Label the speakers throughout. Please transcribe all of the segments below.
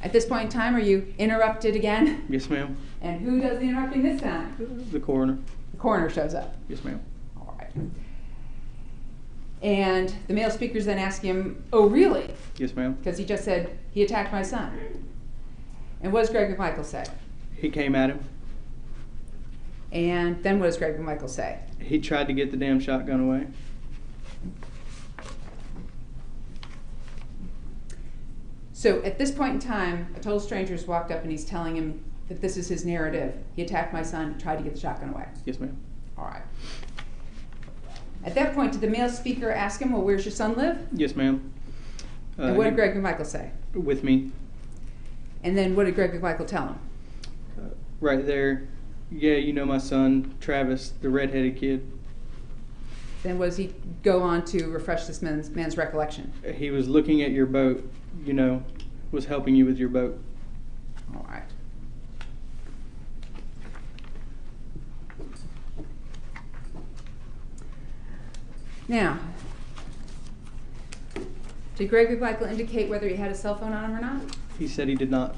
Speaker 1: At this point in time, are you interrupted again?
Speaker 2: Yes, ma'am.
Speaker 1: And who does the interrupting this time?
Speaker 2: The coroner.
Speaker 1: The coroner shows up.
Speaker 2: Yes, ma'am.
Speaker 1: All right. And the male speakers then ask him, oh, really?
Speaker 2: Yes, ma'am.
Speaker 1: Because he just said, he attacked my son. And what does Greg McMichael say?
Speaker 2: He came at him.
Speaker 1: And then what does Greg McMichael say?
Speaker 2: He tried to get the damn shotgun away.
Speaker 1: So at this point in time, a total stranger has walked up and he's telling him that this is his narrative. He attacked my son, tried to get the shotgun away.
Speaker 2: Yes, ma'am.
Speaker 1: All right. At that point, did the male speaker ask him, well, where's your son live?
Speaker 2: Yes, ma'am.
Speaker 1: And what did Greg McMichael say?
Speaker 2: With me.
Speaker 1: And then what did Greg McMichael tell him?
Speaker 2: Right there. Yeah, you know my son, Travis, the redheaded kid.
Speaker 1: Then what does he go on to refresh this man's recollection?
Speaker 2: He was looking at your boat, you know, was helping you with your boat.
Speaker 1: All right. Now, did Greg McMichael indicate whether he had a cell phone on him or not?
Speaker 2: He said he did not.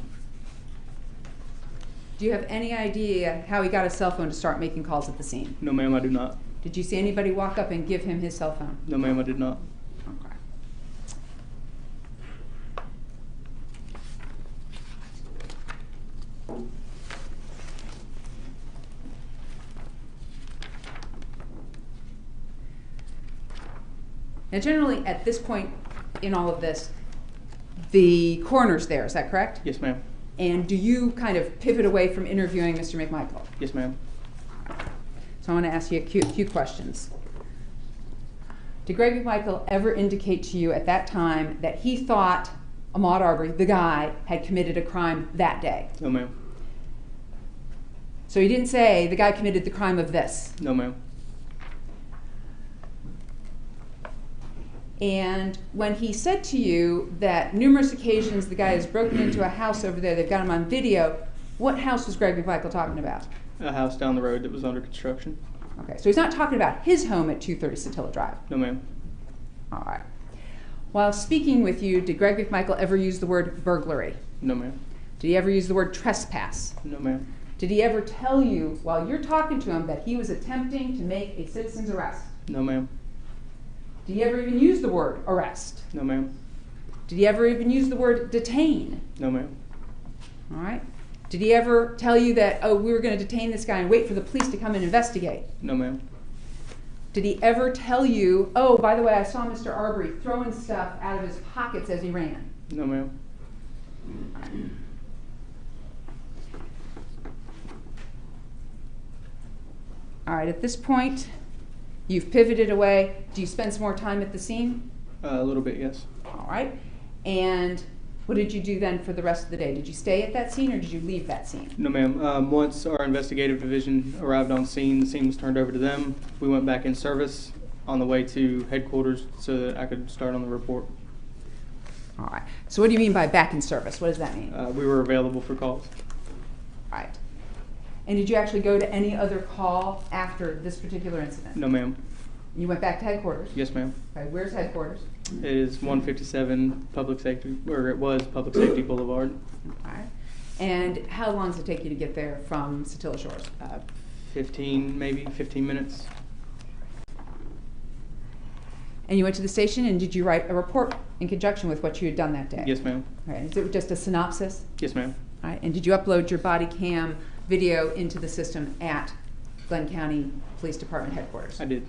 Speaker 1: Do you have any idea how he got a cell phone to start making calls at the scene?
Speaker 2: No, ma'am, I do not.
Speaker 1: Did you see anybody walk up and give him his cell phone?
Speaker 2: No, ma'am, I did not.
Speaker 1: Okay. Now, generally, at this point in all of this, the coroner's there, is that correct?
Speaker 2: Yes, ma'am.
Speaker 1: And do you kind of pivot away from interviewing Mr. McMichael?
Speaker 2: Yes, ma'am.
Speaker 1: So I want to ask you a few questions. Did Greg McMichael ever indicate to you at that time that he thought Ahmaud Arbery, the guy, had committed a crime that day?
Speaker 2: No, ma'am.
Speaker 1: So he didn't say the guy committed the crime of this?
Speaker 2: No, ma'am.
Speaker 1: And when he said to you that numerous occasions the guy has broken into a house over there, they've got him on video, what house was Greg McMichael talking about?
Speaker 2: A house down the road that was under construction.
Speaker 1: Okay, so he's not talking about his home at 230 Satilla Drive?
Speaker 2: No, ma'am.
Speaker 1: All right. While speaking with you, did Greg McMichael ever use the word burglary?
Speaker 2: No, ma'am.
Speaker 1: Did he ever use the word trespass?
Speaker 2: No, ma'am.
Speaker 1: Did he ever tell you while you're talking to him that he was attempting to make a citizen's arrest?
Speaker 2: No, ma'am.
Speaker 1: Did he ever even use the word arrest?
Speaker 2: No, ma'am.
Speaker 1: Did he ever even use the word detain?
Speaker 2: No, ma'am.
Speaker 1: All right. Did he ever tell you that, oh, we were going to detain this guy and wait for the police to come and investigate?
Speaker 2: No, ma'am.
Speaker 1: Did he ever tell you, oh, by the way, I saw Mr. Arbery throwing stuff out of his pockets as he ran?
Speaker 2: No, ma'am.
Speaker 1: All right, at this point, you've pivoted away. Do you spend some more time at the scene?
Speaker 2: A little bit, yes.
Speaker 1: All right. And what did you do then for the rest of the day? Did you stay at that scene or did you leave that scene?
Speaker 2: No, ma'am. Once our investigative division arrived on scene, the scene was turned over to them. We went back in service on the way to headquarters so that I could start on the report.
Speaker 1: All right. So what do you mean by back in service? What does that mean?
Speaker 2: We were available for calls.
Speaker 1: All right. And did you actually go to any other call after this particular incident?
Speaker 2: No, ma'am.
Speaker 1: You went back to headquarters?
Speaker 2: Yes, ma'am.
Speaker 1: Okay. Where's headquarters?
Speaker 2: It is 157 Public Safety, or it was Public Safety Boulevard.
Speaker 1: All right. And how long does it take you to get there from Satilla Shores?
Speaker 2: 15 minutes.
Speaker 1: And you went to the station and did you write a report in conjunction with what you had done that day?
Speaker 2: Yes, ma'am.
Speaker 1: All right. Is it just a synopsis?
Speaker 2: Yes, ma'am.
Speaker 1: All right. And did you upload your body cam video into the system at Glenn County Police Department headquarters?
Speaker 2: I did.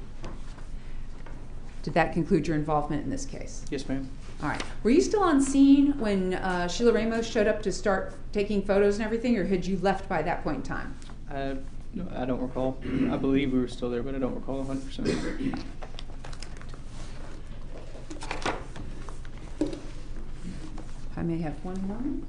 Speaker 1: Did that conclude your involvement in this case?
Speaker 2: Yes, ma'am.
Speaker 1: All right. Were you still on scene when Sheila Ramos showed up to start taking photos and everything, or had you left by that point in time?
Speaker 2: I don't recall. I believe we were still there, but I don't recall 100%.
Speaker 1: I may have one more.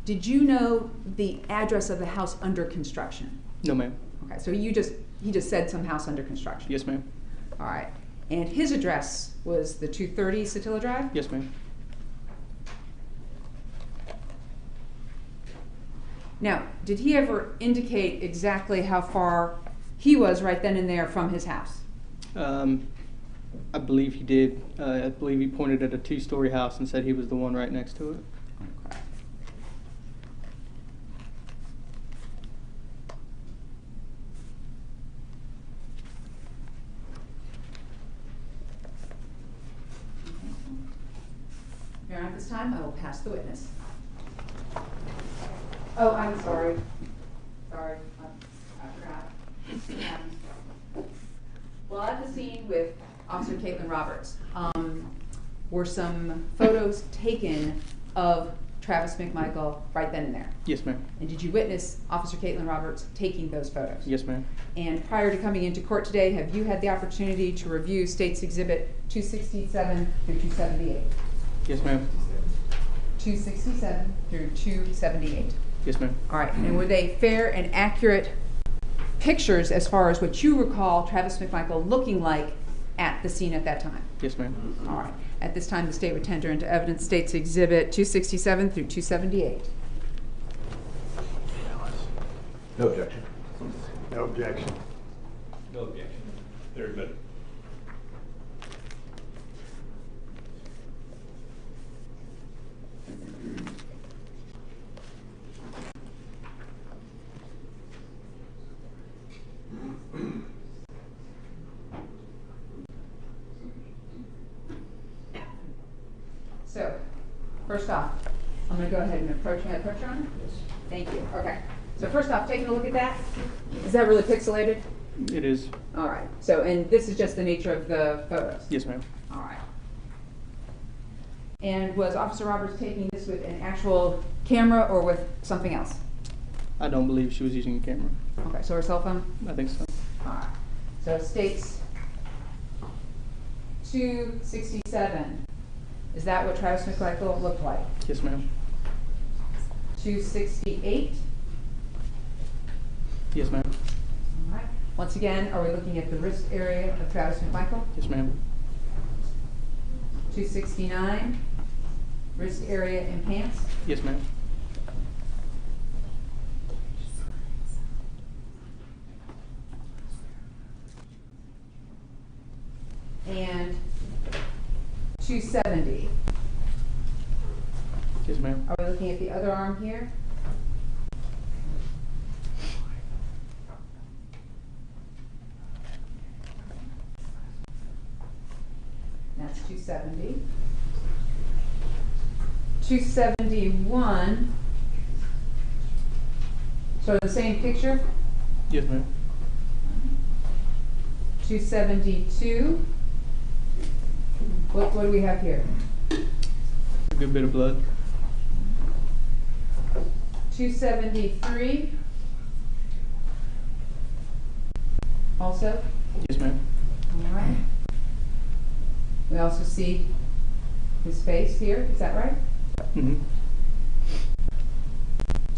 Speaker 1: Did you know the address of the house under construction?
Speaker 2: No, ma'am.
Speaker 1: Okay, so he just said some house under construction.
Speaker 2: Yes, ma'am.
Speaker 1: All right. And his address was the 230 Satilla Drive?
Speaker 2: Yes, ma'am.
Speaker 1: Now, did he ever indicate exactly how far he was right then and there from his house?
Speaker 2: I believe he did. I believe he pointed at a 2-story house and said he was the one right next to it.
Speaker 1: Okay. Your Honor, at this time, I will pass the witness. Oh, I'm sorry. Sorry, I forgot. Well, at the scene with Officer Caitlin Roberts, were some photos taken of Travis McMichael right then and there?
Speaker 2: Yes, ma'am.
Speaker 1: And did you witness Officer Caitlin Roberts taking those photos?
Speaker 2: Yes, ma'am.
Speaker 1: And prior to coming into court today, have you had the opportunity to review State's Exhibit 267 through 278?
Speaker 2: Yes, ma'am.
Speaker 1: 267 through 278.
Speaker 2: Yes, ma'am.
Speaker 1: All right, and were they fair and accurate pictures as far as what you recall Travis McMichael looking like at the scene at that time?
Speaker 2: Yes, ma'am.
Speaker 1: All right. At this time, the state would tender into evidence State's Exhibit 267 through 278.
Speaker 3: No objection. No objection.
Speaker 4: No objection. Very good.
Speaker 1: So, first off, I'm going to go ahead and approach you. Approach you on?
Speaker 3: Yes.
Speaker 1: Thank you. Okay. So first off, taking a look at that, is that really pixelated?
Speaker 2: It is.
Speaker 1: All right. So, and this is just the nature of the photos?
Speaker 2: Yes, ma'am.
Speaker 1: All right. And was Officer Roberts taking this with an actual camera or with something else?
Speaker 2: I don't believe she was using a camera.
Speaker 1: Okay, so her cell phone?
Speaker 2: I think so.
Speaker 1: All right. So State's 267. Is that what Travis McMichael looked like?
Speaker 2: Yes, ma'am.
Speaker 1: 268.
Speaker 2: Yes, ma'am.
Speaker 1: All right. Once again, are we looking at the wrist area of Travis McMichael?
Speaker 2: Yes, ma'am.
Speaker 1: 269. Wrist area and pants.
Speaker 2: Yes, ma'am.
Speaker 1: And 270.
Speaker 2: Yes, ma'am.
Speaker 1: Are we looking at the other arm here? That's 270. 271. So the same picture?
Speaker 2: Yes, ma'am.
Speaker 1: 272. What do we have here?
Speaker 2: A good bit of blood.
Speaker 1: 273. Also?
Speaker 2: Yes, ma'am.
Speaker 1: All right. We also see his face here, is that right?
Speaker 2: Mm-hmm.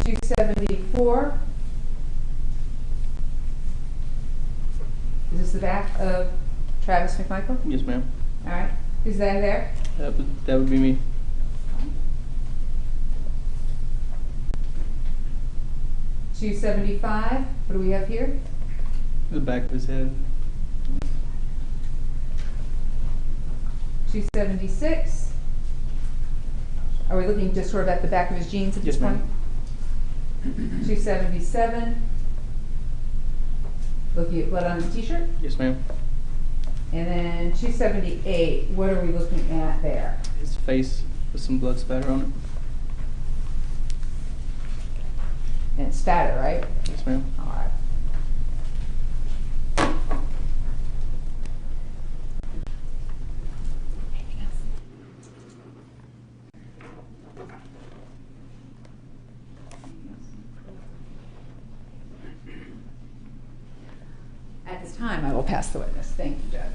Speaker 1: 274. Is this the back of Travis McMichael?
Speaker 2: Yes, ma'am.
Speaker 1: All right. Is that there?
Speaker 2: That would be me.
Speaker 1: 275. What do we have here?
Speaker 2: The back of his head.
Speaker 1: 276. Are we looking just sort of at the back of his jeans at
Speaker 2: Yes,
Speaker 1: this point?
Speaker 2: ma'am.
Speaker 1: 277. Looking at blood on his t-shirt.
Speaker 2: Yes, ma'am.
Speaker 1: And then 278. What are we looking at there?
Speaker 2: His face with some blood spatter on it.
Speaker 1: And it's spatter, right?
Speaker 2: Yes, ma'am.
Speaker 1: All right. At this time, I will pass the witness. Thank you, Judge.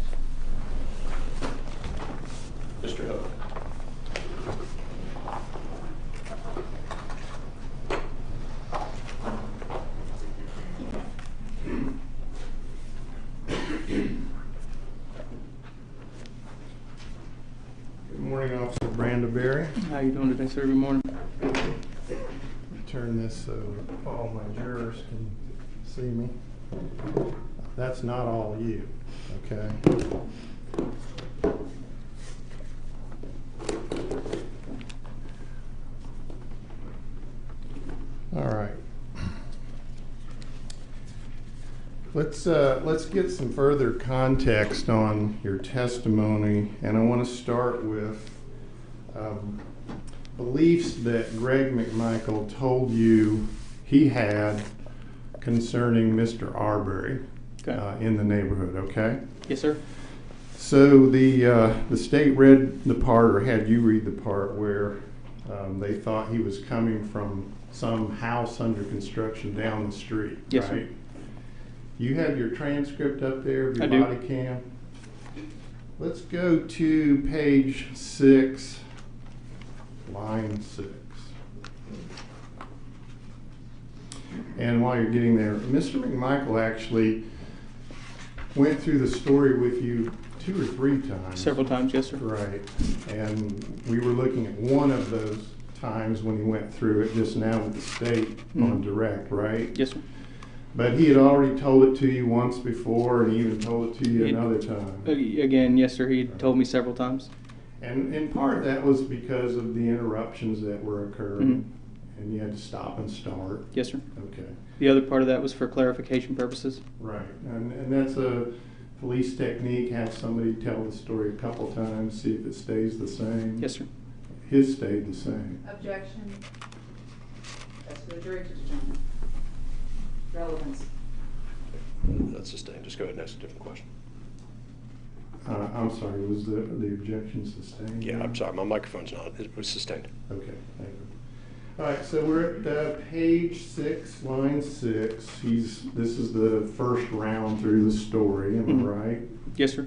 Speaker 4: Mr. Hook.
Speaker 3: Good morning, Officer Ahmaud Arbery.
Speaker 2: How you doing today, sir? Good morning.
Speaker 5: turn this so all my jurors can see me. That's not all you, okay? All right. Let's get some further context on your testimony, and I want to start with beliefs that Greg McMichael told you he had concerning Mr. Arbery in the neighborhood. Okay.
Speaker 2: Yes, sir.
Speaker 5: So the state read the part, or had you read the part, where they thought he was coming from some house under construction down the street.
Speaker 2: Yes,
Speaker 5: right?
Speaker 2: sir.
Speaker 5: You have your transcript up there of your
Speaker 2: I do.
Speaker 5: body cam. Let's go to page 6, line 6. And while you're getting there, Mr. McMichael actually went through the story with you 2 or 3 times.
Speaker 2: Several times, yes, sir.
Speaker 5: Right. And we were looking at one of those times when he went through it just now with the state on direct, right?
Speaker 2: Yes, sir.
Speaker 5: But he had already told it to you once before, and he even told it to you another time.
Speaker 2: Again, yes, sir. He told me several times.
Speaker 5: And in part that was because of the interruptions that were occurring, and you had to stop and start.
Speaker 2: Yes, sir.
Speaker 5: Okay.
Speaker 2: The other part of that was for clarification purposes.
Speaker 5: Right. And that's a police technique, have somebody tell the story a couple times, see if it stays the same.
Speaker 2: Yes, sir.
Speaker 5: His stayed the same.
Speaker 1: Objection. That's for the jury to determine. Relevance.
Speaker 4: That's sustained. Just go ahead and ask a different question.
Speaker 5: I'm sorry, was the objection sustained?
Speaker 4: Yeah, I'm sorry. My microphone's not. It was sustained.
Speaker 5: Okay, thank you. All right, so we're at page 6, line 6. This is the first round through the story, am I right?
Speaker 2: Yes, sir.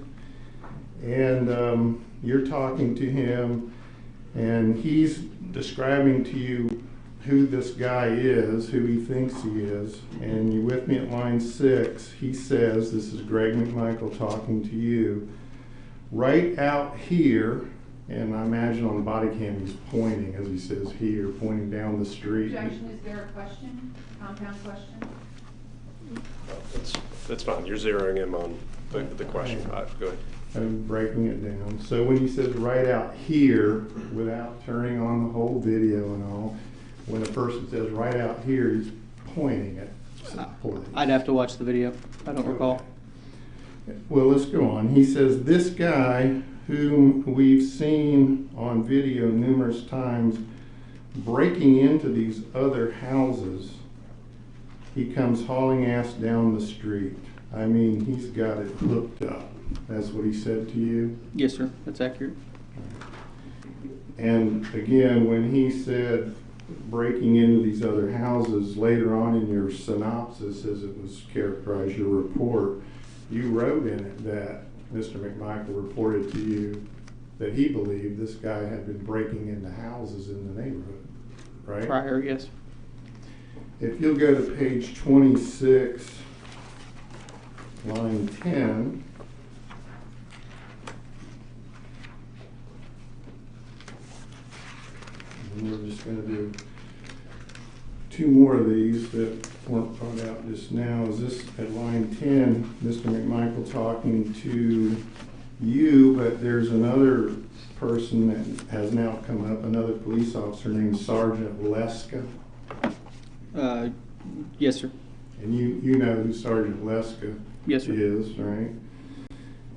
Speaker 5: And you're talking to him, and he's describing to you who this guy is, who he thinks he is. And you with me at line 6, he says, this is Greg McMichael talking to you, right out here, and I imagine on the body cam he's pointing, as he says here, pointing down the street.
Speaker 1: Objection, is there a question? Compound question?
Speaker 4: That's fine. You're zeroing in on the question. All right, go ahead.
Speaker 5: I'm breaking it down. So when he says right out here, without turning on the whole video and all, when a person says right out here, he's pointing at some place.
Speaker 2: I'd have to watch the video. I don't recall.
Speaker 5: Well, let's go on. He says, this guy, whom we've seen on video numerous times, breaking into these other houses, he comes hauling ass down the street. I mean, he's got it hooked up. That's what he said to you?
Speaker 2: Yes, sir. That's accurate.
Speaker 5: And again, when he said breaking into these other houses, later on in your synopsis, as it was characterized, your report, you wrote in it that Mr. McMichael reported to you that he believed this guy had been breaking into houses in the neighborhood, right?
Speaker 2: Prior, yes.
Speaker 5: If you'll go to page 26, line 10, and we're just going to do 2 more of these that weren't brought out just now. Is this at line 10, Mr. McMichael talking to you, but there's another person that has now come up, another police officer named Sergeant Leska.
Speaker 2: Yes, sir.
Speaker 5: And you know who Sergeant Leska
Speaker 2: Yes, sir.
Speaker 5: is, right?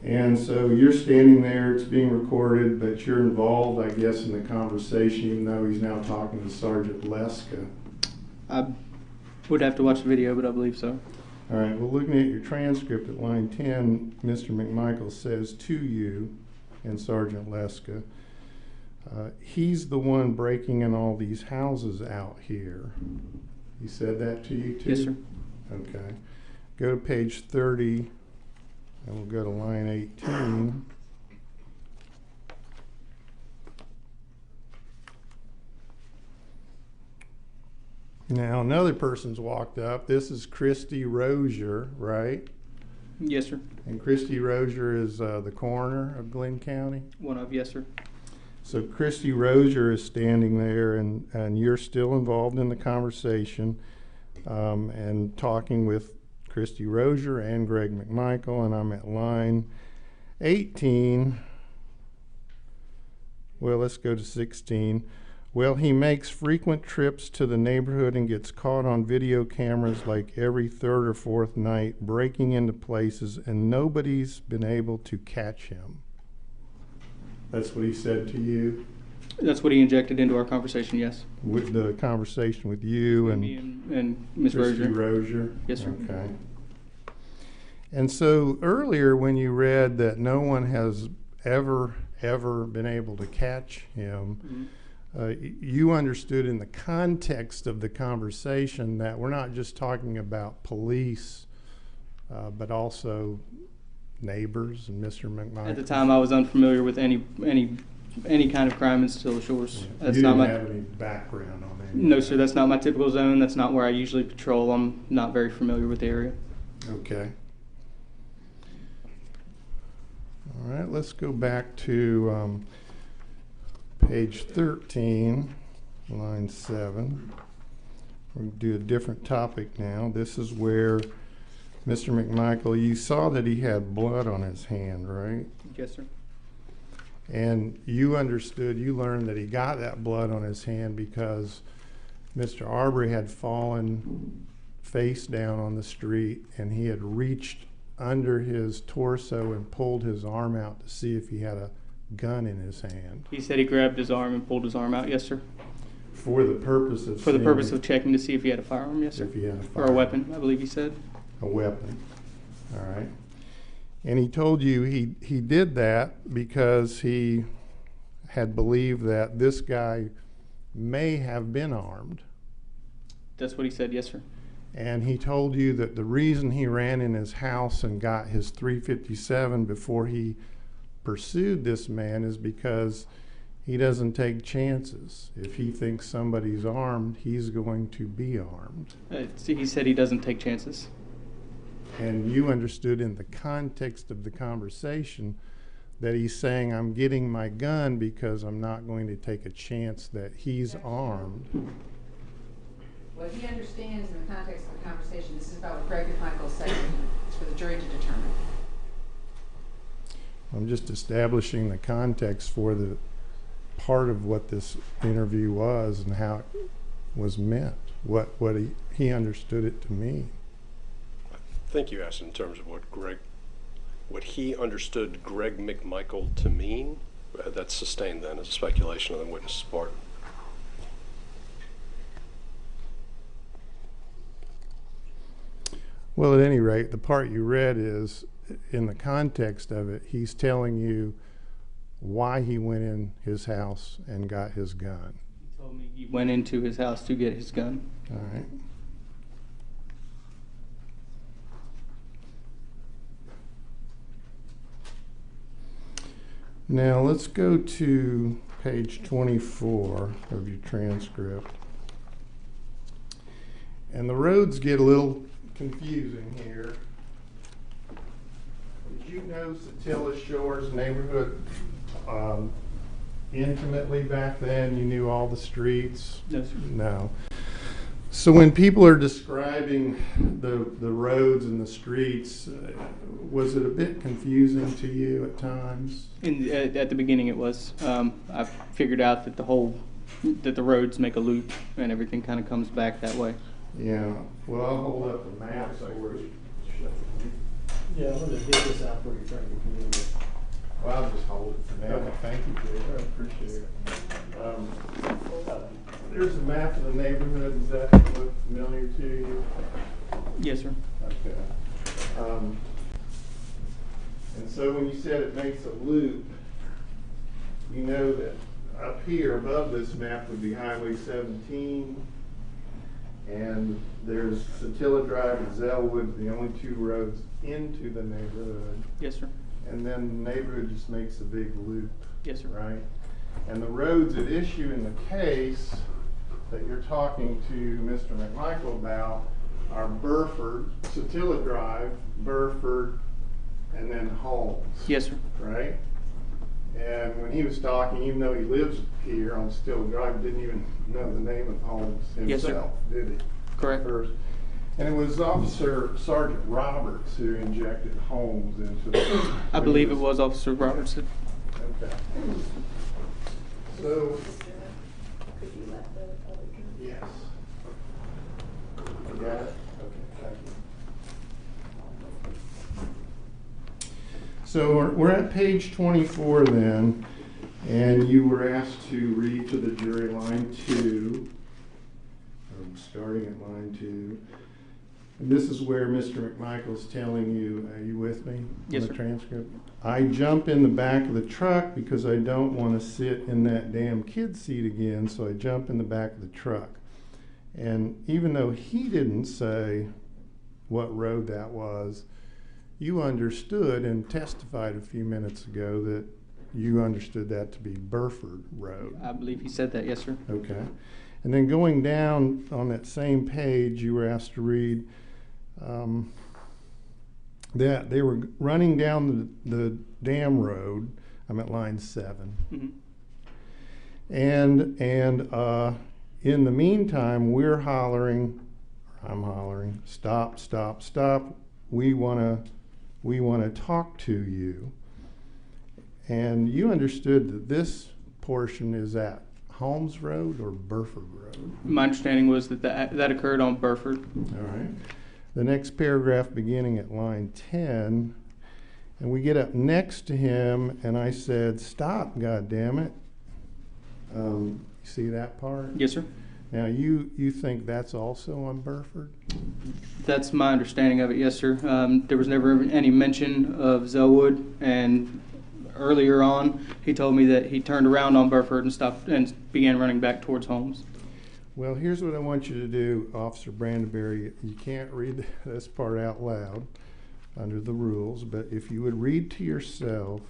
Speaker 5: And so you're standing there, it's being recorded, but you're involved, I guess, in the conversation, even though he's now talking to Sergeant Leska.
Speaker 2: I would have to watch the video, but I believe so.
Speaker 5: All right, well, looking at your transcript at line 10, Mr. McMichael says to you and Sergeant Leska, he's the one breaking in all these houses out here. He said that to you too?
Speaker 2: Yes, sir.
Speaker 5: Okay. Go to page 30, and we'll go to line 18. Now, another person's walked up. This is Christy Rozier, right?
Speaker 2: Yes, sir.
Speaker 5: And Christy Rozier is the coroner of Glenn County.
Speaker 2: One of, yes, sir.
Speaker 5: So Christy Rozier is standing there, and you're still involved in the conversation and talking with Christy Rozier and Greg McMichael, and I'm at line 18. Well, let's go to 16. Well, he makes frequent trips to the neighborhood and gets caught on video cameras like every third or fourth night, breaking into places, and nobody's been able to catch him. That's what he said to you?
Speaker 2: That's what he injected into our conversation, yes.
Speaker 5: With the conversation with you and
Speaker 2: Me and Ms.
Speaker 5: Christy
Speaker 2: Rozier.
Speaker 5: Rozier?
Speaker 2: Yes, sir.
Speaker 5: Okay. And so earlier when you read that no one has ever been able to catch him, you understood in the context of the conversation that we're not just talking about police, but also neighbors and Mr. McMichael.
Speaker 2: At the time, I was unfamiliar with any kind of crime in Stilla Shores. That's
Speaker 5: you
Speaker 2: not
Speaker 5: didn't
Speaker 2: my
Speaker 5: have any background on that?
Speaker 2: No, sir. That's not my typical zone. That's not where I usually patrol. I'm not very familiar with the area.
Speaker 5: Okay. All right, let's go back to page 13, line 7. We'll do a different topic now. This is where Mr. McMichael, you saw that he had blood on his hand, right?
Speaker 2: Yes, sir.
Speaker 5: And you understood, you learned that he got that blood on his hand because Mr. Arbery had fallen face down on the street, and he had reached under his torso and pulled his arm out to see if he had a gun in his hand.
Speaker 2: He said he grabbed his arm and pulled his arm out. Yes, sir.
Speaker 5: For the purpose of
Speaker 2: For the purpose of checking to see if he had a firearm. Yes, sir.
Speaker 5: if he had a
Speaker 2: Or a
Speaker 5: firearm.
Speaker 2: weapon, I believe he said.
Speaker 5: A weapon. All right. And he told you he did that because he had believed that this guy may have been armed.
Speaker 2: That's what he said. Yes, sir.
Speaker 5: And he told you that the reason he ran in his house and got his .357 before he pursued this man is because he doesn't take chances. If he thinks somebody's armed, he's going to be armed.
Speaker 2: He said he doesn't take chances.
Speaker 5: And you understood in the context of the conversation that he's saying, I'm getting my gun because I'm not going to take a chance that he's armed.
Speaker 1: What he understands in the context of the conversation, this is about what Greg McMichael said. It's for the jury to determine.
Speaker 5: I'm just establishing the context for the part of what this interview was and how it was meant, what he understood it to mean.
Speaker 4: I think you asked in terms of what he understood Greg McMichael to mean. That's sustained then as a speculation on the witness's part.
Speaker 5: Well, at any rate, the part you read is, in the context of it, he's telling you why he went in his house and got his gun.
Speaker 2: He told me he went into his house to get his gun.
Speaker 5: All right. Now let's go to page 24 of your transcript. And the roads get a little confusing here. Did you know Stilla Shores neighborhood intimately back then? You knew all the streets?
Speaker 2: No, sir.
Speaker 5: No. So when people are describing the roads and the streets, was it a bit confusing to you at times?
Speaker 2: At the beginning, it was. I figured out that that the roads make a loop and everything kind of comes back that way.
Speaker 5: Yeah. Well, I'll hold up the map for you.
Speaker 6: Yeah, I'm gonna dig this out for you, Frank, if you need it.
Speaker 5: Well, I'll just hold it for now.
Speaker 6: Okay.
Speaker 5: Thank you, Jay. I appreciate it. There's a map of the neighborhood. Does that look familiar to you?
Speaker 2: Yes, sir.
Speaker 5: Okay. And so when you said it makes a loop, you know that up here above this map would be Highway 17, and there's Stilla Drive and Zellwood, the only two roads into the neighborhood.
Speaker 2: Yes, sir.
Speaker 5: And then the neighborhood just makes a big loop.
Speaker 2: Yes, sir.
Speaker 5: Right? And the roads at issue in the case that you're talking to Mr. McMichael about are Burford, Stilla Drive, Burford, and then Holmes.
Speaker 2: Yes, sir.
Speaker 5: Right? And when he was talking, even though he lives here on Still Drive, didn't even know the name of Holmes
Speaker 2: Yes, sir.
Speaker 5: himself, did he?
Speaker 2: Correct.
Speaker 5: First. And it was Officer Sergeant Roberts who injected Holmes into the...
Speaker 2: I believe it was Officer Robertson.
Speaker 5: Okay. So,
Speaker 7: Could you let the other drink?
Speaker 5: yes. You got it? Okay, thank you. So we're at page 24 then, and you were asked to read to the jury line 2, starting at line 2. And this is where Mr. McMichael's telling you, are you with me?
Speaker 2: Yes,
Speaker 5: on
Speaker 2: sir.
Speaker 5: the transcript? I jump in the back of the truck because I don't want to sit in that damn kid seat again, so I jump in the back of the truck. And even though he didn't say what road that was, you understood and testified a few minutes ago that you understood that to be Burford Road.
Speaker 2: I believe he said that, yes, sir.
Speaker 5: Okay. And then going down on that same page, you were asked to read that they were running down the dam road. I'm at line 7.
Speaker 2: Mhm.
Speaker 5: And in the meantime, I'm hollering, stop, stop, stop. We want to talk to you. And you understood that this portion is at Holmes Road or Burford Road?
Speaker 2: My understanding was that that occurred on Burford.
Speaker 5: All right. The next paragraph beginning at line 10, and we get up next to him, and I said, stop, goddammit. You see that part?
Speaker 2: Yes, sir.
Speaker 5: Now, you think that's also on Burford?
Speaker 2: That's my understanding of it, yes, sir. There was never any mention of Zellwood, and earlier on, he told me that he turned around on Burford and stopped and began running back towards Holmes.
Speaker 5: Well, here's what I want you to do, Officer Brandenberry. You can't read this part out loud under the rules, but if you would read to yourself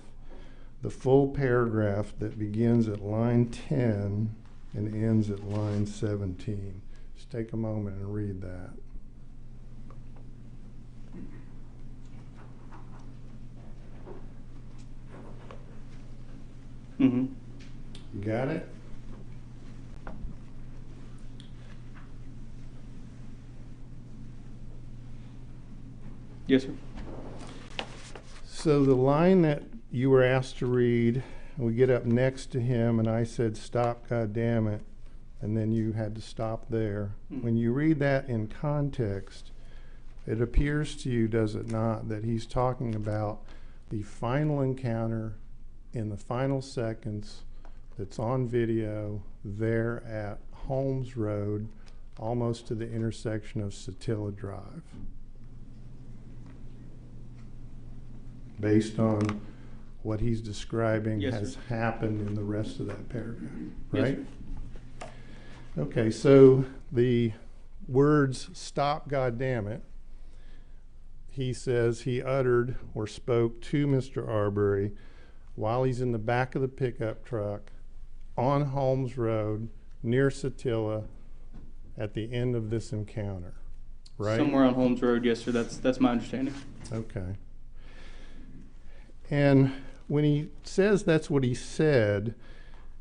Speaker 5: the full paragraph that begins at line 10 and ends at line 17. Just take a moment and read that.
Speaker 2: Mm-hmm.
Speaker 5: You got it?
Speaker 2: Yes, sir.
Speaker 5: So the line that you were asked to read, we get up next to him and I said, stop, goddammit, and then you had to stop there. When you read that in context, it appears to you, does it not, that he's talking about the final encounter in the final seconds that's on video there at Holmes Road, almost to the intersection of Satilla Drive. Based on what he's describing
Speaker 2: Yes,
Speaker 5: has
Speaker 2: sir.
Speaker 5: happened in the rest of that paragraph,
Speaker 2: Yes,
Speaker 5: right?
Speaker 2: sir.
Speaker 5: Okay, so the words "stop, goddammit," he says he uttered or spoke to Mr. Arbery while he's in the back of the pickup truck on Holmes Road near Satilla at the end of this encounter, right?
Speaker 2: Somewhere on Holmes Road, yes, sir. That's my understanding.
Speaker 5: Okay. And when he says that's what he said,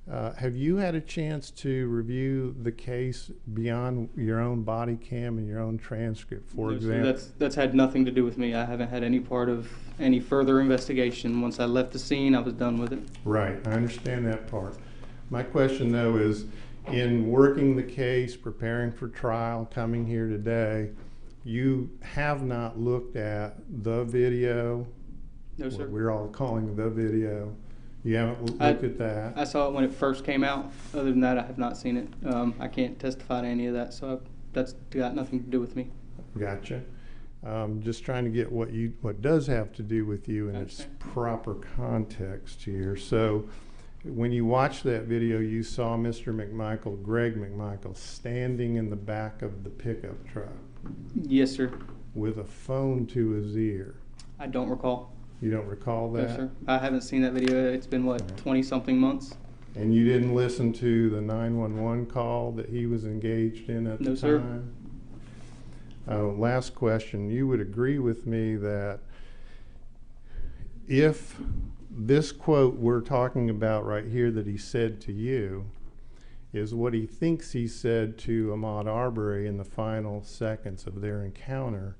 Speaker 5: have you had a chance to review the case beyond your own body cam and your own transcript, for
Speaker 2: No, sir,
Speaker 5: example?
Speaker 2: that's had nothing to do with me. I haven't had any part of any further investigation. Once I left the scene, I was done with it.
Speaker 5: Right, I understand that part. My question, though, is in working the case, preparing for trial, coming here today, you have not looked at the video?
Speaker 2: No, sir.
Speaker 5: What we're all calling the video. You haven't looked at that?
Speaker 2: I saw it when it first came out. Other than that, I have not seen it. I can't testify to any of that, so that's got nothing to do with me.
Speaker 5: Gotcha. Just trying to get what does have to do with you in its
Speaker 2: Okay.
Speaker 5: proper context here. So when you watched that video, you saw Mr. McMichael, Greg McMichael, standing in the back of the pickup truck
Speaker 2: Yes, sir.
Speaker 5: with a phone to his ear.
Speaker 2: I don't recall.
Speaker 5: You don't recall that?
Speaker 2: No, sir. I haven't seen that video. It's been, what, 20-something months?
Speaker 5: And you didn't listen to the 911 call that he was engaged in at
Speaker 2: No,
Speaker 5: the
Speaker 2: sir.
Speaker 5: time? Last question. You would agree with me that if this quote we're talking about right here that he said to you is what he thinks he said to Ahmaud Arbery in the final seconds of their encounter,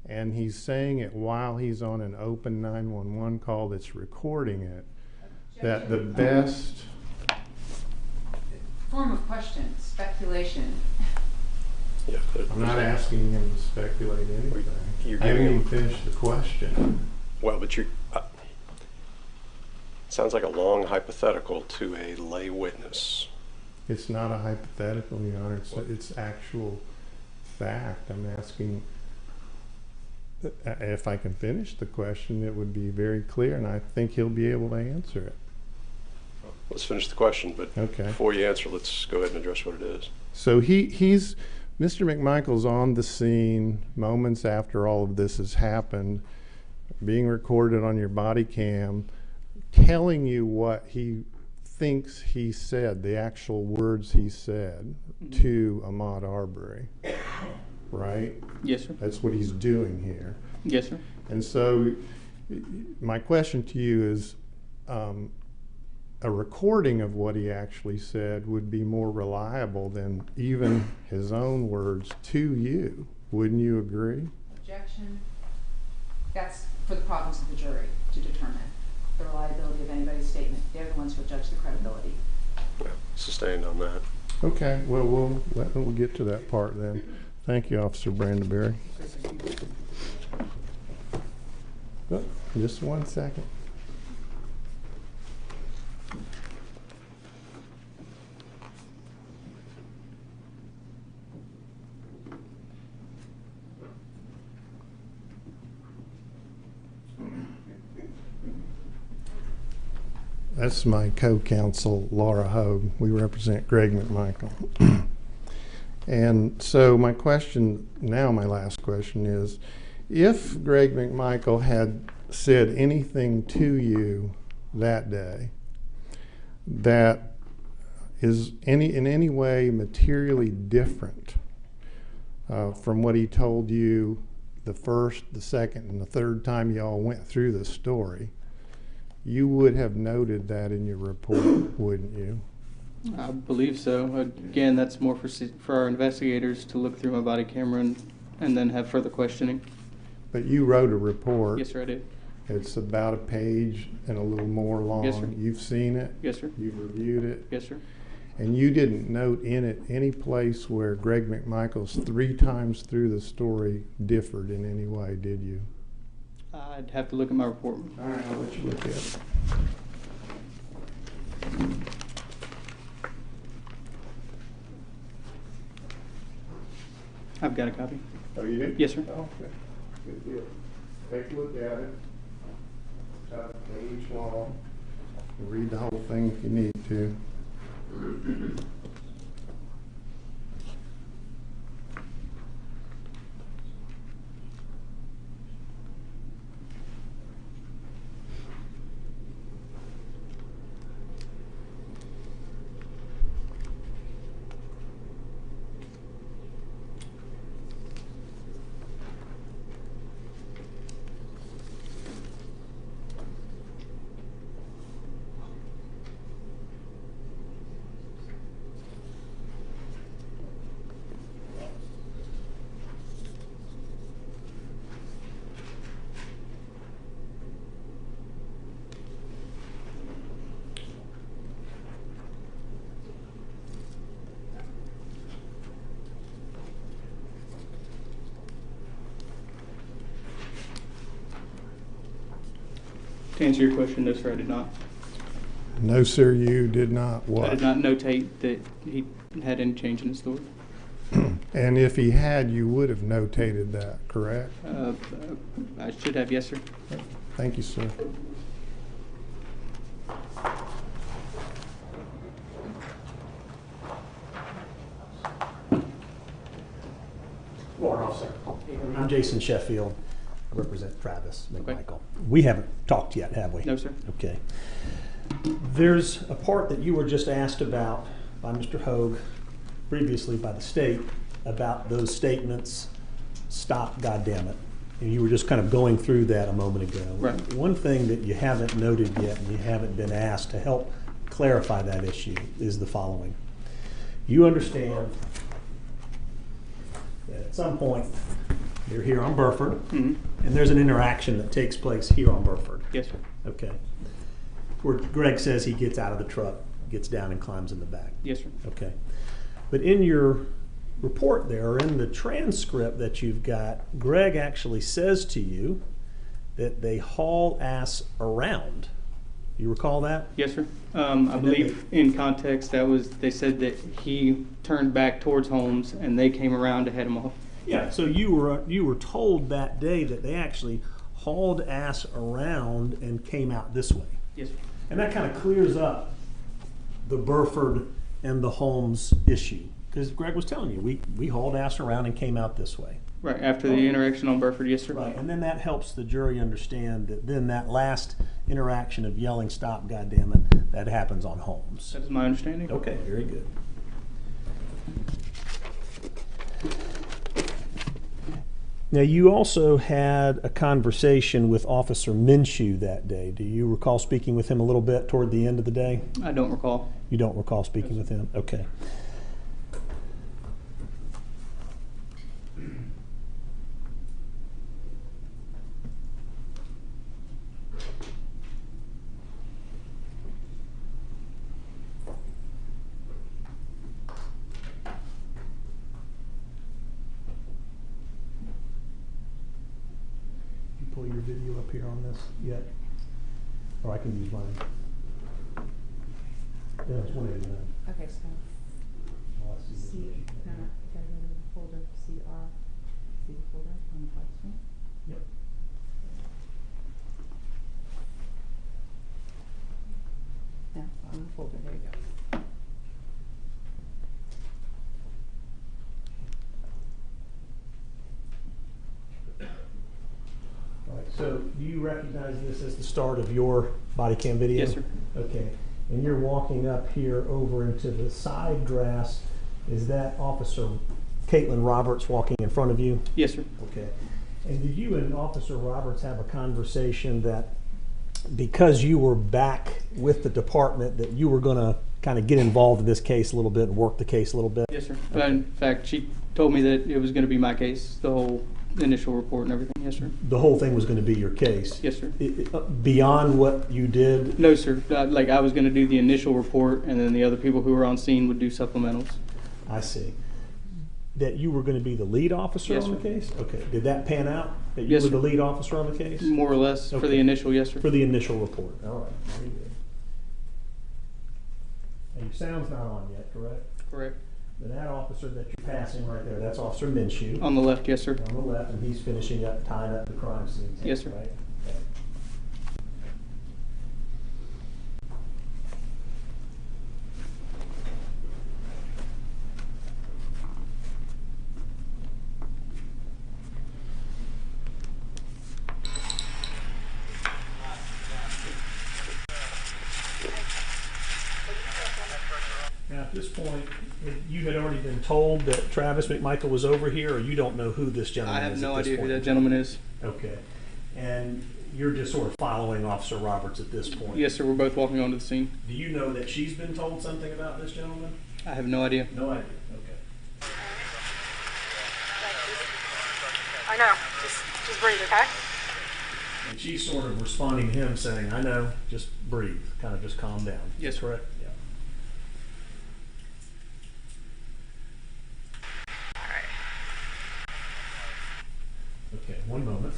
Speaker 5: and he's saying it while he's on an open 911 call that's recording it, that the best...
Speaker 1: Form of question, speculation.
Speaker 4: Yeah,
Speaker 5: I'm not asking him to speculate anything.
Speaker 4: You're
Speaker 5: I haven't
Speaker 4: giving
Speaker 5: even
Speaker 4: him,
Speaker 5: finished the question.
Speaker 4: well, but sounds like a long hypothetical to a lay witness.
Speaker 5: It's not a hypothetical, Your Honor. It's actual fact. I'm asking if I can finish the question. It would be very clear, and I think he'll be able to answer it.
Speaker 4: Let's finish the question, but
Speaker 5: Okay.
Speaker 4: before you answer, let's go ahead and address what it is.
Speaker 5: So he's Mr. McMichael's on the scene moments after all of this has happened, being recorded on your body cam, telling you what he thinks he said, the actual words he said to Ahmaud Arbery, right?
Speaker 2: Yes, sir.
Speaker 5: That's what he's doing here.
Speaker 2: Yes, sir.
Speaker 5: And so my question to you is, a recording of what he actually said would be more reliable than even his own words to you. Wouldn't you agree?
Speaker 1: Objection. That's for the province of the jury to determine the reliability of anybody's statement. They're the ones who will judge the credibility.
Speaker 4: Yeah, sustained on that.
Speaker 5: Okay, well, we'll get to that part then. Thank you, Officer Brandenberry. Oh, just 1 second. That's my co-counsel, Laura Hogue. We represent Greg McMichael. And so my question, now my last question is, if Greg McMichael had said anything to you that day that is in any way materially different from what he told you the first, the second, and the third time you all went through the story, you would have noted that in your report, wouldn't you?
Speaker 2: I believe so. Again, that's more for our investigators to look through my body camera and then have further questioning.
Speaker 5: But you wrote a report.
Speaker 2: Yes, sir, I did.
Speaker 5: It's about a page and a little more long.
Speaker 2: Yes, sir.
Speaker 5: You've seen it.
Speaker 2: Yes, sir.
Speaker 5: You've reviewed it.
Speaker 2: Yes, sir.
Speaker 5: And you didn't note in it any place where Greg McMichael's 3 times through the story differed in any way, did you?
Speaker 2: I'd have to look at my report.
Speaker 5: All right, I'll let you look at it.
Speaker 2: I've got a copy.
Speaker 5: Oh, you did?
Speaker 2: Yes, sir.
Speaker 5: Oh, okay. Good deal. Take a look at it. It's about a page long. Read the whole thing if you need to.
Speaker 2: To answer your question, no, sir, I did not.
Speaker 5: No, sir, you did not. What?
Speaker 2: I did not notate that he had any change in his story.
Speaker 5: And if he had, you would have notated that, correct?
Speaker 2: I should have, yes, sir.
Speaker 5: Thank you, sir.
Speaker 8: Warrant Officer. I'm Jason Sheffield. I represent Travis McMichael.
Speaker 2: Okay.
Speaker 8: We haven't talked yet, have we?
Speaker 2: No, sir.
Speaker 8: Okay. There's a part that you were just asked about by Mr. Hogue, previously by the state, about those statements, "Stop, goddammit." And you were just kind of going through that a moment ago.
Speaker 2: Right.
Speaker 8: One thing that you haven't noted yet and you haven't been asked to help clarify that issue is the following. You understand that at some point you're here on Burford,
Speaker 2: Mm-hmm.
Speaker 8: and there's an interaction that takes place here on Burford.
Speaker 2: Yes, sir.
Speaker 8: Okay. Where Greg says he gets out of the truck, gets down and climbs in the back.
Speaker 2: Yes, sir.
Speaker 8: Okay. But in your report there, or in the transcript that you've got, Greg actually says to you that they haul ass around. You recall that?
Speaker 2: Yes, sir. I believe in context they said that he turned back towards Holmes and they came around to head him off.
Speaker 8: Yeah. So you were told that day that they actually hauled ass around and came out this way.
Speaker 2: Yes, sir.
Speaker 8: And that kind of clears up the Burford and the Holmes issue. Because Greg was telling you, we hauled ass around and came out this way.
Speaker 2: Right, after the interaction on Burford, yes, sir.
Speaker 8: Right, and then that helps the jury understand that then that last interaction of yelling, "Stop, goddammit," that happens on Holmes.
Speaker 2: That is my understanding.
Speaker 8: Okay, very good. Now, you also had a conversation with Officer Minshew that day. Do you recall speaking with him a little bit toward the end of the day?
Speaker 2: I don't recall.
Speaker 8: You don't recall speaking with him? Okay. Pull your video up here on this yet? Or I can use mine. Yeah, it's 189.
Speaker 1: Okay, so
Speaker 8: Oh, I see.
Speaker 1: C, no, you gotta go to the folder, CR, see the folder on the flat screen?
Speaker 8: Yep.
Speaker 1: Yeah, on the folder, there you go.
Speaker 8: All right, so do you recognize this as the start of your body cam video?
Speaker 2: Yes, sir.
Speaker 8: Okay, and you're walking up here over into the side grass. Is that Officer Caitlin Roberts walking in front of you?
Speaker 2: Yes, sir.
Speaker 8: Okay. And did you and Officer Roberts have a conversation that because you were back with the department that you were going to kind of get involved in this case a little bit and work the case a little bit?
Speaker 2: Yes, sir. But in fact, she told me that it was going to be my case, the whole initial report and everything. Yes, sir.
Speaker 8: The whole thing was going to be your case?
Speaker 2: Yes, sir.
Speaker 8: Beyond what you did?
Speaker 2: No, sir. Like I was going to do the initial report, and then the other people who were on scene would do supplementals.
Speaker 8: I see. That you were going to be the lead officer
Speaker 2: Yes,
Speaker 8: on the
Speaker 2: sir.
Speaker 8: case? Okay. Did that pan out? That you
Speaker 2: Yes,
Speaker 8: were
Speaker 2: sir.
Speaker 8: the lead officer on the case?
Speaker 2: More or less for the
Speaker 8: Okay.
Speaker 2: initial, yes, sir.
Speaker 8: For the initial report. All right. Very good. And your sound's not on yet, correct?
Speaker 2: Correct.
Speaker 8: Then that officer that you're passing right there, that's Officer Minshew.
Speaker 2: On the left, yes, sir.
Speaker 8: On the left, and he's finishing up, tying up the crime scene.
Speaker 2: Yes, sir.
Speaker 8: Right? Okay. Now, at this point, you had already been told that Travis McMichael was over here, or you don't know who this
Speaker 2: I
Speaker 8: gentleman is?
Speaker 2: have no
Speaker 8: at this
Speaker 2: idea who
Speaker 8: point?
Speaker 2: that gentleman is.
Speaker 8: Okay. And you're just sort of following Officer Roberts at this point?
Speaker 2: Yes, sir. We're both walking onto the scene.
Speaker 8: Do you know that she's been told something about this gentleman?
Speaker 2: I have no idea.
Speaker 8: No idea. Okay.
Speaker 9: I know. Just breathe, okay?
Speaker 8: And she's sort of responding to him saying, I know, just breathe, kind of just calm down.
Speaker 2: Yes, sir.
Speaker 8: Correct? Yeah.
Speaker 9: All right.
Speaker 8: Okay, one moment.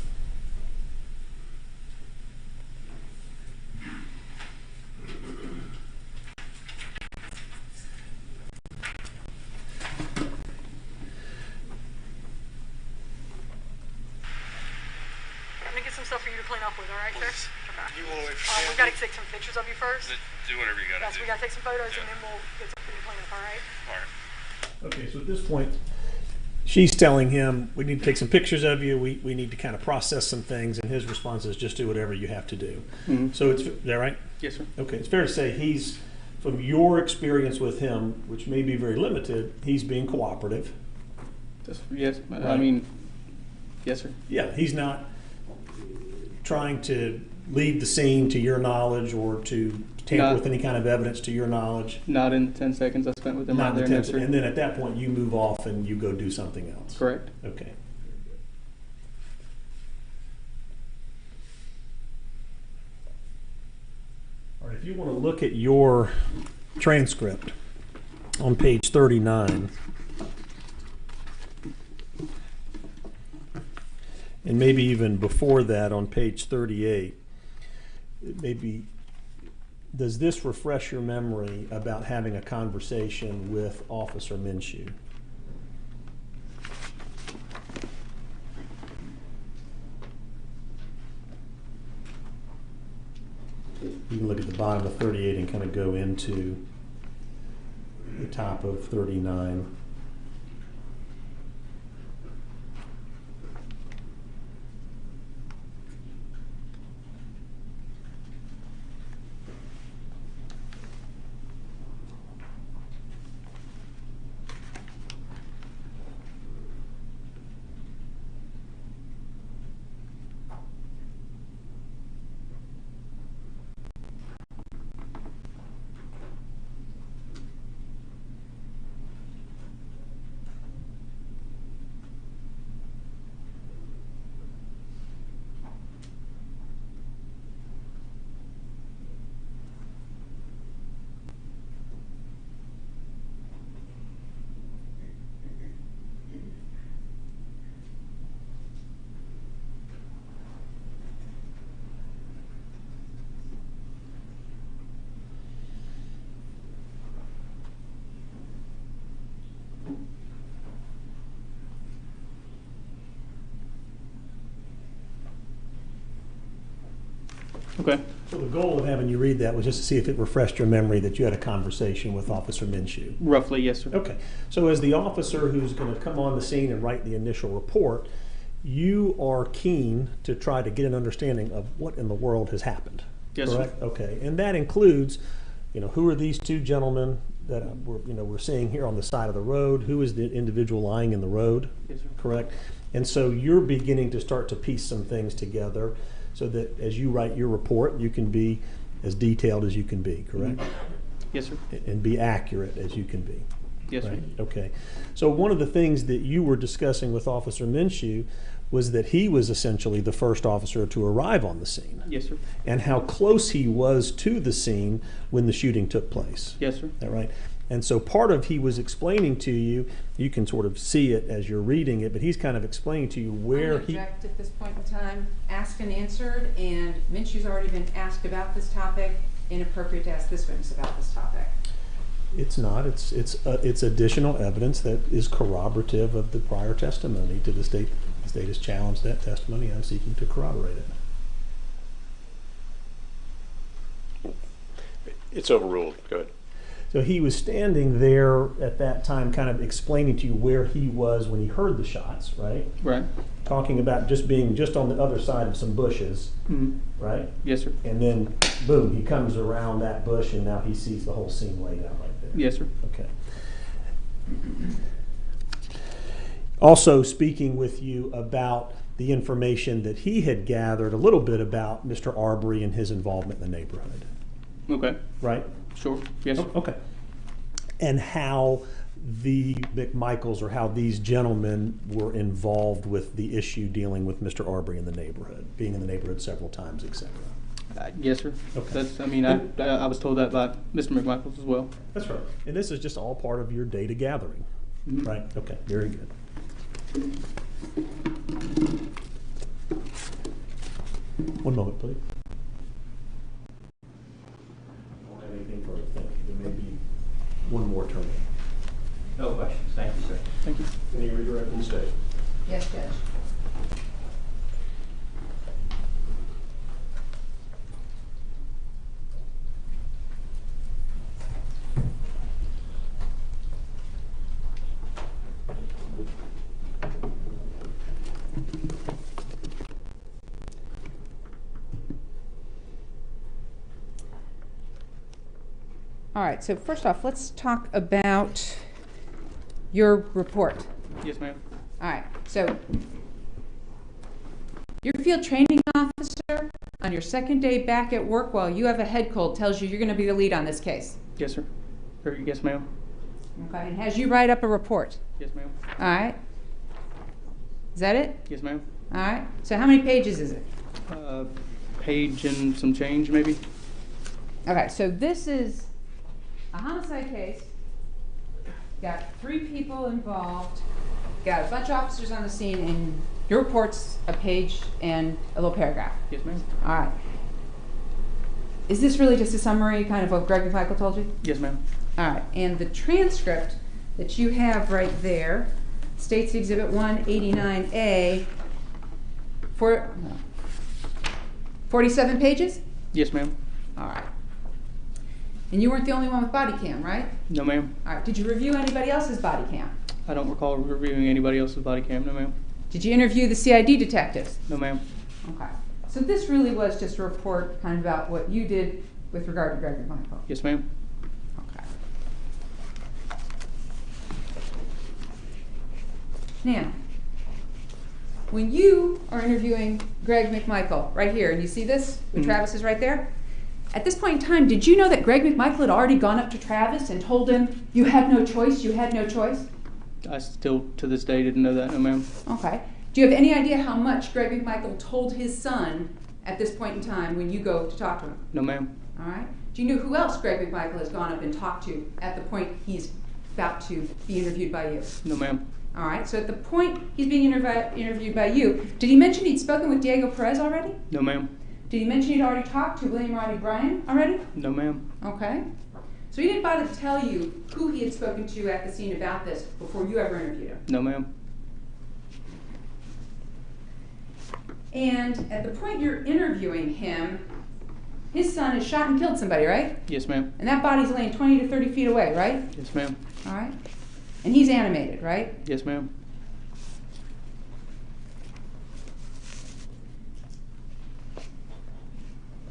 Speaker 9: Let me get some stuff for you to clean up with, all right, sir?
Speaker 10: Please.
Speaker 9: Okay.
Speaker 10: You want to wait for
Speaker 9: We
Speaker 10: Sandy?
Speaker 9: got to take some pictures of you first.
Speaker 10: Do whatever you got
Speaker 9: Yes,
Speaker 10: to do.
Speaker 9: we got to take some photos
Speaker 10: Yeah.
Speaker 9: and then we'll get some for you to clean up, all right?
Speaker 10: All right.
Speaker 8: Okay, so at this point, she's telling him, we need to take some pictures of you, we need to kind of process some things, and his response is, just do whatever you have to do.
Speaker 2: Mhm.
Speaker 8: So is that right?
Speaker 2: Yes, sir.
Speaker 8: Okay, it's fair to say he's, from your experience with him, which may be very limited, he's being cooperative.
Speaker 2: Yes. I
Speaker 8: Right.
Speaker 2: mean, Yes, sir.
Speaker 8: Yeah, he's not trying to leave the scene to your knowledge or to tamper
Speaker 2: Not-
Speaker 8: with any kind of evidence to your knowledge.
Speaker 2: Not in the 10 seconds I spent with him
Speaker 8: Not
Speaker 2: right
Speaker 8: in
Speaker 2: there.
Speaker 8: the
Speaker 2: No,
Speaker 8: 10,
Speaker 2: sir.
Speaker 8: and then at that point you move off and you go do something else.
Speaker 2: Correct.
Speaker 8: Okay. All right, if you want to look at your transcript on page 39, and maybe even before that on page 38, maybe does this refresh your memory about having a conversation with Officer Minshew? You can look at the bottom of 38 and kind of go into the top of 39.
Speaker 2: Okay.
Speaker 8: So the goal of having you read that was just to see if it refreshed your memory that you had a conversation with Officer Minshew.
Speaker 2: Roughly, yes, sir.
Speaker 8: Okay. So as the officer who's going to come on the scene and write the initial report, you are keen to try to get an understanding of what in the world has happened.
Speaker 2: Yes,
Speaker 8: correct?
Speaker 2: sir.
Speaker 8: Okay. And that includes, who are these two gentlemen that we're seeing here on the side of the road? Who is the individual lying in the road?
Speaker 2: Yes, sir.
Speaker 8: Correct. And so you're beginning to start to piece some things together so that as you write your report, you can be as detailed as you can be, correct?
Speaker 2: Yes, sir.
Speaker 8: And be accurate as you can be.
Speaker 2: Yes,
Speaker 8: Right?
Speaker 2: sir.
Speaker 8: Okay. So one of the things that you were discussing with Officer Minshew was that he was essentially the first officer to arrive on the scene,
Speaker 2: Yes, sir.
Speaker 8: and how close he was to the scene when the shooting took place.
Speaker 2: Yes, sir.
Speaker 8: Is that right? And so part of he was explaining to you, you can sort of see it as you're reading it, but he's kind of explaining to you where
Speaker 1: I'm
Speaker 8: he...
Speaker 1: gonna object at this point in time. Asked and answered, and Minshew's already been asked about this topic. Inappropriate to ask this witness about this topic.
Speaker 8: It's not. It's additional evidence that is corroborative of the prior testimony to the state. The state has challenged that testimony. I'm seeking to corroborate it.
Speaker 4: It's overruled. Go ahead.
Speaker 8: So he was standing there at that time kind of explaining to you where he was when he heard the shots, right?
Speaker 2: Right.
Speaker 8: Talking about just being just on the other side of some bushes,
Speaker 2: Mm-hmm.
Speaker 8: right?
Speaker 2: Yes, sir.
Speaker 8: And then, boom, he comes around that bush and now he sees the whole scene laid out right there.
Speaker 2: Yes, sir.
Speaker 8: Okay. Also speaking with you about the information that he had gathered a little bit about Mr. Arbery and his involvement in the neighborhood,
Speaker 2: Okay.
Speaker 8: right?
Speaker 2: Sure. Yes, sir.
Speaker 8: Okay. And how the McMichaels or how these gentlemen were involved with the issue dealing with Mr. Arbery in the neighborhood, being in the neighborhood several times, etc.
Speaker 2: Yes, sir.
Speaker 8: Okay.
Speaker 2: I was told that by Mr. McMichaels as well.
Speaker 8: That's right. And this is just all part of your data gathering,
Speaker 2: Mhm.
Speaker 8: right? Okay, very good. One moment, please. I don't have anything further. Thank you. There may be one more turn.
Speaker 3: No questions. Thank you, sir.
Speaker 2: Thank you.
Speaker 8: Any redirect and stay?
Speaker 1: Yes, Judge. All right, so first off, let's talk about your report.
Speaker 2: Yes, ma'am.
Speaker 1: All right, so Your field training officer on your second day back at work while you have a head cold tells you you're going to be the lead on this case.
Speaker 2: Yes, sir. Or, yes, ma'am.
Speaker 1: Okay, and has you write up a report.
Speaker 2: Yes, ma'am.
Speaker 1: All right. Is that it?
Speaker 2: Yes, ma'am.
Speaker 1: All right. So how many pages is it?
Speaker 2: Page and some change, maybe.
Speaker 1: Okay, so this is a homicide case. Got 3 people involved. Got a bunch of officers on the scene, and your report's a page and a little paragraph.
Speaker 2: Yes, ma'am.
Speaker 1: All right. Is this really just a summary, kind of what Greg McMichael told you?
Speaker 2: Yes, ma'am.
Speaker 1: All right, and the transcript that you have right there states Exhibit 189A for 47 pages?
Speaker 2: Yes, ma'am.
Speaker 1: All right. And you weren't the only one with body cam, right?
Speaker 2: No, ma'am.
Speaker 1: All right, did you review anybody else's body cam?
Speaker 2: I don't recall reviewing anybody else's body cam. No, ma'am.
Speaker 1: Did you interview the CID detectives?
Speaker 2: No, ma'am.
Speaker 1: Okay. So this really was just a report kind of about what you did with regard to Greg McMichael.
Speaker 2: Yes, ma'am.
Speaker 1: Okay. Now, when you are interviewing Greg McMichael right here, and you see this, with Travis is right there, at this point in time, did you know that Greg McMichael had already gone up to Travis and told him, you had no choice, you had no choice?
Speaker 2: I still, to this day, didn't know that. No, ma'am.
Speaker 1: Okay. Do you have any idea how much Greg McMichael told his son at this point in time when you go to talk to him?
Speaker 2: No, ma'am.
Speaker 1: All right. Do you know who else Greg McMichael has gone up and talked to at the point he's about to be interviewed by you?
Speaker 2: No, ma'am.
Speaker 1: All right. So at the point he's being interviewed by you, did he mention he'd spoken with Diego Perez already?
Speaker 2: No, ma'am.
Speaker 1: Did he mention he'd already talked to William Rodney Bryan already?
Speaker 2: No, ma'am.
Speaker 1: Okay. So he didn't bother to tell you who he had spoken to at the scene about this before you ever interviewed him?
Speaker 2: No, ma'am.
Speaker 1: And at the point you're interviewing him, his son has shot and killed somebody, right?
Speaker 2: Yes, ma'am.
Speaker 1: And that body's laying 20 to 30 feet away, right?
Speaker 2: Yes, ma'am.
Speaker 1: All right. And he's animated, right?
Speaker 2: Yes, ma'am.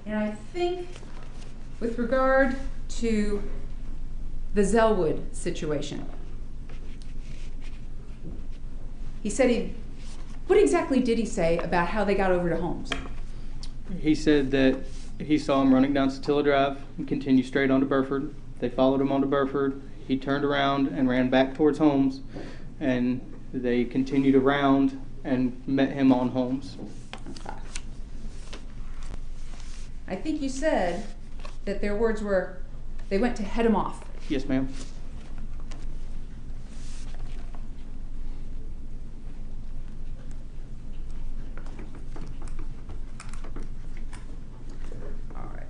Speaker 1: And I think with regard to the Zellwood situation, he said what exactly did he say about how they got over to Holmes?
Speaker 2: He said that he saw him running down Satilla Drive and continued straight onto Burford. They followed him onto Burford. He turned around and ran back towards Holmes, and they continued around and met him on Holmes.
Speaker 1: Okay. I think you said that their words were, they went to head him off.
Speaker 2: Yes, ma'am.
Speaker 1: All right.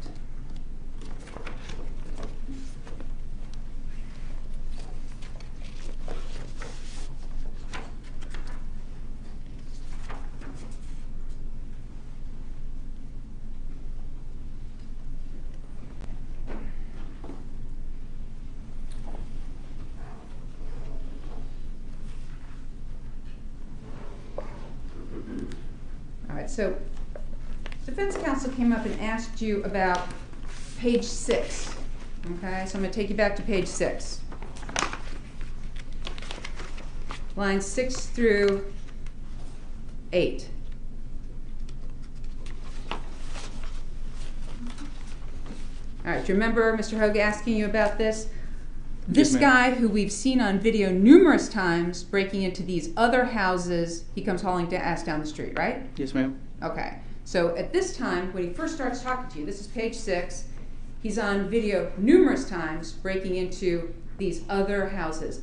Speaker 1: All right, so defense counsel came up and asked you about page 6. Okay, so I'm going to take you back to page 6. Lines 6 through 8. All right, do you remember Mr. Hogue asking you about this? This
Speaker 2: Yes, ma'am.
Speaker 1: guy who we've seen on video numerous times breaking into these other houses, he comes hauling ass down the street, right?
Speaker 2: Yes, ma'am.
Speaker 1: Okay, so at this time, when he first starts talking to you, this is page 6, he's on video numerous times breaking into these other houses.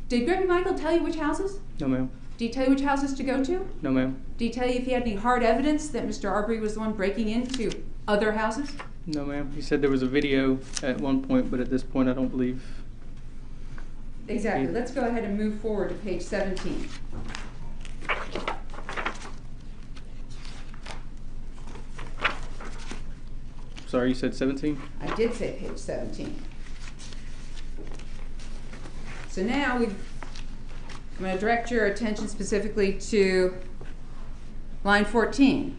Speaker 1: Did Greg Michael tell you which houses?
Speaker 2: No, ma'am.
Speaker 1: Did he tell you which houses to go to?
Speaker 2: No, ma'am.
Speaker 1: Did he tell you if he had any hard evidence that Mr. Arbery was the one breaking into other houses?
Speaker 2: No, ma'am. He said there was a video at one point, but at this point I don't believe.
Speaker 1: Exactly. Let's go ahead and move forward to page 17.
Speaker 2: Sorry, you said 17?
Speaker 1: I did say page 17. So now I'm going to direct your attention specifically to line 14.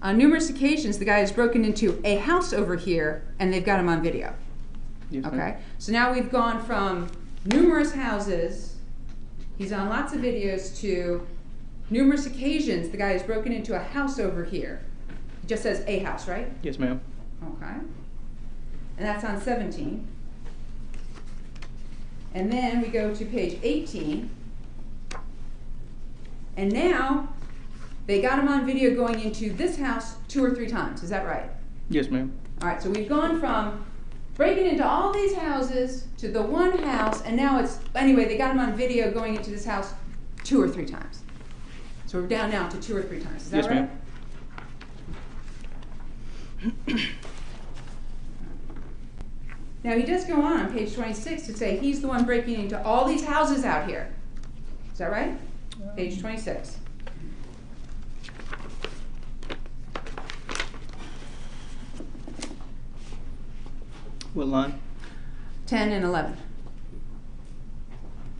Speaker 1: On numerous occasions, the guy has broken into a house over here, and they've got him on video.
Speaker 2: Yes, ma'am.
Speaker 1: Okay? So now we've gone from numerous houses, he's on lots of videos, to numerous occasions the guy has broken into a house over here. It just says a house, right?
Speaker 2: Yes, ma'am.
Speaker 1: Okay. And that's on 17. And then we go to page 18. And now they got him on video going into this house 2 or 3 times. Is that right?
Speaker 2: Yes, ma'am.
Speaker 1: All right, so we've gone from breaking into all these houses to the one house, and now it's, anyway, they got him on video going into this house 2 or 3 times. So we're down now to 2 or 3 times. Is that
Speaker 2: Yes,
Speaker 1: right?
Speaker 2: ma'am.
Speaker 1: Now he does go on page 26 to say he's the one breaking into all these houses out here. Is that right? Page 26.
Speaker 2: What line?
Speaker 1: 10 and 11.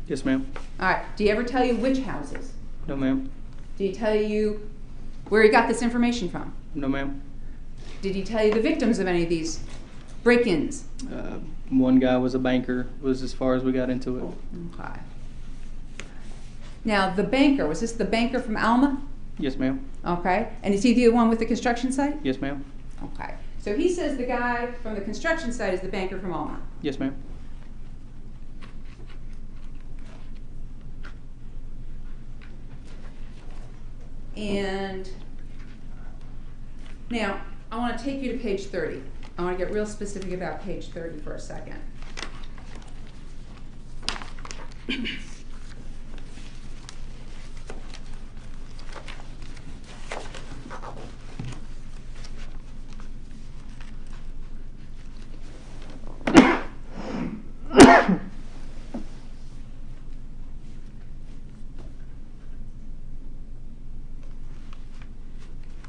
Speaker 2: Yes, ma'am.
Speaker 1: All right, do he ever tell you which houses?
Speaker 2: No, ma'am.
Speaker 1: Did he tell you where he got this information from?
Speaker 2: No, ma'am.
Speaker 1: Did he tell you the victims of any of these break-ins?
Speaker 2: One guy was a banker, was as far as we got into it.
Speaker 1: Okay. Now, the banker, was this the banker from Alma?
Speaker 2: Yes, ma'am.
Speaker 1: Okay. And is he the one with the construction site?
Speaker 2: Yes, ma'am.
Speaker 1: Okay. So he says the guy from the construction site is the banker from Alma.
Speaker 2: Yes, ma'am.
Speaker 1: And now, I want to take you to page 30. I want to get real specific about page 30 for a second.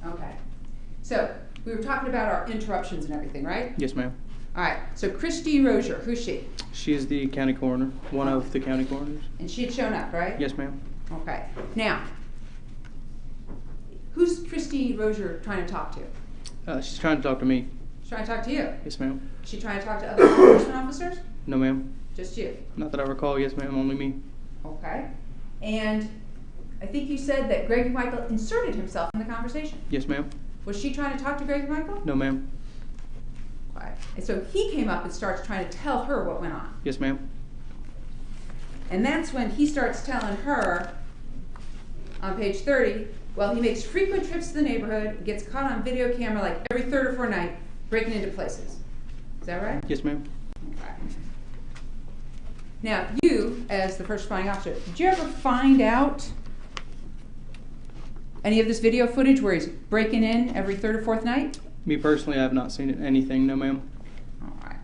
Speaker 1: Okay. So, we were talking about our interruptions and everything, right?
Speaker 2: Yes, ma'am.
Speaker 1: All right. So, Christy Rozier, who's she?
Speaker 2: She is the county coroner, one of the county coroners.
Speaker 1: And she had shown up, right?
Speaker 2: Yes, ma'am.
Speaker 1: Okay. Now, who's Christy Rozier trying to talk to?
Speaker 2: She's trying to talk to me.
Speaker 1: She's trying to talk to you.
Speaker 2: Yes, ma'am.
Speaker 1: Is she trying to talk to other law enforcement officers?
Speaker 2: No, ma'am.
Speaker 1: Just you.
Speaker 2: Not that I recall. Yes, ma'am. Only me.
Speaker 1: Okay. And I think you said that Greg Michael inserted himself in the conversation.
Speaker 2: Yes, ma'am.
Speaker 1: Was she trying to talk to Greg Michael?
Speaker 2: No, ma'am.
Speaker 1: Okay. And so he came up and starts trying to tell her what went on.
Speaker 2: Yes, ma'am.
Speaker 1: And that's when he starts telling her on page 30, well, he makes frequent trips to the neighborhood, gets caught on video camera like every 3rd or 4th night, breaking into places. Is that right?
Speaker 2: Yes, ma'am.
Speaker 1: Okay. Now, you, as the first responding officer, did you ever find out any of this video footage where he's breaking in every 3rd or 4th night?
Speaker 2: Me personally, I have not seen anything. No, ma'am.
Speaker 1: All right.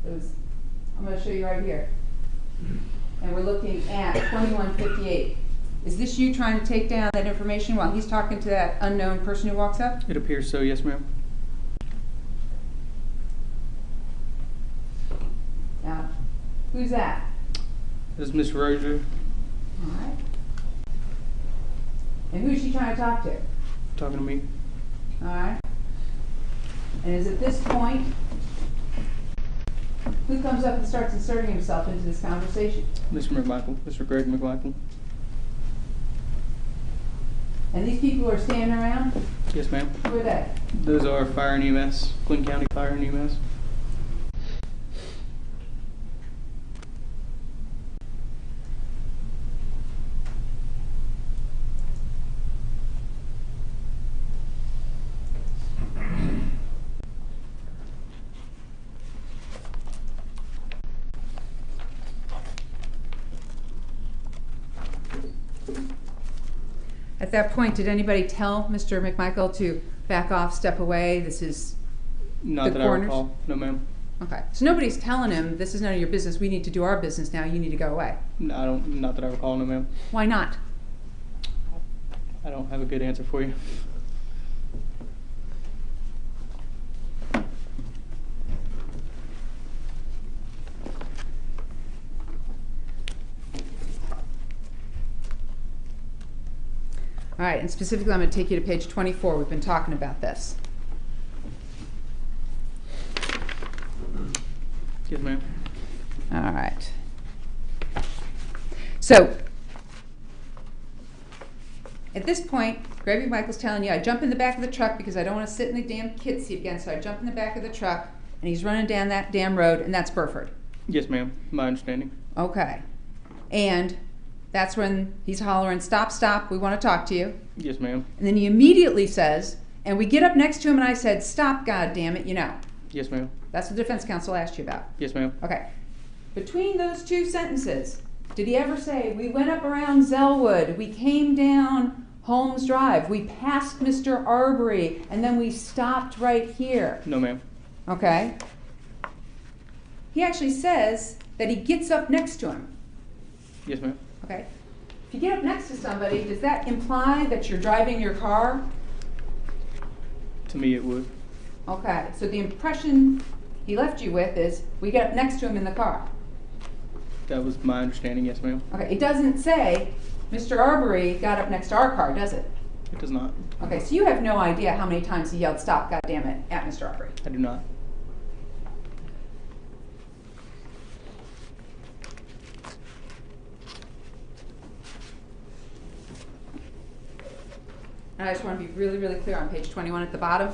Speaker 1: I'm going to show you right here. And we're looking at 2158. Is this you trying to take down that information while he's talking to that unknown person who walks up?
Speaker 2: It appears so. Yes, ma'am.
Speaker 1: Now, who's that?
Speaker 2: This is Miss Rozier
Speaker 1: All right. And who's she trying to talk to?
Speaker 2: talking to me.
Speaker 1: All right. And is at this point, who comes up and starts inserting himself into this conversation?
Speaker 2: Mr. McMichael, Mr. Greg McMichael.
Speaker 1: And these people who are standing around,
Speaker 2: Yes, ma'am.
Speaker 1: who are they?
Speaker 2: Those are Fire and EMS, Clinton County Fire and EMS.
Speaker 1: At that point, did anybody tell Mr. McMichael to back off, step away? This is
Speaker 2: Not
Speaker 1: the
Speaker 2: that
Speaker 1: coroners?
Speaker 2: I recall. No, ma'am.
Speaker 1: Okay. So nobody's telling him this is none of your business. We need to do our business now. You need to go away.
Speaker 2: No, I don't. Not that I recall. No, ma'am.
Speaker 1: Why not?
Speaker 2: I don't have a good answer for you.
Speaker 1: All right, and specifically I'm going to take you to page 24. We've been talking about this.
Speaker 2: Yes, ma'am.
Speaker 1: All right. So, at this point, Greg McMichael's telling you, I jump in the back of the truck because I don't want to sit in the damn kid seat again, so I jump in the back of the truck, and he's running down that damn road, and that's Burford.
Speaker 2: Yes, ma'am. My understanding.
Speaker 1: Okay. And that's when he's hollering, stop, stop, we want to talk to you.
Speaker 2: Yes, ma'am.
Speaker 1: And then he immediately says, and we get up next to him, and I said, stop, God damn it, you know.
Speaker 2: Yes, ma'am.
Speaker 1: That's what the defense counsel asked you about.
Speaker 2: Yes, ma'am.
Speaker 1: Okay. Between those two sentences, did he ever say, we went up around Zellwood, we came down Holmes Drive, we passed Mr. Arbery, and then we stopped right here?
Speaker 2: No, ma'am.
Speaker 1: Okay. He actually says that he gets up next to him.
Speaker 2: Yes, ma'am.
Speaker 1: Okay. If you get up next to somebody, does that imply that you're driving your car?
Speaker 2: To me, it would.
Speaker 1: Okay. So the impression he left you with is, we get up next to him in the car.
Speaker 2: That was my understanding. Yes, ma'am.
Speaker 1: Okay. It doesn't say Mr. Arbery got up next to our car, does it?
Speaker 2: It does not.
Speaker 1: Okay. So you have no idea how many times he yelled, stop, goddammit, at Mr. Arbery.
Speaker 2: I do not.
Speaker 1: And I just want to be really, really clear on page 21 at the bottom.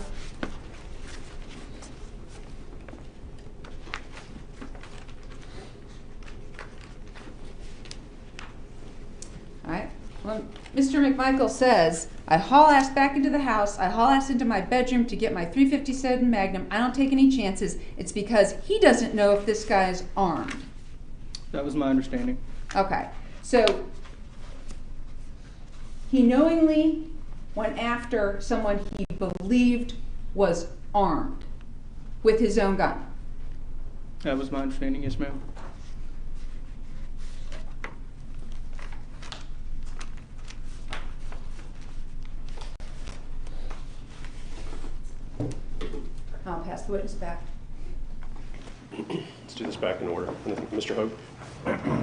Speaker 1: All right. Well, Mr. McMichael says, I haul ass back into the house. I haul ass into my bedroom to get my .357 Magnum. I don't take any chances. It's because he doesn't know if this guy's armed.
Speaker 2: That was my understanding.
Speaker 1: Okay. So he knowingly went after someone he believed was armed with his own gun.
Speaker 2: That was my understanding. Yes, ma'am.
Speaker 1: I'll pass the witness back.
Speaker 4: Let's do this back in order. Mr. Hope?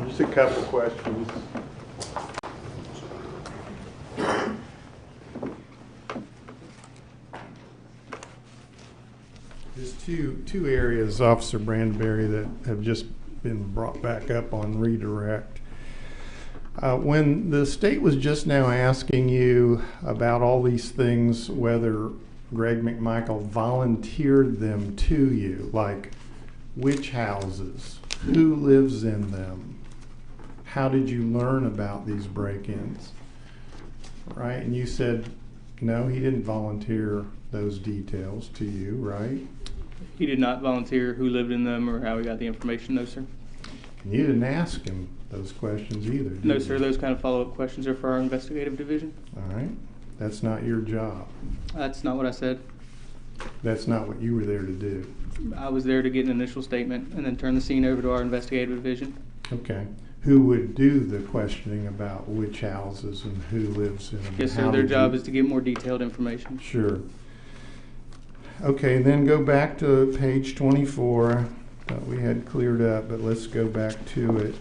Speaker 5: Just a couple questions. There's two areas, Officer Brandberry, that have just been brought back up on redirect. When the state was just now asking you about all these things, whether Greg McMichael volunteered them to you, like which houses, who lives in them, how did you learn about these break-ins, right? And you said, no, he didn't volunteer those details to you, right?
Speaker 2: He did not volunteer who lived in them or how he got the information. No, sir.
Speaker 5: And you didn't ask him those questions either, did
Speaker 2: No,
Speaker 5: you?
Speaker 2: sir. Those kind of follow-up questions are for our investigative division.
Speaker 5: All right. That's not your job.
Speaker 2: That's not what I said.
Speaker 5: That's not what you were there to do.
Speaker 2: I was there to get an initial statement and then turn the scene over to our investigative division.
Speaker 5: Okay. Who would do the questioning about which houses and who lives in them?
Speaker 2: Yes,
Speaker 5: How
Speaker 2: sir. Their
Speaker 5: did
Speaker 2: job
Speaker 5: you-
Speaker 2: is to get more detailed information.
Speaker 5: Sure. Okay, then go back to page 24. Thought we had cleared up, but let's go back to it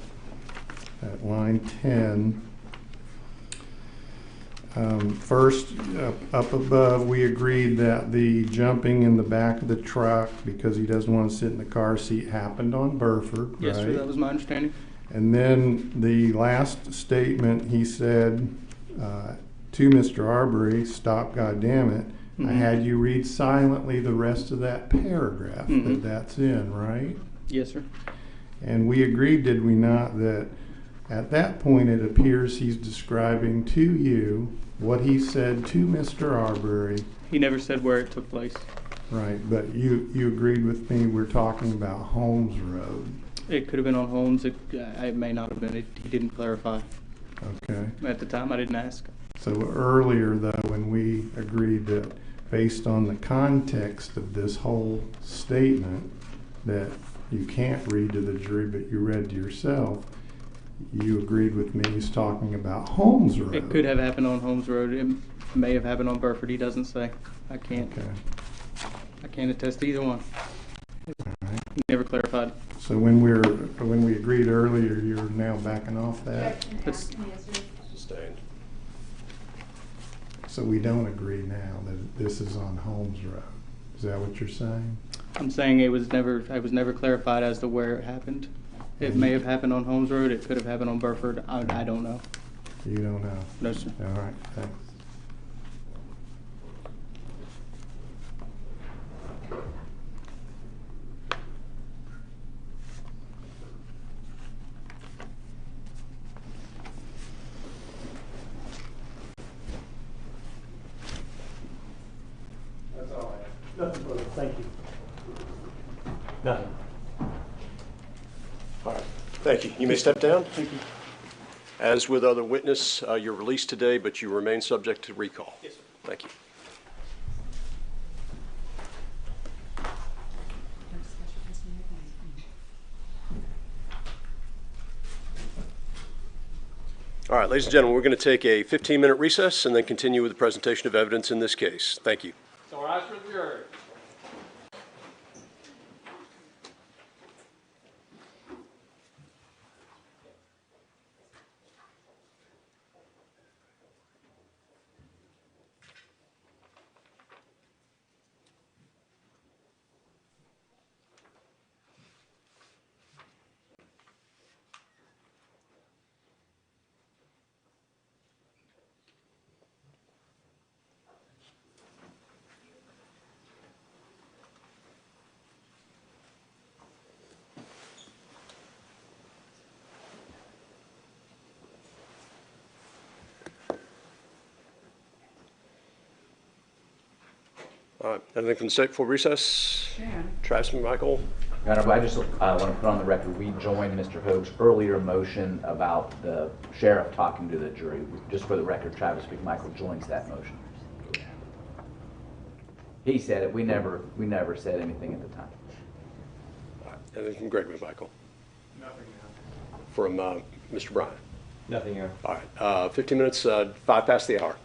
Speaker 5: at line 10. First, up above, we agreed that the jumping in the back of the truck because he doesn't want to sit in the car seat happened on Burford,
Speaker 2: Yes,
Speaker 5: right?
Speaker 2: sir. That was my understanding.
Speaker 5: And then the last statement, he said to Mr. Arbery, stop, goddammit, I
Speaker 2: Mhm.
Speaker 5: had you read silently the rest of that paragraph
Speaker 2: Mhm.
Speaker 5: that's in, right?
Speaker 2: Yes, sir.
Speaker 5: And we agreed, did we not, that at that point it appears he's describing to you what he said to Mr. Arbery.
Speaker 2: He never said where it took place.
Speaker 5: Right, but you agreed with me, we're talking about Holmes Road.
Speaker 2: It could have been on Holmes. It may not have been. He didn't clarify.
Speaker 5: Okay.
Speaker 2: At the time, I didn't ask.
Speaker 5: So earlier, though, when we agreed that based on the context of this whole statement, that you can't read to the jury, but you read to yourself, you agreed with me he's talking about Holmes Road.
Speaker 2: It could have happened on Holmes Road. It may have happened on Burford. He doesn't say. I can't.
Speaker 5: Okay.
Speaker 2: I can't attest to either one.
Speaker 5: All right.
Speaker 2: He never clarified.
Speaker 5: So when we agreed earlier, you're now backing off that?
Speaker 2: That's-
Speaker 4: Sustained.
Speaker 5: So we don't agree now that this is on Holmes Road. Is that what you're saying?
Speaker 2: I'm saying I was never clarified as to where it happened. It may have happened on Holmes Road. It could have happened on Burford. I don't know.
Speaker 5: You don't know?
Speaker 2: No, sir.
Speaker 5: All right, thanks.
Speaker 6: That's all I have. Nothing further, thank you.
Speaker 8: Nothing.
Speaker 4: All right, thank you. You may step down.
Speaker 2: Thank you.
Speaker 4: As with other witness, you're released today, but you remain subject to recall. Yes, sir. Thank you. All right, ladies and gentlemen, we're going to take a 15-minute recess and then continue with the presentation of evidence in this case. Thank you.
Speaker 10: So rise for the jury.
Speaker 4: All right, anything from the state before recess? Travis McMichael?
Speaker 11: Your Honor, I just want to put on the record, we joined Mr. Hoag's earlier motion about the sheriff talking to the jury. Just for the record, Travis McMichael joins that motion. He said it. We never said anything at the time.
Speaker 4: All right, anything from Greg McMichael?
Speaker 6: Nothing now.
Speaker 4: From Mr. Bryan?
Speaker 6: Nothing here.
Speaker 4: All right, 15 minutes, 5 past the hour.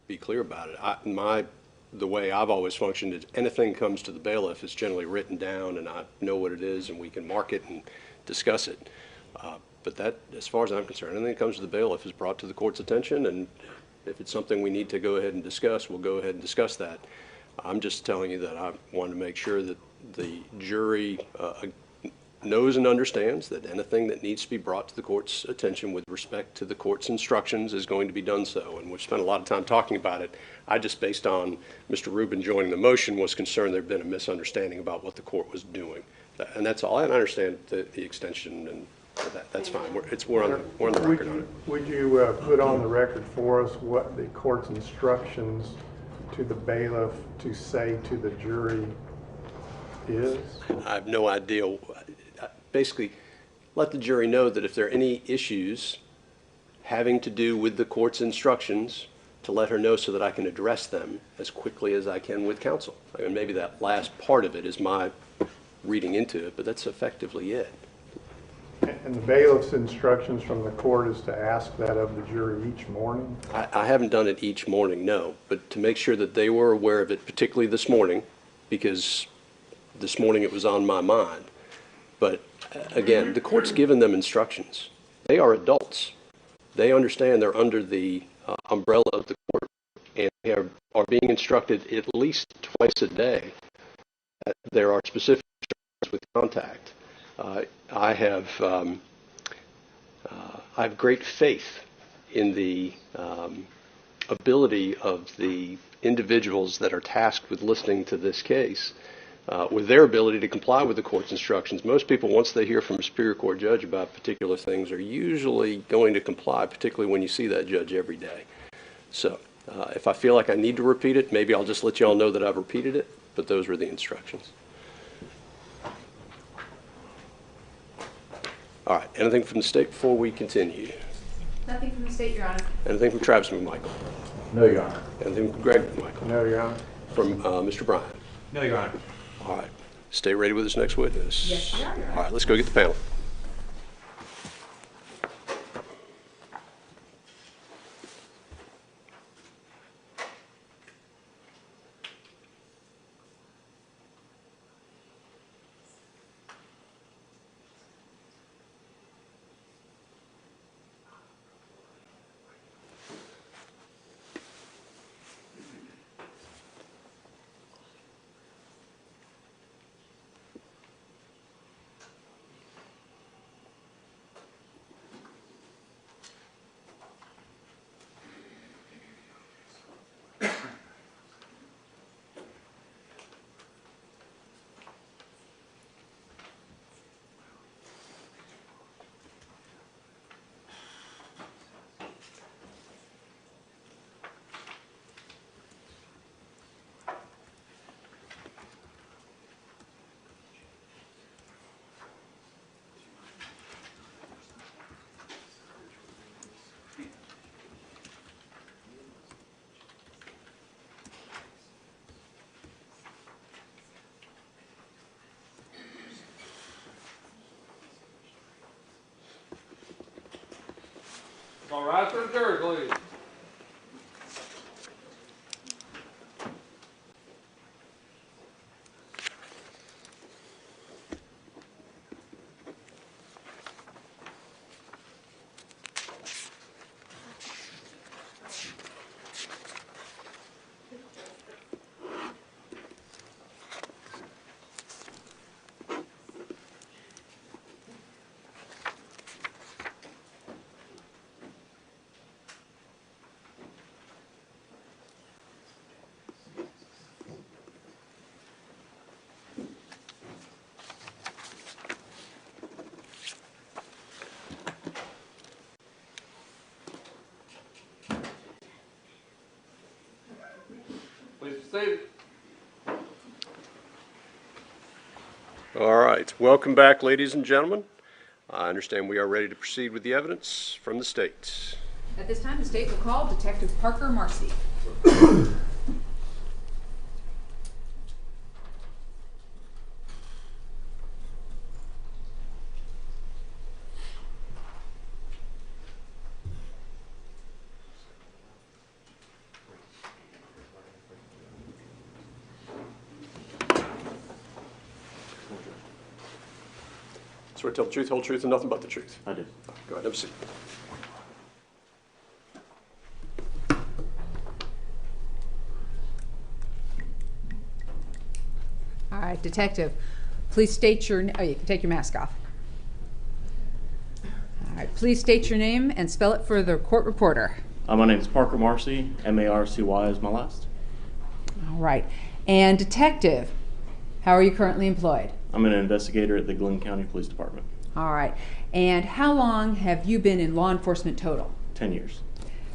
Speaker 4: be clear about it. The way I've always functioned is anything comes to the bailiff is generally written down, and I know what it is, and we can mark it and discuss it. But that, as far as I'm concerned, anything that comes to the bailiff is brought to the court's attention, and if it's something we need to go ahead and discuss, we'll go ahead and discuss that. I'm just telling you that I want to make sure that the jury knows and understands that anything that needs to be brought to the court's attention with respect to the court's instructions is going to be done so. And we've spent a lot of time talking about it. I just, based on Mr. Rubin joining the motion, was concerned there had been a misunderstanding about what the court was doing. And that's all. I understand the extension, and that's fine. We're on the record on it.
Speaker 12: Would you put on the record for us what the court's instructions to the bailiff to say to the jury is?
Speaker 4: I have no idea. Basically, let the jury know that if there are any issues having to do with the court's instructions, to let her know so that I can address them as quickly as I can with counsel. I mean, maybe that last part of it is my reading into it, but that's effectively it.
Speaker 12: And the bailiff's instructions from the court is to ask that of the jury each morning?
Speaker 4: I haven't done it each morning, no, but to make sure that they were aware of it, particularly this morning, because this morning it was on my mind. But again, the court's given them instructions. They are adults. They understand they're under the umbrella of the court, and they are being instructed at least twice a day. There are specific instructions with contact. I have great faith in the ability of the individuals that are tasked with listening to this case, with their ability to comply with the court's instructions. Most people, once they hear from a Superior Court judge about particular things, are usually going to comply, particularly when you see that judge every day. So if I feel like I need to repeat it, maybe I'll just let you all know that I've repeated it, but those were the instructions. All right, anything from the state before we continue?
Speaker 1: Nothing from the state, Your Honor.
Speaker 4: Anything from Travis McMichael?
Speaker 11: No, Your Honor.
Speaker 4: Anything from Greg McMichael?
Speaker 12: No, Your Honor.
Speaker 4: From Mr. Bryan?
Speaker 3: No, Your Honor.
Speaker 4: All right, stay ready with this next witness.
Speaker 1: Yes, we are, Your Honor.
Speaker 4: All right, let's go get the panel.
Speaker 10: All right, for the jury, please. Please proceed.
Speaker 4: All right, welcome back, ladies and gentlemen. I understand we are ready to proceed with the evidence from the state.
Speaker 1: At this time, the state will call Detective Parker Marcy.
Speaker 4: Swear to tell the truth, whole truth, and nothing but the truth.
Speaker 13: I do.
Speaker 4: Go ahead, have a seat.
Speaker 1: All right, Detective, please state your, oh, you can take your mask off. All right, please state your name and spell it for the court reporter.
Speaker 13: My name is Parker Marcy. M-A-R-C-Y is my last.
Speaker 1: All right, and Detective, how are you currently employed?
Speaker 13: I'm an investigator at the Glenn County Police Department.
Speaker 1: All right, and how long have you been in law enforcement total?
Speaker 13: 10 years.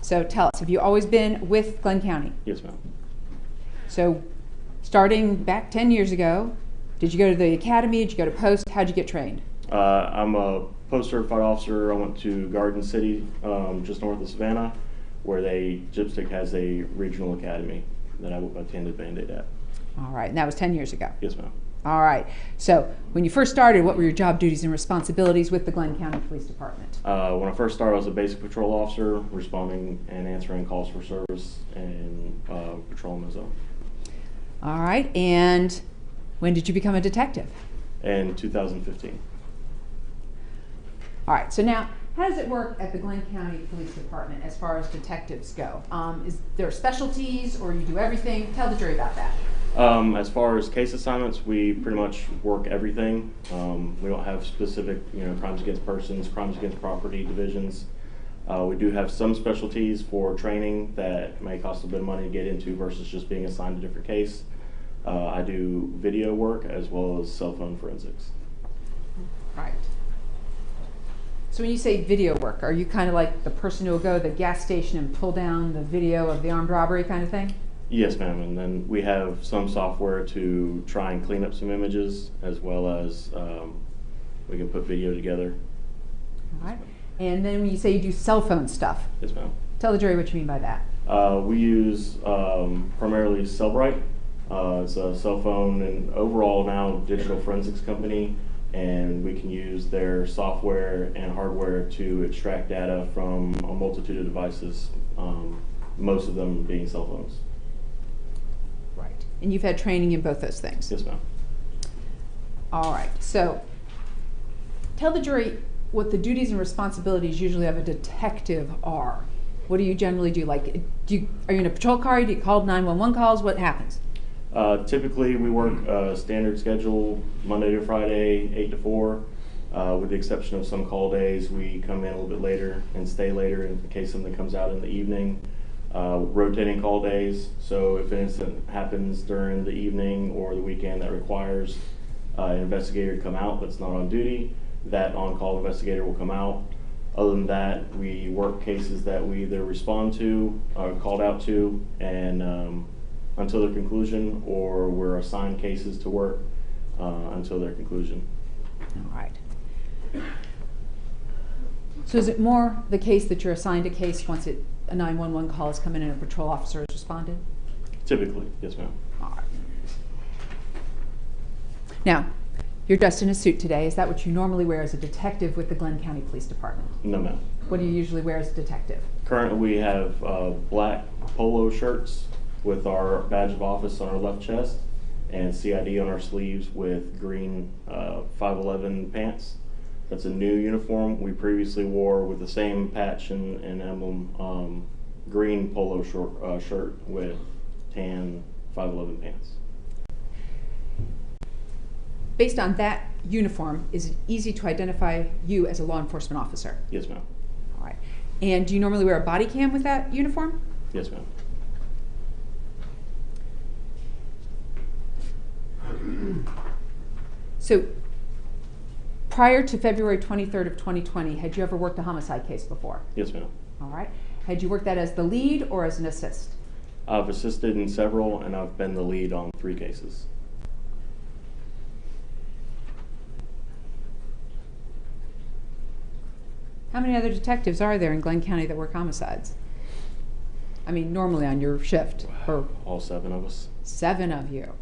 Speaker 1: So tell us, have you always been with Glenn County?
Speaker 13: Yes, ma'am.
Speaker 1: So starting back 10 years ago, did you go to the academy, did you go to post, how'd you get trained?
Speaker 13: I'm a post-certified officer. I went to Garden City, just north of Savannah, where Gypstick has a regional academy that I attended Band-Aid at.
Speaker 1: All right, and that was 10 years ago?
Speaker 13: Yes, ma'am.
Speaker 1: All right, so when you first started, what were your job duties and responsibilities with the Glenn County Police Department?
Speaker 13: When I first started, I was a basic patrol officer, responding and answering calls for service and patrolling the zone.
Speaker 1: All right, and when did you become a detective?
Speaker 13: In 2015.
Speaker 1: All right, so now, how does it work at the Glenn County Police Department as far as detectives go? Is there specialties or you do everything? Tell the jury about that.
Speaker 13: As far as case assignments, we pretty much work everything. We don't have specific, crimes against persons, crimes against property divisions. We do have some specialties for training that may cost a bit of money to get into versus just being assigned a different case. I do video work as well as cell phone forensics.
Speaker 1: Right. So when you say video work, are you kind of like the person who will go to the gas station and pull down the video of the armed robbery kind of thing?
Speaker 13: Yes, ma'am. And then we have some software to try and clean up some images, as well as we can put video together.
Speaker 1: All right. And then when you say you do cell phone stuff,
Speaker 13: yes, ma'am.
Speaker 1: Tell the jury what you mean by that.
Speaker 13: We use primarily Cellbrite. It's a cell phone and overall now digital forensics company, and we can use their software and hardware to extract data from a multitude of devices, most of them being cell phones.
Speaker 1: Right. And you've had training in both those things?
Speaker 13: Yes, ma'am.
Speaker 1: All right. So tell the jury what the duties and responsibilities usually of a detective are. What do you generally do? Like, are you in a patrol car? Do you call 911 calls? What happens?
Speaker 13: Typically, we work a standard schedule, Monday to Friday, 8 to 4. With the exception of some call days, we come in a little bit later and stay later in case something comes out in the evening. Rotating call days, so if an incident happens during the evening or the weekend that requires an investigator to come out that's not on duty, that on-call investigator will come out. Other than that, we work cases that we either respond to, are called out to, and until their conclusion, or we're assigned cases to work until their conclusion.
Speaker 1: All right. So is it more the case that you're assigned a case once a 911 call has come in and a patrol officer has responded?
Speaker 13: Typically, yes, ma'am.
Speaker 1: All right. Now, you're dressed in a suit today. Is that what you normally wear as a detective with the Glenn County Police Department?
Speaker 13: No, ma'am.
Speaker 1: What do you usually wear as a detective?
Speaker 13: Currently, we have black polo shirts with our badge of office on our left chest and CID on our sleeves with green 511 pants. That's a new uniform. We previously wore with the same patch and emblem, green polo shirt with tan 511 pants.
Speaker 1: Based on that uniform, is it easy to identify you as a law enforcement officer?
Speaker 13: Yes, ma'am.
Speaker 1: All right. And do you normally wear a body cam with that uniform?
Speaker 13: Yes, ma'am.
Speaker 1: So, prior to February 23rd of 2020, had you ever worked a homicide case before?
Speaker 13: Yes, ma'am.
Speaker 1: All right. Had you worked that as the lead or as an assist?
Speaker 13: I've assisted in several, and I've been the lead on 3 cases.
Speaker 1: How many other detectives are there in Glenn County that work homicides? I mean, normally on your shift? Or
Speaker 13: all 7 of us.
Speaker 1: 7 of you.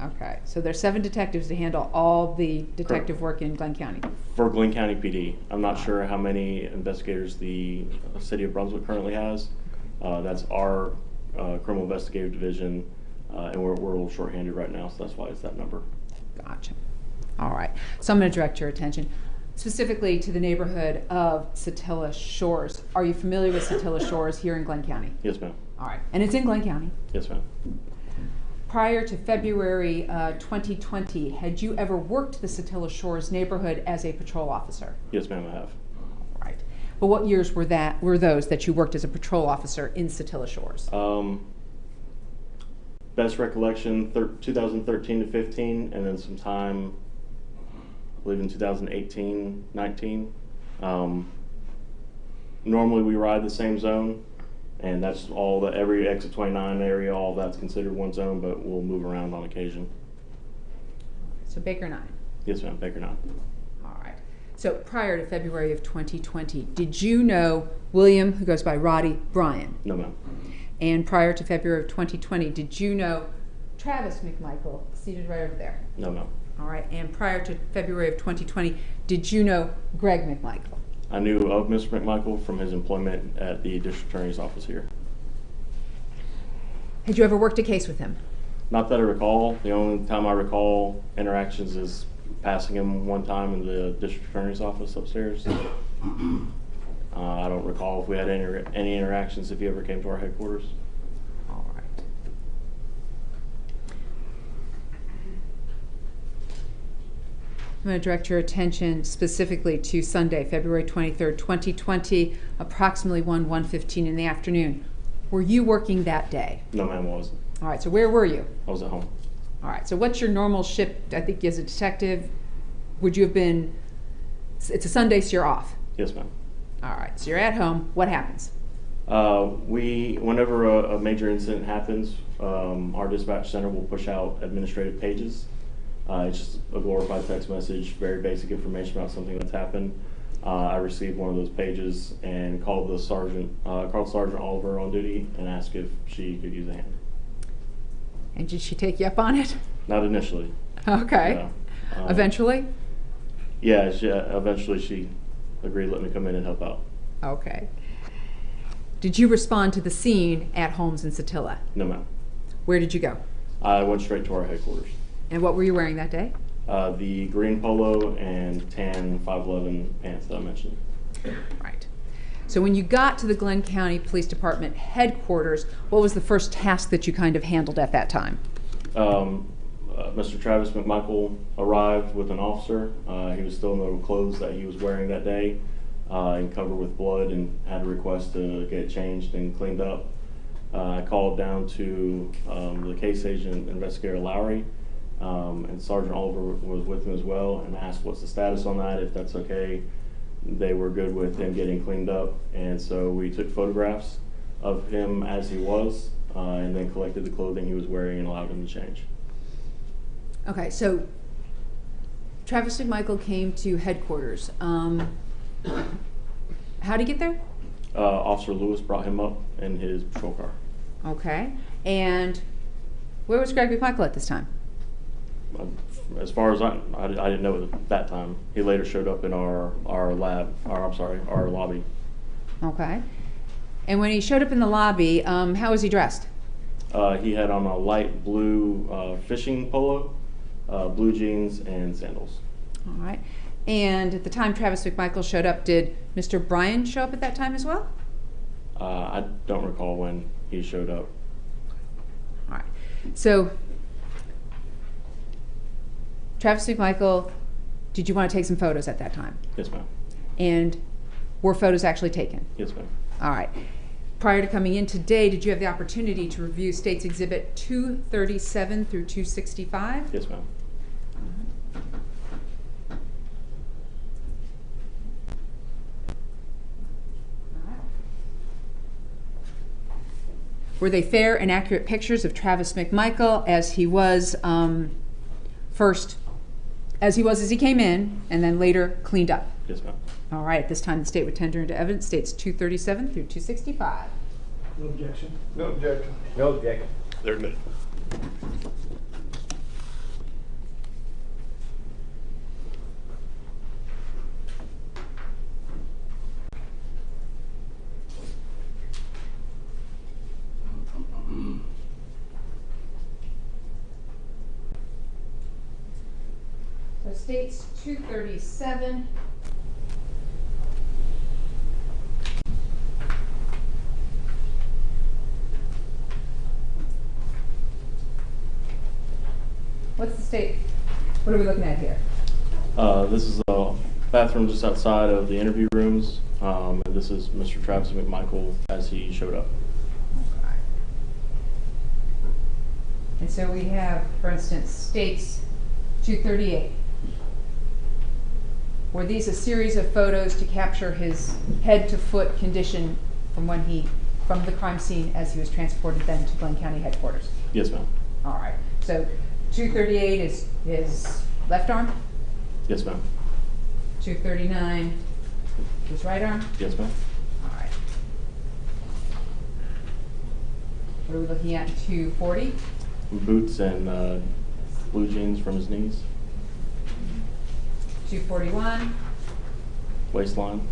Speaker 1: Okay, so there's 7 detectives to handle all the detective work in Glenn County.
Speaker 13: For Glenn County PD. I'm not sure how many investigators the city of Brunswick currently has. That's our criminal investigative division, and we're a little shorthanded right now, so that's why it's that number.
Speaker 1: Gotcha. All right, so I'm going to direct your attention. specifically to the neighborhood of Satilla Shores. Are you familiar with Satilla Shores here in Glenn County?
Speaker 13: Yes, ma'am.
Speaker 1: All right, and it's in Glenn County.
Speaker 13: Yes, ma'am.
Speaker 1: Prior to February 2020, had you ever worked the Satilla Shores neighborhood as a patrol officer?
Speaker 13: Yes, ma'am, I have.
Speaker 1: Right. But what years were those that you worked as a patrol officer in Satilla Shores?
Speaker 13: Best recollection, 2013 to 15, and then some time, I believe in 2018, 19. Normally we ride the same zone, and that's all that every exit 29 area, all that's considered one zone, but we'll move around on occasion.
Speaker 1: So Baker 9.
Speaker 13: Yes, ma'am, Baker 9.
Speaker 1: All right. So prior to February of 2020, did you know William, who goes by Roddy, Bryan?
Speaker 13: No, ma'am.
Speaker 1: And prior to February of 2020, did you know Travis McMichael, seated right over there?
Speaker 13: No, ma'am.
Speaker 1: All right. And prior to February of 2020, did you know Greg McMichael?
Speaker 13: I knew of Mr. McMichael from his employment at the district attorney's office here.
Speaker 1: Had you ever worked a case with him?
Speaker 13: Not that I recall. The only time I recall interactions is passing him one time in the district attorney's office upstairs. I don't recall if we had any interactions if he ever came to our headquarters.
Speaker 1: All right. I'm going to direct your attention specifically to Sunday, February 23rd, 2020, approximately 1:15 in the afternoon. Were you working that day?
Speaker 13: No, ma'am, I wasn't.
Speaker 1: All right, so where were you?
Speaker 13: I was at home.
Speaker 1: All right, so what's your normal shift, I think, as a detective? Would you have been, it's a Sunday, so you're off?
Speaker 13: Yes, ma'am.
Speaker 1: All right, so you're at home. What happens?
Speaker 13: Whenever a major incident happens, our dispatch center will push out administrative pages. It's just a glorified text message, very basic information about something that's happened. I received one of those pages and called Sergeant Oliver on duty and asked if she could use a hand.
Speaker 1: And did she take you up on it?
Speaker 13: Not initially.
Speaker 1: Okay.
Speaker 13: Yeah.
Speaker 1: Eventually?
Speaker 13: Yeah, eventually she agreed to let me come in and help out.
Speaker 1: Okay. Did you respond to the scene at Holmes and Satilla?
Speaker 13: No, ma'am.
Speaker 1: Where did you go?
Speaker 13: I went straight to our headquarters.
Speaker 1: And what were you wearing that day?
Speaker 13: The green polo and tan 511 pants that I mentioned.
Speaker 1: Right. So when you got to the Glenn County Police Department headquarters, what was the first task that you kind of handled at that time?
Speaker 13: Mr. Travis McMichael arrived with an officer. He was still in the clothes that he was wearing that day and covered with blood, and had a request to get changed and cleaned up. I called down to the case agent, Investigator Lowry, and Sergeant Oliver was with him as well, and asked what's the status on that, if that's okay. They were good with him getting cleaned up, and so we took photographs of him as he was, and then collected the clothing he was wearing and allowed him to change.
Speaker 1: Okay, so Travis McMichael came to headquarters. How did he get there?
Speaker 13: Officer Lewis brought him up in his patrol car.
Speaker 1: Okay, and where was Greg McMichael at this time?
Speaker 13: As far as I didn't know at that time. He later showed up in our lobby.
Speaker 1: Okay, and when he showed up in the lobby, how was he dressed?
Speaker 13: He had on a light blue fishing polo, blue jeans, and sandals.
Speaker 1: All right. And at the time Travis McMichael showed up, did Mr. Bryan show up at that time as well?
Speaker 13: I don't recall when he showed up.
Speaker 1: All right. So Travis McMichael, did you want to take some photos at that time?
Speaker 13: Yes, ma'am.
Speaker 1: And were photos actually taken?
Speaker 13: Yes, ma'am.
Speaker 1: All right. Prior to coming in today, did you have the opportunity to review States Exhibit 237 through 265?
Speaker 13: Yes, ma'am.
Speaker 1: Were they fair and accurate pictures of Travis McMichael as he was as he came in and then later cleaned up?
Speaker 13: Yes, ma'am.
Speaker 1: All right, at this time the state would tender into evidence States 237 through 265.
Speaker 6: No objection.
Speaker 12: No objection.
Speaker 3: No objection.
Speaker 4: They're admitted.
Speaker 1: So States 237 What's the state? What are we looking at here?
Speaker 13: This is a bathroom just outside of the interview rooms, and this is Mr. Travis McMichael as he showed up.
Speaker 1: And so we have, for instance, states 238. Were these a series of photos to capture his head to foot condition from the crime scene as he was transported then to Glenn County headquarters?
Speaker 13: Yes, ma'am.
Speaker 1: All right. So 238 is his left arm.
Speaker 13: Yes, ma'am.
Speaker 1: 239 his right arm.
Speaker 13: Yes, ma'am.
Speaker 1: All right. What are we looking at? 240.
Speaker 13: Boots and blue jeans from his knees.
Speaker 1: 241.
Speaker 13: Waistline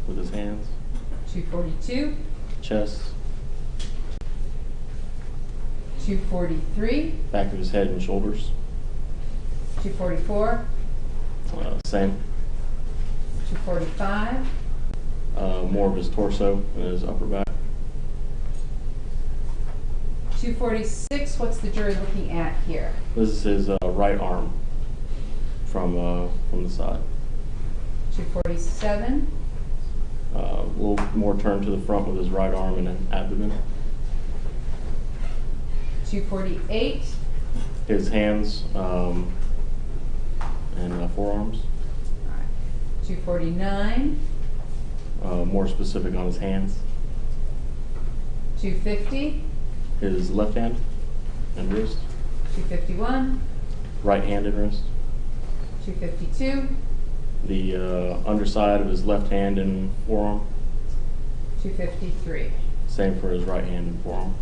Speaker 13: with his hands.
Speaker 1: 242.
Speaker 13: Chest.
Speaker 1: 243.
Speaker 13: Back of his head and shoulders.
Speaker 1: 244.
Speaker 13: Same.
Speaker 1: 245.
Speaker 13: More of his torso and his upper back.
Speaker 1: 246. What's the jury looking at here?
Speaker 13: This is his right arm from the side.
Speaker 1: 247.
Speaker 13: A little more turned to the front with his right arm and an abdomen.
Speaker 1: 248.
Speaker 13: His hands and forearms.
Speaker 1: 249.
Speaker 13: More specific on his hands.
Speaker 1: 250.
Speaker 13: His left hand and wrist.
Speaker 1: 251.
Speaker 13: Right hand and wrist.
Speaker 1: 252.
Speaker 13: The underside of his left hand and forearm.
Speaker 1: 253.
Speaker 13: Same for his right hand and forearm.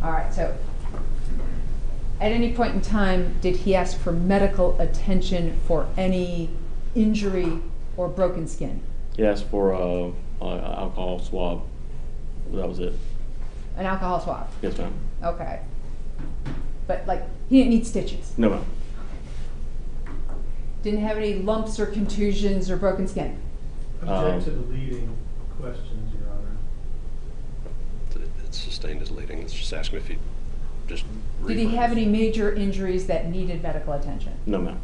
Speaker 1: All right, so at any point in time, did he ask for medical attention for any injury or broken skin?
Speaker 13: He asked for alcohol swab. That was it.
Speaker 1: An alcohol swab?
Speaker 13: Yes, ma'am.
Speaker 1: Okay. But, like, he didn't need stitches?
Speaker 13: No, ma'am.
Speaker 1: Didn't have any lumps or contusions or broken skin?
Speaker 6: Object to the leading questions, Your Honor.
Speaker 4: It's sustained as leading. Let's just ask him if he just.
Speaker 1: Did he have any major injuries that needed medical attention?
Speaker 13: No, ma'am.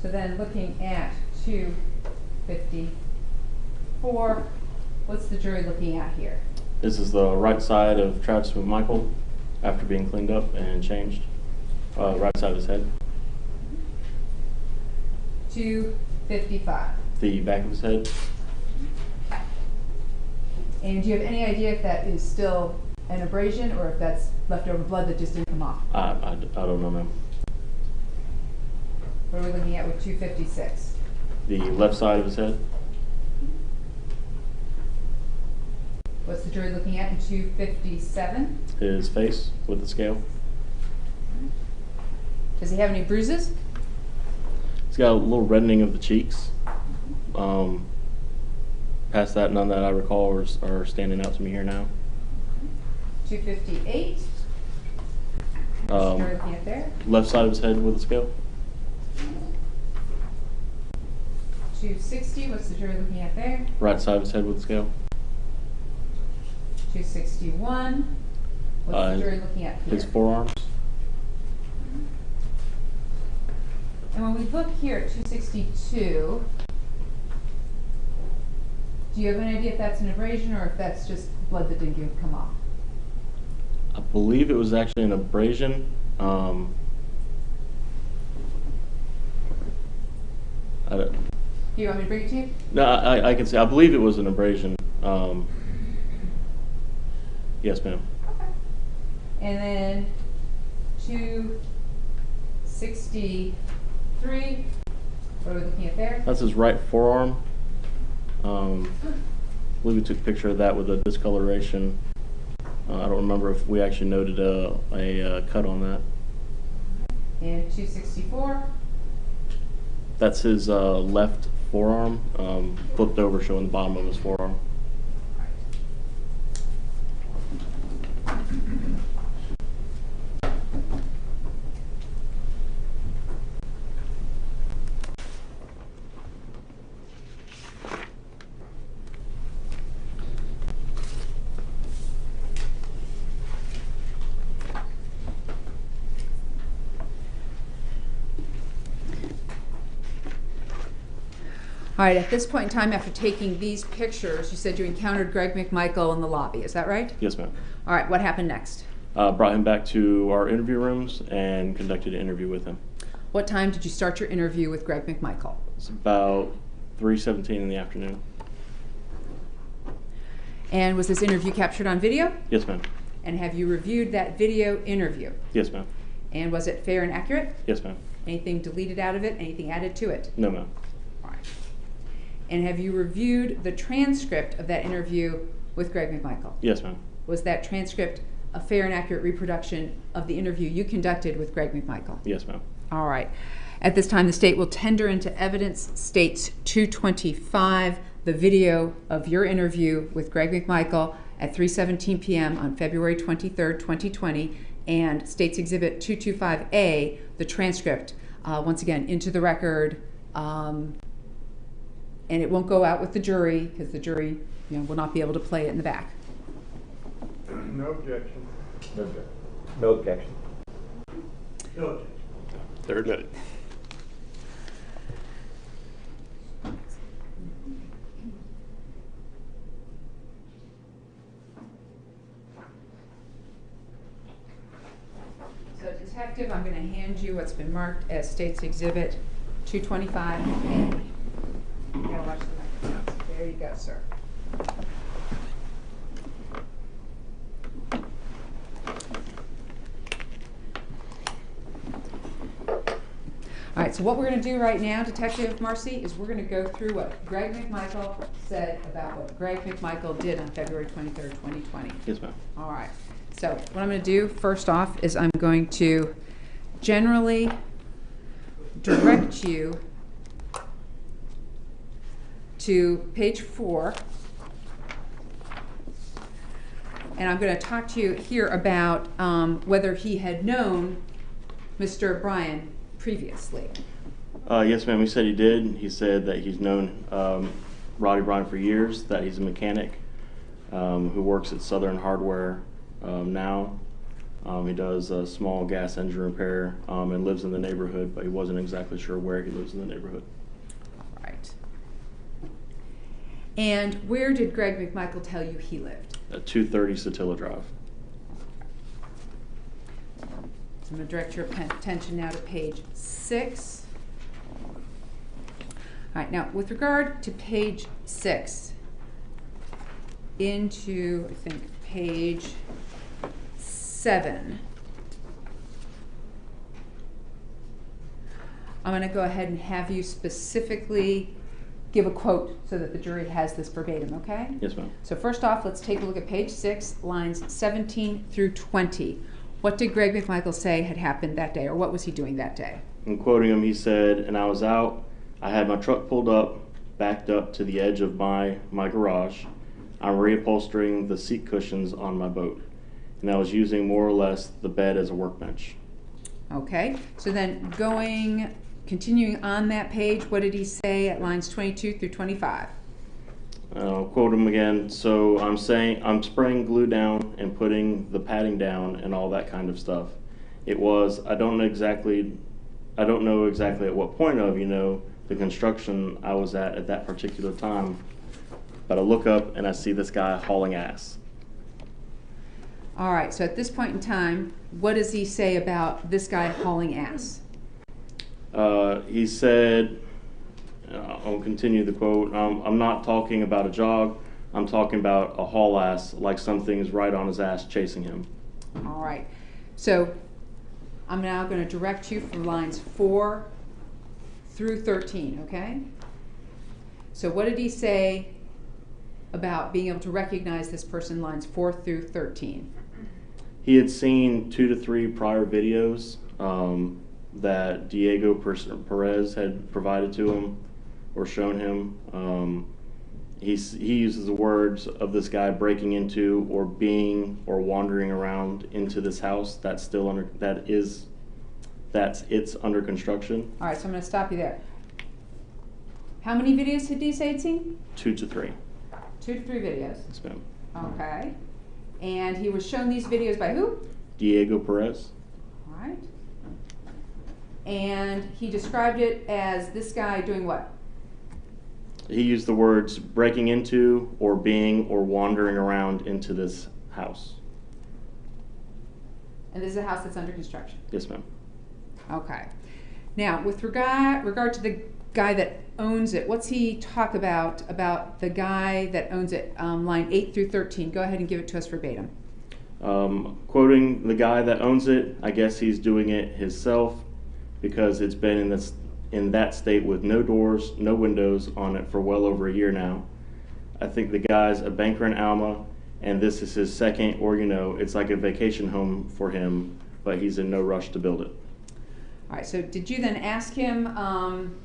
Speaker 1: So then looking at 254, what's the jury looking at here?
Speaker 13: This is the right side of Travis McMichael after being cleaned up and changed. Right side of his head.
Speaker 1: 255.
Speaker 13: The back of his head.
Speaker 1: And do you have any idea if that is still an abrasion or if that's leftover blood that just didn't come off?
Speaker 13: I don't know, ma'am.
Speaker 1: What are we looking at with 256?
Speaker 13: The left side of his head.
Speaker 1: What's the jury looking at in 257?
Speaker 13: His face with the scale.
Speaker 1: Does he have any bruises?
Speaker 13: He's got a little reddening of the cheeks. Past that, none that I recall are standing out to me here now.
Speaker 1: 258. What's the jury looking at there?
Speaker 13: Left side of his head with the scale.
Speaker 1: 260. What's the jury looking at there?
Speaker 13: Right side of his head with the scale.
Speaker 1: 261. What's the jury looking at here?
Speaker 13: His forearms.
Speaker 1: And when we look here at 262, do you have any idea if that's an abrasion or if that's just blood that didn't come off?
Speaker 13: I believe it was actually an abrasion.
Speaker 1: Do you want me to bring it to you?
Speaker 13: No, I can say I believe it was an abrasion. Yes, ma'am.
Speaker 1: Okay. And then 263. What are we looking at there?
Speaker 13: That's his right forearm. I believe we took a picture of that with a discoloration. I don't remember if we actually noted a cut on that.
Speaker 1: And 264.
Speaker 13: That's his left forearm, flipped over, showing the bottom of his forearm.
Speaker 1: All right, at this point in time, after taking these pictures, you said you encountered Greg McMichael in the lobby. Is that right?
Speaker 13: Yes, ma'am.
Speaker 1: All right, what happened next?
Speaker 13: Brought him back to our interview rooms and conducted an interview with him.
Speaker 1: What time did you start your interview with Greg McMichael?
Speaker 13: It's about 3:17 in the afternoon.
Speaker 1: And was this interview captured on video?
Speaker 13: Yes, ma'am.
Speaker 1: And have you reviewed that video interview?
Speaker 13: Yes, ma'am.
Speaker 1: And was it fair and accurate?
Speaker 13: Yes, ma'am.
Speaker 1: Anything deleted out of it? Anything added to it?
Speaker 13: No, ma'am.
Speaker 1: All right. And have you reviewed the transcript of that interview with Greg McMichael?
Speaker 13: Yes, ma'am.
Speaker 1: Was that transcript a fair and accurate reproduction of the interview you conducted with Greg McMichael?
Speaker 13: Yes, ma'am.
Speaker 1: All right. At this time, the state will tender into evidence States 225, the video of your interview with Greg McMichael at 3:17 p.m. on February 23rd, 2020, and States Exhibit 225A, the transcript, once again, into the record. And it won't go out with the jury because the jury will not be able to play it in the back.
Speaker 12: No objection.
Speaker 3: No objection. No objection.
Speaker 6: No objection.
Speaker 4: They're admitted.
Speaker 1: So, Detective, I'm going to hand you what's been marked as State's Exhibit 225A. You gotta watch the microphone. There you go, sir. All right, so what we're going to do right now, Detective Marcy, is we're going to go through what Greg McMichael said about what Greg McMichael did on February 23rd, 2020.
Speaker 13: Yes, ma'am.
Speaker 1: All right. So what I'm going to do first off is I'm going to generally direct you to page 4. And I'm going to talk to you here about whether he had known Mr. Bryan previously.
Speaker 13: Yes, ma'am. He said he did. He said that he's known Roddy Bryan for years, that he's a mechanic who works at Southern Hardware now. He does a small gas engine repair and lives in the neighborhood, but he wasn't exactly sure where he lives in the neighborhood.
Speaker 1: All right. And where did Greg McMichael tell you he lived?
Speaker 13: At 230 Satilla Drive.
Speaker 1: I'm going to direct your attention now to page 6. All right, now with regard to page 6, into, I think, page 7, I'm going to go ahead and have you specifically give a quote so that the jury has this verbatim, okay?
Speaker 13: Yes, ma'am.
Speaker 1: So first off, let's take a look at page 6, lines 17 through 20. What did Greg McMichael say had happened that day, or what was he doing that day?
Speaker 13: I'm quoting him, he said, and I was out, I had my truck pulled up, backed up to the edge of my garage. I'm reupholstering the seat cushions on my boat. And I was using more or less the bed as a workbench.
Speaker 1: Okay, so then continuing on that page, what did he say at lines 22 through 25?
Speaker 13: I'll quote him again. So I'm saying I'm spraying glue down and putting the padding down and all that kind of stuff. It was I don't know exactly at what point of the construction I was at that particular time, but I look up and I see this guy hauling ass.
Speaker 1: All right, so at this point in time, what does he say about this guy hauling ass?
Speaker 13: He said, I'll continue the quote, I'm not talking about a jog, I'm talking about a haul ass, like something's right on his ass chasing him.
Speaker 1: All right, so I'm now going to direct you from lines 4 through 13, okay? So what did he say about being able to recognize this person, lines 4 through 13?
Speaker 13: He had seen 2 to 3 prior videos that Diego Perez had provided to him or shown him. He uses the words of this guy breaking into or being or wandering around into this house that's still it's under construction.
Speaker 1: All right, so I'm going to stop you there. How many videos did he say he'd seen?
Speaker 13: 2 to 3.
Speaker 1: 2 to 3 videos.
Speaker 13: Yes, ma'am.
Speaker 1: Okay. And he was shown these videos by who?
Speaker 13: Diego Perez.
Speaker 1: All right. And he described it as this guy doing what?
Speaker 13: He used the words breaking into or being or wandering around into this house.
Speaker 1: And this is a house that's under construction?
Speaker 13: Yes, ma'am.
Speaker 1: Okay. Now, with regard to the guy that owns it, what's he talk about the guy that owns it, line 8 through 13? Go ahead and give it to us verbatim.
Speaker 13: Quoting the guy that owns it, I guess he's doing it himself because it's been in that state with no doors, no windows on it for well over a year now. I think the guy's a banker in Alma, and this is his second, or it's like a vacation home for him, but he's in no rush to build it.
Speaker 1: All right, so did you then ask him, I'm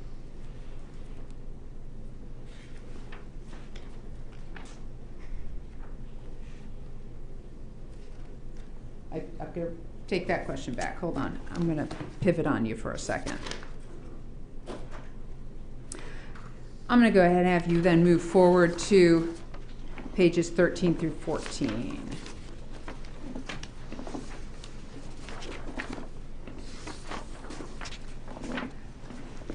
Speaker 1: going to take that question back. Hold on. I'm going to pivot on you for a second. I'm going to go ahead and have you then move forward to pages 13 through 14.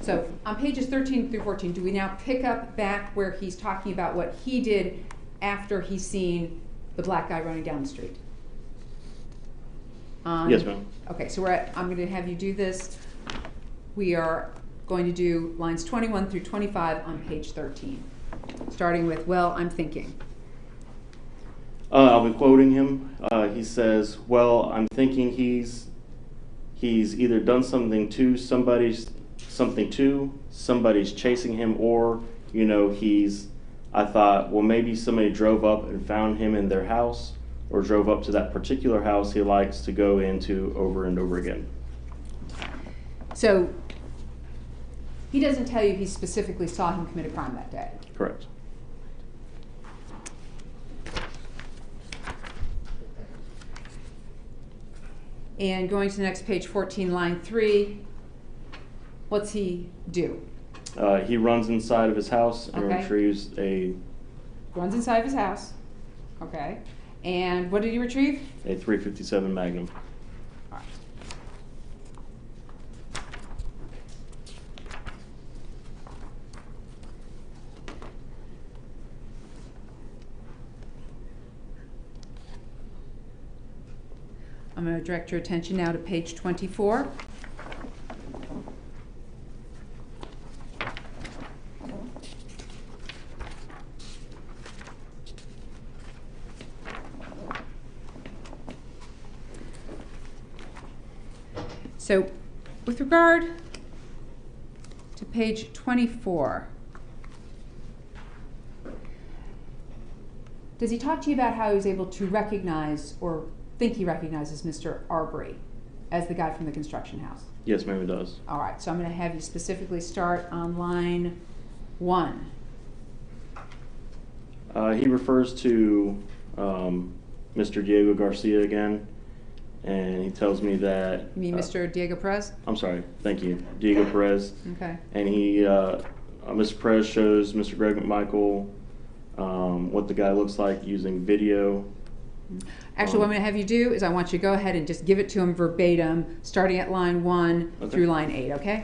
Speaker 1: So on pages 13 through 14, do we now pick up back where he's talking about what he did after he's seen the black guy running down the street?
Speaker 13: Yes, ma'am.
Speaker 1: Okay, so I'm going to have you do this. We are going to do lines 21 through 25 on page 13, starting with, well, I'm thinking.
Speaker 13: I'll be quoting him. He says, well, I'm thinking he's either done something to somebody's chasing him, or, I thought, well, maybe somebody drove up and found him in their house, or drove up to that particular house he likes to go into over and over again.
Speaker 1: So he doesn't tell you he specifically saw him commit a crime that day?
Speaker 13: Correct.
Speaker 1: And going to the next page, 14, line 3, what's he do?
Speaker 13: He runs inside of his house and retrieves
Speaker 1: Runs inside of his house. Okay. And what did he retrieve?
Speaker 13: a .357 Magnum.
Speaker 1: All right. I'm going to direct your attention now to page 24. So with regard to page 24, does he talk to you about how he was able to recognize or think he recognizes Mr. Arbery as the guy from the construction house?
Speaker 13: Yes, ma'am, it does.
Speaker 1: All right, so I'm going to have you specifically start on line 1.
Speaker 13: He refers to Mr. Diego Garcia again, and he tells me that...
Speaker 1: You mean Mr. Diego Perez?
Speaker 13: I'm sorry, thank you, Diego Perez.
Speaker 1: Okay.
Speaker 13: And he, Mr. Perez shows Mr. Greg McMichael what the guy looks like using video.
Speaker 1: Actually, what I'm going to have you do is I want you to go ahead and just give it to him verbatim, starting at line 1 through line 8, okay?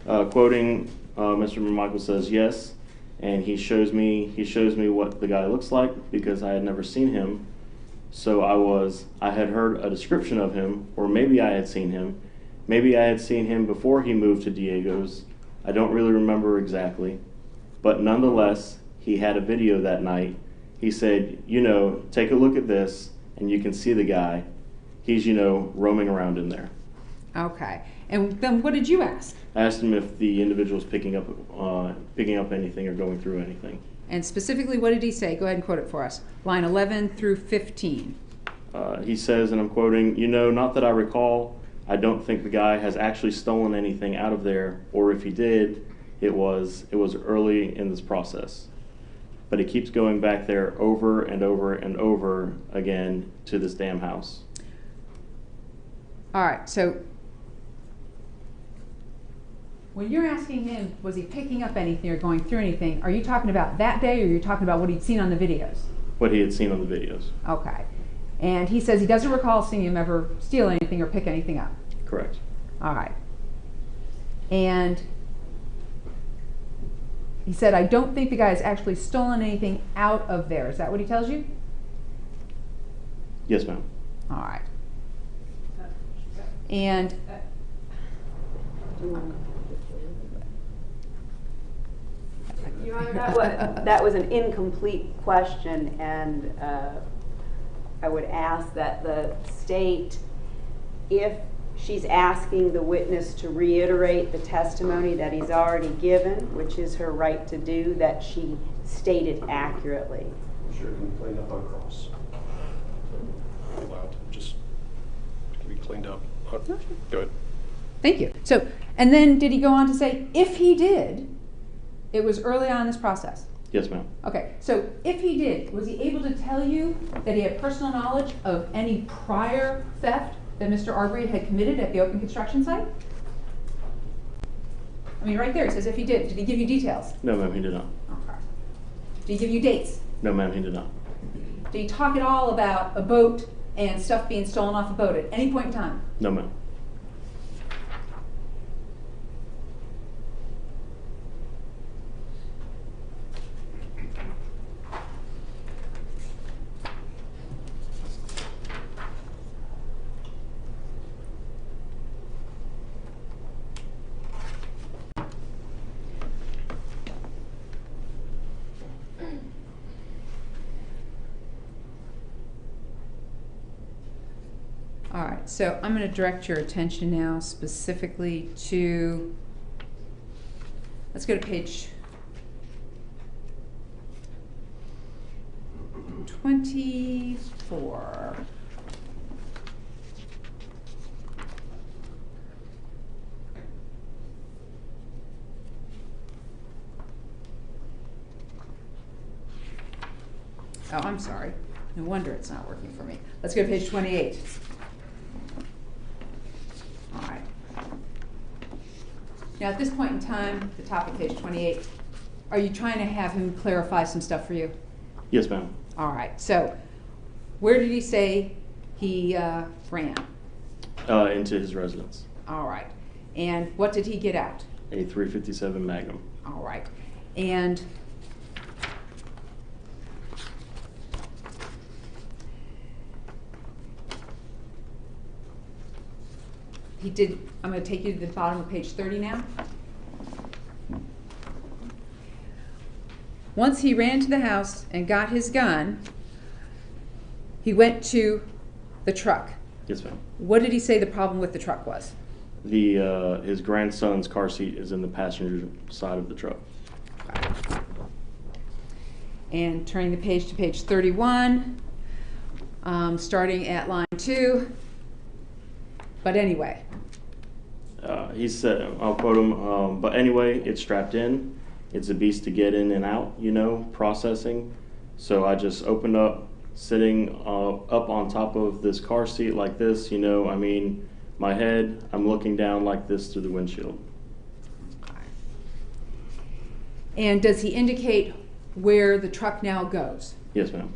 Speaker 13: Quoting, Mr. McMichael says, yes, and he shows me what the guy looks like because I had never seen him. So I had heard a description of him, or maybe I had seen him. Maybe I had seen him before he moved to Diego's. I don't really remember exactly. But nonetheless, he had a video that night. He said, take a look at this, and you can see the guy. He's, roaming around in there.
Speaker 1: Okay. And then what did you ask?
Speaker 13: I asked him if the individual was picking up anything or going through anything.
Speaker 1: And specifically, what did he say? Go ahead and quote it for us. Line 11 through 15.
Speaker 13: He says, and I'm quoting, not that I recall, I don't think the guy has actually stolen anything out of there, or if he did, it was early in this process. But he keeps going back there over and over and over again to this damn house.
Speaker 1: All right, so when you're asking him, was he picking up anything or going through anything, are you talking about that day or are you talking about what he'd seen on the videos?
Speaker 13: What he had seen on the videos.
Speaker 1: Okay. And he says he doesn't recall seeing him ever steal anything or pick anything up.
Speaker 13: Correct.
Speaker 1: All right. And he said, I don't think the guy has actually stolen anything out of there. Is that what he tells you?
Speaker 13: Yes, ma'am.
Speaker 1: All right. And
Speaker 7: Your Honor, that was an incomplete question, and I would ask that the state, if she's asking the witness to reiterate the testimony that he's already given, which is her right to do, that she stated accurately.
Speaker 4: I'm sure it can be cleaned up on cross. Allowed to just can be cleaned up. Go ahead.
Speaker 1: thank you. So, and then did he go on to say, if he did, it was early on in this process?
Speaker 13: Yes, ma'am.
Speaker 1: Okay, so if he did, was he able to tell you that he had personal knowledge of any prior theft that Mr. Arbery had committed at the open construction site? I mean, right there, it says if he did. Did he give you details?
Speaker 13: No, ma'am, he did not.
Speaker 1: Okay. Did he give you dates?
Speaker 13: No, ma'am, he did not.
Speaker 1: Did he talk at all about a boat and stuff being stolen off a boat at any point in time?
Speaker 13: No, ma'am.
Speaker 1: All right, so I'm going to direct your attention now specifically to, let's go to page 24. Oh, I'm sorry. No wonder it's not working for me. Let's go to page 28. All right. Now, at this point in time, the top of page 28, are you trying to have him clarify some stuff for you?
Speaker 13: Yes, ma'am.
Speaker 1: All right. So, where did he say he ran?
Speaker 13: Into his residence.
Speaker 1: All right. And what did he get out?
Speaker 13: A .357 Magnum.
Speaker 1: All right. And he did, I'm going to take you to the bottom of page 30 now. Once he ran to the house and got his gun, he went to the truck.
Speaker 13: Yes, ma'am.
Speaker 1: What did he say the problem with the truck was?
Speaker 13: His grandson's car seat is in the passenger side of the truck.
Speaker 1: And turning the page to page 31, starting at line 2. But anyway.
Speaker 13: He said, I'll quote him, but anyway, it's strapped in. It's a beast to get in and out, you know, processing. So I just opened up, sitting up on top of this car seat like this, you know, I mean, my head, I'm looking down like this through the windshield.
Speaker 1: And does he indicate where the truck now goes?
Speaker 13: Yes, ma'am.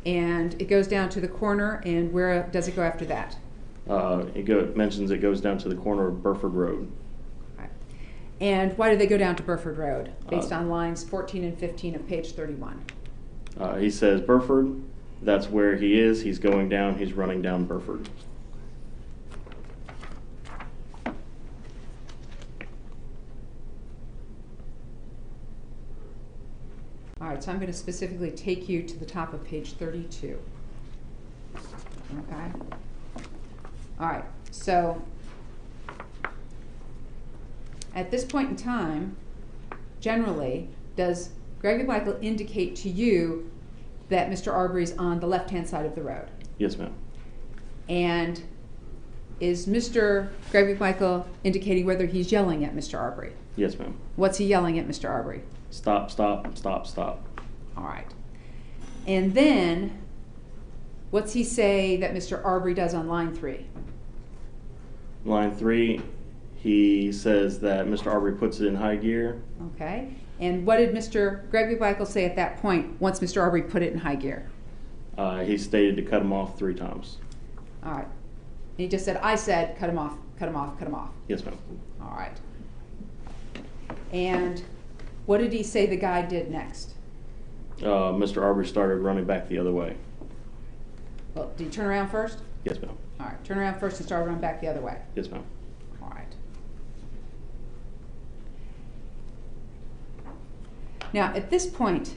Speaker 1: And it goes down to the corner, and where does it go after that?
Speaker 13: It mentions it goes down to the corner of Burford Road.
Speaker 1: Okay. And why do they go down to Burford Road, based on lines 14 and 15 of page 31?
Speaker 13: He says, Burford, that's where he is. He's going down. He's running down Burford.
Speaker 1: All right, so I'm going to specifically take you to the top of page 32. Okay? All right, so at this point in time, generally, does Gregory Michael indicate to you that Mr. Arbery's on the left-hand side of the road?
Speaker 13: Yes, ma'am.
Speaker 1: And is Mr. Gregory Michael indicating whether he's yelling at Mr. Arbery?
Speaker 13: Yes, ma'am.
Speaker 1: What's he yelling at Mr. Arbery?
Speaker 13: Stop, stop, stop, stop.
Speaker 1: All right. And then, what's he say that Mr. Arbery does on line 3?
Speaker 13: Line 3, he says that Mr. Arbery puts it in high gear.
Speaker 1: Okay. And what did Mr. Gregory Michael say at that point once Mr. Arbery put it in high gear?
Speaker 13: He stated to cut him off 3 times.
Speaker 1: All right. And he just said, I said, cut him off, cut him off, cut him off.
Speaker 13: Yes, ma'am.
Speaker 1: All right. And What did he say the guy did next?
Speaker 13: Mr. Arbery started running back the other way.
Speaker 1: Well, did he turn around first?
Speaker 13: Yes, ma'am.
Speaker 1: All right, turn around first and start running back the other way.
Speaker 13: Yes, ma'am.
Speaker 1: All right. Now, at this point,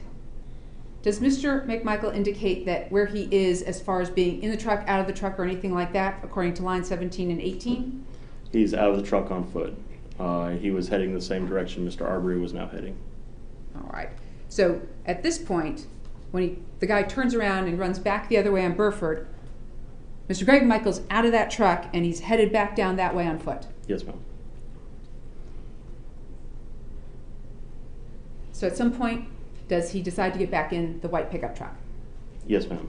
Speaker 1: does Mr. McMichael indicate that where he is as far as being in the truck, out of the truck, or anything like that, according to line 17 and 18?
Speaker 13: He's out of the truck on foot. He was heading the same direction Mr. Arbery was now heading.
Speaker 1: All right. So at this point, when the guy turns around and runs back the other way on Burford, Mr. Greg Michael's out of that truck and he's headed back down that way on foot.
Speaker 13: Yes, ma'am.
Speaker 1: So at some point, does he decide to get back in the white pickup truck?
Speaker 13: Yes, ma'am.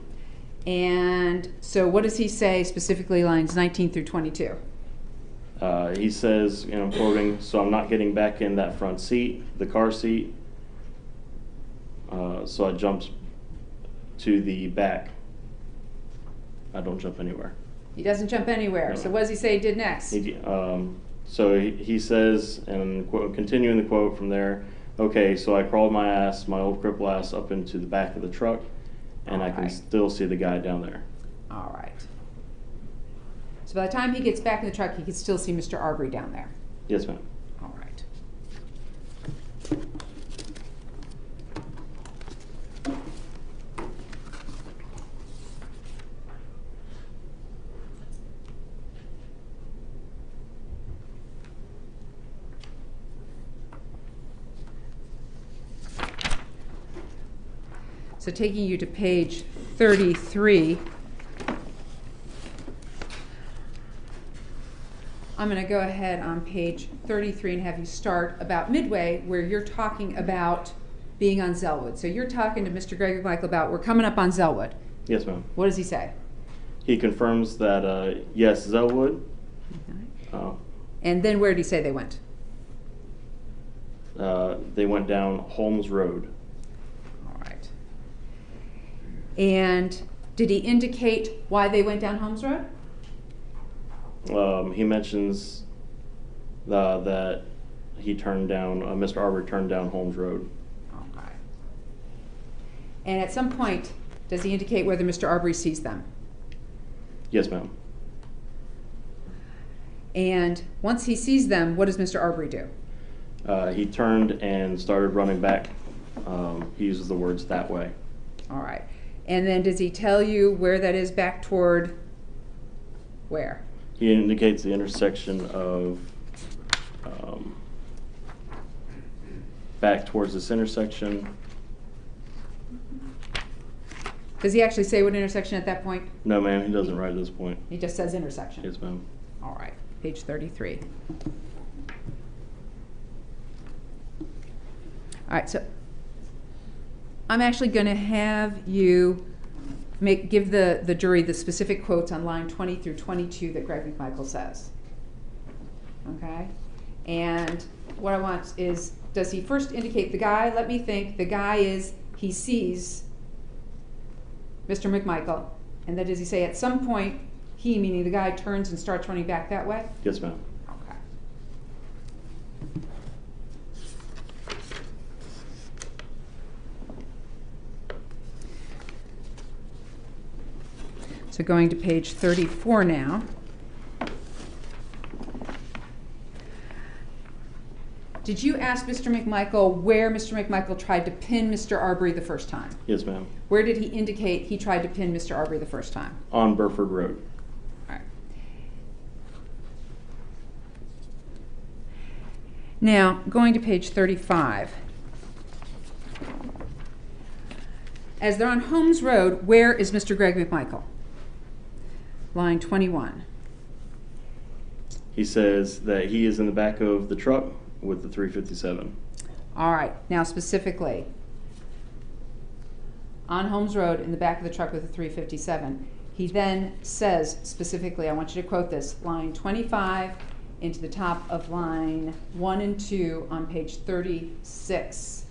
Speaker 1: And so what does he say specifically, lines 19 through 22?
Speaker 13: He says, and I'm quoting, "So I'm not getting back in that front seat, the car seat. So I jumped to the back. I don't jump anywhere."
Speaker 1: He doesn't jump anywhere.
Speaker 13: No.
Speaker 1: So what does he say he did next?
Speaker 13: So he says, and quote, continuing the quote from there, "Okay, so I crawled my ass, my old cripple ass, up into the back of the truck, and I can still see the guy down there."
Speaker 1: All right. So by the time he gets back in the truck, he can still see Mr. Arbery down there.
Speaker 13: Yes, ma'am.
Speaker 1: All right. So taking you to page 33, I'm going to go ahead on page 33 and have you start about midway where you're talking about being on Zellwood. So you're talking to Mr. Greg Michael about, we're coming up on Zellwood.
Speaker 13: Yes, ma'am.
Speaker 1: What does he say?
Speaker 13: He confirms that, yes, Zellwood.
Speaker 1: And then where did he say they went?
Speaker 13: They went down Holmes Road.
Speaker 1: All right. And did he indicate why they went down Holmes Road?
Speaker 13: He mentions that he turned down, Mr. Arbery turned down Holmes Road.
Speaker 1: Okay. And at some point, does he indicate whether Mr. Arbery sees them?
Speaker 13: Yes, ma'am.
Speaker 1: And once he sees them, what does Mr. Arbery do?
Speaker 13: He turned and started running back. He uses the words "that way."
Speaker 1: All right. And then does he tell you where that is back toward where?
Speaker 13: He indicates the intersection of back towards this intersection.
Speaker 1: Does he actually say what intersection at that point?
Speaker 13: No, ma'am, he doesn't right at this point.
Speaker 1: He just says intersection.
Speaker 13: Yes, ma'am.
Speaker 1: All right, page 33. All right, so I'm actually going to have you give the jury the specific quotes on line 20 through 22 that Greg McMichael says. Okay? And what I want is, does he first indicate the guy? Let me think. The guy is, he sees Mr. McMichael. And then does he say at some point, he, meaning the guy, turns and starts running back that way?
Speaker 13: Yes, ma'am.
Speaker 1: Okay. So going to page 34 now. Did you ask Mr. McMichael where Mr. McMichael tried to pin Mr. Arbery the first time?
Speaker 13: Yes, ma'am.
Speaker 1: Where did he indicate he tried to pin Mr. Arbery the first time?
Speaker 13: On Burford Road.
Speaker 1: All right. Now, going to page 35. As they're on Holmes Road, where is Mr. Greg McMichael? Line 21.
Speaker 13: He says that he is in the back of the truck with the 357.
Speaker 1: All right. Now, specifically, on Holmes Road, in the back of the truck with the 357, he then says specifically, I want you to quote this, line 25 into the top of line 1 and 2 on page 36.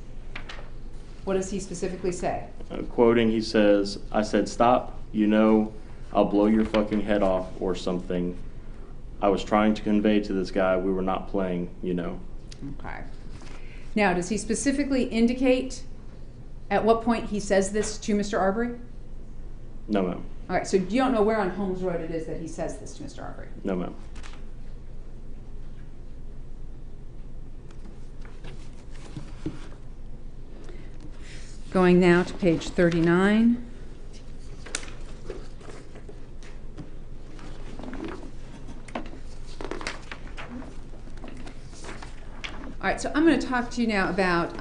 Speaker 1: What does he specifically say?
Speaker 13: Quoting, he says, "I said, stop, you know, I'll blow your fucking head off or something. I was trying to convey to this guy we were not playing, you know."
Speaker 1: Okay. Now, does he specifically indicate at what point he says this to Mr. Arbery?
Speaker 13: No, ma'am.
Speaker 1: All right, so you don't know where on Holmes Road it is that he says this to Mr. Arbery?
Speaker 13: No, ma'am.
Speaker 1: Going now to page 39. All right, so I'm going to talk to you now about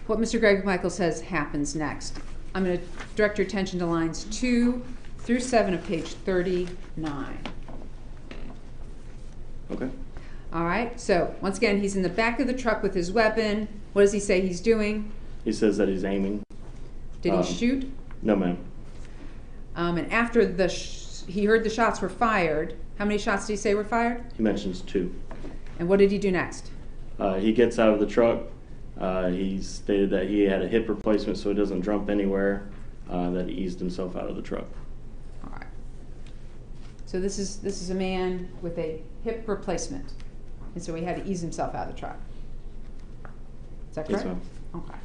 Speaker 1: what Mr. Greg Michael says happens next. I'm going to direct your attention to lines 2 through 7 of page 39.
Speaker 13: Okay.
Speaker 1: All right, so once again, he's in the back of the truck with his weapon. What does he say he's doing?
Speaker 13: He says that he's aiming.
Speaker 1: Did he shoot?
Speaker 13: No, ma'am.
Speaker 1: And after he heard the shots were fired, how many shots did he say were fired?
Speaker 13: He mentions 2.
Speaker 1: And what did he do next?
Speaker 13: He gets out of the truck. He stated that he had a hip replacement so he doesn't jump anywhere, that he eased himself out of the truck.
Speaker 1: All right. So this is a man with a hip replacement. And so he had to ease himself out of the truck. Is that correct?
Speaker 13: Yes, ma'am.
Speaker 1: Okay.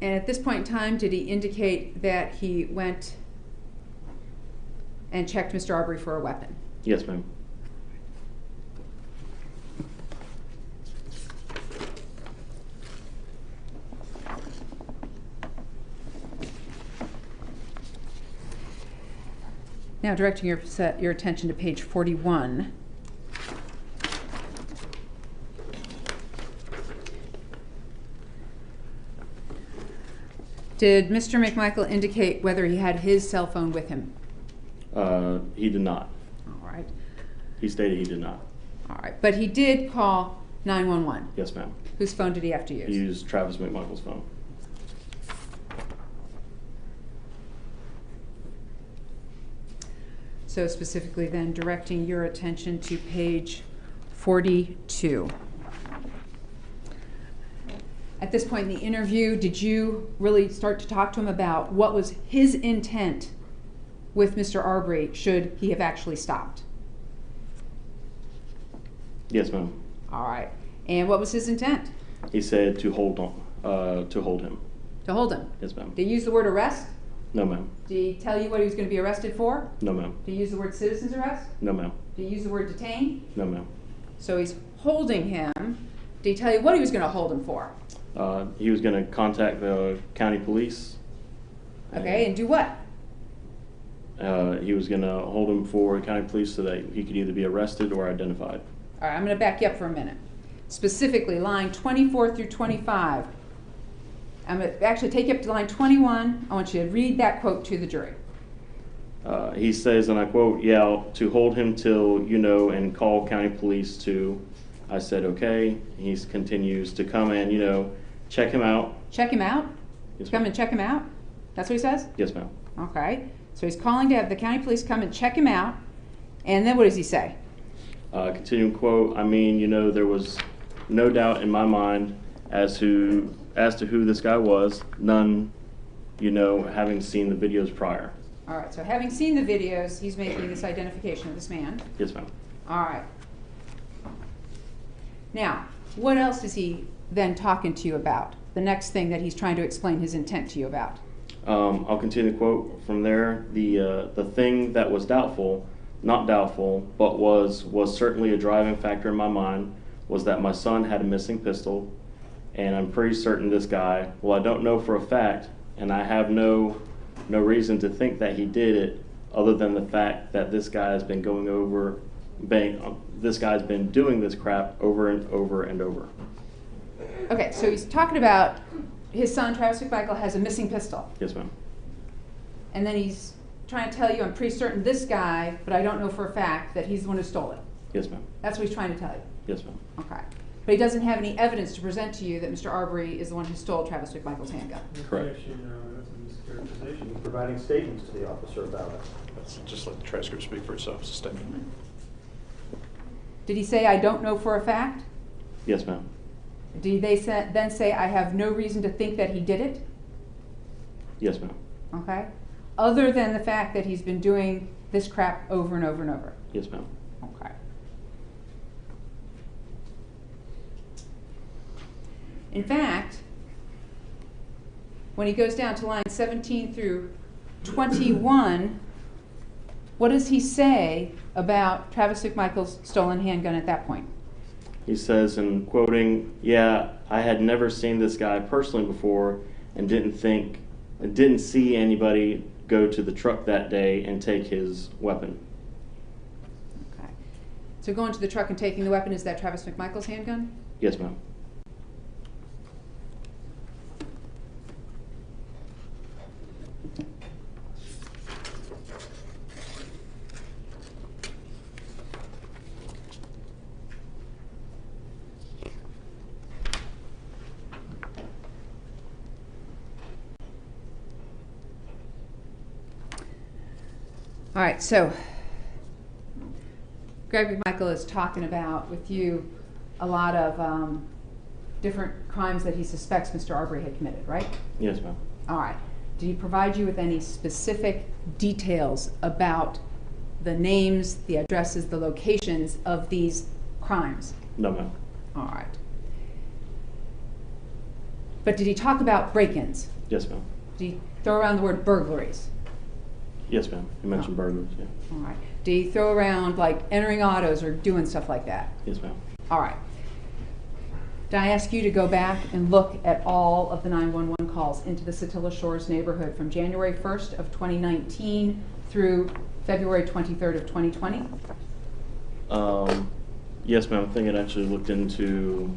Speaker 1: And at this point in time, did he indicate that he went and checked Mr. Arbery for a weapon?
Speaker 13: Yes, ma'am.
Speaker 1: Now directing your attention to page 41. Did Mr. McMichael indicate whether he had his cell phone with him?
Speaker 13: He did not.
Speaker 1: All right.
Speaker 13: He stated he did not.
Speaker 1: All right. But he did call 911.
Speaker 13: Yes, ma'am.
Speaker 1: Whose phone did he have to use?
Speaker 13: He used Travis McMichael's phone.
Speaker 1: So specifically then directing your attention to page 42. At this point in the interview, did you really start to talk to him about what was his intent with Mr. Arbery should he have actually stopped?
Speaker 13: Yes, ma'am.
Speaker 1: All right. And what was his intent?
Speaker 13: He said to hold on, to hold him.
Speaker 1: To hold him?
Speaker 13: Yes, ma'am.
Speaker 1: Did he use the word arrest?
Speaker 13: No, ma'am.
Speaker 1: Did he tell you what he was going to be arrested for?
Speaker 13: No, ma'am.
Speaker 1: Did he use the word citizen's arrest?
Speaker 13: No, ma'am.
Speaker 1: Did he use the word detain?
Speaker 13: No, ma'am.
Speaker 1: So he's holding him. Did he tell you what he was going to hold him for?
Speaker 13: He was going to contact the county police.
Speaker 1: Okay, and do what?
Speaker 13: He was going to hold him for county police so that he could either be arrested or identified.
Speaker 1: All right, I'm going to back you up for a minute. Specifically, line 24 through 25. I'm going to actually take you up to line 21. I want you to read that quote to the jury.
Speaker 13: He says, and I quote, "Yeah, to hold him till you know and call county police to." I said, okay. He continues to come and, check him out.
Speaker 1: Check him out?
Speaker 13: Yes,
Speaker 1: Come
Speaker 13: ma'am.
Speaker 1: and check him out? That's what he says?
Speaker 13: Yes, ma'am.
Speaker 1: Okay. So he's calling to have the county police come and check him out. And then what does he say?
Speaker 13: Continuing quote, there was no doubt in my mind as to who this guy was, none, having seen the videos prior.
Speaker 1: All right, so having seen the videos, he's making this identification of this man.
Speaker 13: Yes, ma'am.
Speaker 1: All right. Now, what else is he then talking to you about? The next thing that he's trying to explain his intent to you about?
Speaker 13: I'll continue the quote from there. The thing that was not doubtful, but was certainly a driving factor in my mind, was that my son had a missing pistol, and I'm pretty certain this guy, well, I don't know for a fact, and I have no reason to think that he did it, other than the fact that this guy has been doing this crap over and over and over.
Speaker 1: Okay, so he's talking about his son, Travis McMichael, has a missing pistol.
Speaker 13: Yes, ma'am.
Speaker 1: And then he's trying to tell you, I'm pretty certain this guy, but I don't know for a fact that he's the one who stole it.
Speaker 13: Yes, ma'am.
Speaker 1: That's what he's trying to tell you.
Speaker 13: Yes, ma'am.
Speaker 1: Okay. But he doesn't have any evidence to present to you that Mr. Arbery is the one who stole Travis McMichael's handgun.
Speaker 13: Correct.
Speaker 6: Actually, no, that's a mischaracterization.
Speaker 3: Providing statements to the officer about it.
Speaker 4: Let's just let the transcript speak for itself. It's a statement.
Speaker 1: Did he say, I don't know for a fact?
Speaker 13: Yes, ma'am.
Speaker 1: Did they then say, I have no reason to think that he did it?
Speaker 13: Yes, ma'am.
Speaker 1: Okay. Other than the fact that he's been doing this crap over and over and over?
Speaker 13: Yes, ma'am.
Speaker 1: Okay. In fact, when he goes down to line 17 through 21, what does he say about Travis McMichael's stolen handgun at that point?
Speaker 13: He says, in quoting, "Yeah, I had never seen this guy personally before and didn't see anybody go to the truck that day and take his weapon."
Speaker 1: Okay. So going to the truck and taking the weapon, is that Travis McMichael's handgun?
Speaker 13: Yes, ma'am.
Speaker 1: All right, so Greg McMichael is talking about with you a lot of different crimes that he suspects Mr. Arbery had committed, right?
Speaker 13: Yes, ma'am.
Speaker 1: All right. Did he provide you with any specific details about the names, the addresses, the locations of these crimes?
Speaker 13: No, ma'am.
Speaker 1: All right. But did he talk about break-ins?
Speaker 13: Yes, ma'am.
Speaker 1: Did he throw around the word burglaries?
Speaker 13: Yes, ma'am. You mentioned burglars, yeah.
Speaker 1: All right. Did he throw around like entering autos or doing stuff like that?
Speaker 13: Yes, ma'am.
Speaker 1: All right. Did I ask you to go back and look at all of the 911 calls into the Satilla Shores neighborhood from January 1st of 2019 through February 23rd of 2020?
Speaker 13: Yes, ma'am. I think it actually looked into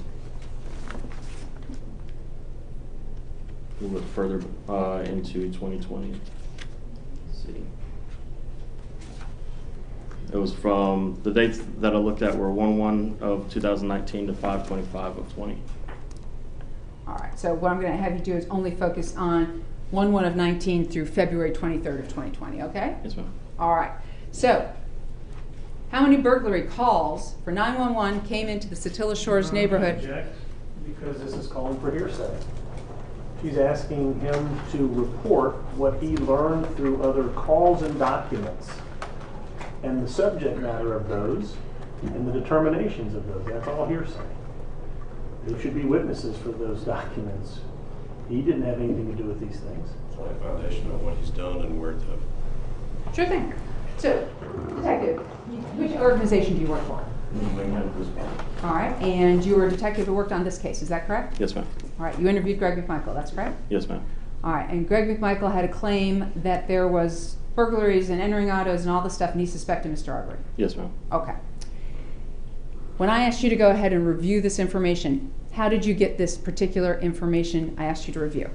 Speaker 13: a little bit further into 2020. Let's see. It was from the dates that I looked at were 1/1 of 2019 to 5/25 of 20.
Speaker 1: All right. So what I'm going to have you do is only focus on 1/1 of 19 through February 23rd of 2020. Okay?
Speaker 13: Yes, ma'am.
Speaker 1: All right. So how many burglary calls for 911 came into the Satilla Shores neighborhood?
Speaker 8: Object, because this is calling for hearsay. She's asking him to report what he learned through other calls and documents, and the subject matter of those, and the determinations of those. That's all hearsay. There should be witnesses for those documents. He didn't have anything to do with these things.
Speaker 4: It's only a foundation of what he's done and where the...
Speaker 1: Sure thing. So, detective, which organization do you work for? All right, and you were a detective who worked on this case, is that correct?
Speaker 13: Yes, ma'am.
Speaker 1: All right, you interviewed Greg McMichael, that's correct?
Speaker 13: Yes, ma'am.
Speaker 1: All right, and Greg McMichael had a claim that there was burglaries and entering autos and all this stuff, and he suspected Mr. Arbery.
Speaker 13: Yes, ma'am.
Speaker 1: Okay. When I asked you to go ahead and review this information, how did you get this particular information I asked you to review?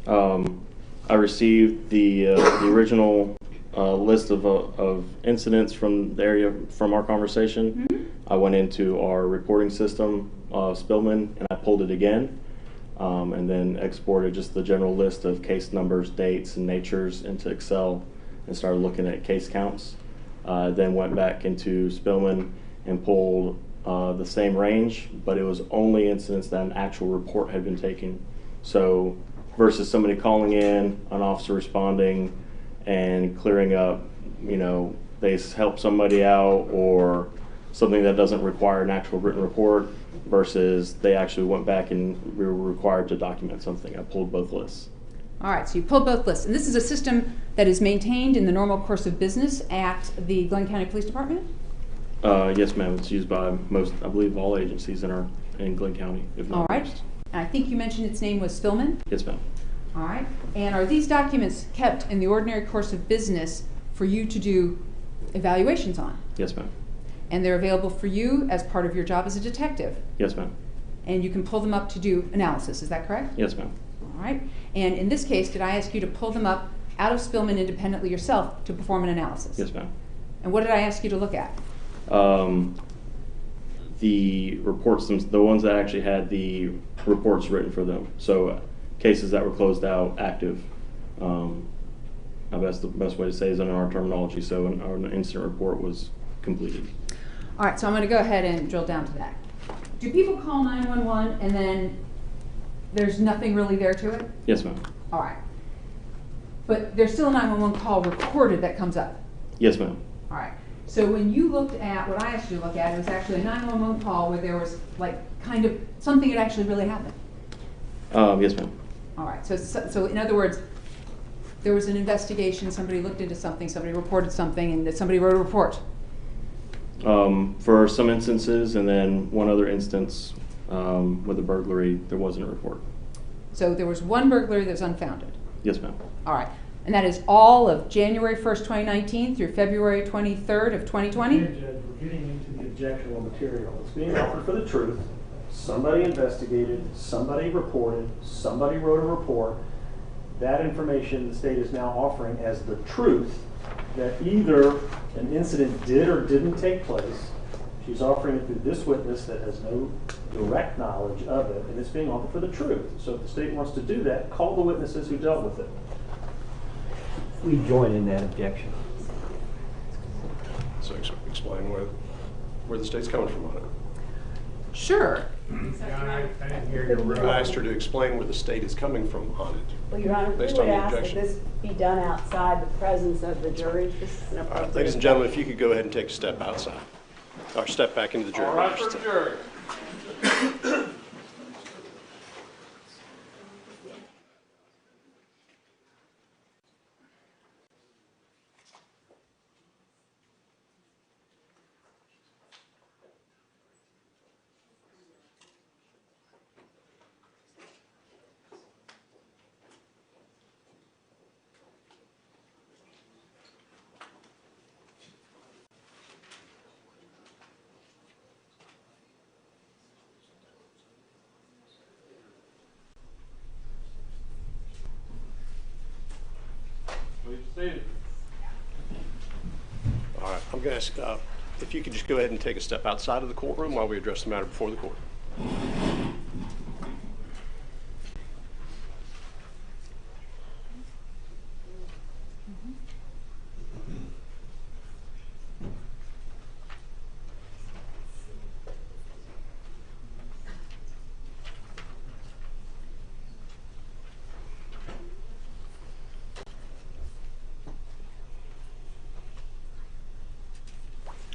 Speaker 13: I received the original list of incidents from the area from our conversation.
Speaker 1: Mm-hmm.
Speaker 13: I went into our reporting system, Spillman, and I pulled it again, and then exported just the general list of case numbers, dates, and natures into Excel, and started looking at case counts. Then went back into Spillman and pulled the same range, but it was only incidents that an actual report had been taken. So versus somebody calling in, an officer responding and clearing up, you know, they help somebody out or something that doesn't require an actual written report versus they actually went back and we were required to document something. I pulled both lists.
Speaker 1: All right, so you pulled both lists. And this is a system that is maintained in the normal course of business at the Glenn County Police Department?
Speaker 13: Yes, ma'am. It's used by most, I believe, all agencies in Glenn County, if not
Speaker 1: All right.
Speaker 13: most.
Speaker 1: And I think you mentioned its name was Spillman?
Speaker 13: Yes, ma'am.
Speaker 1: All right. And are these documents kept in the ordinary course of business for you to do evaluations on?
Speaker 13: Yes, ma'am.
Speaker 1: And they're available for you as part of your job as a detective?
Speaker 13: Yes, ma'am.
Speaker 1: And you can pull them up to do analysis, is that correct?
Speaker 13: Yes, ma'am.
Speaker 1: All right. And in this case, did I ask you to pull them up out of Spillman independently yourself to perform an analysis?
Speaker 13: Yes, ma'am.
Speaker 1: And what did I ask you to look at?
Speaker 13: The reports, the ones that actually had the reports written for them. So cases that were closed out, active. I guess the best way to say is in our terminology. So an incident report was completed.
Speaker 1: All right, so I'm going to go ahead and drill down to that. Do people call 911 and then there's nothing really there to it?
Speaker 13: Yes, ma'am.
Speaker 1: All right. But there's still a 911 call recorded that comes up?
Speaker 13: Yes, ma'am.
Speaker 1: All right. So when you looked at what I asked you to look at, it was actually a 911 call where there was like kind of something that actually really happened.
Speaker 13: Yes, ma'am.
Speaker 1: All right. So in other words, there was an investigation. Somebody looked into something. Somebody reported something, and somebody wrote a report.
Speaker 13: For some instances, and then one other instance with a burglary, there wasn't a report.
Speaker 1: So there was one burglary that was unfounded.
Speaker 13: Yes, ma'am.
Speaker 1: All right. And that is all of January 1st, 2019 through February 23rd of 2020?
Speaker 6: Here, Judge, we're getting into the objectionable material. It's being offered for the truth. Somebody investigated, somebody reported, somebody wrote a report. That information the state is now offering as the truth that either an incident did or didn't take place. She's offering it through this witness that has no direct knowledge of it, and it's being offered for the truth. So if the state wants to do that, call the witnesses who dealt with it.
Speaker 14: We join in that objection.
Speaker 4: So explain where the state's coming from on it.
Speaker 1: Sure.
Speaker 12: I didn't hear your
Speaker 4: I asked her to explain where the state is coming from on it.
Speaker 7: Well, Your Honor, we
Speaker 4: Based
Speaker 7: would
Speaker 4: on the
Speaker 7: ask that
Speaker 4: objection.
Speaker 7: this be done outside the presence of the jury. This is an appropriate.
Speaker 4: Ladies and gentlemen, if you could go ahead and take a step outside, or step back into the jury.
Speaker 10: All right
Speaker 4: I should
Speaker 10: for
Speaker 4: say.
Speaker 10: the jury. Please proceed.
Speaker 4: All right, I'm going to ask if you could just go ahead and take a step outside of the courtroom while we address the matter before the court.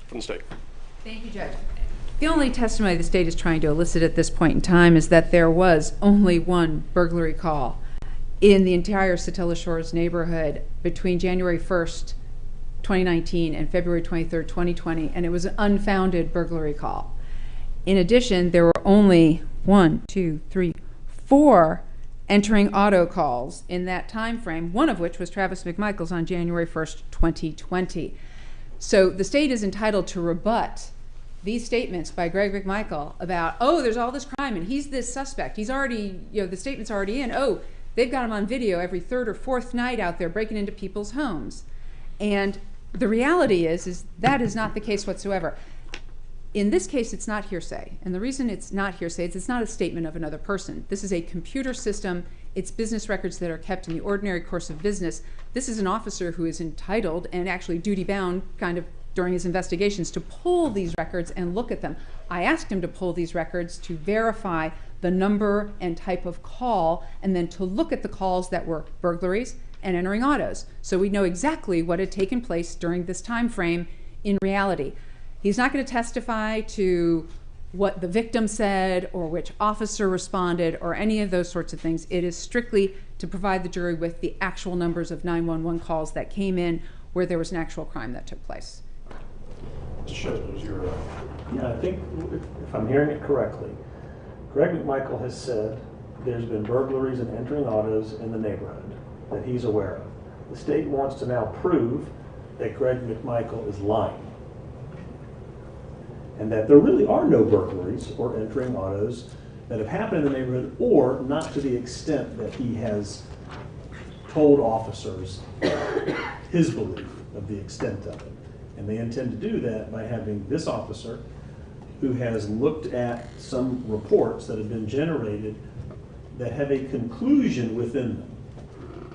Speaker 4: From the state.
Speaker 1: Thank you, Judge. The only testimony the state is trying to elicit at this point in time is that there was only one burglary call in the entire Satilla Shores neighborhood between January 1st, 2019 and February 23rd, 2020, and it was an unfounded burglary call. In addition, there were only 4 entering auto calls in that time frame, one of which was Travis McMichael's on January 1st, 2020. So the state is entitled to rebut these statements by Greg McMichael about, oh, there's all this crime and he's this suspect. He's already, the statement's already in. Oh, they've got him on video every third or fourth night out there breaking into people's homes. And the reality is that is not the case whatsoever. In this case, it's not hearsay. And the reason it's not hearsay is it's not a statement of another person. This is a computer system. It's business records that are kept in the ordinary course of business. This is an officer who is entitled and actually duty-bound kind of during his investigations to pull these records and look at them. I asked him to pull these records to verify the number and type of call and then to look at the calls that were burglaries and entering autos. So we know exactly what had taken place during this time frame in reality. He's not going to testify to what the victim said or which officer responded or any of those sorts of things. It is strictly to provide the jury with the actual numbers of 911 calls that came in where there was an actual crime that took place.
Speaker 3: Mr. Shesman, your
Speaker 6: Yeah, I think if I'm hearing it correctly, Greg McMichael has said there's been burglaries and entering autos in the neighborhood that he's aware of. The state wants to now prove that Greg McMichael is lying and that there really are no burglaries or entering autos that have happened in the neighborhood, or not to the extent that he has told officers his belief of the extent of it. And they intend to do that by having this officer, who has looked at some reports that have been generated that have a conclusion within them.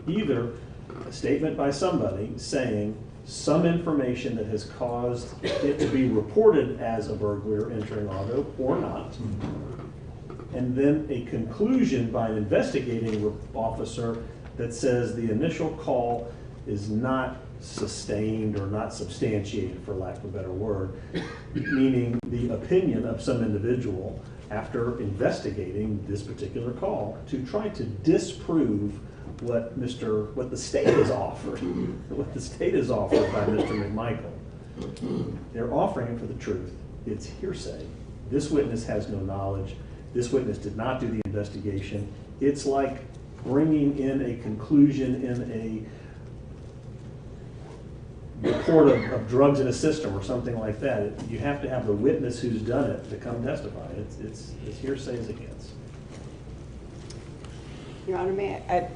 Speaker 6: Either a statement by somebody saying some information that has caused it to be reported as a burglary or entering auto or not, and then a conclusion by an investigating officer that says the initial call is not sustained or not substantiated, for lack of a better word, meaning the opinion of some individual after investigating this particular call to try to disprove what the state has offered, what the state has offered by Mr. McMichael. They're offering him for the truth. It's hearsay. This witness has no knowledge. This witness did not do the investigation. It's like bringing in a conclusion in a report of drugs in a system or something like that. You have to have the witness who's done it to come testify. It's hearsay as it gets.
Speaker 7: Your Honor,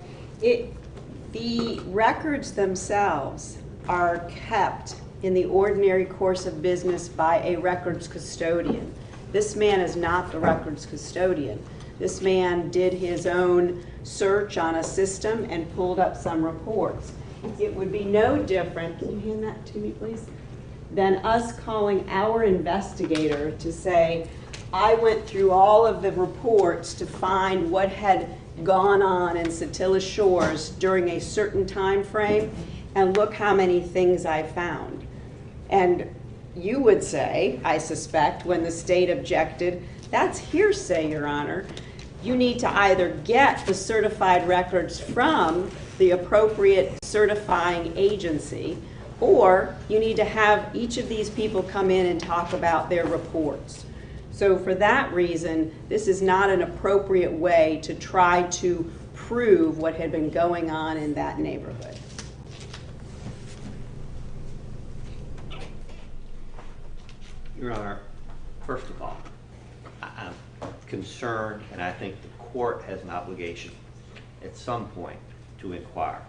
Speaker 7: the records themselves are kept in the ordinary course of business by a records custodian. This man is not the records custodian. This man did his own search on a system and pulled up some reports. It would be no different, can you hand that to me please, than us calling our investigator to say, I went through all of the reports to find what had gone on in Satilla Shores during a certain time frame, and look how many things I found. And you would say, I suspect, when the state objected, that's hearsay, Your Honor. You need to either get the certified records from the appropriate certifying agency, or you need to have each of these people come in and talk about their reports. So for that reason, this is not an appropriate way to try to prove what had been going on in that neighborhood.
Speaker 14: Your Honor, first of all, I'm concerned, and I think the court has an obligation at some point to inquire.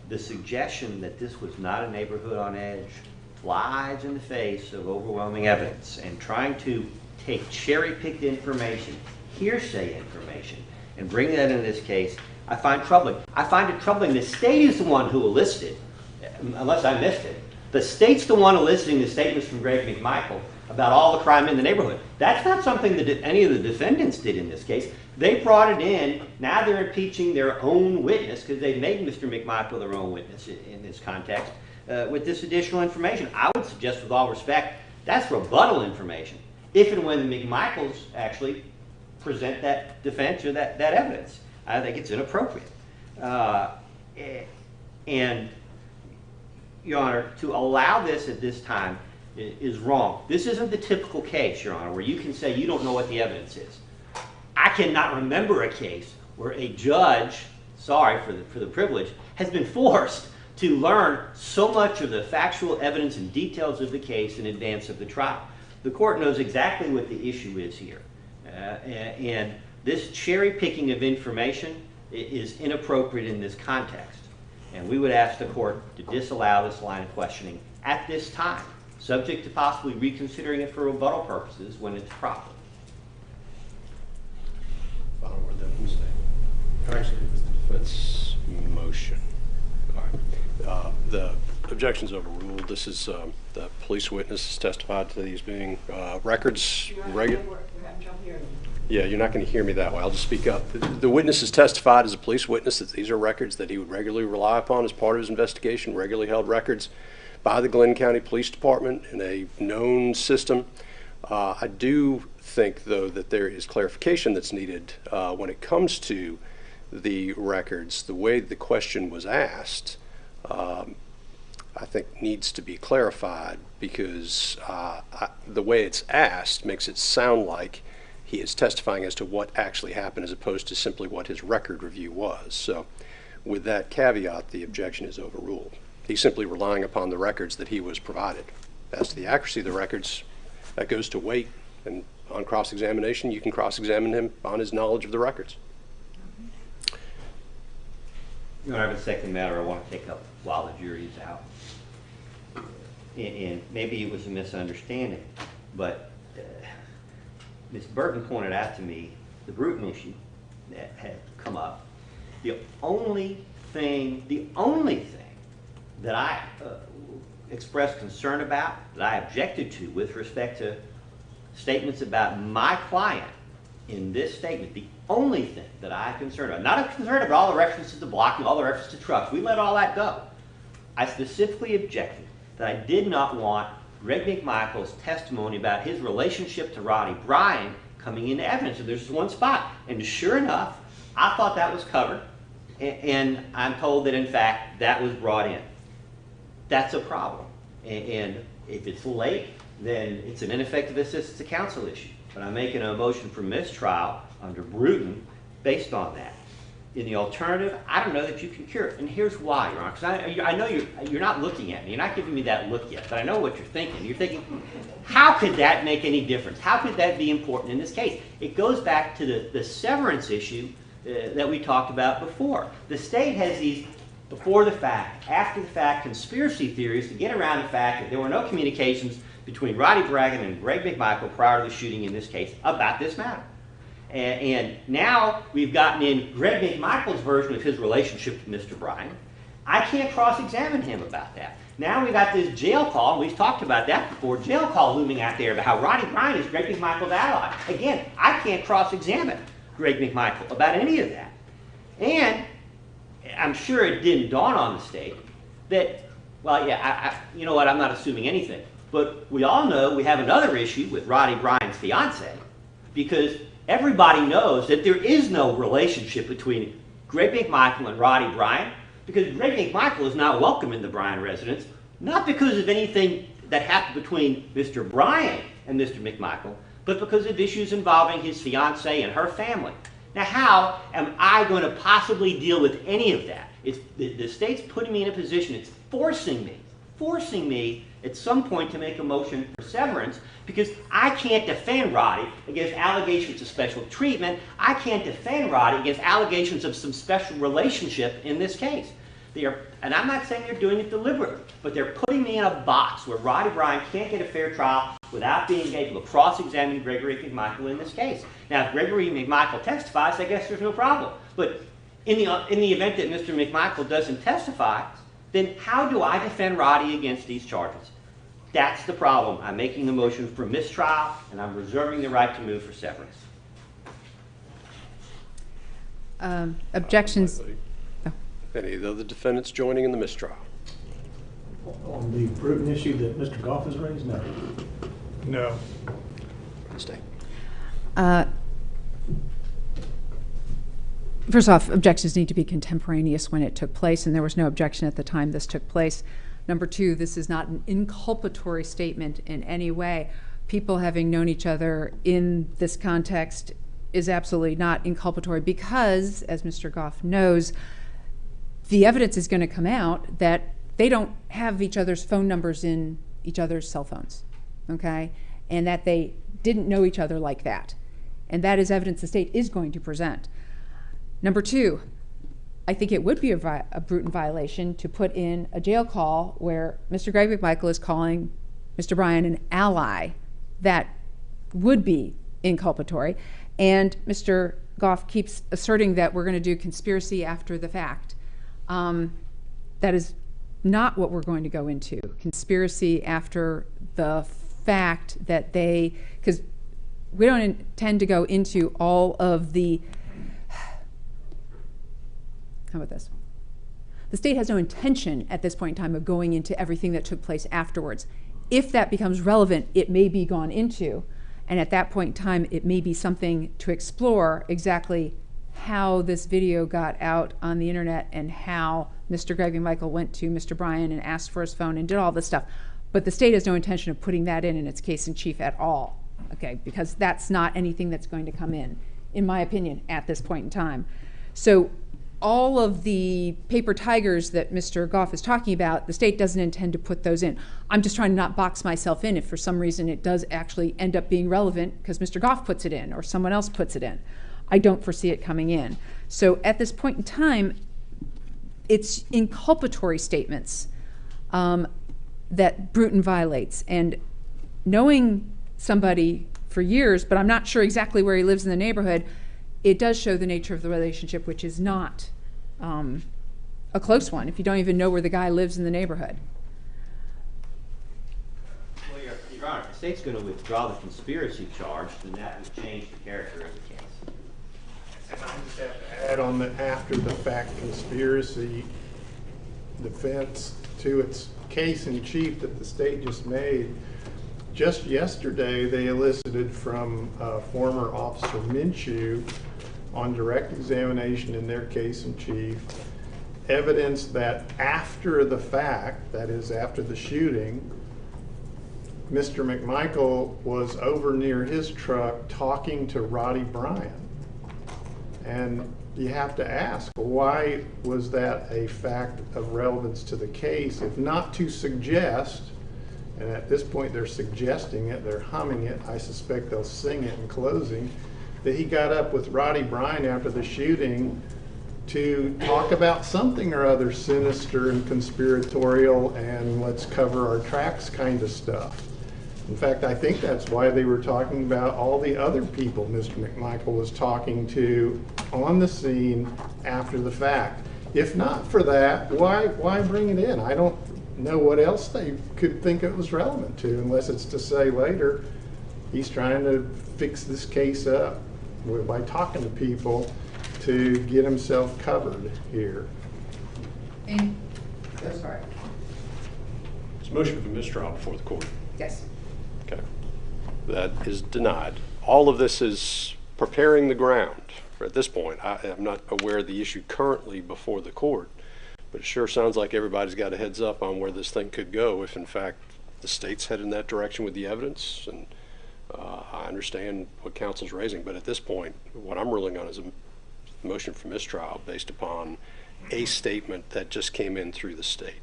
Speaker 14: The suggestion that this was not a neighborhood on edge flies in the face of overwhelming evidence, and trying to take cherry-picked information, hearsay information, and bring that in this case, I find troubling. I find it troubling. The state is the one who elicited, unless I missed it, the state's the one eliciting the statements from Greg McMichael about all the crime in the neighborhood. That's not something that any of the defendants did in this case. They brought it in. Now they're impeaching their own witness, because they've made Mr. McMichael their own witness in this context, with this additional information. I would suggest, with all respect, that's rebuttal information, if and when the McMichaels actually present that defense or that evidence. I think it's inappropriate. And, Your Honor, to allow this at this time is wrong. This isn't the typical case, Your Honor, where you can say you don't know what the evidence is. I cannot remember a case where a judge, sorry for the privilege, has been forced to learn so much of the factual evidence and details of the case in advance of the trial. The court knows exactly what the issue is here. And this cherry-picking of information is inappropriate in this context. And we would ask the court to disallow this line of questioning at this time, subject to possibly reconsidering it for rebuttal purposes when it's proper.
Speaker 4: Final word then from the state. Actually, it's the defense motion. All right. The objection's overruled. This is the police witness testified to these being records. Yeah, you're not going to hear me that way. I'll just speak up. The witness has testified as a police witness that these are records that he would regularly rely upon as part of his investigation, regularly held records by the Glenn County Police Department in a known system. I do think, though, that there is clarification that's needed when it comes to the records. The way the question was asked, I think, needs to be clarified, because the way it's asked makes it sound like he is testifying as to what actually happened as opposed to simply what his record review was. So with that caveat, the objection is overruled. He's simply relying upon the records that he was provided. As to the accuracy of the records, that goes to weight, and on cross-examination, you can cross-examine him on his knowledge of the records.
Speaker 14: You know, I have a second matter I want to take up while the jury's out. And maybe it was a misunderstanding, but Ms. Burton pointed out to me the Bruton issue that had come up. The only thing that I expressed concern about, that I objected to with respect to statements about my client in this statement, the only thing that I'm concerned about, not concerned about all the references to blocking, all the references to trucks, we let all that go. I specifically objected that I did not want Greg McMichael's testimony about his relationship to Roddy Bryan coming into evidence. So there's just one spot. And sure enough, I thought that was covered. And I'm told that, in fact, that was brought in. That's a problem. And if it's late, then it's an ineffective assistance to counsel issue. But I'm making a motion for mistrial under Bruton based on that. In the alternative, I don't know that you can cure it. And here's why, Your Honor. Because I know you're not looking at me. You're not giving me that look yet. But I know what you're thinking. You're thinking, how could that make any difference? How could that be important in this case? It goes back to the severance issue that we talked about before. The state has these before the fact, after the fact conspiracy theories to get around the fact that there were no communications between Roddy Bryan and Greg McMichael prior to the shooting in this case about this matter. And now we've gotten in Greg McMichael's version of his relationship to Mr. Bryan. I can't cross-examine him about that. Now we've got this jail call, and we've talked about that before, jail call looming out there about how Roddy Bryan is Greg McMichael's ally. Again, I can't cross-examine Greg McMichael about any of that. And I'm sure it didn't dawn on the state that, well, yeah, you know what, I'm not assuming anything. But we all know we have another issue with Roddy Bryan's fiance, because everybody knows that there is no relationship between Greg McMichael and Roddy Bryan, because Greg McMichael is not welcome in the Bryan residence, not because of anything that happened between Mr. Bryan and Mr. McMichael, but because of issues involving his fiance and her family. Now, how am I going to possibly deal with any of that? The state's putting me in a position, it's forcing me at some point to make a motion for severance, because I can't defend Roddy against allegations of special treatment. I can't defend Roddy against allegations of some special relationship in this case. And I'm not saying they're doing it deliberately, but they're putting me in a box where Roddy Bryan can't get a fair trial without being able to cross-examine Gregory McMichael in this case. Now, if Gregory McMichael testifies, I guess there's no problem. But in the event that Mr. McMichael doesn't testify, then how do I defend Roddy against these charges? That's the problem. I'm making the motion for mistrial, and I'm reserving the right to move for severance.
Speaker 1: Objections?
Speaker 4: Any of the other defendants joining in the mistrial?
Speaker 6: On the Bruton issue that Mr. Goff has raised, no.
Speaker 12: No.
Speaker 4: Stay.
Speaker 1: First off, objections need to be contemporaneous when it took place, and there was no objection at the time this took place. Number two, this is not an inculpatory statement in any way. People having known each other in this context is absolutely not inculpatory because, as Mr. Goff knows, the evidence is going to come out that they don't have each other's phone numbers in each other's cell phones, okay? And that they didn't know each other like that. And that is evidence the state is going to present. Number two, I think it would be a Bruton violation to put in a jail call where Mr. Greg McMichael is calling Mr. Bryan an ally. That would be inculpatory. And Mr. Goff keeps asserting that we're going to do conspiracy after the fact. That is not what we're going to go into. Conspiracy after the fact that because we don't intend to go into all of the, how about this? The state has no intention at this point in time of going into everything that took place afterwards. If that becomes relevant, it may be gone into, and at that point in time, it may be something to explore exactly how this video got out on the internet and how Mr. Greg McMichael went to Mr. Bryan and asked for his phone and did all this stuff. But the state has no intention of putting that in its case in chief at all, okay? Because that's not anything that's going to come in my opinion, at this point in time. So all of the paper tigers that Mr. Goff is talking about, the state doesn't intend to put those in. I'm just trying to not box myself in if for some reason it does actually end up being relevant because Mr. Goff puts it in or someone else puts it in. I don't foresee it coming in. So at this point in time, it's inculpatory statements that Bruton violates. And knowing somebody for years, but I'm not sure exactly where he lives in the neighborhood, it does show the nature of the relationship, which is not a close one if you don't even know where the guy lives in the neighborhood.
Speaker 14: Well, Your Honor, if the state's going to withdraw the conspiracy charge, then that would change the character of the case.
Speaker 12: And I just have to add on the after the fact conspiracy defense to its case in chief that the state just made. Just yesterday, they elicited from former Officer Minshew on direct examination in their case in chief evidence that after the fact, that is after the shooting, Mr. McMichael was over near his truck talking to Roddy Bryan. And you have to ask, why was that a fact of relevance to the case, if not to suggest, and at this point they're suggesting it, they're humming it, I suspect they'll sing it in closing, that he got up with Roddy Bryan after the shooting to talk about something or other sinister and conspiratorial and let's cover our tracks kind of stuff. In fact, I think that's why they were talking about all the other people Mr. McMichael was talking to on the scene after the fact. If not for that, why bring it in? I don't know what else they could think it was relevant to, unless it's to say later he's trying to fix this case up by talking to people to get himself covered here.
Speaker 1: And, oh, sorry.
Speaker 4: It's a motion for mistrial before the court.
Speaker 1: Yes.
Speaker 4: Okay. That is denied. All of this is preparing the ground. At this point, I'm not aware of the issue currently before the court, but it sure sounds like everybody's got a heads up on where this thing could go if, in fact, the state's headed in that direction with the evidence. And I understand what counsel's raising, but at this point, what I'm ruling on is a motion for mistrial based upon a statement that just came in through the state.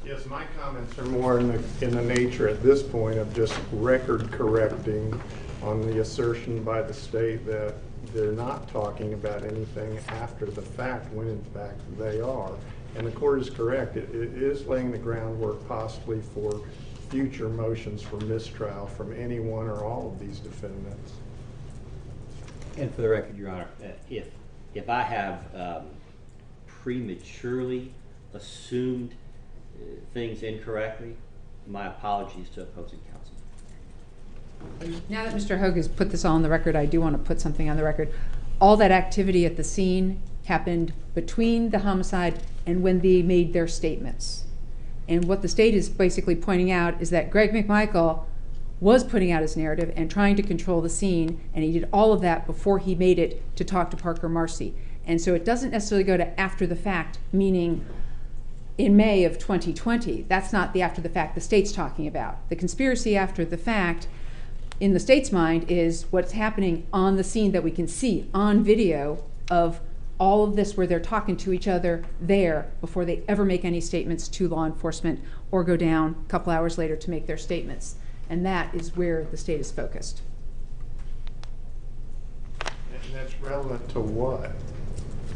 Speaker 12: Yes, my comments are more in the nature at this point of just record correcting on the assertion by the state that they're not talking about anything after the fact when in fact they are. And the court is correct. It is laying the groundwork possibly for future motions for mistrial from any one or all of these defendants.
Speaker 14: And for the record, Your Honor, if I have prematurely assumed things incorrectly, my apologies to opposing counsel.
Speaker 1: Now that Mr. Hogue has put this all on the record, I do want to put something on the record. All that activity at the scene happened between the homicide and when they made their statements. And what the state is basically pointing out is that Greg McMichael was putting out his narrative and trying to control the scene, and he did all of that before he made it to talk to Parker Marcy. And so it doesn't necessarily go to after the fact, meaning in May of 2020. That's not the after the fact the state's talking about. The conspiracy after the fact, in the state's mind, is what's happening on the scene that we can see on video of all of this where they're talking to each other there before they ever make any statements to law enforcement or go down a couple hours later to make their statements. And that is where the state is focused.
Speaker 12: And that's relevant to what?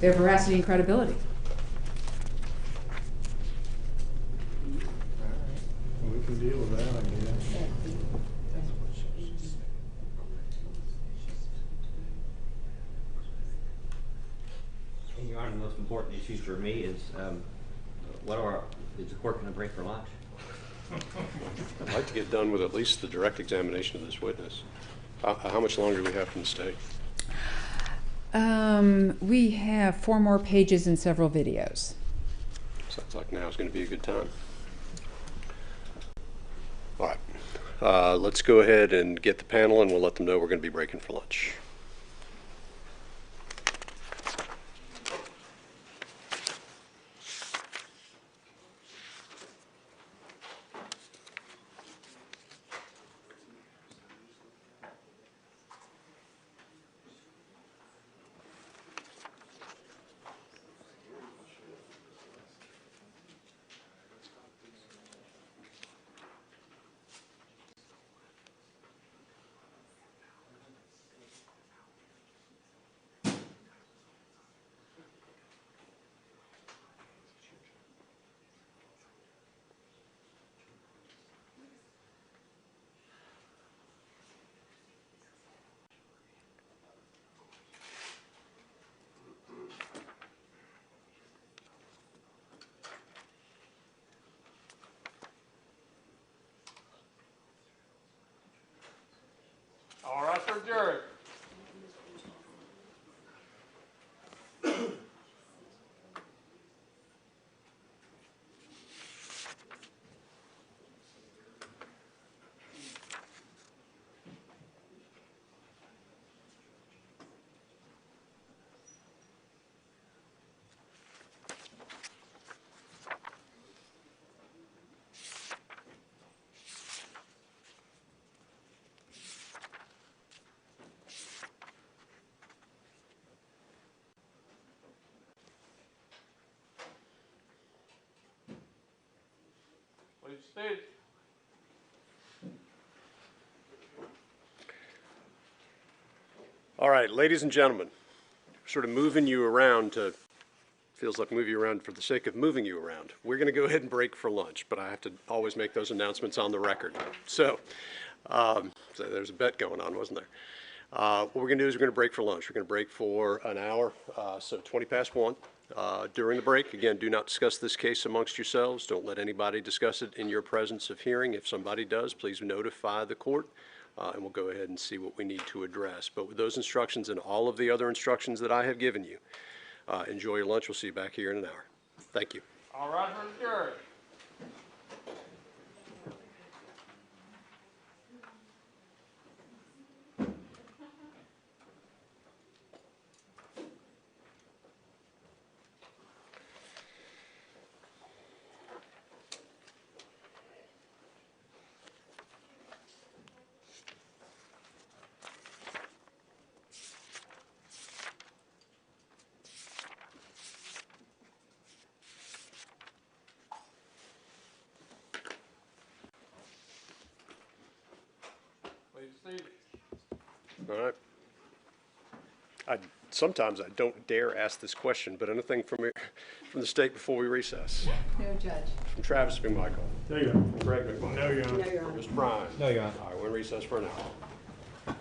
Speaker 1: Their veracity and credibility.
Speaker 12: We can deal with that, I guess.
Speaker 14: Your Honor, the most important issue for me is is the court going to break for lunch?
Speaker 4: I'd like to get done with at least the direct examination of this witness. How much longer do we have from the state?
Speaker 1: We have 4 more pages and several videos.
Speaker 4: Sounds like now is going to be a good time. All right. Let's go ahead and get the panel, and we'll let them know we're going to be breaking for lunch.
Speaker 10: Please state.
Speaker 4: All right, ladies and gentlemen, sort of moving you around to, feels like moving you around for the sake of moving you around. We're going to go ahead and break for lunch, but I have to always make those announcements on the record. So there's a bet going on, wasn't there? What we're going to do is we're going to break for lunch. We're going to break for an hour, so 20 past 1. During the break, again, do not discuss this case amongst yourselves. Don't let anybody discuss it in your presence of hearing. If somebody does, please notify the court, and we'll go ahead and see what we need to address. But with those instructions and all of the other instructions that I have given you, enjoy your lunch. We'll see you back here in an hour. Thank you.
Speaker 10: All right, for the jury. Please state.
Speaker 4: All right. Sometimes I don't dare ask this question, but anything from the state before we recess?
Speaker 1: No, Judge.
Speaker 4: From Travis McMichael.
Speaker 12: No, Your Honor.
Speaker 4: From Greg McMichael.
Speaker 12: No, Your Honor.
Speaker 7: No, Your Honor.
Speaker 4: Mr. Bryan.
Speaker 3: No, Your Honor.
Speaker 4: All right, we're in recess for an hour.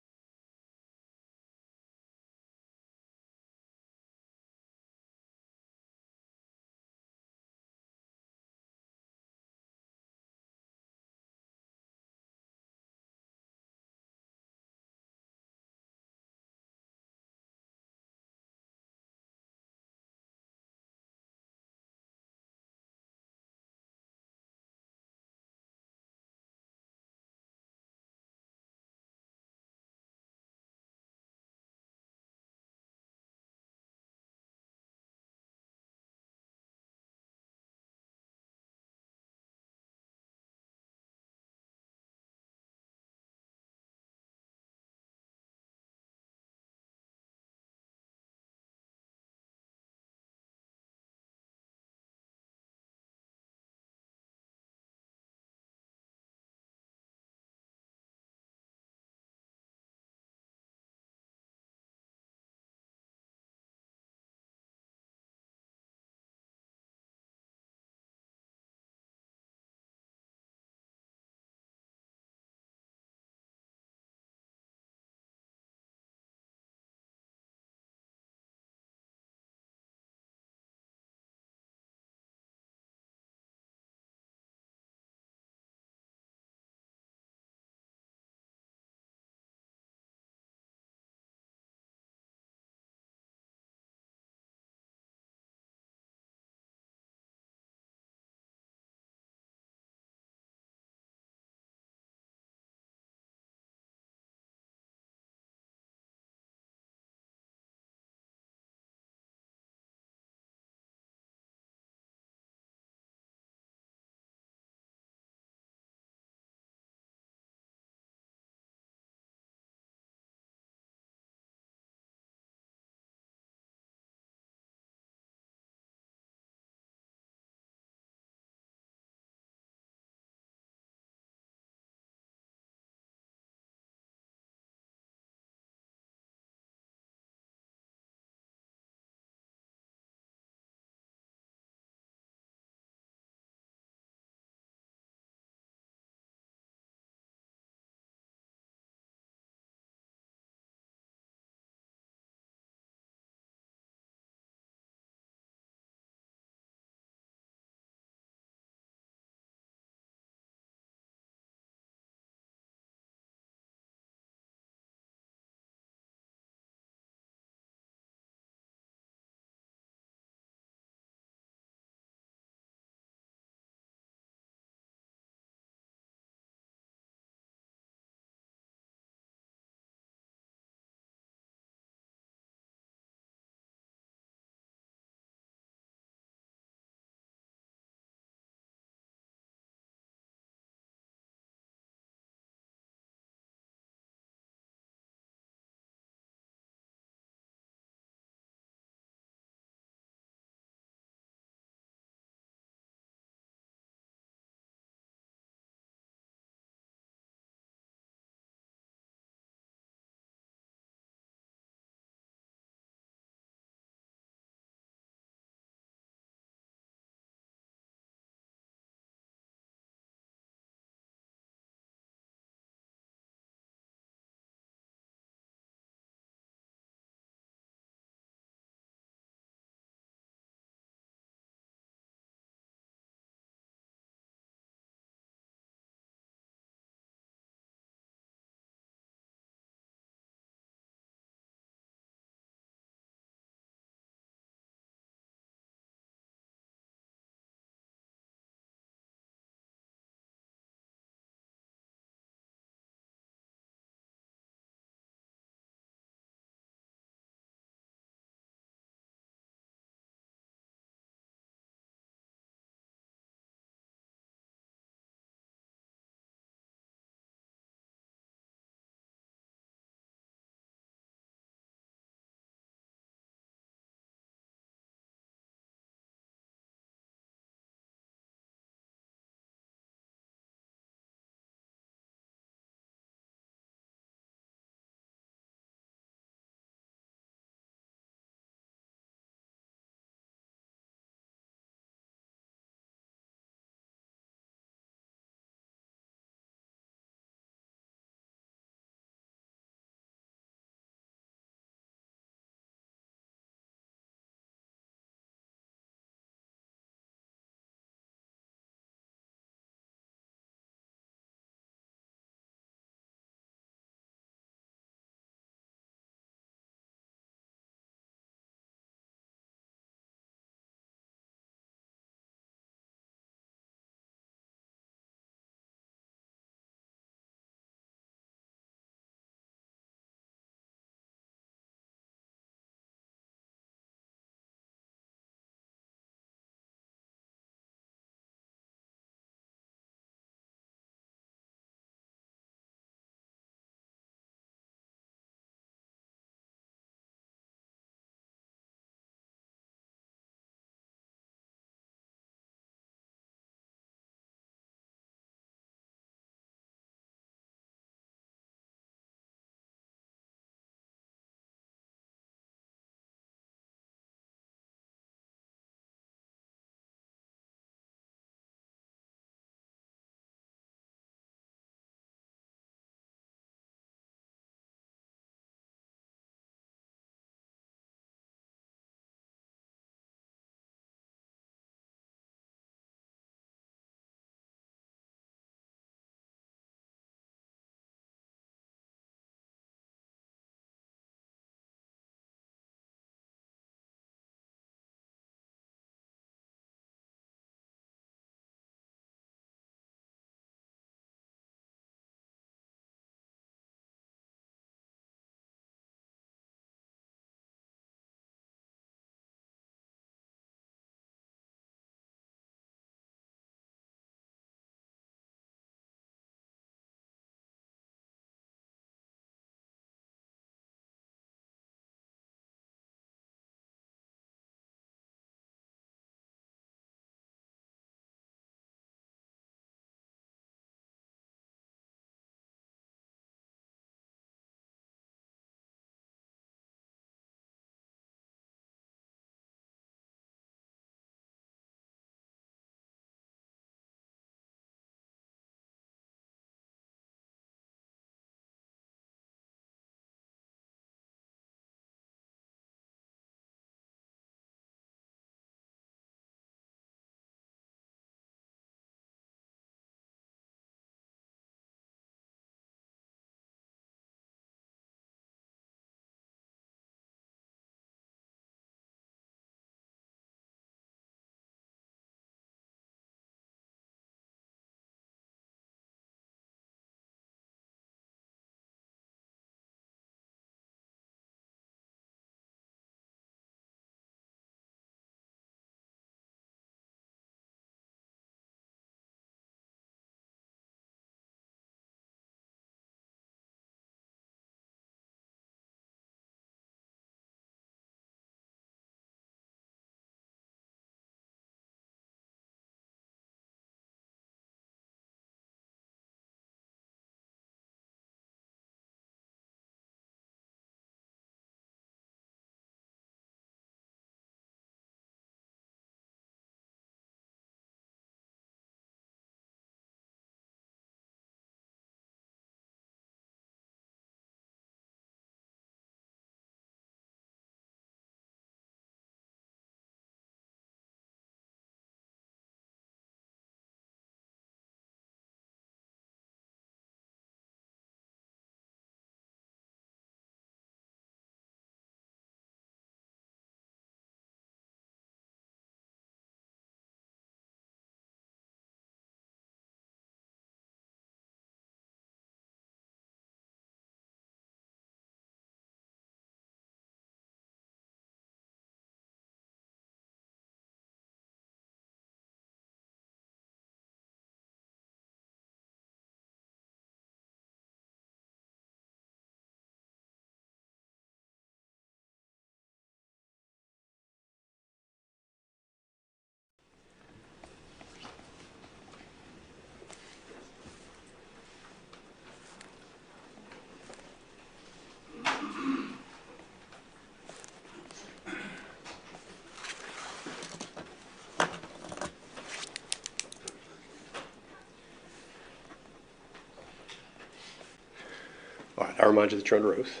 Speaker 4: I remind you that you're under oath.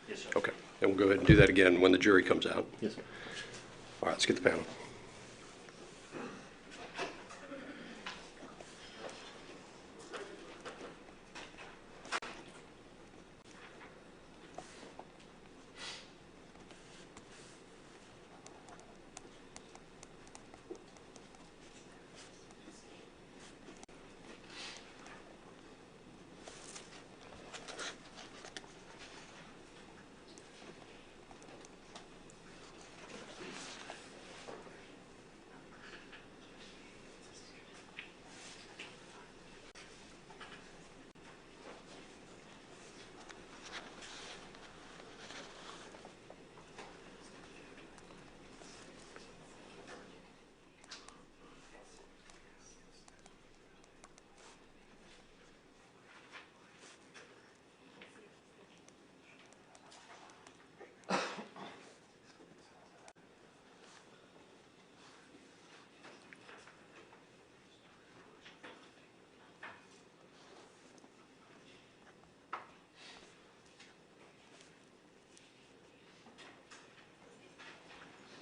Speaker 13: Yes, sir.
Speaker 4: Okay, and we'll go ahead and do that again when the jury comes out.
Speaker 13: Yes, sir.
Speaker 4: All right, let's get the panel.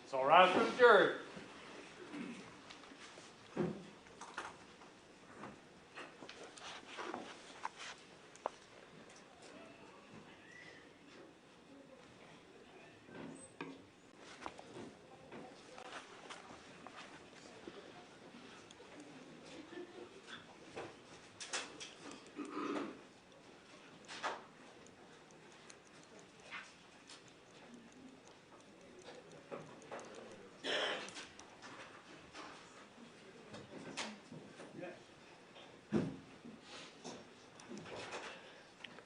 Speaker 10: It's all right for the jury.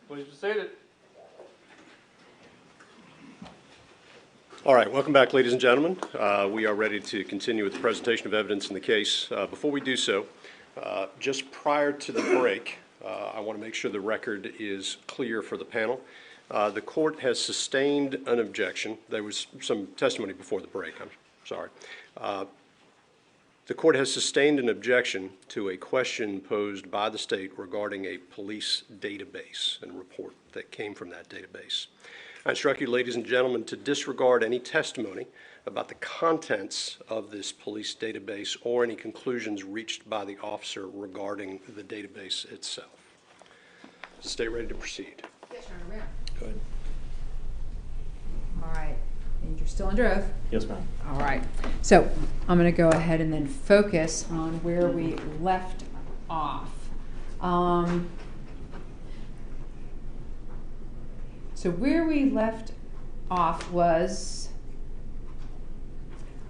Speaker 10: Please be seated.
Speaker 4: All right, welcome back, ladies and gentlemen. We are ready to continue with the presentation of evidence in the case. Before we do so, just prior to the break, I want to make sure the record is clear for the panel. The court has sustained an objection. There was some testimony before the break, I'm sorry. The court has sustained an objection to a question posed by the state regarding a police database and report that came from that database. I instruct you, ladies and gentlemen, to disregard any testimony about the contents of this police database or any conclusions reached by the officer regarding the database itself. Stay ready to proceed.
Speaker 1: Yes, Your Honor, we are.
Speaker 4: Go ahead.
Speaker 1: All right, and you're still under oath?
Speaker 13: Yes, ma'am.
Speaker 1: All right, so I'm going to go ahead and then focus on where we left off. So where we left off was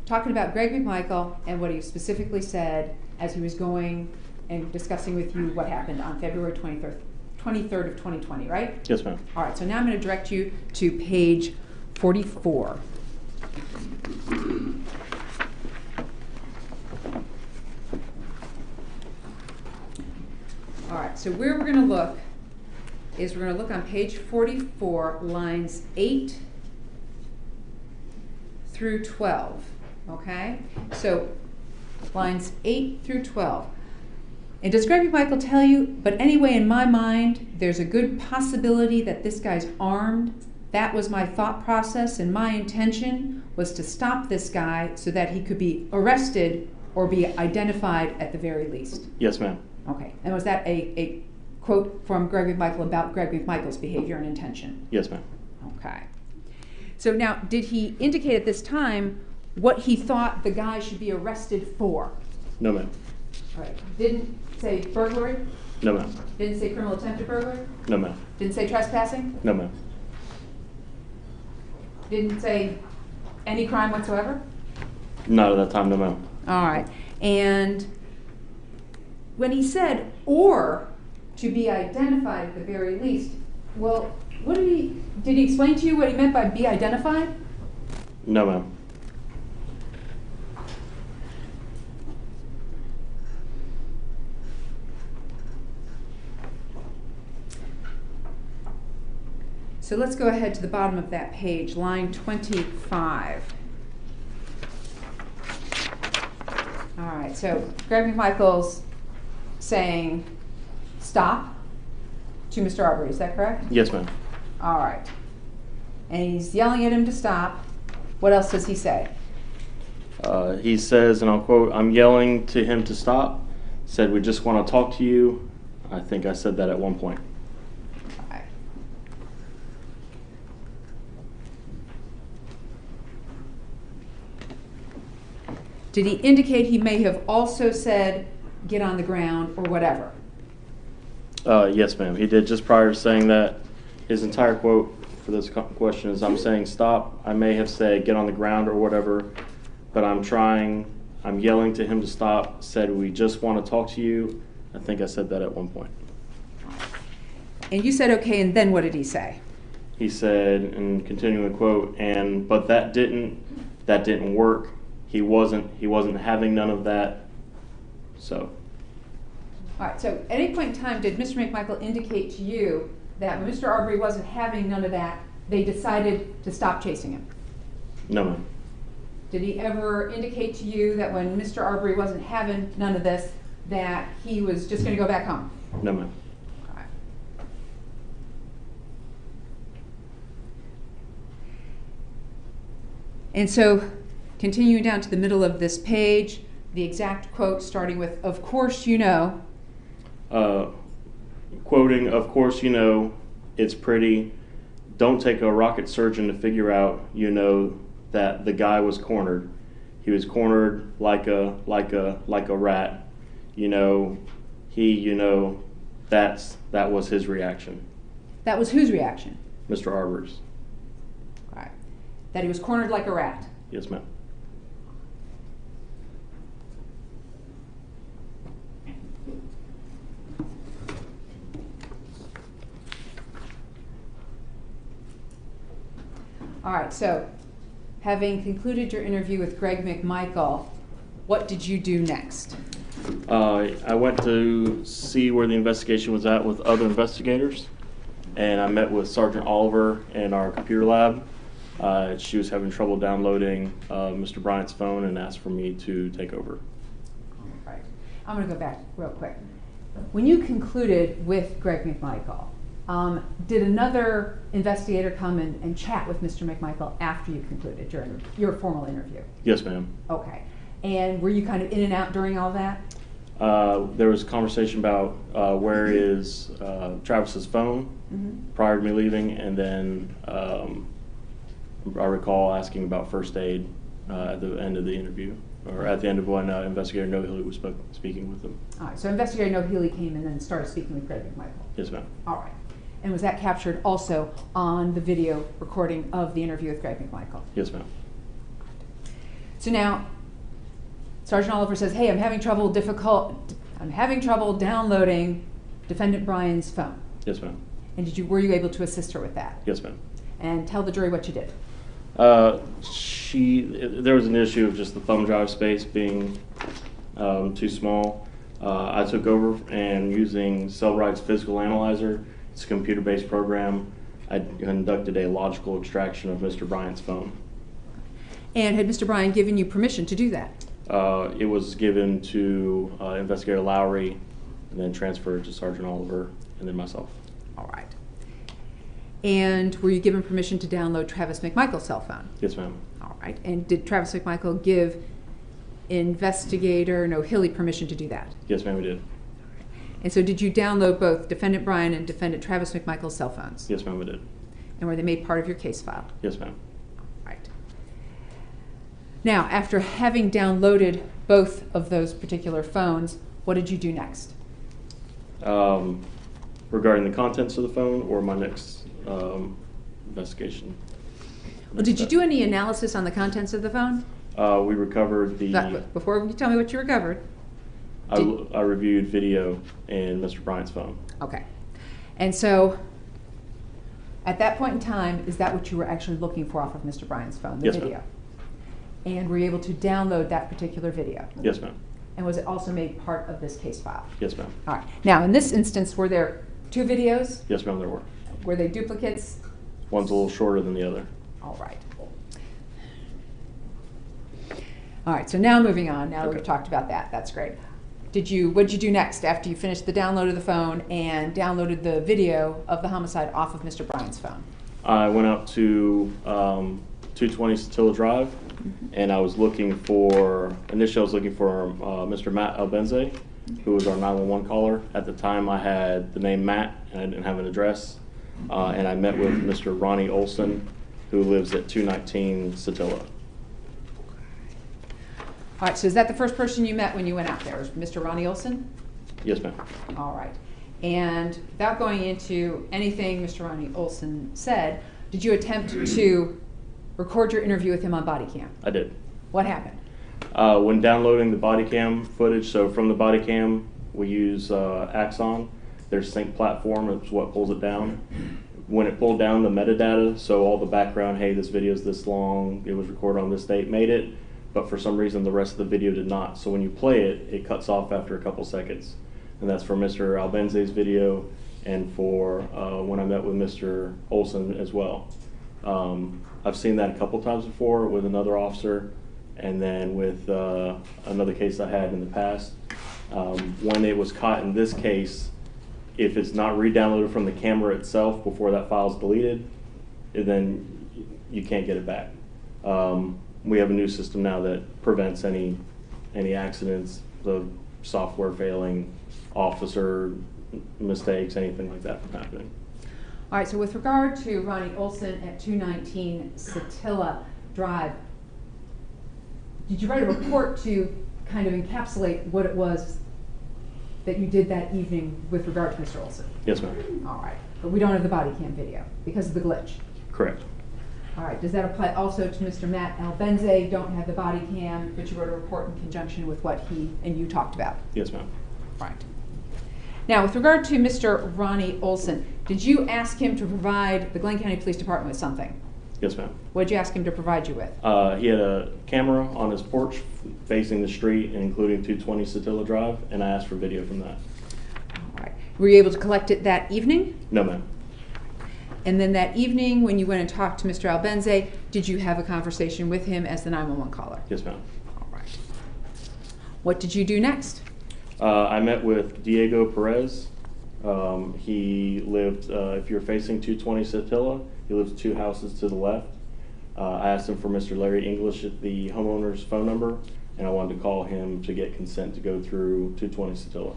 Speaker 1: talking about Greg McMichael and what he specifically said as he was going and discussing with you what happened on February 23rd of 2020, right?
Speaker 13: Yes, ma'am.
Speaker 1: All right, so now I'm going to direct you to page 44. All right, so where we're going to look is we're going to look on page 44, lines 8 through 12, okay? So lines 8 through 12. And does Greg McMichael tell you, but anyway, in my mind, there's a good possibility that this guy's armed. That was my thought process, and my intention was to stop this guy so that he could be arrested or be identified at the very least.
Speaker 13: Yes, ma'am.
Speaker 1: Okay, and was that a quote from Greg McMichael about Greg McMichael's behavior and intention?
Speaker 13: Yes, ma'am.
Speaker 1: Okay. So now, did he indicate at this time what he thought the guy should be arrested for?
Speaker 13: No, ma'am.
Speaker 1: All right. Didn't say burglary?
Speaker 13: No, ma'am.
Speaker 1: Didn't say criminal attempted burglary?
Speaker 13: No, ma'am.
Speaker 1: Didn't say trespassing?
Speaker 13: No, ma'am.
Speaker 1: Didn't say any crime whatsoever?
Speaker 13: Not at that time, no, ma'am.
Speaker 1: All right. And when he said, or to be identified at the very least, well, what did he explain to you what he meant by be identified?
Speaker 13: No, ma'am.
Speaker 1: So let's go ahead to the bottom of that page, line 25. All right, so Greg McMichael's saying stop to Mr. Arbery, is that correct?
Speaker 13: Yes, ma'am.
Speaker 1: All right. And he's yelling at him to stop. What else does he say?
Speaker 13: He says, and I'll quote, "I'm yelling to him to stop. Said we just want to talk to you." I think I said that at one point.
Speaker 1: All right. Did he indicate he may have also said, "Get on the ground," or whatever?
Speaker 13: Yes, ma'am. He did just prior to saying that. His entire quote for this question is, "I'm saying stop. I may have said get on the ground or whatever, but I'm yelling to him to stop. Said we just want to talk to you." I think I said that at one point.
Speaker 1: And you said okay, and then what did he say?
Speaker 13: He said, and continuing quote, but that didn't work. He wasn't having none of that. So.
Speaker 1: All right, so at any point in time, did Mr. McMichael indicate to you that when Mr. Arbery wasn't having none of that, they decided to stop chasing him?
Speaker 13: No, ma'am.
Speaker 1: Did he ever indicate to you that when Mr. Arbery wasn't having none of this, that he was just going to go back home?
Speaker 13: No, ma'am.
Speaker 1: All right. And so, continuing down to the middle of this page, the exact quote starting with, "Of course you know."
Speaker 13: Quoting, "Of course you know, it's pretty. Don't take a rocket surgeon to figure out, that the guy was cornered. He was cornered like a rat. That was his reaction."
Speaker 1: That was whose reaction?
Speaker 13: Mr. Arbery's.
Speaker 1: All right. That he was cornered like a rat.
Speaker 13: Yes, ma'am.
Speaker 1: All right, so having concluded your interview with Greg McMichael, what did you do next?
Speaker 13: I went to see where the investigation was at with other investigators, and I met with Sergeant Oliver in our computer lab. She was having trouble downloading Mr. Bryant's phone and asked for me to take over.
Speaker 1: All right, I'm going to go back real quick. When you concluded with Greg McMichael, did another investigator come and chat with Mr. McMichael after you concluded during your formal interview?
Speaker 13: Yes, ma'am.
Speaker 1: Okay. And were you kind of in and out during all that?
Speaker 13: There was a conversation about where is Travis's phone prior to me leaving, and then I recall asking about first aid at the end of the interview, or at the end of when Investigator No Healy was speaking with them.
Speaker 1: All right, so Investigator No Healy came and then started speaking with Greg McMichael.
Speaker 13: Yes, ma'am.
Speaker 1: All right. And was that captured also on the video recording of the interview with Greg McMichael?
Speaker 13: Yes, ma'am.
Speaker 1: So now, Sergeant Oliver says, "Hey, I'm having trouble downloading Defendant Bryan's phone."
Speaker 13: Yes, ma'am.
Speaker 1: And were you able to assist her with that?
Speaker 13: Yes, ma'am.
Speaker 1: And tell the jury what you did.
Speaker 13: There was an issue of just the thumb drive space being too small. I took over, and using Cellbright's Physical Analyzer, it's a computer-based program, I conducted a logical extraction of Mr. Bryant's phone.
Speaker 1: And had Mr. Bryan given you permission to do that?
Speaker 13: It was given to Investigator Lowry, and then transferred to Sergeant Oliver, and then myself.
Speaker 1: All right. And were you given permission to download Travis McMichael's cell phone?
Speaker 13: Yes, ma'am.
Speaker 1: All right. And did Travis McMichael give Investigator No Healy permission to do that?
Speaker 13: Yes, ma'am, we did.
Speaker 1: And so did you download both Defendant Bryan and Defendant Travis McMichael's cell phones?
Speaker 13: Yes, ma'am, we did.
Speaker 1: And were they made part of your case file?
Speaker 13: Yes, ma'am.
Speaker 1: Right. Now, after having downloaded both of those particular phones, what did you do next?
Speaker 13: Regarding the contents of the phone, or my next investigation?
Speaker 1: Well, did you do any analysis on the contents of the phone?
Speaker 13: We recovered the...
Speaker 1: Before you tell me what you recovered.
Speaker 13: I reviewed video in Mr. Bryant's phone.
Speaker 1: Okay. And so, at that point in time, is that what you were actually looking for off of Mr. Bryant's phone, the
Speaker 13: Yes,
Speaker 1: video?
Speaker 13: ma'am.
Speaker 1: And were you able to download that particular video?
Speaker 13: Yes, ma'am.
Speaker 1: And was it also made part of this case file?
Speaker 13: Yes, ma'am.
Speaker 1: All right. Now, in this instance, were there two videos?
Speaker 13: Yes, ma'am, there were.
Speaker 1: Were they duplicates?
Speaker 13: One's a little shorter than the other.
Speaker 1: All right. All right, so now moving on, now that we've talked about that, that's great. what did you do next after you finished the download of the phone and downloaded the video of the homicide off of Mr. Bryant's phone?
Speaker 13: I went out to 220 Satilla Drive, and I was looking for, initially I was looking for Mr. Matt Albenze, who was our 911 caller. At the time I had the name Matt, and I didn't have an address. And I met with Mr. Ronnie Olson, who lives at 219 Satilla.
Speaker 1: All right, so is that the first person you met when you went out there? Was Mr. Ronnie Olson?
Speaker 13: Yes, ma'am.
Speaker 1: All right. And without going into anything Mr. Ronnie Olson said, did you attempt to record your interview with him on body cam?
Speaker 13: I did.
Speaker 1: What happened?
Speaker 13: When downloading the body cam footage, so from the body cam, we use Axon. Their sync platform is what pulls it down. When it pulled down the metadata, so all the background, hey, this video is this long, it was recorded on this date, made it, but for some reason the rest of the video did not. So when you play it, it cuts off after a couple seconds. And that's for Mr. Albenze's video and for when I met with Mr. Olson as well. I've seen that a couple times before with another officer, and then with another case I had in the past. When it was caught in this case, if it's not re-downloaded from the camera itself before that file is deleted, then you can't get it back. We have a new system now that prevents any accidents, the software failing, officer mistakes, anything like that from happening.
Speaker 1: All right, so with regard to Ronnie Olson at 219 Satilla Drive, did you write a report to kind of encapsulate what it was that you did that evening with regard to Mr. Olson?
Speaker 13: Yes, ma'am.
Speaker 1: All right, but we don't have the body cam video because of the glitch.
Speaker 13: Correct.
Speaker 1: All right, does that apply also to Mr. Matt Albenze? Don't have the body cam, but you wrote a report in conjunction with what he and you talked about?
Speaker 13: Yes, ma'am.
Speaker 1: Right. Now, with regard to Mr. Ronnie Olson, did you ask him to provide the Glenn County Police Department with something?
Speaker 13: Yes, ma'am.
Speaker 1: What did you ask him to provide you with?
Speaker 13: He had a camera on his porch facing the street, including 220 Satilla Drive, and I asked for video from that.
Speaker 1: All right. Were you able to collect it that evening?
Speaker 13: No, ma'am.
Speaker 1: And then that evening, when you went and talked to Mr. Albenze, did you have a conversation with him as the 911 caller?
Speaker 13: Yes, ma'am.
Speaker 1: All right. What did you do next?
Speaker 13: I met with Diego Perez. He lived, if you're facing 220 Satilla, he lives 2 houses to the left. I asked him for Mr. Larry English at the homeowner's phone number, and I wanted to call him to get consent to go through 220 Satilla.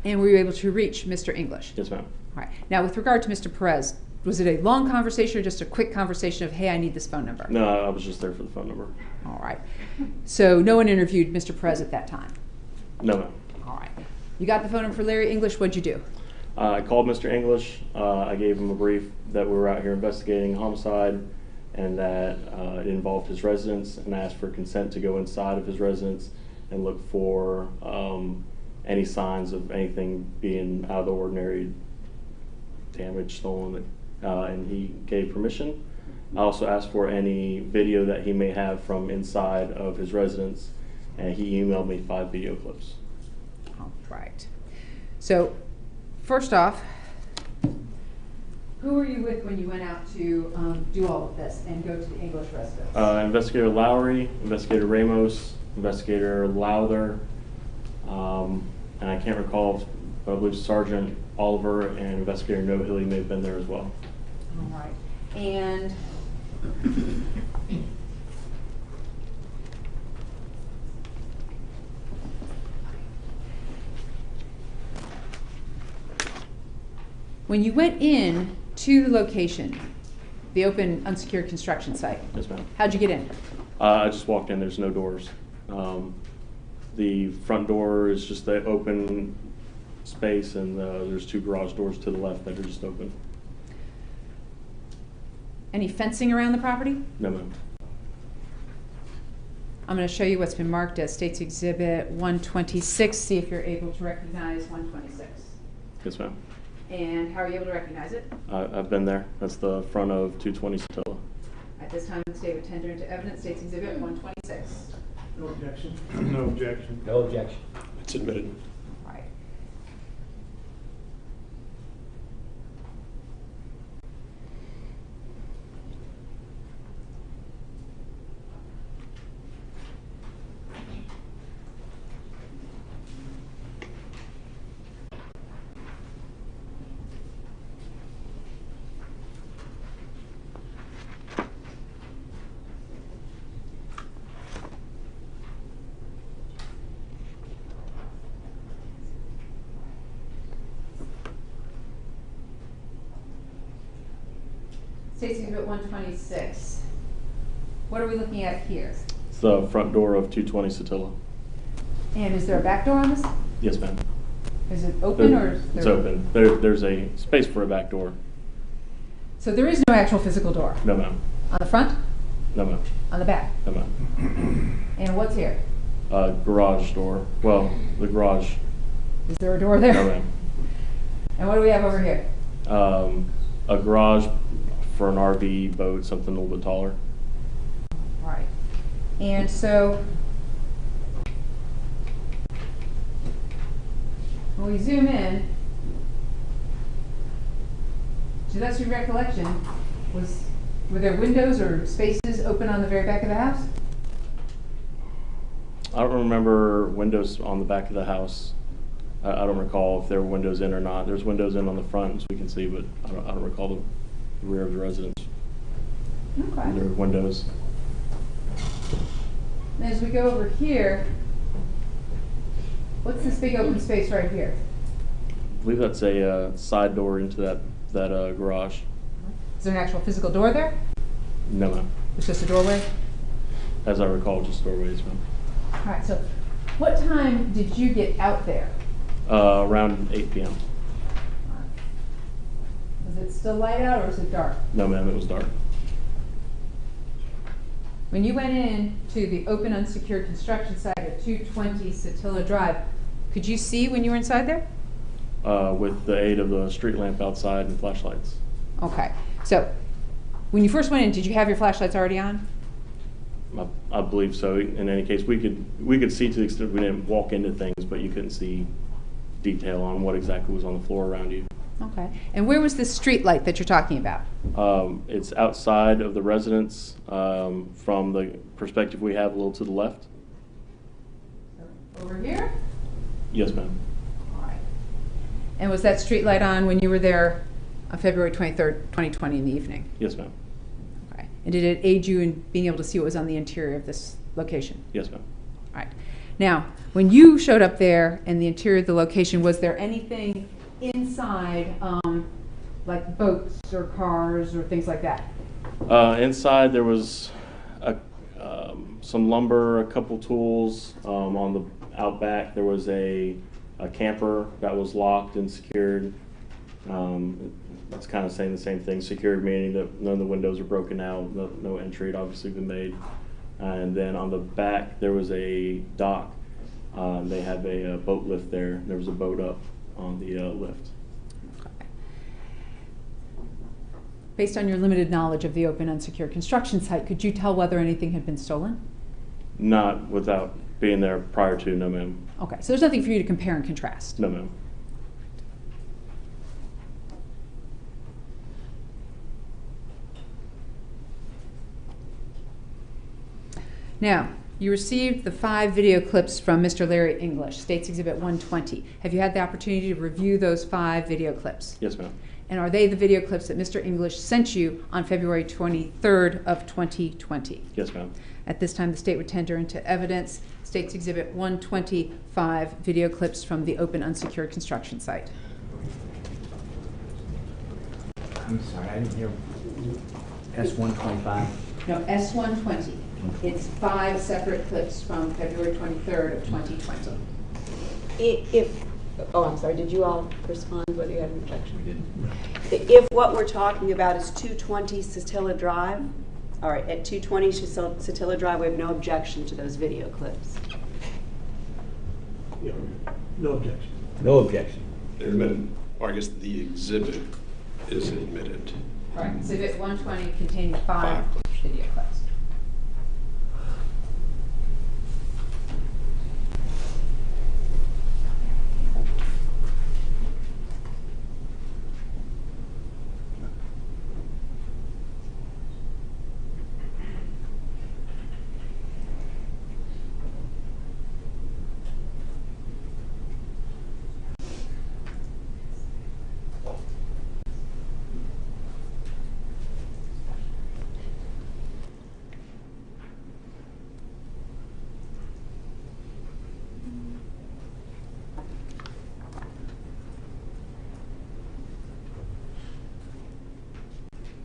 Speaker 1: And were you able to reach Mr. English?
Speaker 13: Yes, ma'am.
Speaker 1: All right. Now, with regard to Mr. Perez, was it a long conversation or just a quick conversation of, hey, I need this phone number?
Speaker 13: No, I was just there for the phone number.
Speaker 1: All right. So no one interviewed Mr. Perez at that time?
Speaker 13: No, ma'am.
Speaker 1: All right. You got the phone number for Larry English. What'd you do?
Speaker 13: I called Mr. English. I gave him a brief that we were out here investigating a homicide and that it involved his residence, and I asked for consent to go inside of his residence and look for any signs of anything being out of the ordinary, damage, stolen, and he gave permission. I also asked for any video that he may have from inside of his residence, and he emailed me 5 video clips.
Speaker 1: All right. So, first off, who were you with when you went out to do all of this and go to the English residence?
Speaker 13: Investigator Lowry, Investigator Ramos, Investigator Lowther, and I can't recall, but I believe Sergeant Oliver and Investigator No-Hilly may have been there as well.
Speaker 1: All right. And when you went in to the location, the open unsecured construction site,
Speaker 13: Yes, ma'am.
Speaker 1: how'd you get in?
Speaker 13: I just walked in, there's no doors. The front door is just the open space, and there's 2 garage doors to the left that are just open.
Speaker 1: Any fencing around the property?
Speaker 13: No, ma'am.
Speaker 1: I'm going to show you what's been marked as State's Exhibit 126. See if you're able to recognize 126.
Speaker 13: Yes, ma'am.
Speaker 1: And how are you able to recognize it?
Speaker 13: I've been there. That's the front of 220 Satilla.
Speaker 1: At this time, the state would tender into evidence State's Exhibit 126.
Speaker 12: No objection. No objection.
Speaker 11: No objection.
Speaker 4: It's admitted.
Speaker 1: Right. State's Exhibit 126. What are we looking at here?
Speaker 13: It's the front door of 220 Satilla.
Speaker 1: And is there a back door on this?
Speaker 13: Yes, ma'am.
Speaker 1: Is it open or? Is
Speaker 13: It's
Speaker 1: there...
Speaker 13: open. There's a space for a back door.
Speaker 1: So there is no actual physical door?
Speaker 13: No, ma'am.
Speaker 1: On the front?
Speaker 13: No, ma'am.
Speaker 1: On the back?
Speaker 13: No, ma'am.
Speaker 1: And what's here?
Speaker 13: Garage door. Well, the garage.
Speaker 1: Is there a door there?
Speaker 13: No, ma'am.
Speaker 1: And what do we have over here?
Speaker 13: A garage for an RV boat, something a little bit taller.
Speaker 1: All right. And so when we zoom in, to that's your recollection, were there windows or spaces open on the very back of the house?
Speaker 13: I don't remember windows on the back of the house. I don't recall if there were windows in or not. There's windows in on the front, so we can see, but I don't recall the rear of the residence.
Speaker 1: Okay.
Speaker 13: There were windows.
Speaker 1: And as we go over here, what's this big open space right here?
Speaker 13: I believe that's a side door into that garage.
Speaker 1: Is there an actual physical door there?
Speaker 13: No, ma'am.
Speaker 1: It's just a doorway?
Speaker 13: As I recall, just doorways, ma'am.
Speaker 1: All right, so what time did you get out there?
Speaker 13: Around 8 p.m.
Speaker 1: Was it still light out or is it dark?
Speaker 13: No, ma'am, it was dark.
Speaker 1: When you went in to the open unsecured construction site at 220 Satilla Drive, could you see when you were inside there?
Speaker 13: With the aid of the street lamp outside and flashlights.
Speaker 1: Okay, so when you first went in, did you have your flashlights already on?
Speaker 13: I believe so. In any case, we could see to the extent we didn't walk into things, but you couldn't see detail on what exactly was on the floor around you.
Speaker 1: Okay, and where was this street light that you're talking about?
Speaker 13: It's outside of the residence from the perspective we have a little to the left.
Speaker 1: Over here?
Speaker 13: Yes, ma'am.
Speaker 1: All right. And was that street light on when you were there on February 23rd, 2020 in the evening?
Speaker 13: Yes, ma'am.
Speaker 1: Okay. And did it aid you in being able to see what was on the interior of this location?
Speaker 13: Yes, ma'am.
Speaker 1: All right. Now, when you showed up there in the interior of the location, was there anything inside, like boats or cars or things like that?
Speaker 13: Inside there was some lumber, a couple tools. On the out back there was a camper that was locked and secured. It's kind of saying the same thing. Secured meaning that none of the windows are broken out, no entry had obviously been made. And then on the back there was a dock. They had a boat lift there. There was a boat up on the lift.
Speaker 1: Okay. Based on your limited knowledge of the open unsecured construction site, could you tell whether anything had been stolen?
Speaker 13: Not without being there prior to, no ma'am.
Speaker 1: Okay, so there's nothing for you to compare and contrast?
Speaker 13: No ma'am.
Speaker 1: Now, you received the 5 video clips from Mr. Larry English, State's Exhibit 120. Have you had the opportunity to review those 5 video clips?
Speaker 13: Yes, ma'am.
Speaker 1: And are they the video clips that Mr. English sent you on February 23rd of 2020?
Speaker 13: Yes, ma'am.
Speaker 1: At this time, the state would tender into evidence State's Exhibit 125 video clips from the open unsecured construction site.
Speaker 15: I'm sorry, I didn't hear S-125.
Speaker 1: No, S-120. It's 5 separate clips from February 23rd of 2020.
Speaker 7: Oh, I'm sorry, did you all respond whether you had an objection? We didn't. If what we're talking about is 220 Satilla Drive, all right, at 220 Satilla Drive, we have no objection to those video clips.
Speaker 6: Yeah, no objection.
Speaker 15: No objection.
Speaker 4: Or I guess the exhibit is admitted.
Speaker 1: All right, Exhibit 120 containing 5
Speaker 4: clips.
Speaker 1: video clips.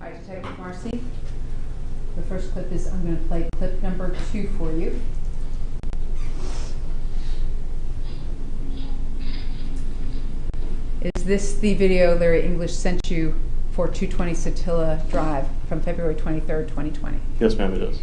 Speaker 1: right, Detective Marcy. The first clip is, I'm going to play clip number 2 for you. Is this the video Larry English sent you for 220 Satilla Drive from February 23rd, 2020?
Speaker 13: Yes, ma'am, it is.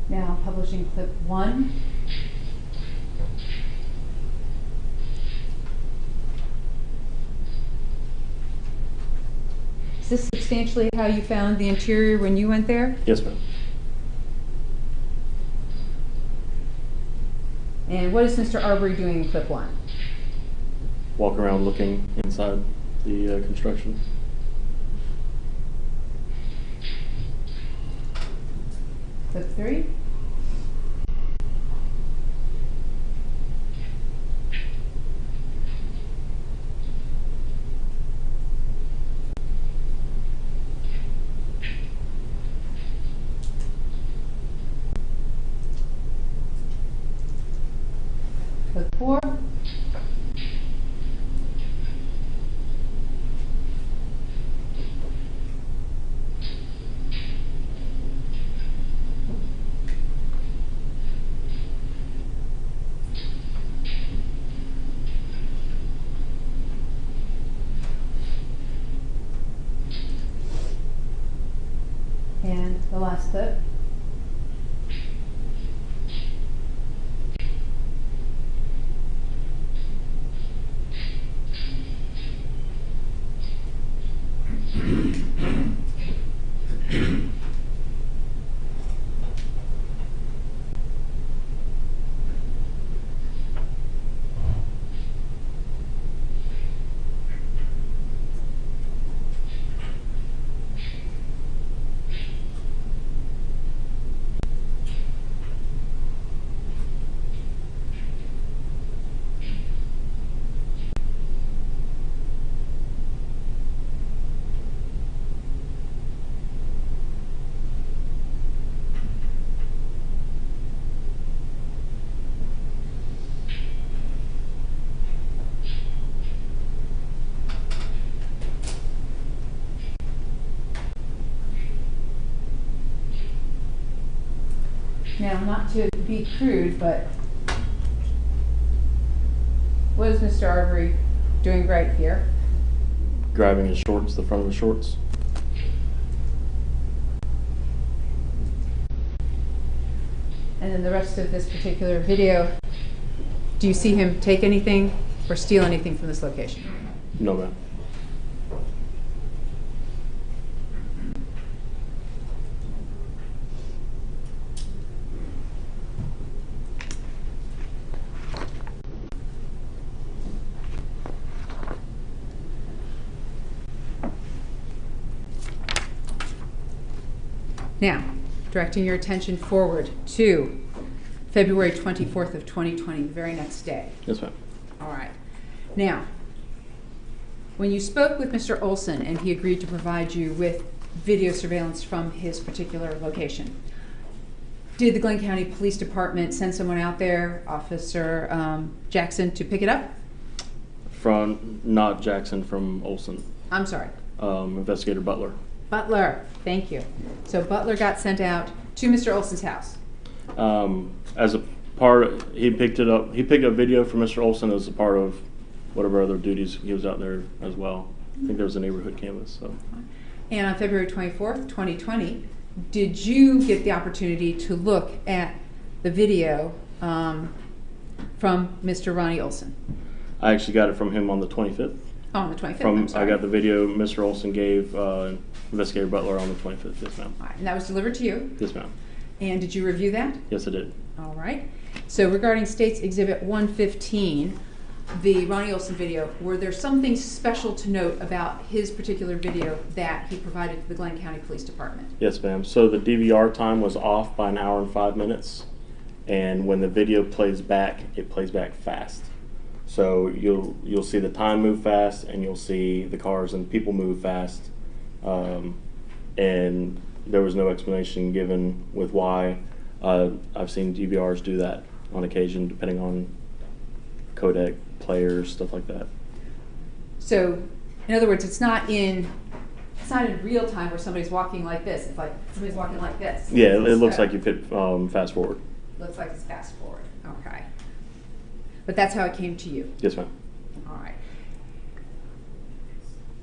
Speaker 1: Now publishing clip 1. Is this substantially how you found the interior when you went there?
Speaker 13: Yes, ma'am.
Speaker 1: And what is Mr. Arbery doing in clip 1?
Speaker 13: Walk around looking inside the construction.
Speaker 1: Clip 3. Clip 4. And the last clip. Now, not to be crude, but what is Mr. Arbery doing right here?
Speaker 13: Grabbing his shorts, the front of his shorts.
Speaker 1: And then the rest of this particular video, do you see him take anything or steal anything from this location?
Speaker 13: No, ma'am.
Speaker 1: Now, directing your attention forward to February 24th of 2020, the very next day.
Speaker 13: Yes, ma'am.
Speaker 1: All right. Now, when you spoke with Mr. Olson and he agreed to provide you with video surveillance from his particular location, did the Glenn County Police Department send someone out there, Officer Jackson, to pick it up?
Speaker 13: From, not Jackson, from Olson.
Speaker 1: I'm sorry.
Speaker 13: Investigator Butler.
Speaker 1: Butler, thank you. So Butler got sent out to Mr. Olson's house.
Speaker 13: As a part, he picked up video from Mr. Olson as a part of whatever other duties he was out there as well. I think there was a neighborhood canvas. So.
Speaker 1: And on February 24th, 2020, did you get the opportunity to look at the video from Mr. Ronnie Olson?
Speaker 13: I actually got it from him on the 25th.
Speaker 1: Oh, on the 25th,
Speaker 13: I got the video Mr. Olson gave Investigator Butler on the 25th, yes ma'am.
Speaker 1: All right, and that was delivered to you?
Speaker 13: Yes ma'am.
Speaker 1: And did you review that?
Speaker 13: Yes, I did.
Speaker 1: All right. So regarding State's Exhibit 115, the Ronnie Olson video, were there something special to note about his particular video that he provided to the Glenn County Police Department?
Speaker 13: Yes, ma'am. So the DVR time was off by 1 hour and 5 minutes, and when the video plays back, it plays back fast. So you'll see the time move fast, and you'll see the cars and people move fast, and there was no explanation given with why. I've seen DVRs do that on occasion, depending on codec, players, stuff like that.
Speaker 1: So, in other words, it's not in real time where somebody's walking like this. It's like somebody's walking like this.
Speaker 13: Yeah, it looks like you could fast forward.
Speaker 1: Looks like it's fast forward. Okay. But that's how it came to you.
Speaker 13: Yes, ma'am.
Speaker 1: All right.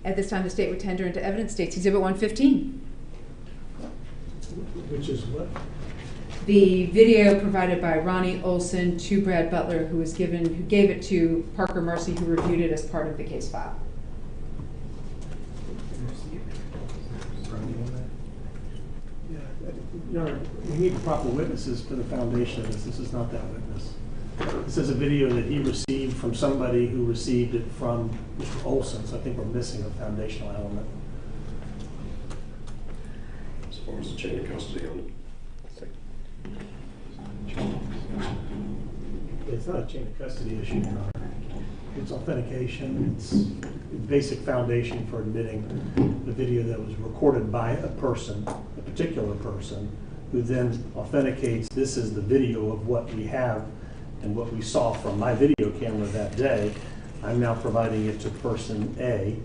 Speaker 1: At this time, the state would tender into evidence State's Exhibit 115.
Speaker 6: Which is what?
Speaker 1: The video provided by Ronnie Olson to Brad Butler, who gave it to Parker Mercy, who reviewed it as part of the case file.
Speaker 6: We need the proper witnesses for the foundation of this. This is not that witness. This is a video that he received from somebody who received it from Mr. Olson, so I think we're missing a foundational element.
Speaker 4: As far as the chain of custody on it.
Speaker 6: It's not a chain of custody issue, Your Honor. It's authentication. It's basic foundation for admitting the video that was recorded by a person, a particular person, who then authenticates this is the video of what we have and what we saw from my video camera that day. I'm now providing it to person A,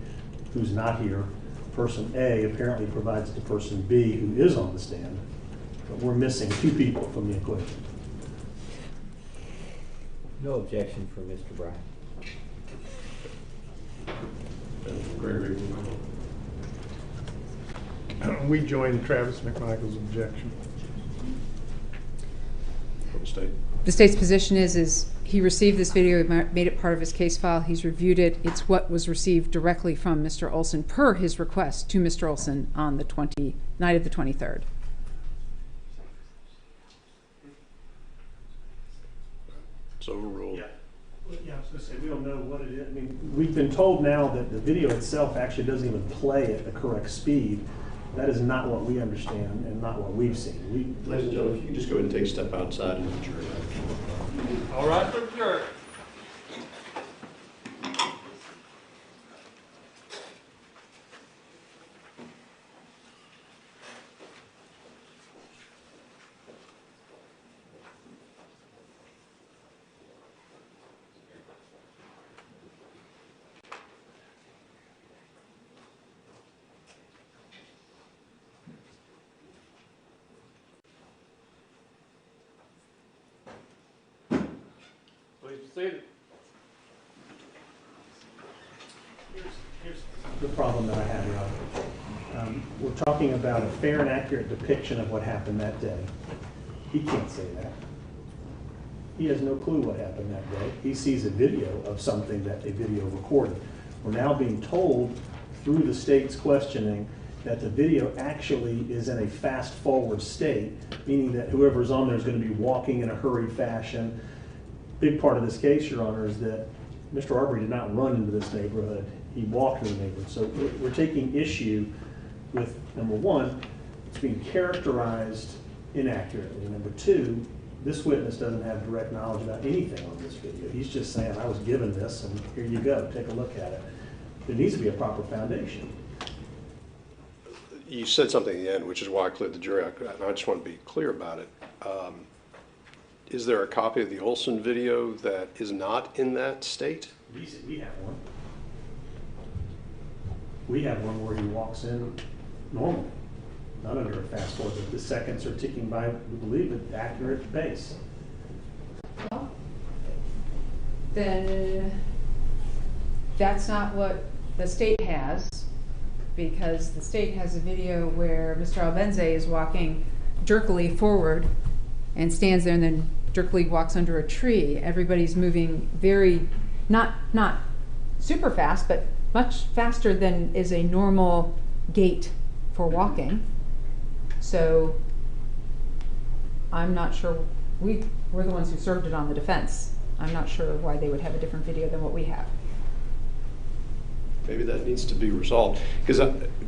Speaker 6: who's not here. Person A apparently provides it to person B, who is on the stand. But we're missing two people from the equation.
Speaker 15: No objection from Mr. Bryan.
Speaker 3: Gregory.
Speaker 12: We join Travis McMichael's objection.
Speaker 4: From the state.
Speaker 1: The state's position is he received this video, he made it part of his case file, he's reviewed it. It's what was received directly from Mr. Olson per his request to Mr. Olson on the night of the 23rd.
Speaker 4: It's overruled.
Speaker 6: Yeah, I was going to say, we don't know what it is. I mean, we've been told now that the video itself actually doesn't even play at the correct speed. That is not what we understand and not what we've seen.
Speaker 4: Ladies and gentlemen, if you can just go ahead and take a step outside and adjourn.
Speaker 10: All right, for sure. Please be seated.
Speaker 6: Here's the problem that I have, Your Honor. We're talking about a fair and accurate depiction of what happened that day. He can't say that. He has no clue what happened that day. He sees a video of something that a video recorded. We're now being told through the state's questioning that the video actually is in a fast forward state, meaning that whoever's on there is going to be walking in a hurried fashion. Big part of this case, Your Honor, is that Mr. Arbery did not run into this neighborhood. He walked in the neighborhood. So we're taking issue with, number one, it's being characterized inaccurately. Number two, this witness doesn't have direct knowledge about anything on this video. He's just saying, I was given this, and here you go, take a look at it. There needs to be a proper foundation.
Speaker 4: You said something at the end, which is why I cleared the jury, and I just want to be clear about it. Is there a copy of the Olson video that is not in that state?
Speaker 6: We have one. We have one where he walks in normal, not under a fast forward. The seconds are ticking by, we believe, at an accurate pace.
Speaker 1: Well, then that's not what the state has, because the state has a video where Mr. Albenze is walking jerkily forward and stands there and then jerkily walks under a tree. Everybody's moving very, not super fast, but much faster than is a normal gait for walking. So I'm not sure, we're the ones who served it on the defense. I'm not sure why they would have a different video than what we have.
Speaker 4: Maybe that needs to be resolved, because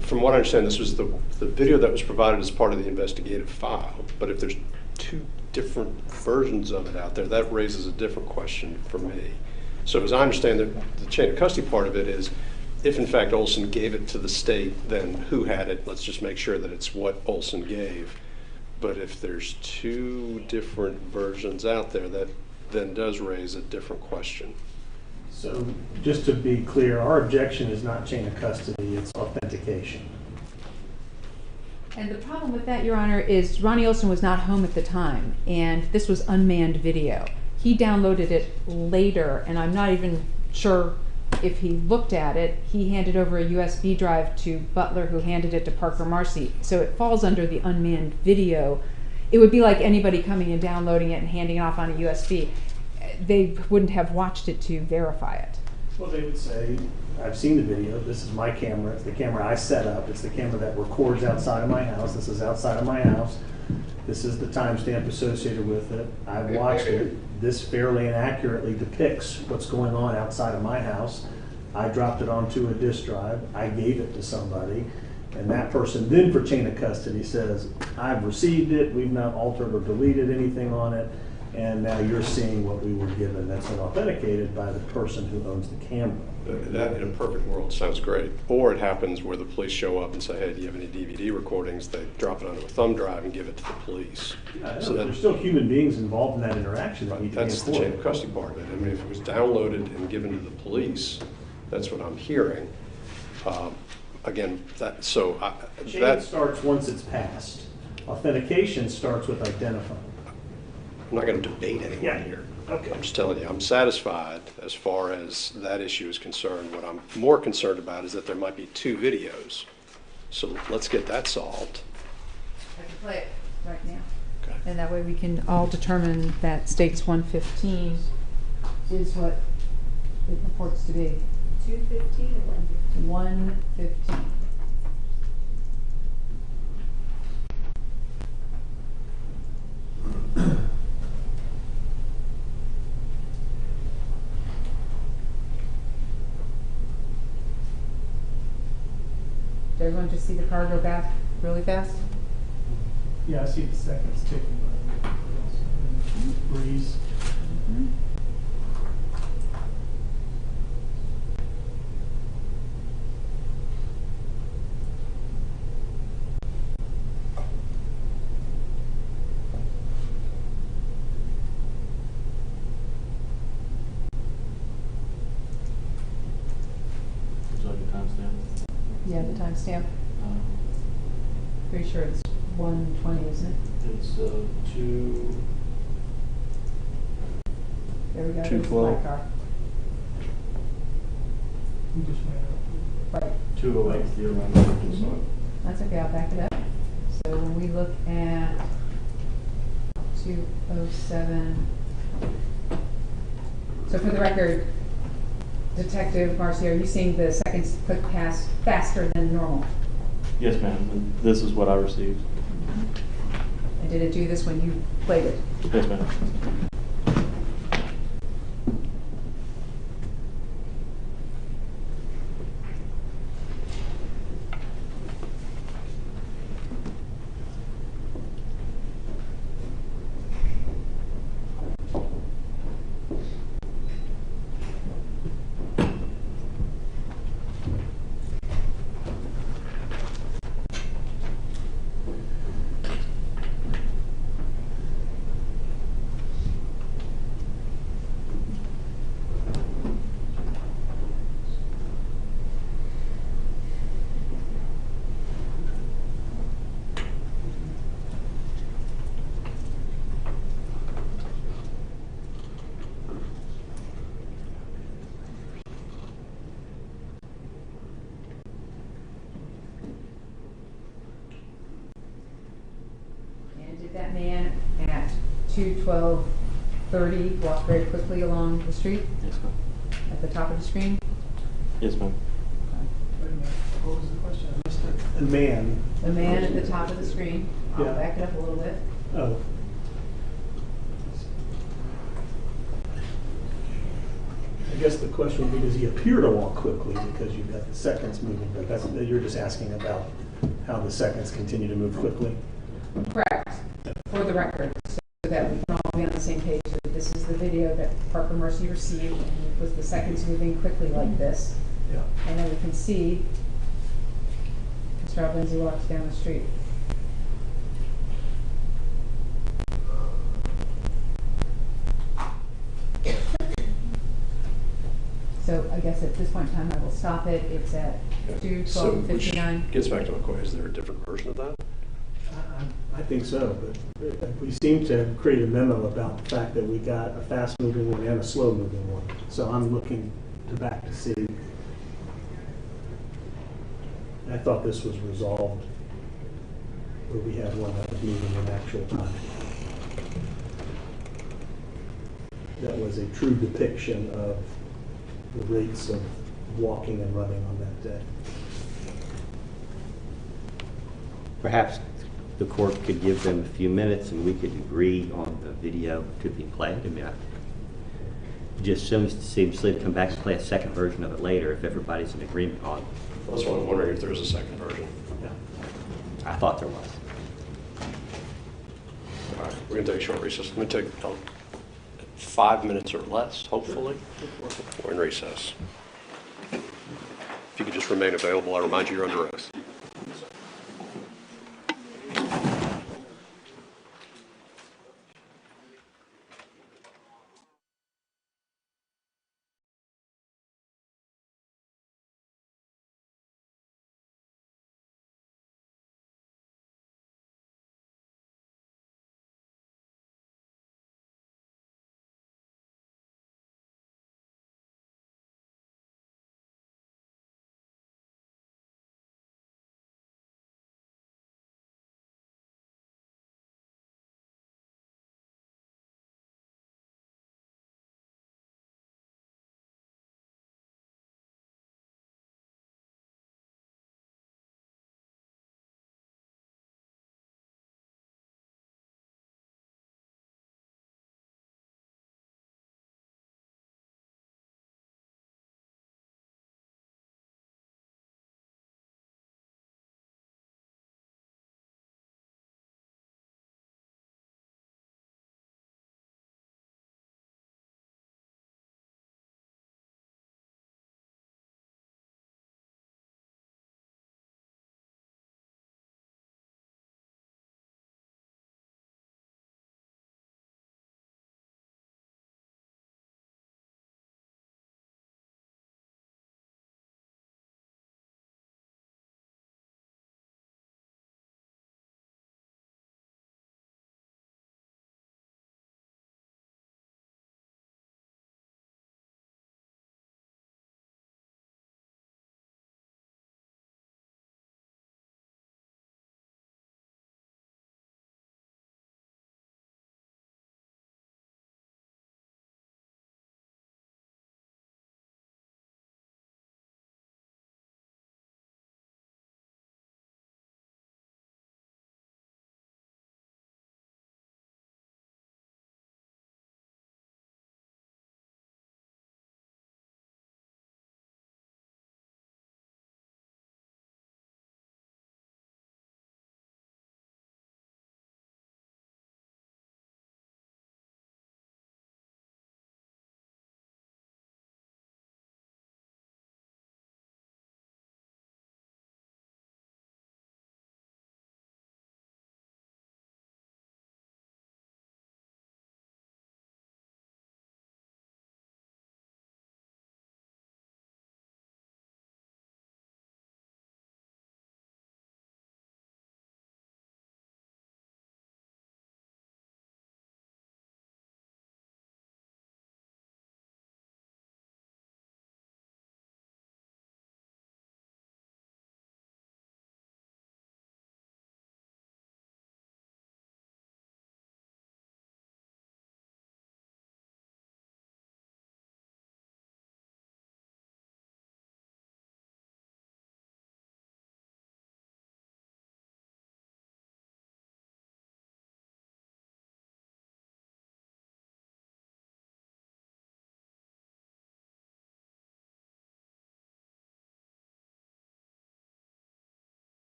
Speaker 4: from what I understand, this was the video that was provided as part of the investigative file, but if there's two different versions of it out there, that raises a different question for me. So as I understand it, the chain of custody part of it is, if in fact Olson gave it to the state, then who had it? Let's just make sure that it's what Olson gave. But if there's two different versions out there, that then does raise a different question.
Speaker 6: So just to be clear, our objection is not chain of custody, it's authentication.
Speaker 1: And the problem with that, Your Honor, is Ronnie Olson was not home at the time, and this was unmanned video. He downloaded it later, and I'm not even sure if he looked at it. He handed over a USB drive to Butler, who handed it to Parker Marcy. So it falls under the unmanned video. It would be like anybody coming and downloading it and handing it off on a USB. They wouldn't have watched it to verify it.
Speaker 6: Well, they would say, I've seen the video, this is my camera, it's the camera I set up, it's the camera that records outside of my house, this is outside of my house, this is the timestamp associated with it, I've watched it, this fairly and accurately depicts what's going on outside of my house, I dropped it onto a disk drive, I gave it to somebody, and that person then for chain of custody says, I've received it, we've not altered or deleted anything on it, and now you're seeing what we were given that's been authenticated by the person who owns the camera.
Speaker 4: That, in a perfect world, sounds great. Or it happens where the police show up and say, hey, do you have any DVD recordings? They drop it onto a thumb drive and give it to the police.
Speaker 6: Yeah, so there's still human beings involved in that interaction that need to be
Speaker 4: That's the chain of custody part of it. I mean, if it was downloaded and given to the police, that's what I'm hearing. Again,
Speaker 6: Chain starts once it's passed. Authentication starts with identifying.
Speaker 4: I'm not going to debate anyone here.
Speaker 6: Okay.
Speaker 4: I'm just telling you, I'm satisfied as far as that issue is concerned. What I'm more concerned about is that there might be two videos. So let's get that solved.
Speaker 1: I can play it right now.
Speaker 4: Okay.
Speaker 1: And that way we can all determine that states 115 is what it purports to be.
Speaker 7: 215 or 115?
Speaker 1: 115. Did everyone just see the car go back really fast?
Speaker 6: Yeah, I see the seconds ticking. Breeze.
Speaker 1: Mm-hmm.
Speaker 13: Would you like a timestamp?
Speaker 1: Yeah, the timestamp. Pretty sure it's 1:20, isn't it?
Speaker 13: It's 2.
Speaker 1: There we go.
Speaker 13: 2:12.
Speaker 1: Black car. Right.
Speaker 13: 208 is the around.
Speaker 1: That's okay, I'll back it up. So when we look at 207, so for the record, Detective Marcy, are you seeing the seconds click past faster than normal?
Speaker 13: Yes, ma'am. And this is what I received.
Speaker 1: And did it do this when you played it?
Speaker 13: Yes, ma'am.
Speaker 1: And did that man at 2:12:30 walk very quickly along the street?
Speaker 13: Yes, ma'am.
Speaker 1: At the top of the screen?
Speaker 13: Yes, ma'am.
Speaker 6: What was the question? I missed it. The man.
Speaker 1: The man at the top of the screen. I'll
Speaker 6: Yeah.
Speaker 1: back it up a little bit.
Speaker 6: Oh. I guess the question would be, does he appear to walk quickly because you've got the seconds moving, but you're just asking about how the seconds continue to move quickly?
Speaker 1: Correct, for the record, so that we can all be on the same page. That this is the video that Parker Mercy received, and it was the seconds moving quickly like this.
Speaker 6: Yeah.
Speaker 1: And then we can see Mr. Rob Lindsay walks down the street. So I guess at this point in time, I will stop it. It's at 2:12:59.
Speaker 4: Gets back to my question, is there a different version of that?
Speaker 6: I think so, but we seem to have created a memo about the fact that we got a fast-moving one and a slow-moving one. So I'm looking back to see. I thought this was resolved, where we had one that was moving in actual time. That was a true depiction of the rates of walking and running on that day.
Speaker 14: Perhaps the court could give them a few minutes and we could agree on the video to be played. I mean, it just seems to come back and play a second version of it later if everybody's in agreement on it.
Speaker 4: That's why I'm wondering if there's a second version.
Speaker 14: Yeah. I thought there was.
Speaker 4: All right, we're going to take a short recess. Let me take 5 minutes or less, hopefully. We're in recess. If you could just remain available, I remind you you're under oath.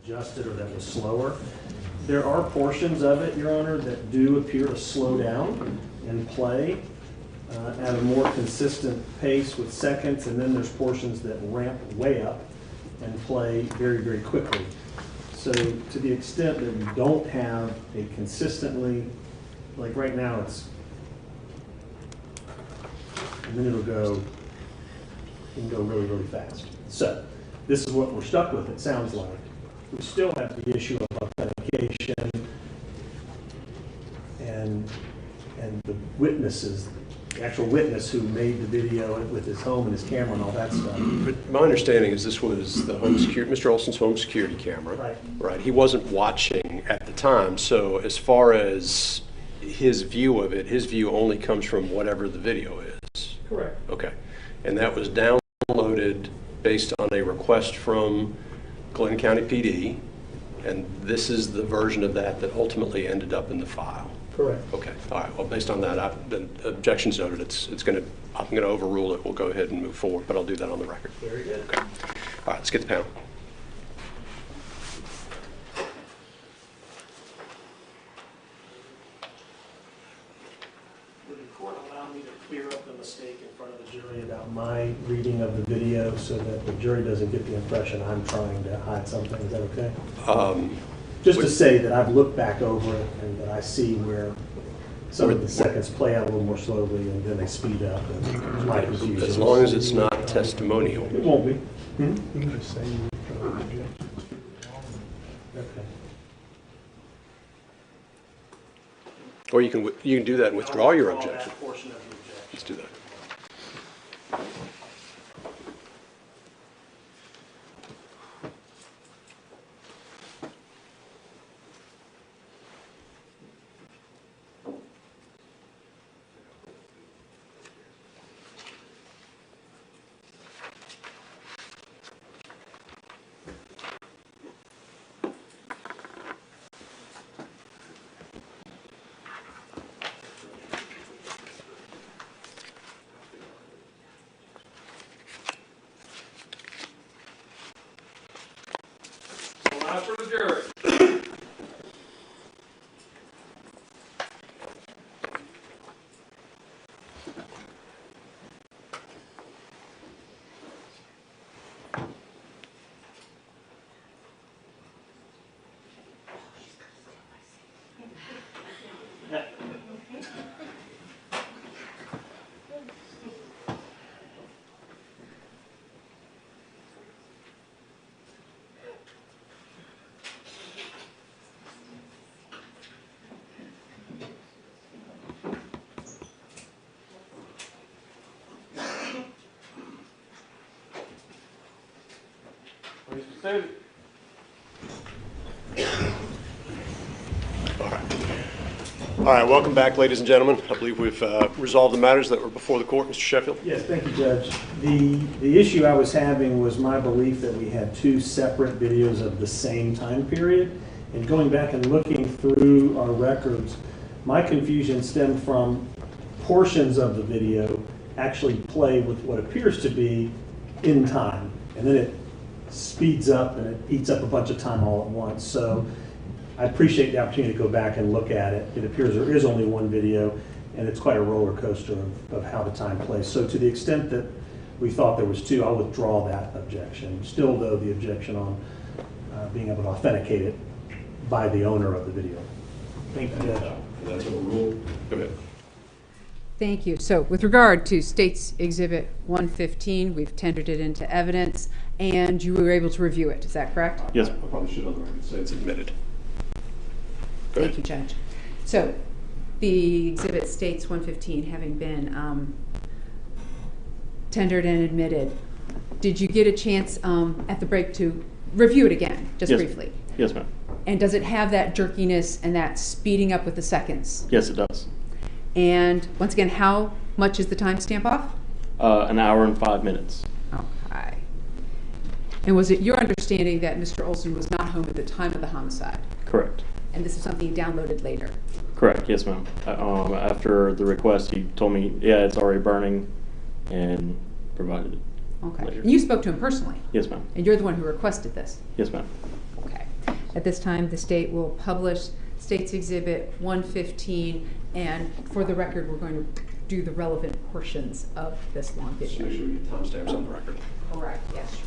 Speaker 6: adjusted or that was slower. There are portions of it, Your Honor, that do appear to slow down and play at a more consistent pace with seconds, and then there's portions that ramp way up and play very, very quickly. So to the extent that we don't have a consistently, like right now it's, and then it can go really, really fast. So this is what we're stuck with, it sounds like. We still have the issue of authentication and the witnesses, the actual witness who made the video with his home and his camera and all that stuff.
Speaker 4: But my understanding is this was the home security, Mr. Olson's home security camera.
Speaker 6: Right.
Speaker 4: Right. He wasn't watching at the time, so as far as his view of it, his view only comes from whatever the video is.
Speaker 6: Correct.
Speaker 4: Okay. And that was downloaded based on a request from Glenn County PD, and this is the version of that that ultimately ended up in the file.
Speaker 6: Correct.
Speaker 4: Okay. All right. Well, based on that, the objection's noted. I'm going to overrule it. We'll go ahead and move forward, but I'll do that on the record.
Speaker 6: Very good.
Speaker 4: Okay. All right. Let's get the panel.
Speaker 6: Would the court allow me to clear up the mistake in front of the jury about my reading of the video so that the jury doesn't get the impression I'm trying to hide something? Is that okay? Just to say that I've looked back over it and that I see where some of the seconds play out a little more slowly and then they speed up. And my confusion.
Speaker 4: As long as it's not testimonial.
Speaker 6: It won't be.
Speaker 12: You can just say you object.
Speaker 6: Okay.
Speaker 4: Or you can do that and withdraw your objection.
Speaker 6: That portion of the objection.
Speaker 4: Let's do that.
Speaker 10: Now for the jury. Please be seated.
Speaker 4: All right, welcome back, ladies and gentlemen. I believe we've resolved the matters that were before the court. Mr. Sheffield?
Speaker 6: Yes, thank you, Judge. The issue I was having was my belief that we had two separate videos of the same time period. And going back and looking through our records, my confusion stemmed from portions of the video actually play with what appears to be in time. And then it speeds up and it eats up a bunch of time all at once. So I appreciate the opportunity to go back and look at it. It appears there is only one video, and it's quite a roller coaster of how the time plays. So to the extent that we thought there was two, I'll withdraw that objection. Still, though, the objection on being able to authenticate it by the owner of the video. Thank you, Judge.
Speaker 4: That's a rule. Go ahead.
Speaker 1: Thank you. So with regard to State's Exhibit 115, we've tendered it into evidence, and you were able to review it. Is that correct?
Speaker 13: Yes.
Speaker 4: I probably should on the record say it's admitted. Go
Speaker 1: Thank
Speaker 4: ahead.
Speaker 1: you, Judge. So the exhibit states 115 having been tendered and admitted. Did you get a chance at the break to review it again, just
Speaker 13: Yes.
Speaker 1: briefly?
Speaker 13: Yes, ma'am.
Speaker 1: And does it have that jerkiness and that speeding up with the seconds?
Speaker 13: Yes, it does.
Speaker 1: And once again, how much is the timestamp off?
Speaker 13: An hour and 5 minutes.
Speaker 1: Okay. And was it your understanding that Mr. Olson was not home at the time of the homicide?
Speaker 13: Correct.
Speaker 1: And this is something you downloaded later?
Speaker 13: Correct. Yes, ma'am. After the request, he told me, yeah, it's already burning, and provided it.
Speaker 1: Okay.
Speaker 13: Later.
Speaker 1: And you spoke to him personally?
Speaker 13: Yes, ma'am.
Speaker 1: And you're the one who requested this?
Speaker 13: Yes, ma'am.
Speaker 1: Okay. At this time, the state will publish State's Exhibit 115, and for the record, we're going to do the relevant portions of this long
Speaker 4: Just
Speaker 1: video.
Speaker 4: make sure we get timestamps on the record.
Speaker 1: Correct, yes.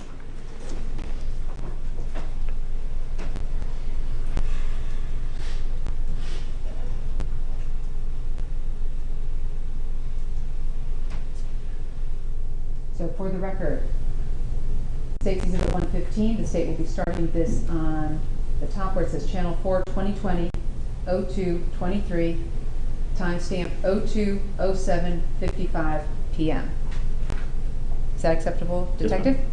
Speaker 1: So for the record, State's Exhibit 115, the state will be starting this on the top where it says Channel 4 2020 0223, timestamp 02:07:55 p.m. Is that acceptable,
Speaker 13: Yes, ma'am.
Speaker 1: Detective?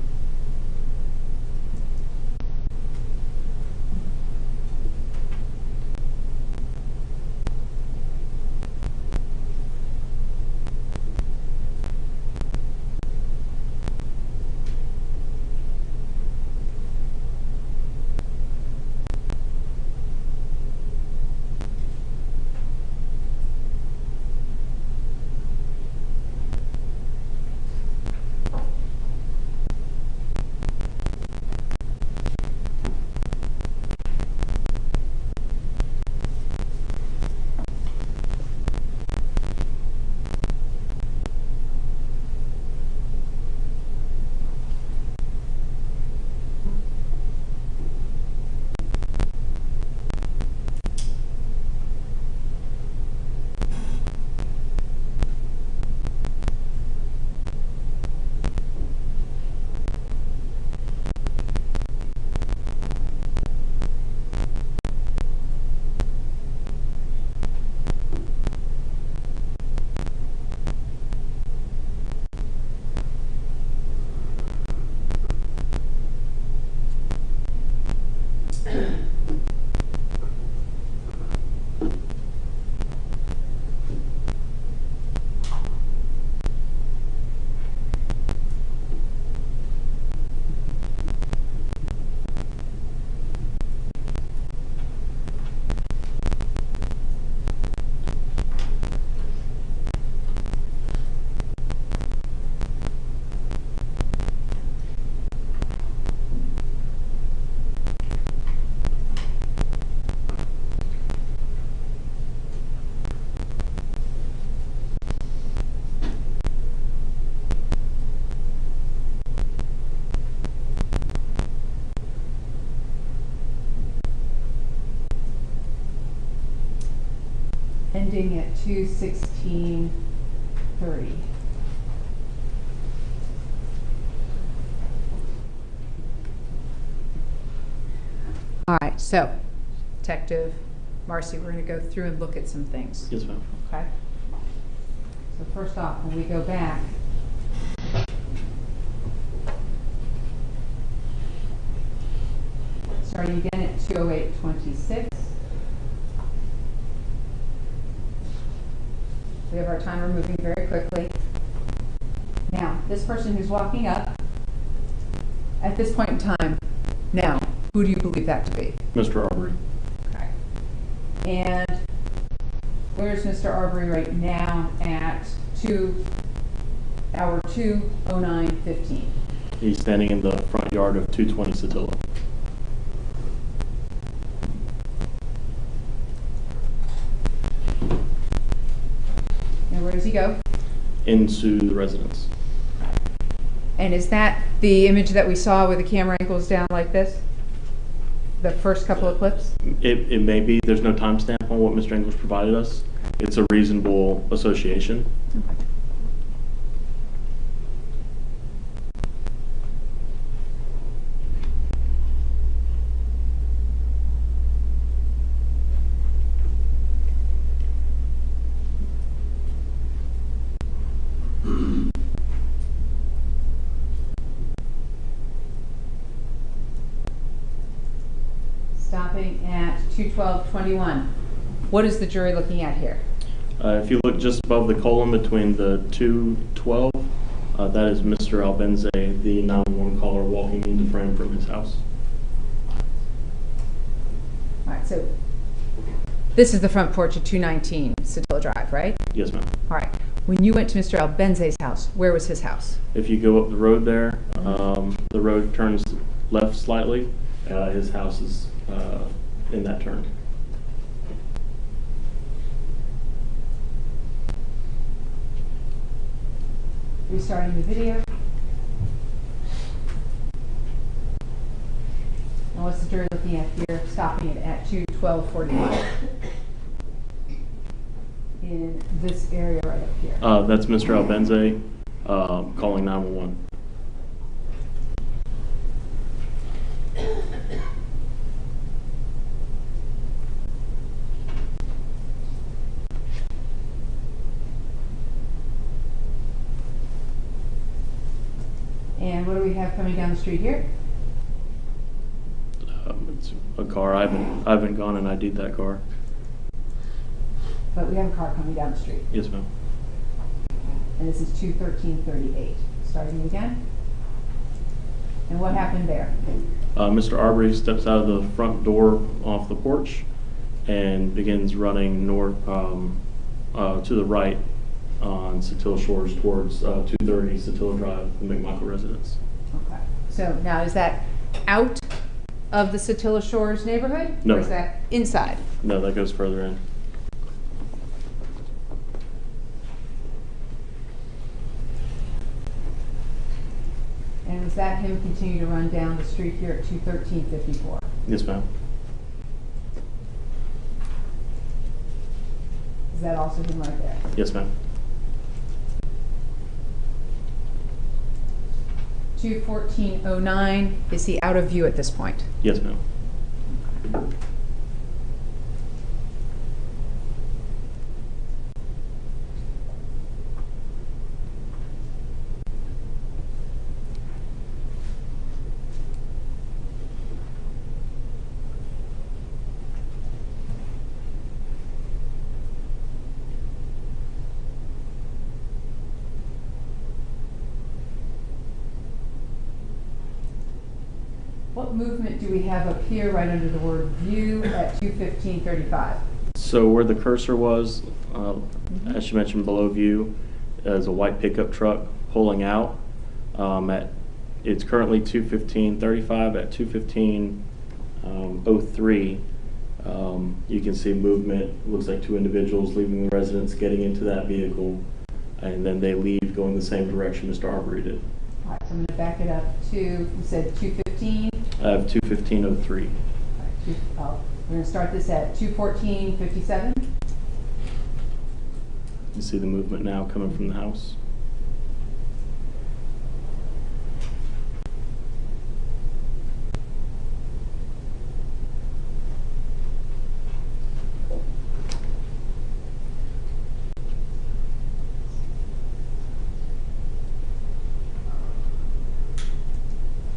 Speaker 1: Ending at 2:16:30. All right, so Detective Marcy, we're going to go through and look at some things.
Speaker 13: Yes, ma'am.
Speaker 1: Okay. So first off, when we go back, starting again at 2:08:26. We have our timer moving very quickly. Now, this person who's walking up, at this point in time, now, who do you believe that to be?
Speaker 13: Mr. Arbery.
Speaker 1: Okay. And where's Mr. Arbery right now at 2:09:15?
Speaker 13: He's standing in the front yard of 220 Satilla.
Speaker 1: And where does he go?
Speaker 13: Into the residence.
Speaker 1: And is that the image that we saw where the camera angles down like this? The first couple of clips?
Speaker 13: It may be. There's no timestamp on what Mr. English provided us. It's a reasonable association.
Speaker 1: Okay. Stopping at 2:12:21. What is the jury looking at here?
Speaker 13: If you look just above the colon between the 212, that is Mr. Albenze, the 911 caller, walking into frame from his house.
Speaker 1: All right, so this is the front porch at 219 Satilla Drive, right?
Speaker 13: Yes, ma'am.
Speaker 1: All right. When you went to Mr. Albenze's house, where was his house?
Speaker 13: If you go up the road there, the road turns left slightly, His house is in that turn.
Speaker 1: Restarting the video. And what's the jury looking at here? Stopping it at 2:12:41. In this area right up here.
Speaker 13: That's Mr. Albenze calling 911.
Speaker 1: And what do we have coming down the street here?
Speaker 13: It's a car. I haven't gone and ID'd that car.
Speaker 1: But we have a car coming down the street.
Speaker 13: Yes, ma'am.
Speaker 1: And this is 2:13:38. Starting again. And what happened there?
Speaker 13: Mr. Arbery steps out of the front door off the porch and begins running north to the right on Satilla Shores towards 230 Satilla Drive, the McMichael residence.
Speaker 1: Okay. So now is that out of the Satilla Shores neighborhood?
Speaker 13: No.
Speaker 1: Or is that inside?
Speaker 13: No, that goes further in.
Speaker 1: And is that him continue to run down the street here at 2:13:54?
Speaker 13: Yes, ma'am.
Speaker 1: Is that also him right there?
Speaker 13: Yes, ma'am.
Speaker 1: 2:14:09. Is he out of view at this point?
Speaker 13: Yes, ma'am.
Speaker 1: What movement do we have up here right under the word view at 2:15:35?
Speaker 13: So where the cursor was, as you mentioned, below view, is a white pickup truck pulling out. It's currently 2:15:35. At 2:15:03, you can see movement. Looks like two individuals leaving the residence, getting into that vehicle, and then they leave going the same direction Mr. Arbery did.
Speaker 1: All right, so I'm going to back it up to, you said 2:15?
Speaker 13: I have 2:15:03.
Speaker 1: We're going to start this at 2:14:57.
Speaker 13: You see the movement now coming from the house.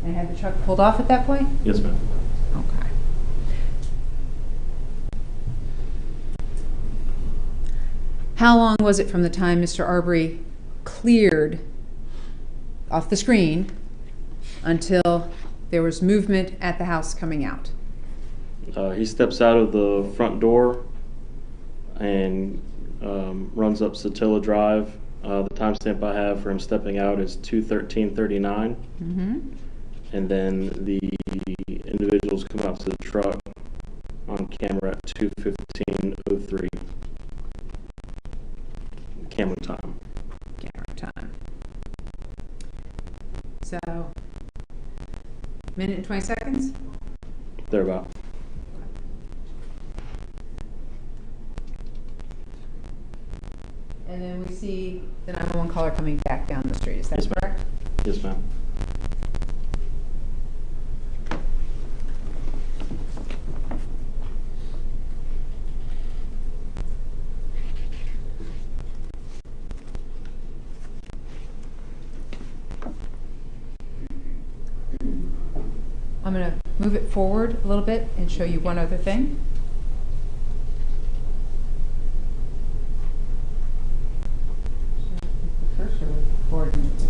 Speaker 1: And had the truck pulled off at that point?
Speaker 13: Yes, ma'am.
Speaker 1: Okay. How long was it from the time Mr. Arbery cleared off the screen until there was movement at the house coming out?
Speaker 13: He steps out of the front door and runs up Satilla Drive. The timestamp I have for him stepping out is 2:13:39.
Speaker 1: Mm-hmm.
Speaker 13: And then the individuals come out to the truck on camera at 2:15:03. Camera time.
Speaker 1: Camera time. So, minute and 20 seconds?
Speaker 13: Thereabout.
Speaker 1: And then we see the 911 caller coming back down the street. Is that
Speaker 13: Yes, ma'am.
Speaker 1: correct?
Speaker 13: Yes, ma'am.
Speaker 1: I'm going to move it forward a little bit and show you one other thing. Cursor with coordinates.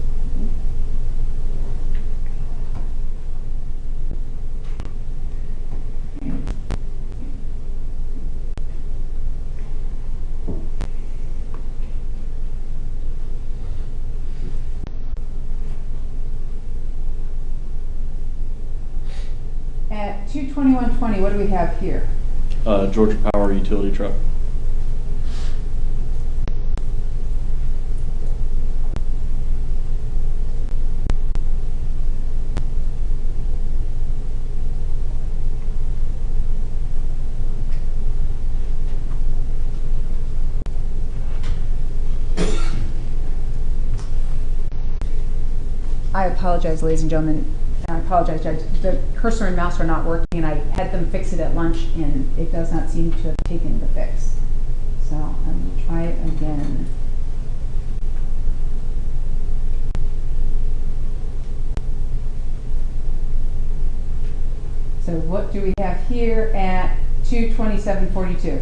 Speaker 1: At at 22120, what do we have here?
Speaker 13: Georgia Power utility truck.
Speaker 1: I apologize, ladies and gentlemen, and I apologize, Judge. The cursor and mouse are not working, and I had them fix it at lunch, and it does not seem to have taken the fix. So I'm going to try it again. So what do we have here at 22742?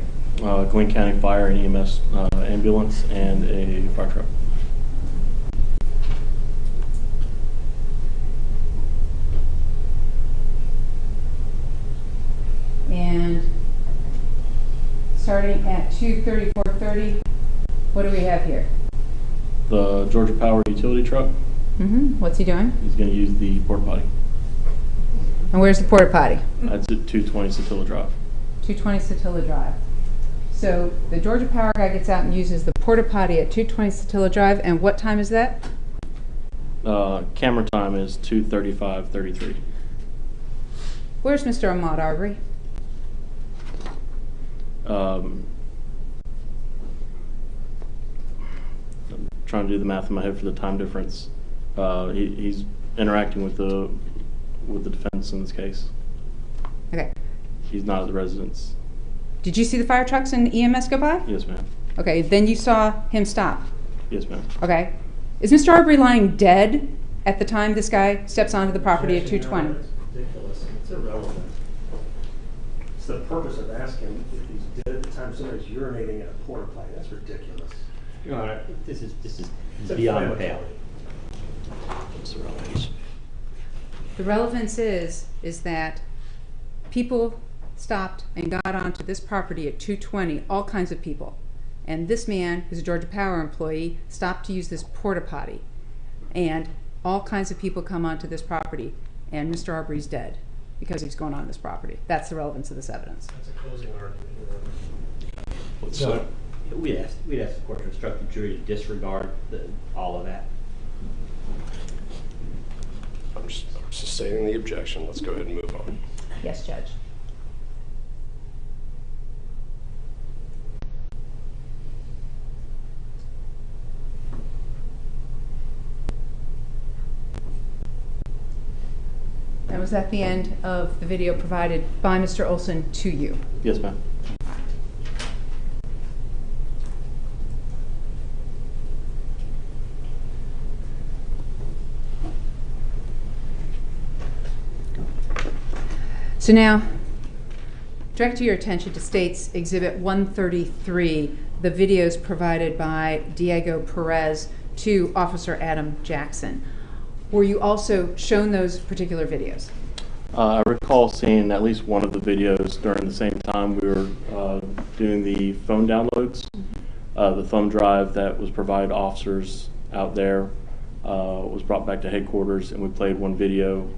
Speaker 13: Glenn County Fire and EMS ambulance and a fire truck.
Speaker 1: And starting at 23430, what do we have here?
Speaker 13: The Georgia Power utility truck.
Speaker 1: What's he doing?
Speaker 13: He's going to use the porta potty.
Speaker 1: And where's the porta potty?
Speaker 13: That's at 220 Satilla Drive.
Speaker 1: 220 Satilla Drive. So the Georgia Power guy gets out and uses the porta potty at 220 Satilla Drive, and what time is that?
Speaker 13: Camera time is 2:35:33.
Speaker 1: Where's Mr. Ahmaud Arbery?
Speaker 13: I'm trying to do the math in my head for the time difference. He's interacting with the defense in this case.
Speaker 1: Okay.
Speaker 13: He's not at the residence.
Speaker 1: Did you see the fire trucks and EMS go by?
Speaker 13: Yes, ma'am.
Speaker 1: Okay, then you saw him stop.
Speaker 13: Yes, ma'am.
Speaker 1: Okay. Is Mr. Arbery lying dead at the time this guy steps onto the property at 220?
Speaker 6: It's ridiculous. It's irrelevant. It's the purpose of asking if he's dead at the time somebody's urinating in a porta potty. That's ridiculous.
Speaker 15: Your Honor, this is
Speaker 6: It's
Speaker 15: beyond the pale.
Speaker 4: What's the relevance?
Speaker 1: The relevance is that people stopped and got onto this property at 220, all kinds of people. And this man, who's a Georgia Power employee, stopped to use this porta potty. And all kinds of people come onto this property, and Mr. Arbery's dead because he's going on this property. That's the relevance of this evidence.
Speaker 6: That's a closing argument.
Speaker 4: What's
Speaker 15: No, we'd ask the court to instruct the jury to disregard all of that.
Speaker 4: I'm sustaining the objection. Let's go ahead and move on.
Speaker 1: Yes, Judge. And was that the end of the video provided by Mr. Olson to you?
Speaker 13: Yes, ma'am.
Speaker 1: So now, direct your attention to State's Exhibit 133, the videos provided by Diego Perez to Officer Adam Jackson. Were you also shown those particular videos?
Speaker 13: I recall seeing at least one of the videos during the same time we were doing the phone downloads. The thumb drive that was provided to officers out there was brought back to headquarters, and we played one video,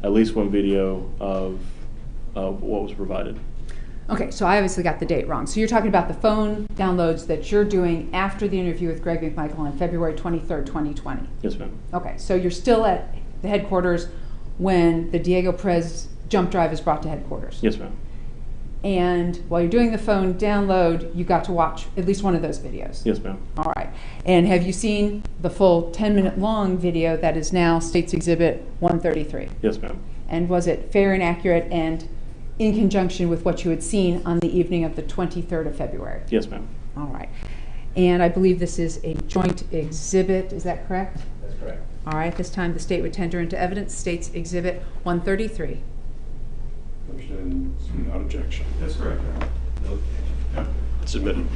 Speaker 13: at least one video of what was provided.
Speaker 1: Okay, so I obviously got the date wrong. So you're talking about the phone downloads that you're doing after the interview with Greg McMichael on February 23rd, 2020.
Speaker 13: Yes, ma'am.
Speaker 1: Okay, so you're still at the headquarters when the Diego Perez jump drive is brought to headquarters.
Speaker 13: Yes, ma'am.
Speaker 1: And while you're doing the phone download, you got to watch at least one of those videos.
Speaker 13: Yes, ma'am.
Speaker 1: All right. And have you seen the full 10-minute long video that is now State's Exhibit 133?
Speaker 13: Yes, ma'am.
Speaker 1: And was it fair and accurate and in conjunction with what you had seen on the evening of the 23rd of February?
Speaker 13: Yes, ma'am.
Speaker 1: All right. And I believe this is a joint exhibit, is that correct?
Speaker 15: That's correct.
Speaker 1: All right, this time the state would tender into evidence State's Exhibit 133.
Speaker 3: Understand without objection.
Speaker 10: That's correct.
Speaker 3: No objection.
Speaker 4: It's admitted.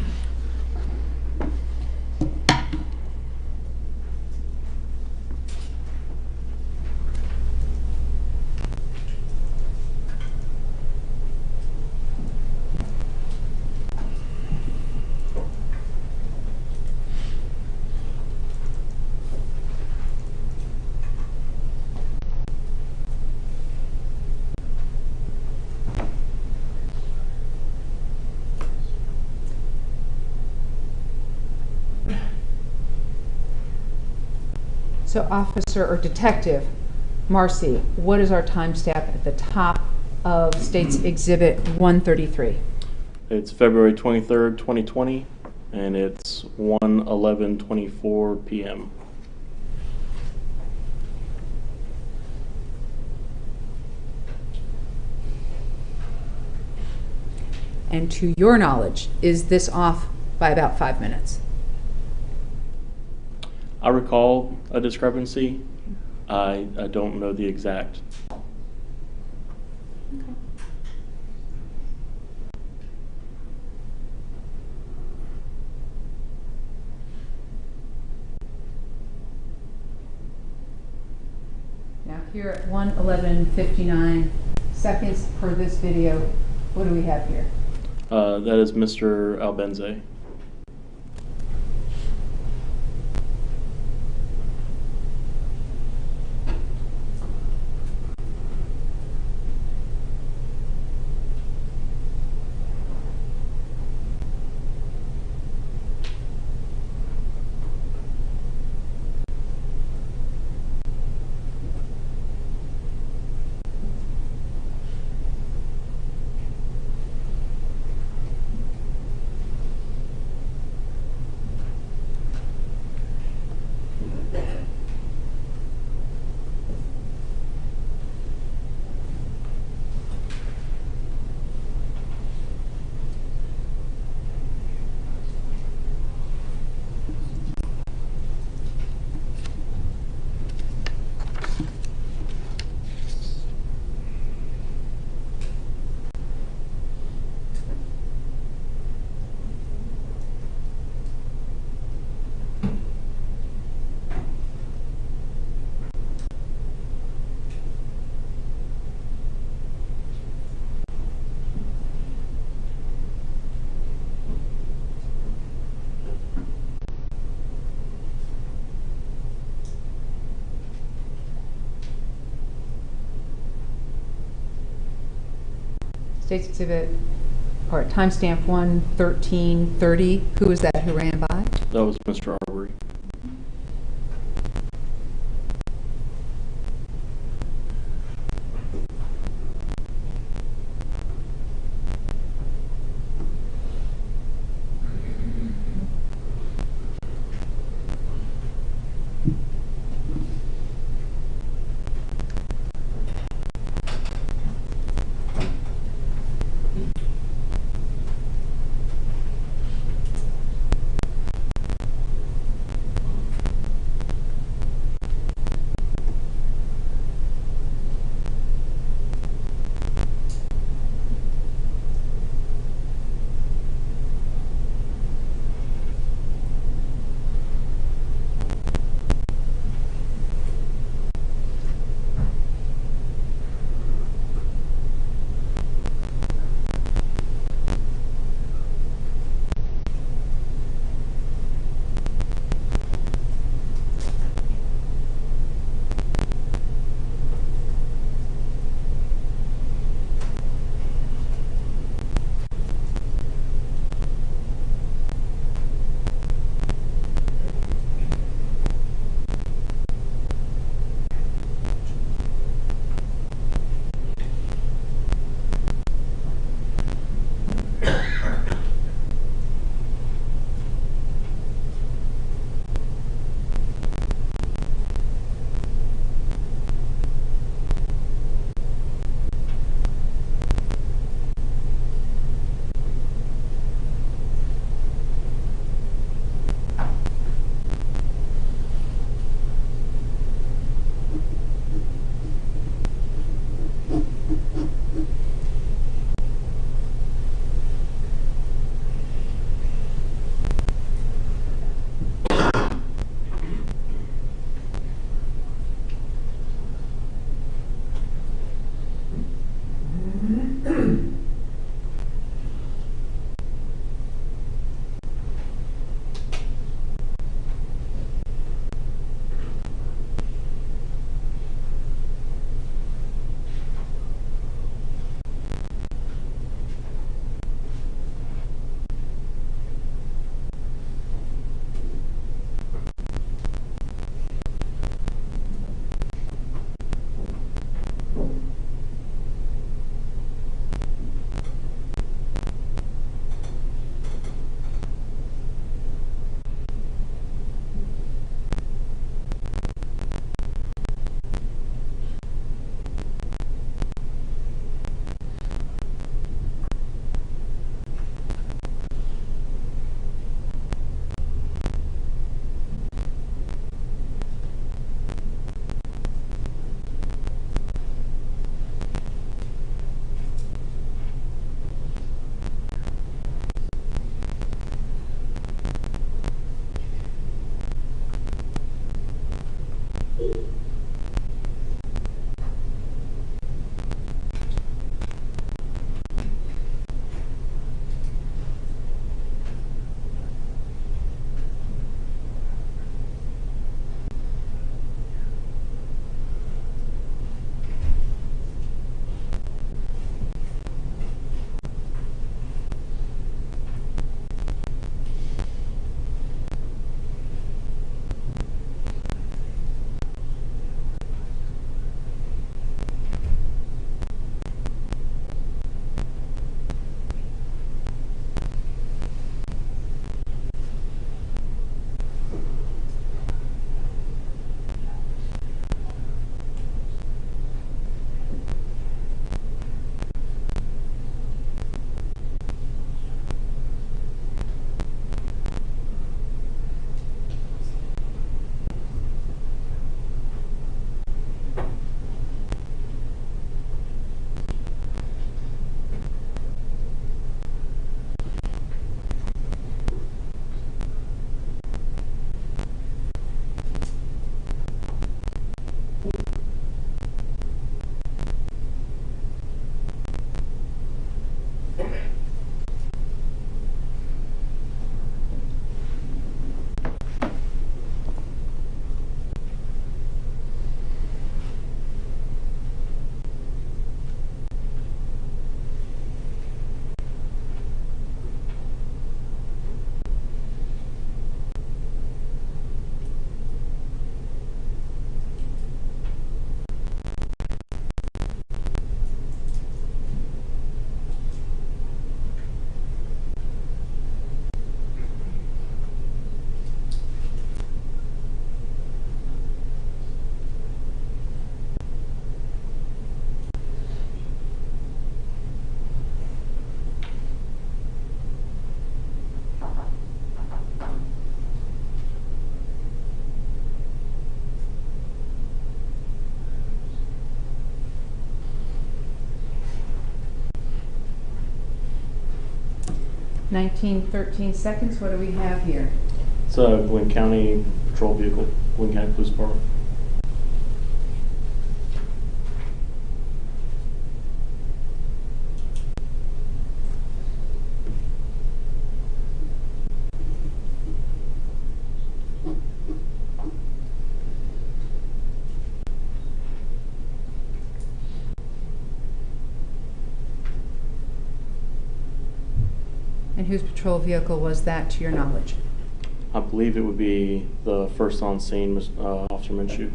Speaker 1: So Officer or Detective Marcy, what is our timestamp at the top of State's Exhibit 133?
Speaker 13: It's February 23rd, 2020, and it's 1:11:24 p.m.
Speaker 1: And to your knowledge, is this off by about 5 minutes?
Speaker 13: I recall a discrepancy. I don't know the exact.
Speaker 1: Now here at 1:11:59 seconds per this video, what do we have here?
Speaker 13: That is Mr. Albenze.
Speaker 1: State's Exhibit, or timestamp 1:13:30. Who was that who ran by?
Speaker 13: That was Mr. Arbery.
Speaker 1: 19:13 seconds. What do we have here?
Speaker 13: It's a Gwinnett County patrol vehicle, Gwinnett County Police Department.
Speaker 1: And whose patrol vehicle was that, to your knowledge?
Speaker 13: I believe it would be the first on scene, Officer Minshew.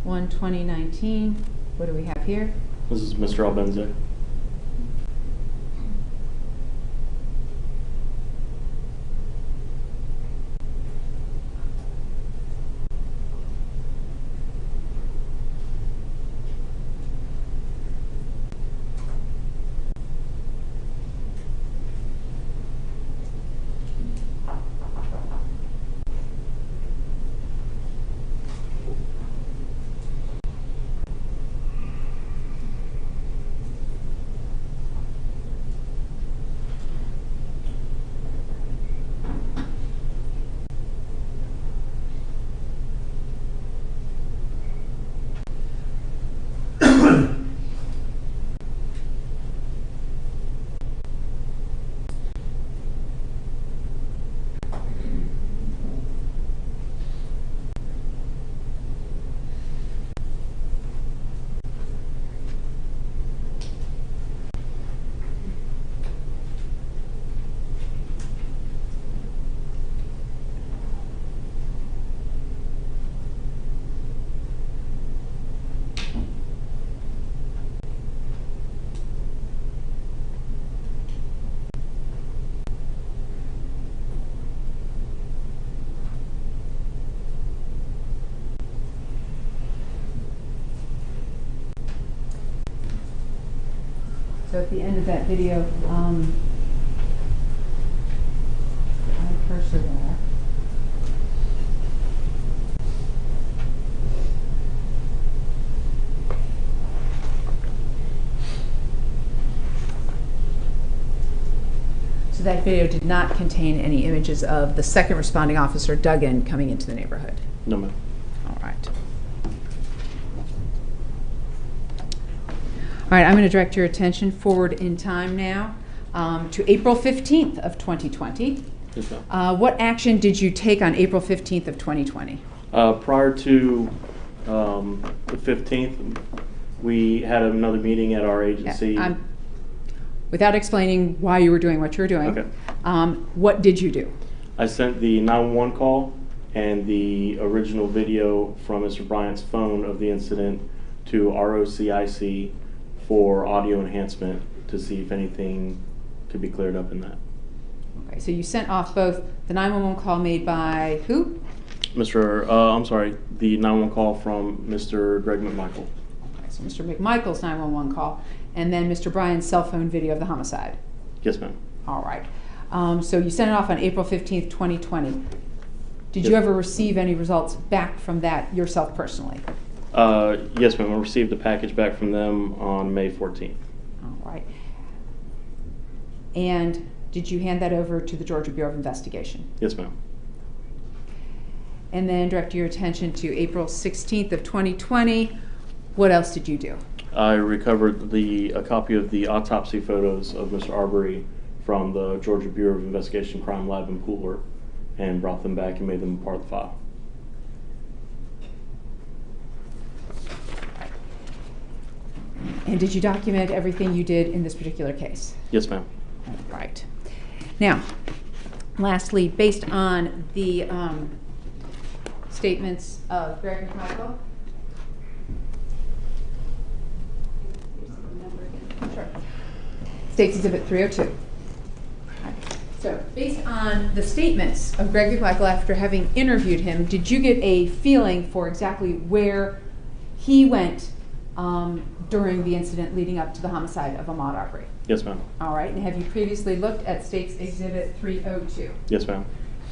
Speaker 1: One 2019. What do we have here?
Speaker 13: This is Mr. Albenze.
Speaker 1: So at the end of that video, my cursor there. So that video did not contain any images of the second responding officer, Duggan, coming into the neighborhood?
Speaker 13: No, ma'am.
Speaker 1: All right. All right, I'm going to direct your attention forward in time now to April 15th of 2020.
Speaker 13: Yes, ma'am.
Speaker 1: What action did you take on April 15th of 2020?
Speaker 13: Prior to the 15th, we had another meeting at our agency.
Speaker 1: Yeah, without explaining why you were doing what you were doing,
Speaker 13: Okay.
Speaker 1: What did you do?
Speaker 13: I sent the 911 call and the original video from Mr. Bryant's phone of the incident to ROCIC for audio enhancement to see if anything could be cleared up in that.
Speaker 1: Okay, so you sent off both the 911 call made by who?
Speaker 13: I'm sorry, the 911 call from Mr. Greg McMichael.
Speaker 1: Okay, so Mr. McMichael's 911 call, and then Mr. Bryan's cell phone video of the homicide.
Speaker 13: Yes, ma'am.
Speaker 1: All right. So you sent it off on April 15th, 2020. Did
Speaker 13: Yes.
Speaker 1: you ever receive any results back from that yourself personally?
Speaker 13: Yes, ma'am. I received a package back from them on May 14th.
Speaker 1: All right. And did you hand that over to the Georgia Bureau of Investigation?
Speaker 13: Yes, ma'am.
Speaker 1: And then direct your attention to April 16th of 2020. What else did you do?
Speaker 13: I recovered a copy of the autopsy photos of Mr. Arbery from the Georgia Bureau of Investigation Crime Lab in Pooler and brought them back and made them part of the file.
Speaker 1: And did you document everything you did in this particular case?
Speaker 13: Yes, ma'am.
Speaker 1: All right. Now, lastly, based on the statements of Greg McMichael. Sure. States Exhibit 302. So, based on the statements of Greg McMichael after having interviewed him, did you get a feeling for exactly where he went during the incident leading up to the homicide of Ahmaud Arbery?
Speaker 13: Yes, ma'am.
Speaker 1: All right, and have you previously looked at State's Exhibit 302?
Speaker 13: Yes, ma'am.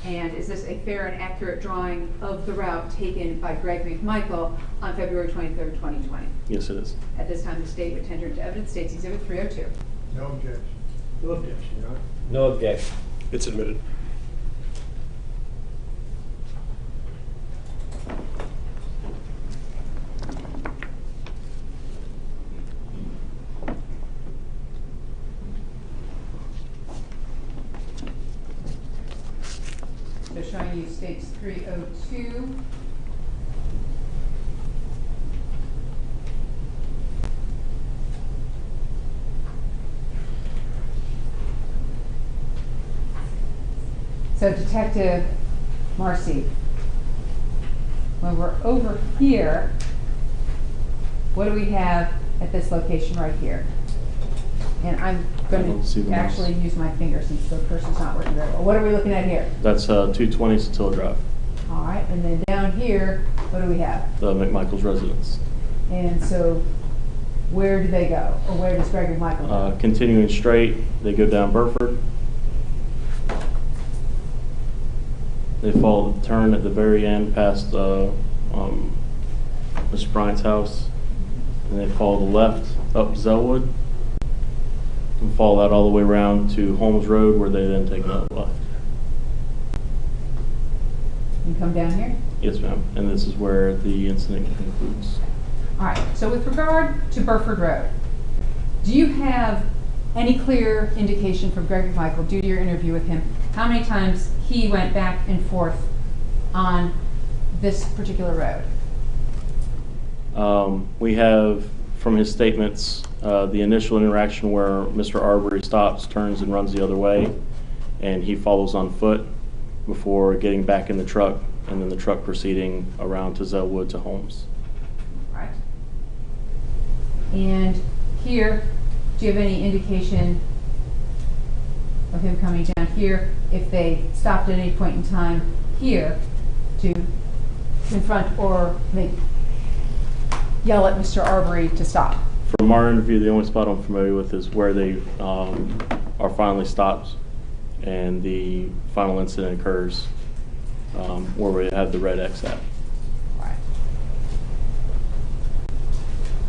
Speaker 1: And is this a fair and accurate drawing of the route taken by Greg McMichael on February 23rd, 2020?
Speaker 13: Yes, it is.
Speaker 1: At this time, the state would tender into evidence State's Exhibit 302.
Speaker 12: No objection.
Speaker 6: No objection, Your Honor.
Speaker 15: No objection.
Speaker 4: It's admitted.
Speaker 1: So showing you State's 302. So Detective Marcy, when we're over here, what do we have at this location right here? And I'm
Speaker 13: I don't see
Speaker 1: going
Speaker 13: the
Speaker 1: to
Speaker 13: mouse.
Speaker 1: actually use my finger since the cursor's not working very well. What are we looking at here?
Speaker 13: That's 220 Satilla Drive,
Speaker 1: All right, and then down here, what do we have?
Speaker 13: the McMichael's residence.
Speaker 1: And so where do they go? Or where does Greg McMichael go?
Speaker 13: Continuing straight, they go down Burford. They follow the turn at the very end past Mr. Bryant's house. And they follow the left up Zellwood. And follow that all the way around to Holmes Road, where they then take another left.
Speaker 1: And come down here?
Speaker 13: Yes, ma'am. And this is where the incident concludes.
Speaker 1: All right, so with regard to Burford Road, do you have any clear indication from Greg McMichael, due to your interview with him, how many times he went back and forth on this particular road?
Speaker 13: We have, from his statements, the initial interaction where Mr. Arbery stops, turns, and runs the other way, and he follows on foot before getting back in the truck, and then the truck proceeding around to Zellwood to Holmes.
Speaker 1: Right. And here, do you have any indication of him coming down here if they stopped at any point in time here to confront or yell at Mr. Arbery to stop?
Speaker 13: From our interview, the only spot I'm familiar with is where they are finally stopped and the final incident occurs, where we have the red X at.
Speaker 1: Right.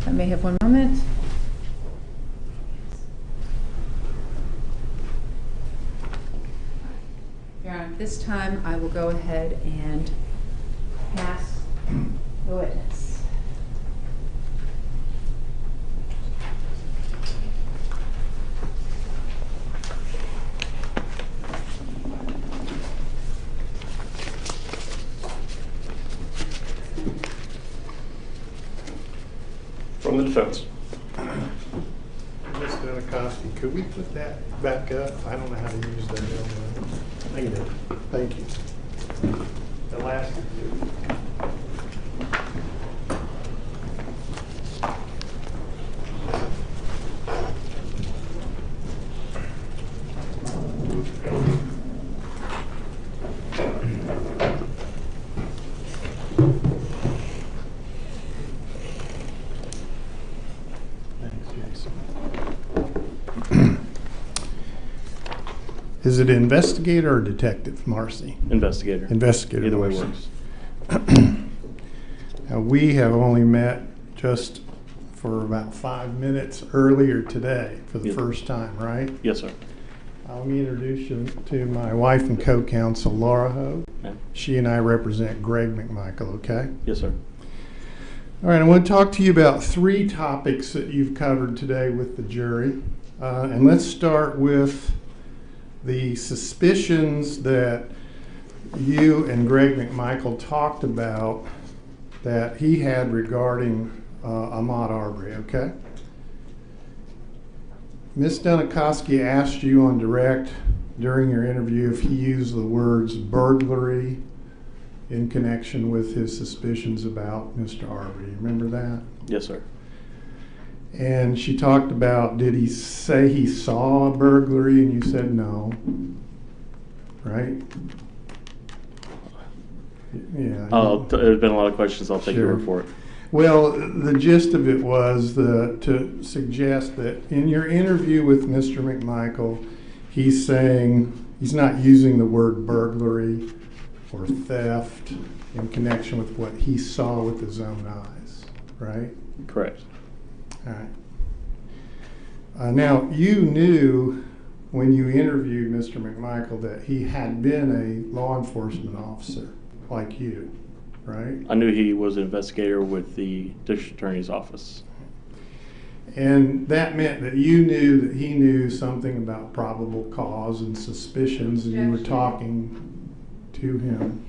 Speaker 1: I may have 1 moment. Your Honor, this time I will go ahead and pass the witness.
Speaker 3: From the defense.
Speaker 12: Ms. Donikoski, could we put that back up? I don't know how to use that.
Speaker 6: I can do it.
Speaker 12: Thank you. The last. Is it investigator or detective, Marcy?
Speaker 13: Investigator.
Speaker 12: Investigator.
Speaker 13: Either way
Speaker 12: Marcy.
Speaker 13: works.
Speaker 12: Now, we have only met just for about 5 minutes earlier today for the
Speaker 13: Yes.
Speaker 12: first time, right?
Speaker 13: Yes, sir.
Speaker 12: Let me introduce you to my wife and co-counsel, Laura Ho.
Speaker 13: Yeah.
Speaker 12: She and I represent Greg McMichael, okay?
Speaker 13: Yes, sir.
Speaker 12: All right, I want to talk to you about 3 topics that you've covered today with the jury. And let's start with the suspicions that you and Greg McMichael talked about that he had regarding Ahmaud Arbery, okay? Ms. Donikoski asked you on direct during your interview if he used the words burglary in connection with his suspicions about Mr. Arbery. Remember that?
Speaker 13: Yes, sir.
Speaker 12: And she talked about, did he say he saw a burglary? And you said no.
Speaker 5: right? Yeah.
Speaker 13: There's been a lot of questions. I'll take your
Speaker 5: Sure.
Speaker 13: word for it.
Speaker 5: Well, the gist of it was to suggest that in your interview with Mr. McMichael, he's saying he's not using the word burglary or theft in connection with what he saw with his own eyes, right?
Speaker 13: Correct.
Speaker 5: All right. Now, you knew when you interviewed Mr. McMichael that he had been a law enforcement officer like you, right?
Speaker 13: I knew he was an investigator with the district attorney's office.
Speaker 5: And that meant that you knew that he knew something about probable cause and suspicions, and you were talking to him.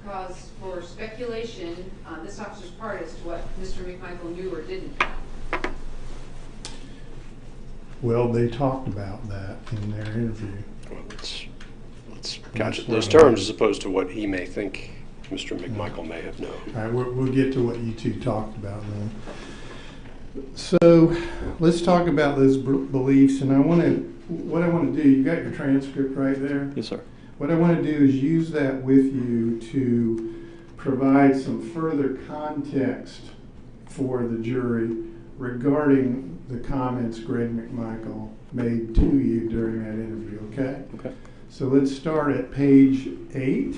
Speaker 1: Cause for speculation on this officer's part as to what Mr. McMichael knew or didn't.
Speaker 5: Well, they talked about that in their interview.
Speaker 4: Well, let's couch it in those terms as opposed to what he may think Mr. McMichael may have known.
Speaker 5: All right, we'll get to what you two talked about then. So let's talk about those beliefs, and what I want to do, you got your transcript right there?
Speaker 13: Yes, sir.
Speaker 5: What I want to do is use that with you to provide some further context for the jury regarding the comments Greg McMichael made to you during that interview, okay?
Speaker 13: Okay.
Speaker 5: So let's start at page 8.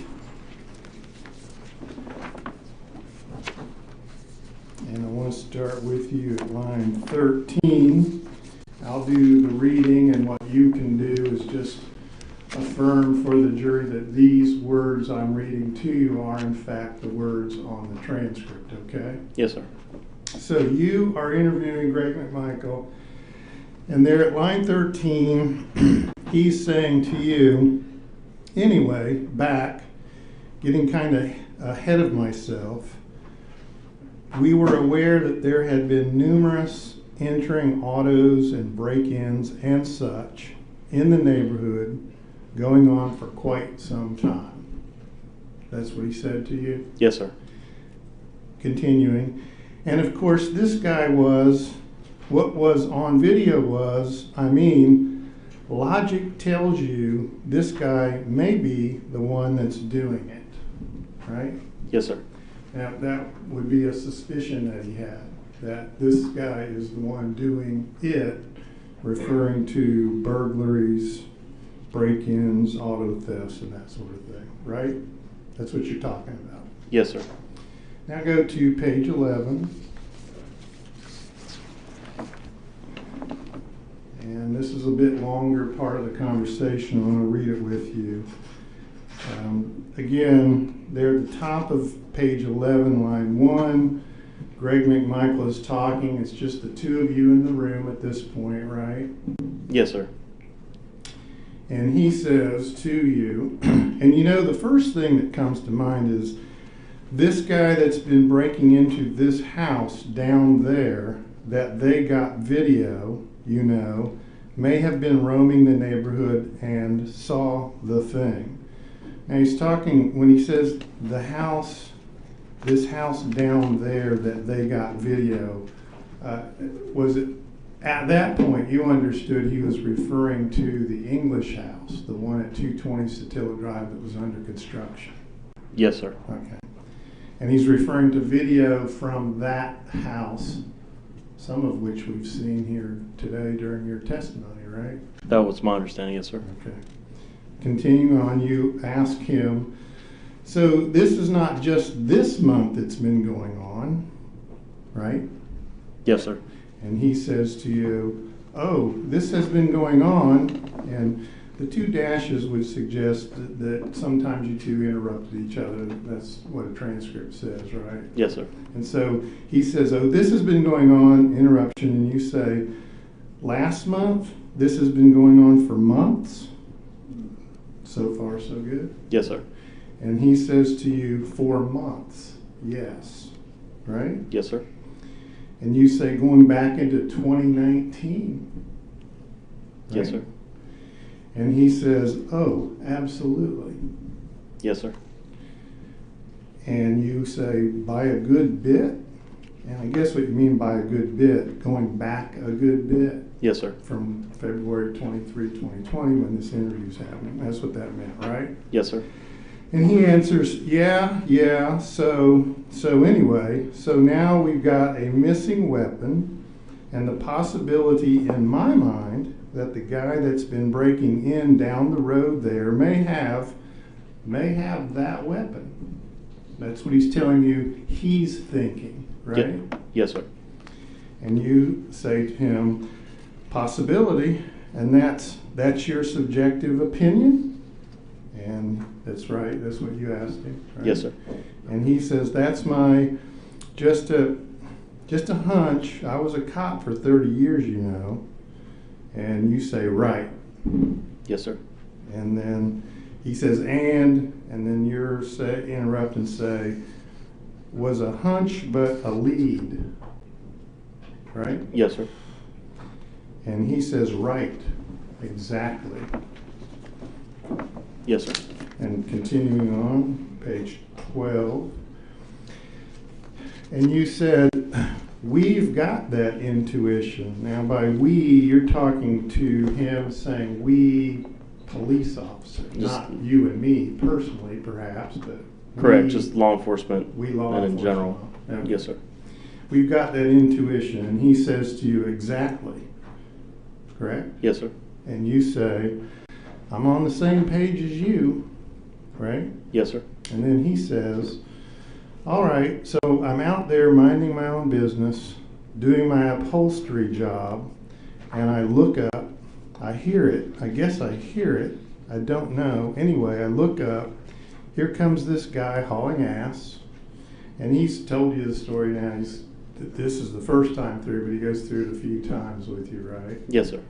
Speaker 5: And I want to start with you at line 13. I'll do the reading, and what you can do is just affirm for the jury that these words I'm reading to you are in fact the words on the transcript, okay?
Speaker 13: Yes, sir.
Speaker 5: So you are interviewing Greg McMichael, and there at line 13, he's saying to you, anyway, back, getting kind of ahead of myself, we were aware that there had been numerous entering autos and break-ins and such in the neighborhood going on for quite some time. That's what he said to you?
Speaker 13: Yes, sir.
Speaker 5: Continuing. And of course, this guy what was on video was, logic tells you this guy may be the one that's doing it, right?
Speaker 13: Yes, sir.
Speaker 5: Now, that would be a suspicion that he had, that this guy is the one doing it, referring to burglaries, break-ins, auto thefts, and that sort of thing, right? That's what you're talking about.
Speaker 13: Yes, sir.
Speaker 5: Now go to page 11. And this is a bit longer part of the conversation. I want to read it with you. Again, there at the top of page 11, line 1, Greg McMichael is talking. It's just the two of you in the room at this point, right?
Speaker 13: Yes, sir.
Speaker 5: And he says to you, and you know the first thing that comes to mind is this guy that's been breaking into this house down there that they got video, you know, may have been roaming the neighborhood and saw the thing. Now he's talking, when he says the house, this house down there that they got video, was it at that point you understood he was referring to the English house, the one at 220 Satilla Drive that was under construction?
Speaker 13: Yes, sir.
Speaker 5: Okay. And he's referring to video from that house, some of which we've seen here today during your testimony, right?
Speaker 13: That was my understanding, yes, sir.
Speaker 5: Okay. Continuing on, you ask him, so this is not just this month it's been going on, right?
Speaker 13: Yes, sir.
Speaker 5: And he says to you, oh, this has been going on, and the two dashes would suggest that sometimes you two interrupted each other. That's what a transcript says, right?
Speaker 13: Yes, sir.
Speaker 5: And so he says, oh, this has been going on, interruption, and you say, last month, this has been going on for months? So far, so good?
Speaker 13: Yes, sir.
Speaker 5: And he says to you, 4 months, yes, right?
Speaker 13: Yes, sir.
Speaker 5: And you say going back into 2019. Right?
Speaker 13: Yes, sir.
Speaker 5: And he says, oh, absolutely.
Speaker 13: Yes, sir.
Speaker 5: And you say, by a good bit? And I guess what you mean by a good bit, going back a good bit
Speaker 13: Yes, sir.
Speaker 5: from February 23, 2020, when this interview's happening. That's what that meant, right?
Speaker 13: Yes, sir.
Speaker 5: And he answers, yeah, so anyway, so now we've got a missing weapon and the possibility in my mind that the guy that's been breaking in down the road there may have that weapon. That's what he's telling you he's thinking, right?
Speaker 13: Yes, sir.
Speaker 5: And you say to him, possibility, and that's your subjective opinion? And that's right, that's what you asked him, right?
Speaker 13: Yes, sir.
Speaker 5: And he says, that's my, just a hunch. I was a cop for 30 years, you know. And you say, right.
Speaker 13: Yes, sir.
Speaker 5: And then he says, and then you're interrupt and say, was a hunch but a lead, right?
Speaker 13: Yes, sir.
Speaker 5: And he says, right, exactly.
Speaker 13: Yes, sir.
Speaker 5: And continuing on, page 12. And you said, we've got that intuition. Now by we, you're talking to him saying we police officers, not you and me personally perhaps, but
Speaker 13: correct, just law enforcement
Speaker 5: we law
Speaker 13: and in
Speaker 5: enforcement.
Speaker 13: general.
Speaker 5: Okay.
Speaker 13: Yes, sir.
Speaker 5: We've got that intuition, and he says to you exactly, correct?
Speaker 13: Yes, sir.
Speaker 5: And you say, I'm on the same page as you, right?
Speaker 13: Yes, sir.
Speaker 5: And then he says, all right, so I'm out there minding my own business, doing my upholstery job, and I look up, I hear it, I guess I hear it, I don't know. Anyway, I look up, here comes this guy hauling ass, and he's told you the story now. This is the first time through, but he goes through it a few times with you, right?
Speaker 13: Yes, sir.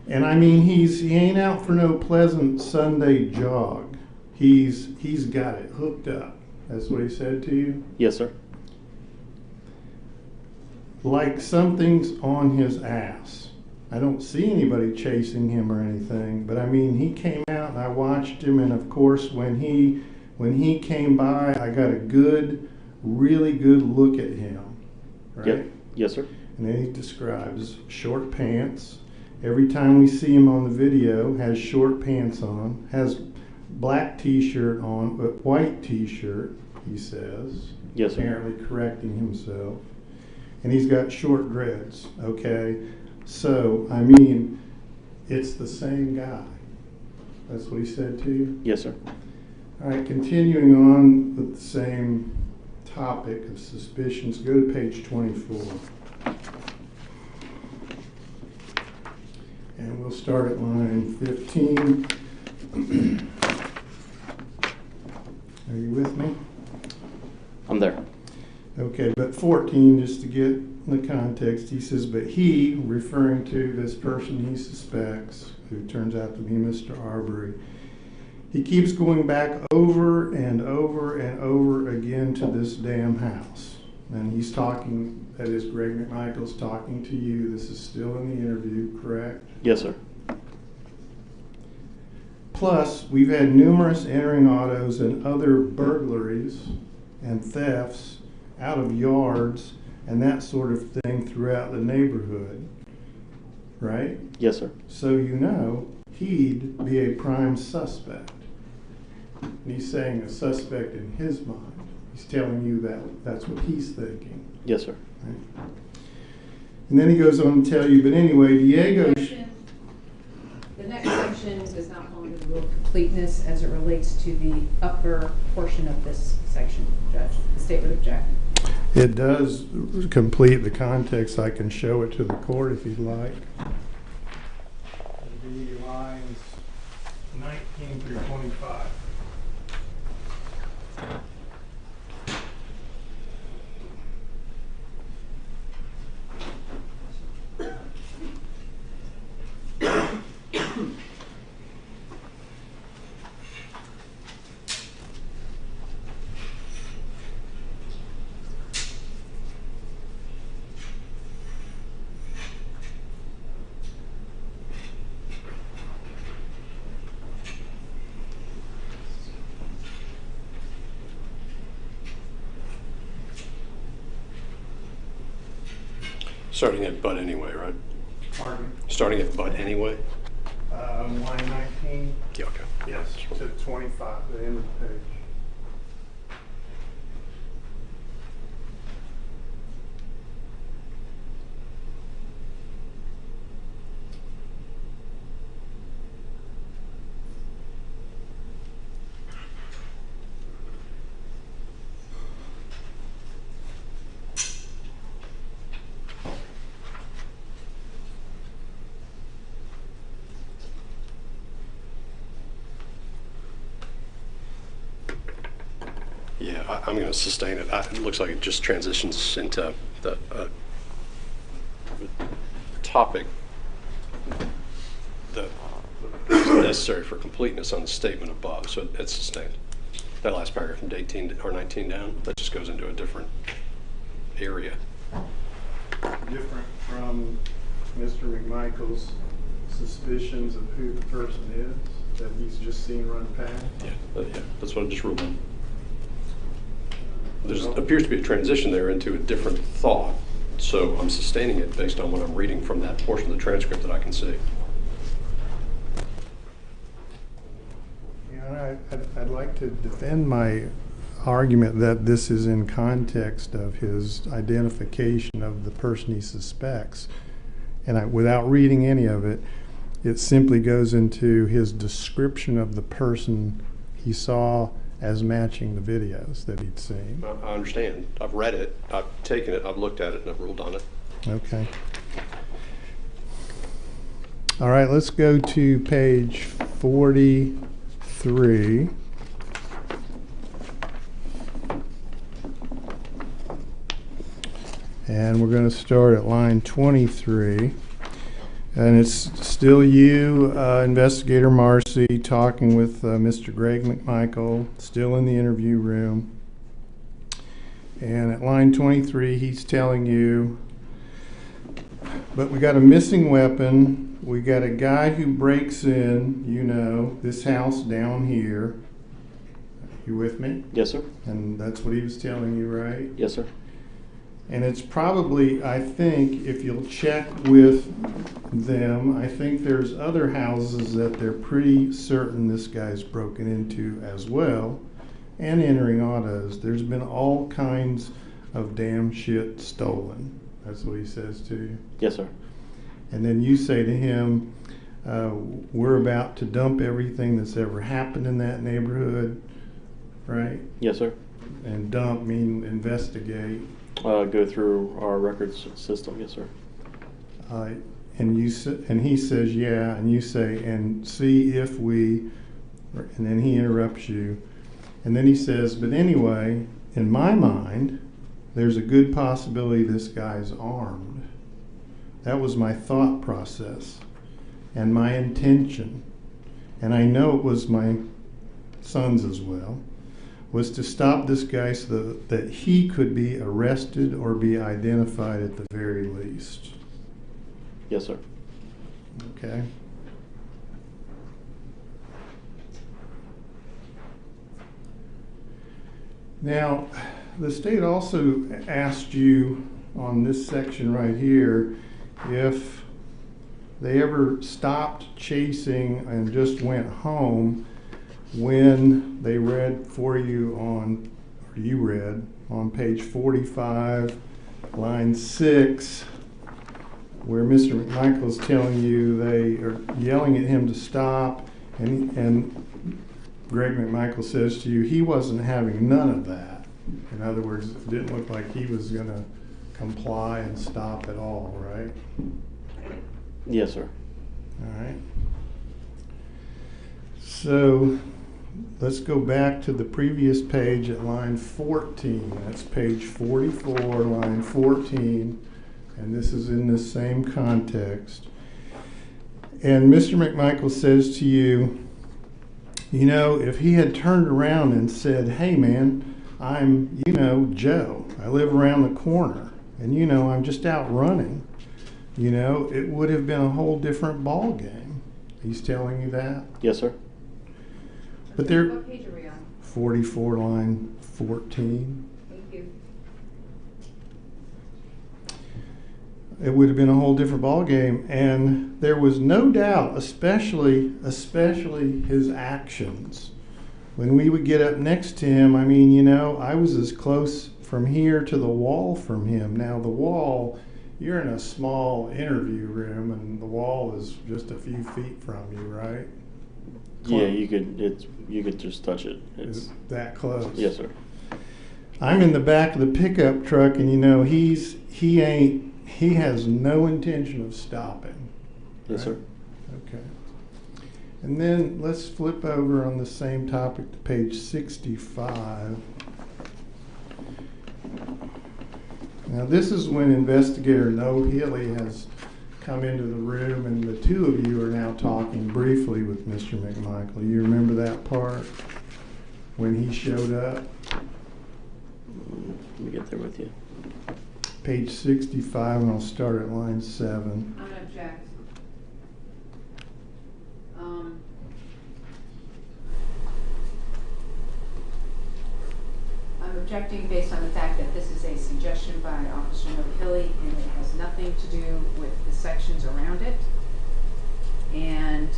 Speaker 5: And I mean, he ain't out for no pleasant Sunday jog. He's got it hooked up. That's what he said to you?
Speaker 13: Yes, sir.
Speaker 5: Like something's on his ass. I don't see anybody chasing him or anything, but I mean, he came out and I watched him, and of course, when he came by, I got a really good look at him, right?
Speaker 13: Yep. Yes, sir.
Speaker 5: And then he describes short pants. Every time we see him on the video, has short pants on, has black t-shirt on, but white t-shirt, he says.
Speaker 13: Yes, sir.
Speaker 5: Apparently correcting himself. And he's got short dreads, okay? So, I mean, it's the same guy. That's what he said to you?
Speaker 13: Yes, sir.
Speaker 5: All right, continuing on with the same topic of suspicions, go to page 24. And we'll start at line 15. Are you with me?
Speaker 13: I'm there.
Speaker 5: Okay, but 14, just to get the context, he says, but he, referring to this person he suspects, who turns out to be Mr. Arbery, he keeps going back over and over and over again to this damn house. And he's talking, that is Greg McMichael's talking to you. This is still in the interview, correct?
Speaker 13: Yes, sir.
Speaker 5: Plus, we've had numerous entering autos and other burglaries and thefts out of yards and that sort of thing throughout the neighborhood, right?
Speaker 13: Yes, sir.
Speaker 5: So you know he'd be a prime suspect. And he's saying a suspect in his mind. He's telling you that that's what he's thinking.
Speaker 13: Yes, sir.
Speaker 5: Right? And then he goes on to tell you, but anyway, Diego...
Speaker 1: The next section does not fall under the rule of completeness as it relates to the upper portion of this section, Judge. The state would object.
Speaker 5: It does complete the context. I can show it to the court if you'd like. It'll be lines 19 through 25.
Speaker 4: Starting at but anyway, right?
Speaker 5: Pardon?
Speaker 4: Starting at but anyway?
Speaker 5: Line 19.
Speaker 4: Yeah, okay.
Speaker 5: Yes, to 25, the end of the page.
Speaker 4: Yeah, I'm going to sustain it. It looks like it just transitions into the topic that is necessary for completeness on the statement above, so it's sustained. That last paragraph from 18 or 19 down, that just goes into a different area.
Speaker 5: Different from Mr. McMichael's suspicions of who the person is that he's just seen run past.
Speaker 4: Yeah, that's what I just ruled on. There appears to be a transition there into a different thought, so I'm sustaining it based on what I'm reading from that portion of the transcript that I can see.
Speaker 5: Yeah, I'd like to defend my argument that this is in context of his identification of the person he suspects. And without reading any of it, it simply goes into his description of the person he saw as matching the videos that he'd seen.
Speaker 4: I understand. I've read it, I've taken it, I've looked at it, and I've ruled on it.
Speaker 5: Okay. All right, let's go to page 43. And we're going to start at line 23. And it's still you, Investigator Marcy, talking with Mr. Greg McMichael, still in the interview room. And at line 23, he's telling you, but we got a missing weapon. We got a guy who breaks in, you know, this house down here. You with me?
Speaker 13: Yes, sir.
Speaker 5: And that's what he was telling you, right?
Speaker 13: Yes, sir.
Speaker 5: And it's probably, I think, if you'll check with them, I think there's other houses that they're pretty certain this guy's broken into as well, and entering autos. There's been all kinds of damn shit stolen. That's what he says to you.
Speaker 13: Yes, sir.
Speaker 5: And then you say to him, we're about to dump everything that's ever happened in that neighborhood, right?
Speaker 13: Yes, sir.
Speaker 5: And dump mean investigate.
Speaker 13: Go through our records system. Yes, sir.
Speaker 5: And he says, yeah, and you say, and see if we, and then he interrupts you. And then he says, but anyway, in my mind, there's a good possibility this guy's armed. That was my thought process and my intention. And I know it was my son's as well, was to stop this guy so that he could be arrested or be identified at the very least.
Speaker 13: Yes, sir.
Speaker 5: Okay. Now, the state also asked you on this section right here if they ever stopped chasing and just went home when they read for you on, or you read on page 45, line 6, where Mr. McMichael is telling you they are yelling at him to stop, and Greg McMichael says to you he wasn't having none of that. In other words, it didn't look like he was going to comply and stop at all, right?
Speaker 13: Yes, sir.
Speaker 5: All right. So let's go back to the previous page at line 14. That's page 44, line 14. And this is in the same context. And Mr. McMichael says to you, you know, if he had turned around and said, hey man, I'm, you know, Joe, I live around the corner, and you know, I'm just out running, you know, it would have been a whole different ball game. He's telling you that?
Speaker 13: Yes, sir.
Speaker 1: But there. What page are we on?
Speaker 5: 44, line 14.
Speaker 1: Thank you.
Speaker 5: it would have been a whole different ballgame. And there was no doubt, especially his actions. When we would get up next to him, I mean, you know, I was as close from here to the wall from him. Now the wall, you're in a small interview room, and the wall is just a few feet from you, right?
Speaker 13: Yeah, you could just touch it. It's
Speaker 5: that close.
Speaker 13: Yes, sir.
Speaker 5: I'm in the back of the pickup truck, and you know, he has no intention of stopping.
Speaker 13: Yes,
Speaker 5: right?
Speaker 13: sir.
Speaker 5: Okay. And then let's flip over on the same topic to page 65. Now this is when investigator Noe Healy has come into the room, and the two of you are now talking briefly with Mr. McMichael. You remember that part when he showed up?
Speaker 13: Let me get there with you.
Speaker 5: Page 65, and I'll start at line 7.
Speaker 1: I'm going to object. I'm objecting based on the fact that this is a suggestion by Officer Noe Healy, and it has nothing to do with the sections around it. And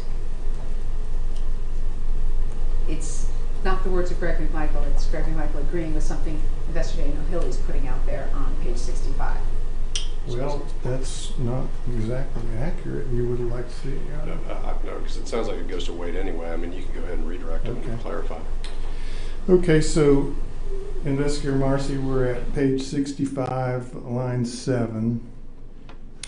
Speaker 1: it's not the words of Greg McMichael, it's Greg McMichael agreeing with something Investigator Noe Healy is putting out there on page 65.
Speaker 5: Well, that's not exactly accurate. You would like to see it?
Speaker 4: No, because it sounds like it goes to Wade anyway. I mean, you can go ahead and redirect it and clarify.
Speaker 5: Okay, so Investigator Marcy, we're at page 65, line 7.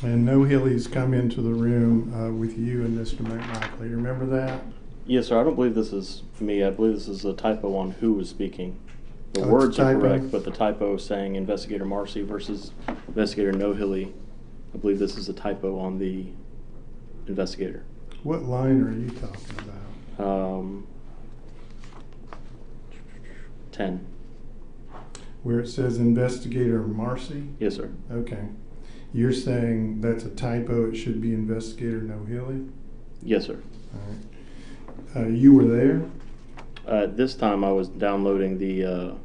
Speaker 5: And Noe Healy's come into the room with you and Mr. McMichael. You remember that?
Speaker 13: Yes, sir. I don't believe this is me. I believe this is a typo on who was speaking. The
Speaker 5: Oh,
Speaker 13: words
Speaker 5: it's a
Speaker 13: are
Speaker 5: typo?
Speaker 13: correct, but the typo saying Investigator Marcy versus Investigator Noe Healy, I believe this is a typo on the investigator.
Speaker 5: What line are you talking about?
Speaker 13: 10.
Speaker 5: Where it says Investigator Marcy?
Speaker 13: Yes, sir.
Speaker 5: Okay. You're saying that's a typo, it should be Investigator Noe Healy?
Speaker 13: Yes, sir.
Speaker 5: All right. You were there?
Speaker 13: This time I was downloading the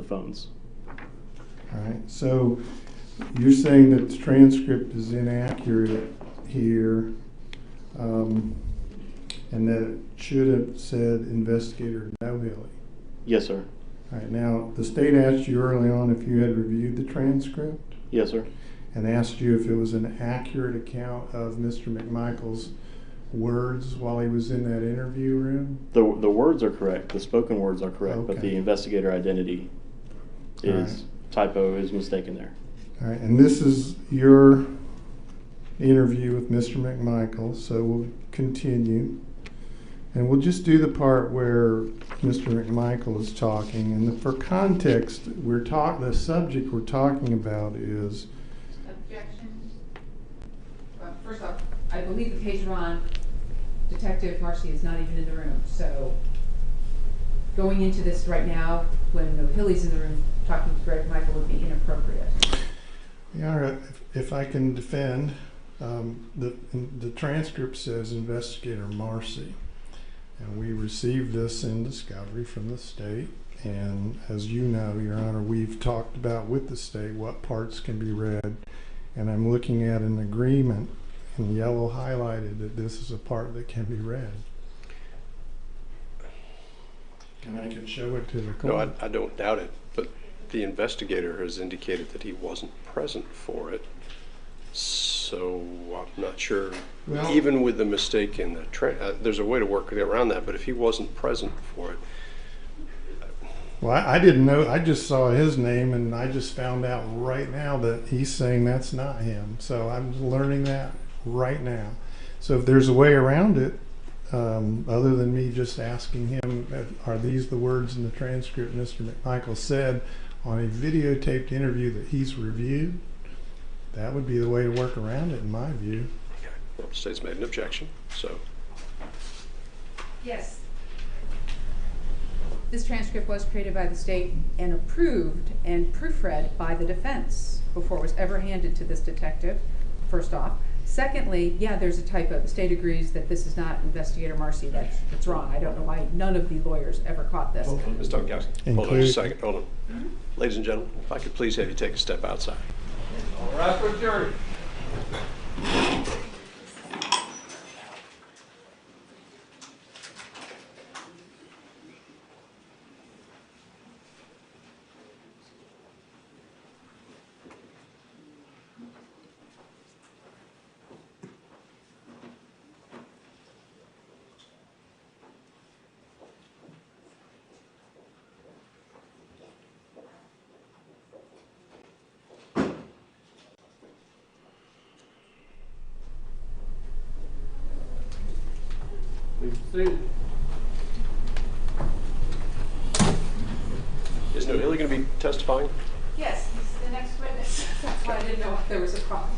Speaker 13: phones.
Speaker 5: All right. So you're saying that the transcript is inaccurate here, and that it should have said Investigator Noe Healy?
Speaker 13: Yes, sir.
Speaker 5: All right. Now, the state asked you early on if you had reviewed the transcript?
Speaker 13: Yes, sir.
Speaker 5: And asked you if it was an accurate account of Mr. McMichael's words while he was in that interview room?
Speaker 13: The words are correct. The spoken words are correct, but
Speaker 5: Okay.
Speaker 13: the investigator identity is typo is mistaken there.
Speaker 5: All right, and this is your interview with Mr. McMichael, so we'll continue. And we'll just do the part where Mr. McMichael is talking. And for context, the subject we're talking about is...
Speaker 1: Objection. First off, I believe the page we're on, Detective Marcy is not even in the room. So going into this right now, when Noe Healy's in the room talking to Greg McMichael, would be inappropriate.
Speaker 5: Yeah, all right. If I can defend, the transcript says Investigator Marcy. And we received this in discovery from the state. And as you know, Your Honor, we've talked about with the state what parts can be read. And I'm looking at an agreement in yellow highlighted that this is a part that can be read. And I can show it to the court.
Speaker 4: No, I don't doubt it, but the investigator has indicated that he wasn't present for it. So I'm not sure,
Speaker 5: Well,
Speaker 4: even with the mistake in the there's a way to work around that, but if he wasn't present for it.
Speaker 5: Well, I didn't know. I just saw his name, and I just found out right now that he's saying that's not him. So I'm learning that right now. So if there's a way around it, other than me just asking him, are these the words in the transcript Mr. McMichael said on a videotaped interview that he's reviewed? That would be the way to work around it, in my view.
Speaker 4: Okay. Well, the state's made an objection, so.
Speaker 1: Yes. This transcript was created by the state and approved and proofread by the defense before it was ever handed to this detective, first off. Secondly, yeah, there's a typo. The state agrees that this is not Investigator Marcy. That's wrong. I don't know why none of the lawyers ever caught this.
Speaker 4: Ms. Domkowski, hold on just a second. Hold on. Ladies and gentlemen, if I could please have you take a step outside.
Speaker 10: All right for the jury. Please be seated.
Speaker 4: Is Nohilly going to be testifying?
Speaker 1: Yes, he's the next witness. That's why I didn't know if there was a problem.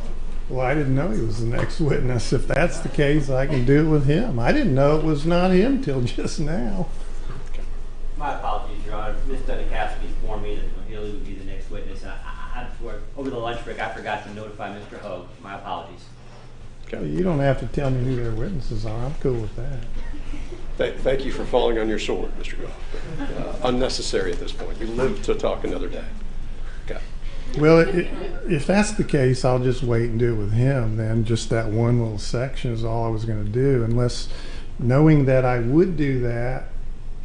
Speaker 5: Well, I didn't know he was the next witness. If that's the case, I can do it with him. I didn't know it was not him till just now.
Speaker 15: My apologies, Your Honor. Ms. Dunikowski informed me that Nohilly would be the next witness. Over the lunch break, I forgot to notify Mr. Hogue. My apologies.
Speaker 5: Well, you don't have to tell me who their witnesses are. I'm cool with that.
Speaker 4: Thank you for falling on your sword, Mr. Goff. Unnecessary at this point. You live to talk another day. Okay.
Speaker 5: Well, if that's the case, I'll just wait and do it with him then. Just that one little section is all I was going to do. Unless, knowing that I would do that,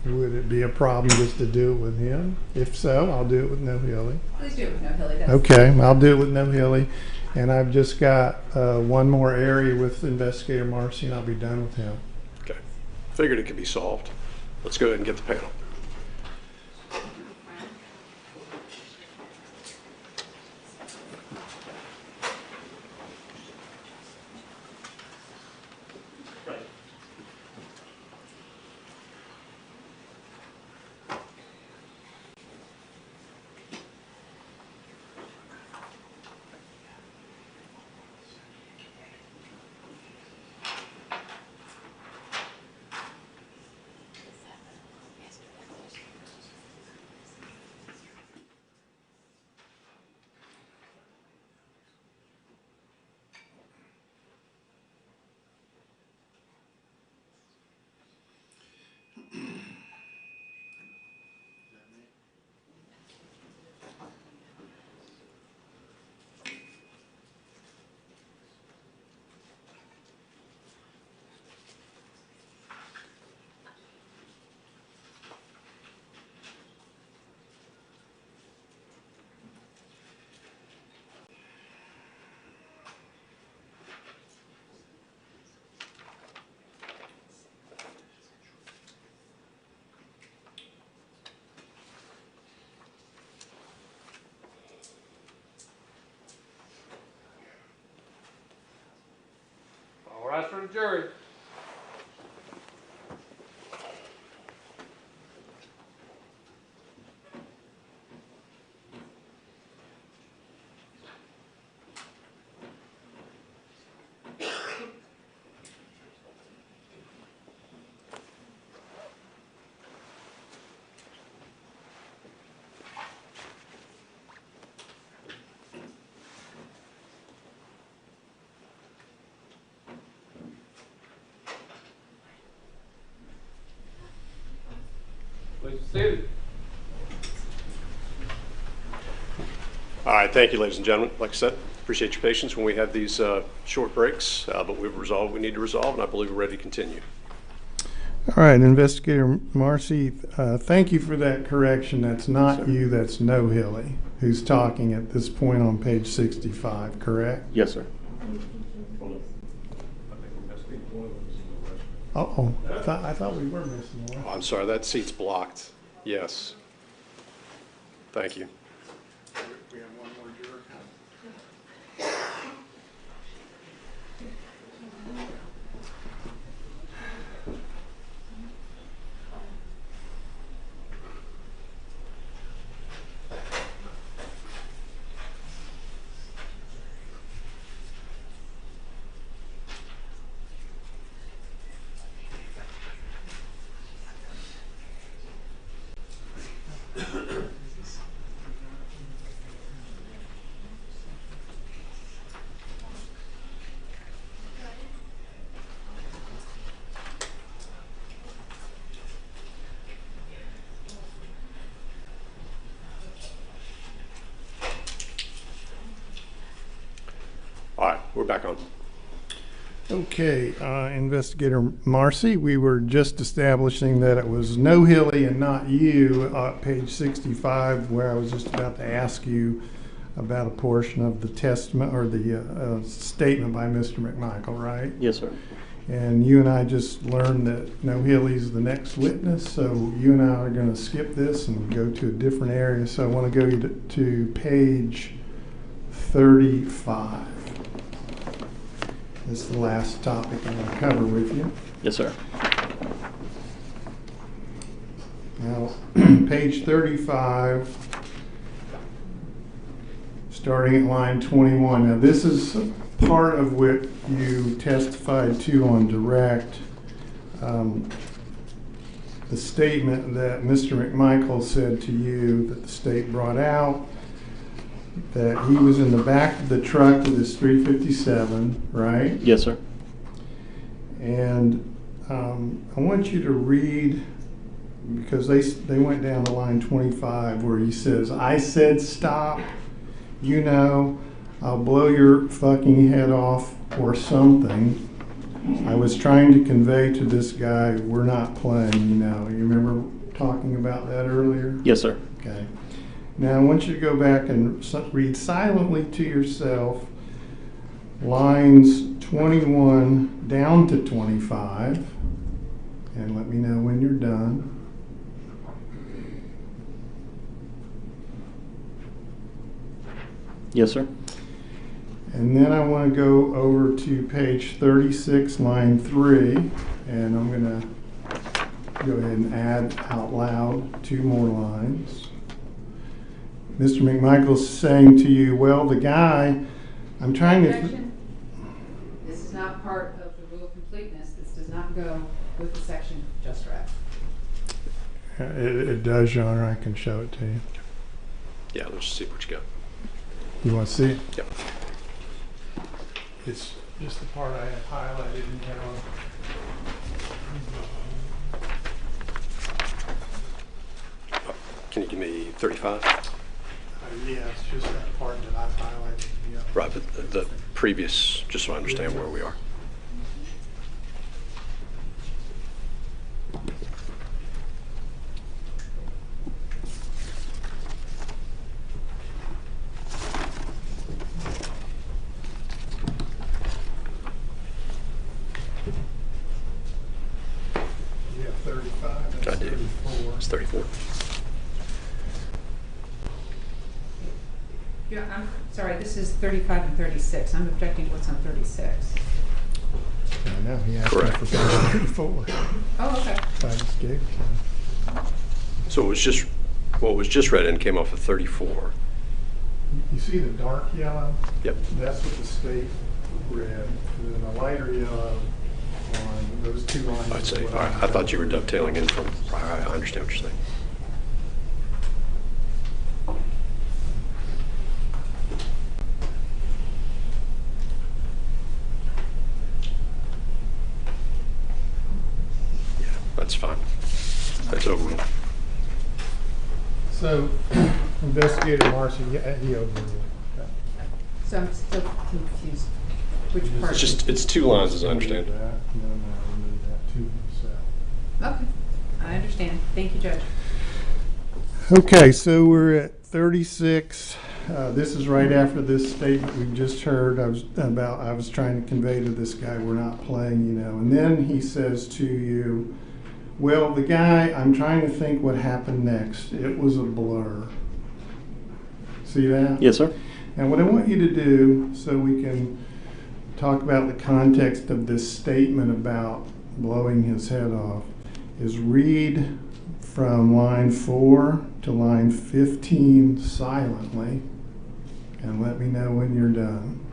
Speaker 5: would it be a problem just to do it with him? If so, I'll do it with Nohilly.
Speaker 1: Please do it with Nohilly.
Speaker 5: Okay, I'll do it with Nohilly. And I've just got one more area with Investigator Marcy, and I'll be done with him.
Speaker 4: Okay. Figured it could be solved. Let's go ahead and get the panel.
Speaker 10: All rise for the jury. Please be seated.
Speaker 4: All right, thank you, ladies and gentlemen. Like I said, appreciate your patience when we have these short breaks, but we've resolved what we need to resolve, and I believe we're ready to continue.
Speaker 5: All right, Investigator Marcy, thank you for that correction. That's not you, that's Nohilly, who's talking at this point on page 65, correct?
Speaker 13: Yes, sir.
Speaker 5: Uh-oh, I thought we were missing one.
Speaker 4: Oh, I'm sorry, that seat's blocked. Yes. Thank you.
Speaker 5: We have one more juror.
Speaker 4: back on.
Speaker 5: Okay, Investigator Marcy, we were just establishing that it was No Hilly and not you, page 65, where I was just about to ask you about a portion of the testament or the statement by Mr. McMichael, right?
Speaker 13: Yes, sir.
Speaker 5: And you and I just learned that No Hilly's the next witness, so you and I are going to skip this and go to a different area. So I want to go to page 35. This is the last topic I'm going to cover with you.
Speaker 13: Yes, sir.
Speaker 5: Now, page 35, starting at line 21. Now, this is part of what you testified to on direct. The statement that Mr. McMichael said to you that the state brought out, that he was in the back of the truck with his 357, right?
Speaker 13: Yes, sir.
Speaker 5: And I want you to read, because they went down to line 25 where he says, I said stop, you know, I'll blow your fucking head off or something. I was trying to convey to this guy, we're not playing, you know. You remember talking about that earlier?
Speaker 13: Yes, sir.
Speaker 5: Okay. Now I want you to go back and read silently to yourself lines 21 down to 25, and let me know when you're done.
Speaker 13: Yes, sir.
Speaker 5: And then I want to go over to page 36, line 3, and I'm going to go ahead and add out loud 2 more lines. Mr. McMichael's saying to you, well, the guy, I'm trying to...
Speaker 1: Objection. This is not part of the rule of completeness. This does not go with the section just read.
Speaker 5: It does, Your Honor. I can show it to you.
Speaker 4: Yeah, let's see what you got.
Speaker 5: You want to see it?
Speaker 4: Yep.
Speaker 5: It's just the part I have highlighted in yellow.
Speaker 4: Can you give me 35?
Speaker 5: Yeah, it's just that part that I've highlighted in yellow.
Speaker 4: Right, but the previous, just so I understand where we are.
Speaker 5: Yeah, 35. That's
Speaker 4: I do.
Speaker 5: 34.
Speaker 4: It's 34.
Speaker 1: Yeah, I'm sorry, this is 35 and 36. I'm objecting to what's on 36.
Speaker 5: I know, he asked me
Speaker 4: Correct.
Speaker 5: for 34.
Speaker 1: Oh, okay.
Speaker 5: I just gave it to him.
Speaker 4: So it was just, what was just read in came off of 34.
Speaker 5: You see the dark yellow?
Speaker 4: Yep.
Speaker 5: That's what the state read. And then the lighter yellow on those 2 lines.
Speaker 4: I'd
Speaker 5: is
Speaker 4: say,
Speaker 5: what
Speaker 4: all right, I thought you were dovetailing in from prior. I understand what you're saying. Yeah, that's fine. That's overruled.
Speaker 5: So, Investigator Marcy, he overruled that.
Speaker 1: So I'm still confused. Which part?
Speaker 4: It's just, it's 2 lines as I understand.
Speaker 5: Remove that, and then remove that to himself.
Speaker 1: Okay, I understand. Thank you, Judge.
Speaker 5: Okay, so we're at 36. This is right after this statement we just heard. I was trying to convey to this guy, we're not playing, you know. And then he says to you, well, the guy, I'm trying to think what happened next. It was a blur. See that?
Speaker 13: Yes, sir.
Speaker 5: And what I want you to do, so we can talk about the context of this statement about blowing his head off, is read from line 4 to line 15 silently, and let me know when you're done.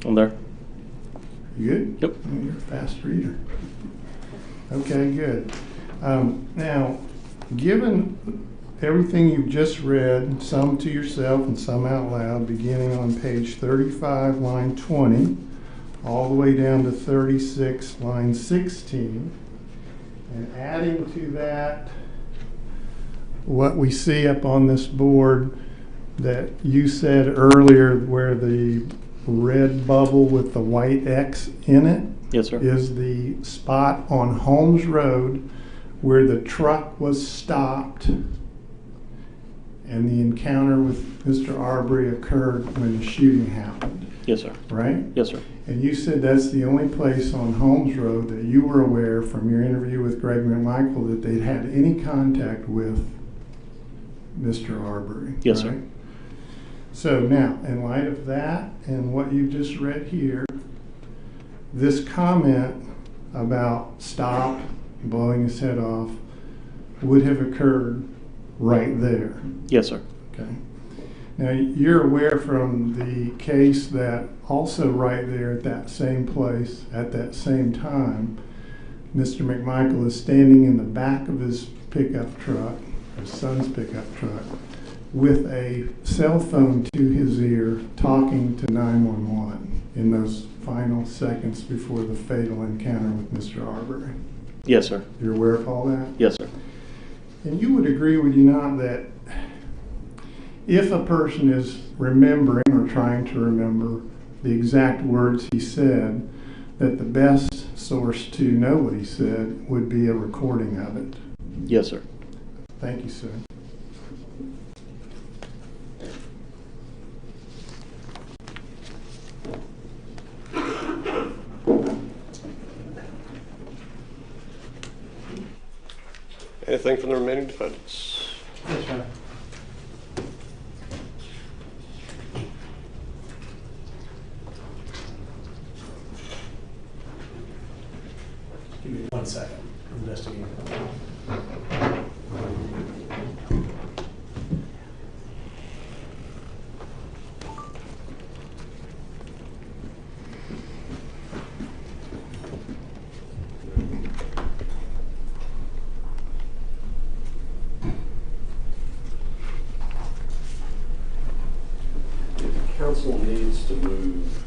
Speaker 13: I'm there.
Speaker 5: You good?
Speaker 13: Yep.
Speaker 5: Oh, you're a fast reader. Okay, good. Now, given everything you've just read, some to yourself and some out loud, beginning on page 35, line 20, all the way down to 36, line 16, and adding to that what we see up on this board that you said earlier where the red bubble with the white X in it
Speaker 13: Yes, sir.
Speaker 5: is the spot on Holmes Road where the truck was stopped and the encounter with Mr. Arbery occurred when the shooting happened,
Speaker 13: Yes, sir.
Speaker 5: right?
Speaker 13: Yes, sir.
Speaker 5: And you said that's the only place on Holmes Road that you were aware from your interview with Greg McMichael that they'd had any contact with Mr. Arbery.
Speaker 13: Yes,
Speaker 5: right?
Speaker 13: sir.
Speaker 5: So now, in light of that and what you just read here, this comment about stop, blowing his head off, would have occurred right there.
Speaker 13: Yes, sir.
Speaker 5: Okay. Now, you're aware from the case that also right there at that same place, at that same time, Mr. McMichael is standing in the back of his pickup truck, his son's pickup truck, with a cell phone to his ear talking to 911 in those final seconds before the fatal encounter with Mr. Arbery.
Speaker 13: Yes, sir.
Speaker 5: You're aware of all that?
Speaker 13: Yes, sir.
Speaker 5: And you would agree, would you not, that if a person is remembering or trying to remember the exact words he said, that the best source to know what he said would be a recording of it?
Speaker 13: Yes, sir.
Speaker 5: Thank you, sir.
Speaker 4: Anything from the remaining defendants?
Speaker 8: Yes, sir. Give me 1 second. I'm investigating.
Speaker 4: Council needs to move,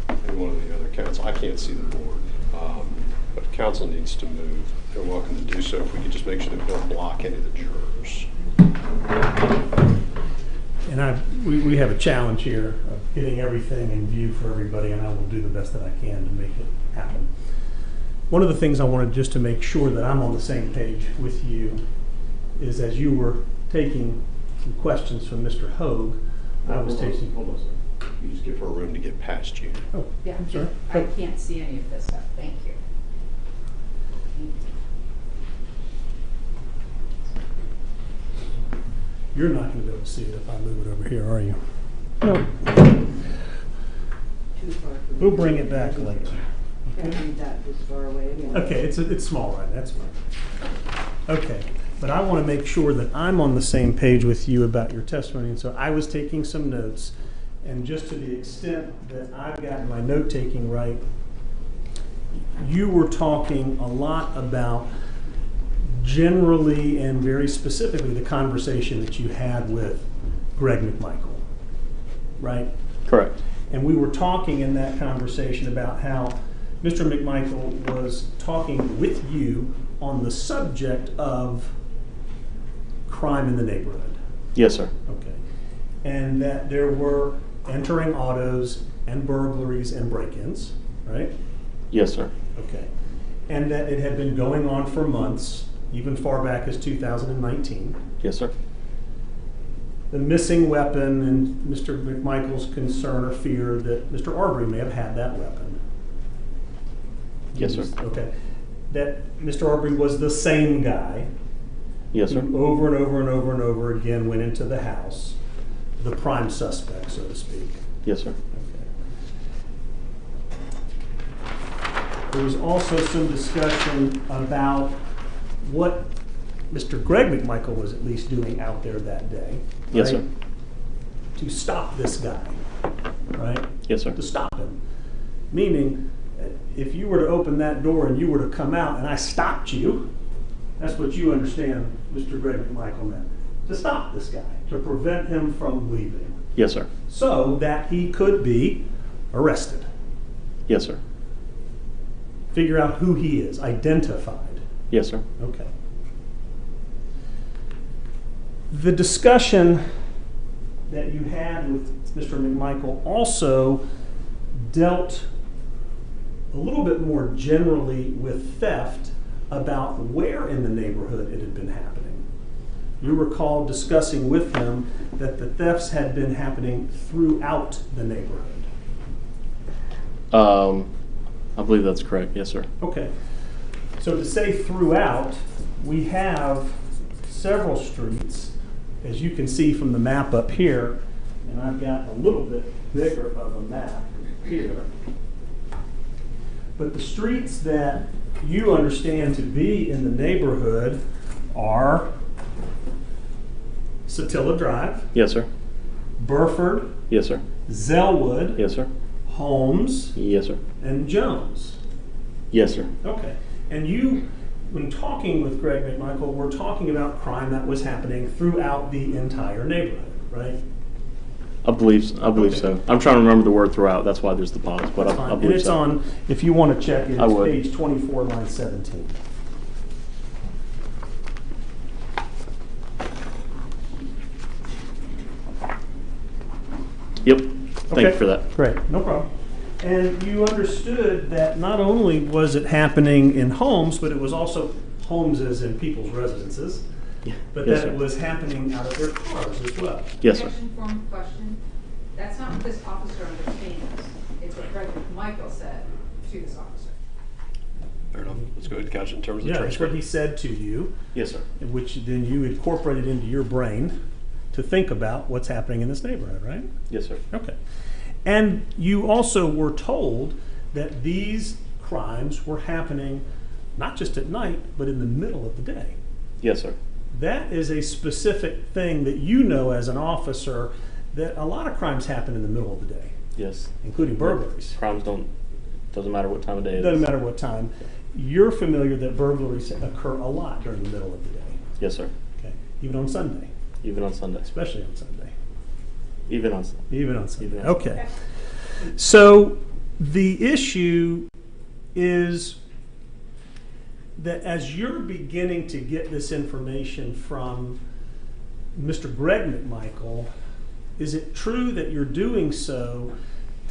Speaker 4: and one of the other council, I can't see the board, but council needs to move. They're welcome to do so if we could just make sure that we don't block any of the jurors.
Speaker 8: And we have a challenge here of getting everything in view for everybody, and I will do the best that I can to make it happen. One of the things I wanted just to make sure that I'm on the same page with you is as you were taking some questions from Mr. Hogue, I was taking.
Speaker 4: Hold on a second. You just give her room to get past you.
Speaker 8: Oh,
Speaker 1: Yeah,
Speaker 8: I'm sorry.
Speaker 1: I can't see any of this stuff. Thank you.
Speaker 8: You're not going to be able to see it if I move it over here, are you? No. We'll bring it back later. Okay, it's small, right? That's fine. Okay, but I want to make sure that I'm on the same page with you about your testimony, and so I was taking some notes, and just to the extent that I've gotten my note-taking right, you were talking a lot about generally and very specifically the conversation that you had with Greg McMichael, right?
Speaker 13: Correct.
Speaker 8: And we were talking in that conversation about how Mr. McMichael was talking with you on the subject of crime in the neighborhood.
Speaker 13: Yes, sir.
Speaker 8: Okay. And that there were entering autos and burglaries and break-ins, right?
Speaker 13: Yes, sir.
Speaker 8: Okay. And that it had been going on for months, even far back as 2019.
Speaker 13: Yes, sir.
Speaker 8: The missing weapon and Mr. McMichael's concern or fear that Mr. Arbery may have had that weapon.
Speaker 13: Yes, sir.
Speaker 8: Okay. That Mr. Arbery was the same guy.
Speaker 13: Yes, sir.
Speaker 8: Who over and over and over and over again went into the house, the prime suspect, so to speak.
Speaker 13: Yes, sir.
Speaker 8: There was also some discussion about what Mr. Greg McMichael was at least doing out there that day.
Speaker 13: Yes,
Speaker 8: right?
Speaker 13: sir.
Speaker 8: To stop this guy, right?
Speaker 13: Yes, sir.
Speaker 8: To stop him. Meaning, if you were to open that door and you were to come out and I stopped you, that's what you understand Mr. Greg McMichael meant. To stop this guy, to prevent him from leaving.
Speaker 13: Yes, sir.
Speaker 8: So that he could be arrested.
Speaker 13: Yes, sir.
Speaker 8: Figure out who he is, identified.
Speaker 13: Yes, sir.
Speaker 8: Okay. The discussion that you had with Mr. McMichael also dealt a little bit more generally with theft about where in the neighborhood it had been happening. You recall discussing with him that the thefts had been happening throughout the neighborhood.
Speaker 13: I believe that's correct. Yes, sir.
Speaker 8: Okay. So to say throughout, we have several streets, as you can see from the map up here, and I've got a little bit bigger of a map here. But the streets that you understand to be in the neighborhood are Satilla Drive.
Speaker 13: Yes, sir.
Speaker 8: Burford.
Speaker 13: Yes, sir.
Speaker 8: Zellwood.
Speaker 13: Yes, sir.
Speaker 8: Holmes.
Speaker 13: Yes, sir.
Speaker 8: And Jones.
Speaker 13: Yes, sir.
Speaker 8: Okay. And you, when talking with Greg McMichael, we're talking about crime that was happening throughout the entire neighborhood, right?
Speaker 13: I believe so. I'm trying to remember the word throughout. That's why there's the pause. But I believe
Speaker 8: and it's
Speaker 13: so.
Speaker 8: on, if you want to check it,
Speaker 13: I
Speaker 8: it's
Speaker 13: would.
Speaker 8: page 24, line 17.
Speaker 13: Yep. Thank you for that.
Speaker 8: Great, no problem. And you understood that not only was it happening in homes, but it was also homes as in people's residences, but
Speaker 13: Yes,
Speaker 8: that
Speaker 13: sir.
Speaker 8: it was happening out of their cars as well.
Speaker 13: Yes, sir.
Speaker 1: Objection, form of question. That's not what this officer understands. It's what Greg Michael said to this officer.
Speaker 4: Fair enough. Let's go ahead and couch it in terms of the
Speaker 8: Yeah, that's what
Speaker 4: transcript.
Speaker 8: he said to you.
Speaker 13: Yes, sir.
Speaker 8: Which then you incorporated into your brain to think about what's happening in this neighborhood, right?
Speaker 13: Yes, sir.
Speaker 8: Okay. And you also were told that these crimes were happening not just at night, but in the middle of the day.
Speaker 13: Yes, sir.
Speaker 8: That is a specific thing that you know as an officer, that a lot of crimes happen in the middle of the day,
Speaker 13: Yes.
Speaker 8: including burglaries.
Speaker 13: Crimes doesn't matter what time of day it is.
Speaker 8: Doesn't matter what time. You're familiar that burglaries occur a lot during the middle of the day.
Speaker 13: Yes, sir.
Speaker 8: Okay. Even on Sunday.
Speaker 13: Even on Sunday.
Speaker 8: Especially on Sunday.
Speaker 13: Even on Sunday.
Speaker 8: Even on Sunday.
Speaker 13: Even on
Speaker 8: Okay. So the issue is that as you're beginning to get this information from Mr. Greg McMichael, is it true that you're doing so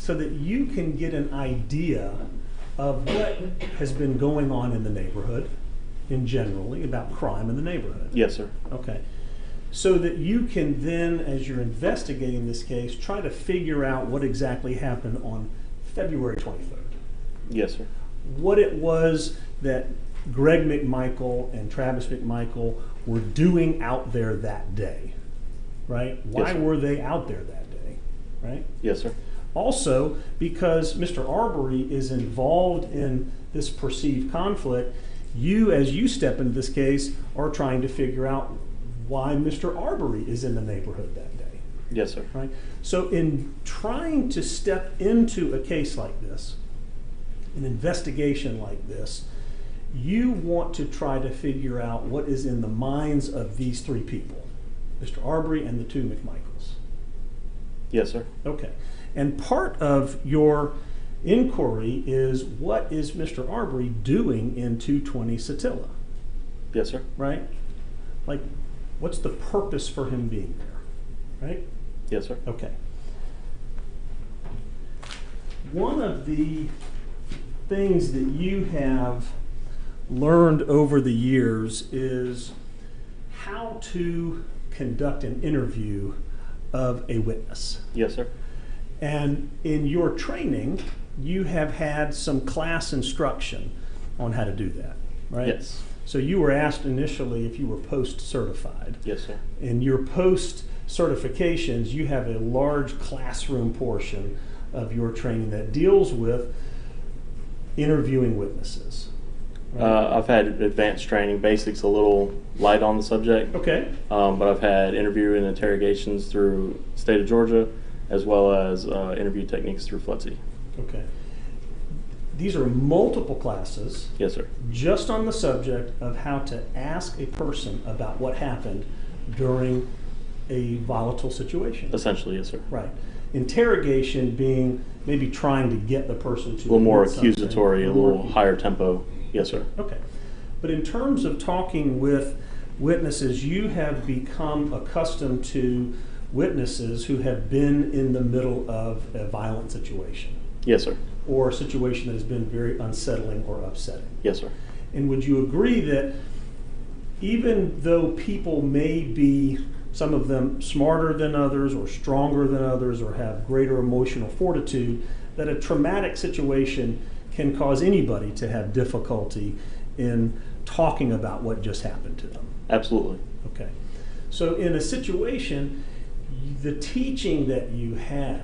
Speaker 8: that you can get an idea of what has been going on in the neighborhood in generally about crime in the neighborhood?
Speaker 13: Yes, sir.
Speaker 8: Okay. So that you can then, as you're investigating this case, try to figure out what exactly happened on February 23rd.
Speaker 13: Yes, sir.
Speaker 8: What it was that Greg McMichael and Travis McMichael were doing out there that day, right? Why
Speaker 13: Yes, sir.
Speaker 8: were they out there that day, right?
Speaker 13: Yes, sir.
Speaker 8: Also, because Mr. Arbery is involved in this perceived conflict, you, as you step into this case, are trying to figure out why Mr. Arbery is in the neighborhood that day.
Speaker 13: Yes, sir.
Speaker 8: Right? So in trying to step into a case like this, an investigation like this, you want to try to figure out what is in the minds of these three people, Mr. Arbery and the two McMichaels.
Speaker 13: Yes, sir.
Speaker 8: Okay. And part of your inquiry is, what is Mr. Arbery doing in 220 Satilla?
Speaker 13: Yes, sir.
Speaker 8: Right? Like, what's the purpose for him being there? Right?
Speaker 13: Yes, sir.
Speaker 8: Okay. One of the things that you have learned over the years is how to conduct an interview of a witness.
Speaker 13: Yes, sir.
Speaker 8: And in your training, you have had some class instruction on how to do that, right?
Speaker 13: Yes.
Speaker 8: So you were asked initially if you were post-certified.
Speaker 13: Yes, sir.
Speaker 8: In your post-certifications, you have a large classroom portion of your training that deals with interviewing witnesses. Right?
Speaker 13: I've had advanced training, basics a little light on the subject.
Speaker 8: Okay.
Speaker 13: But I've had interview and interrogations through the state of Georgia, as well as interview techniques through FLETC.
Speaker 8: Okay. These are multiple classes.
Speaker 13: Yes, sir.
Speaker 8: Just on the subject of how to ask a person about what happened during a volatile situation.
Speaker 13: Essentially, yes, sir.
Speaker 8: Right. Interrogation being maybe trying to get the person to
Speaker 13: A little more
Speaker 8: admit something,
Speaker 13: accusatory, a little higher tempo. Yes, sir.
Speaker 8: Okay. But in terms of talking with witnesses, you have become accustomed to witnesses who have been in the middle of a violent situation?
Speaker 13: Yes, sir.
Speaker 8: Or a situation that has been very unsettling or upsetting?
Speaker 13: Yes, sir.
Speaker 8: And would you agree that even though people may be, some of them smarter than others or stronger than others or have greater emotional fortitude, that a traumatic situation can cause anybody to have difficulty in talking about what just happened to them?
Speaker 13: Absolutely.
Speaker 8: Okay. So in a situation, the teaching that you have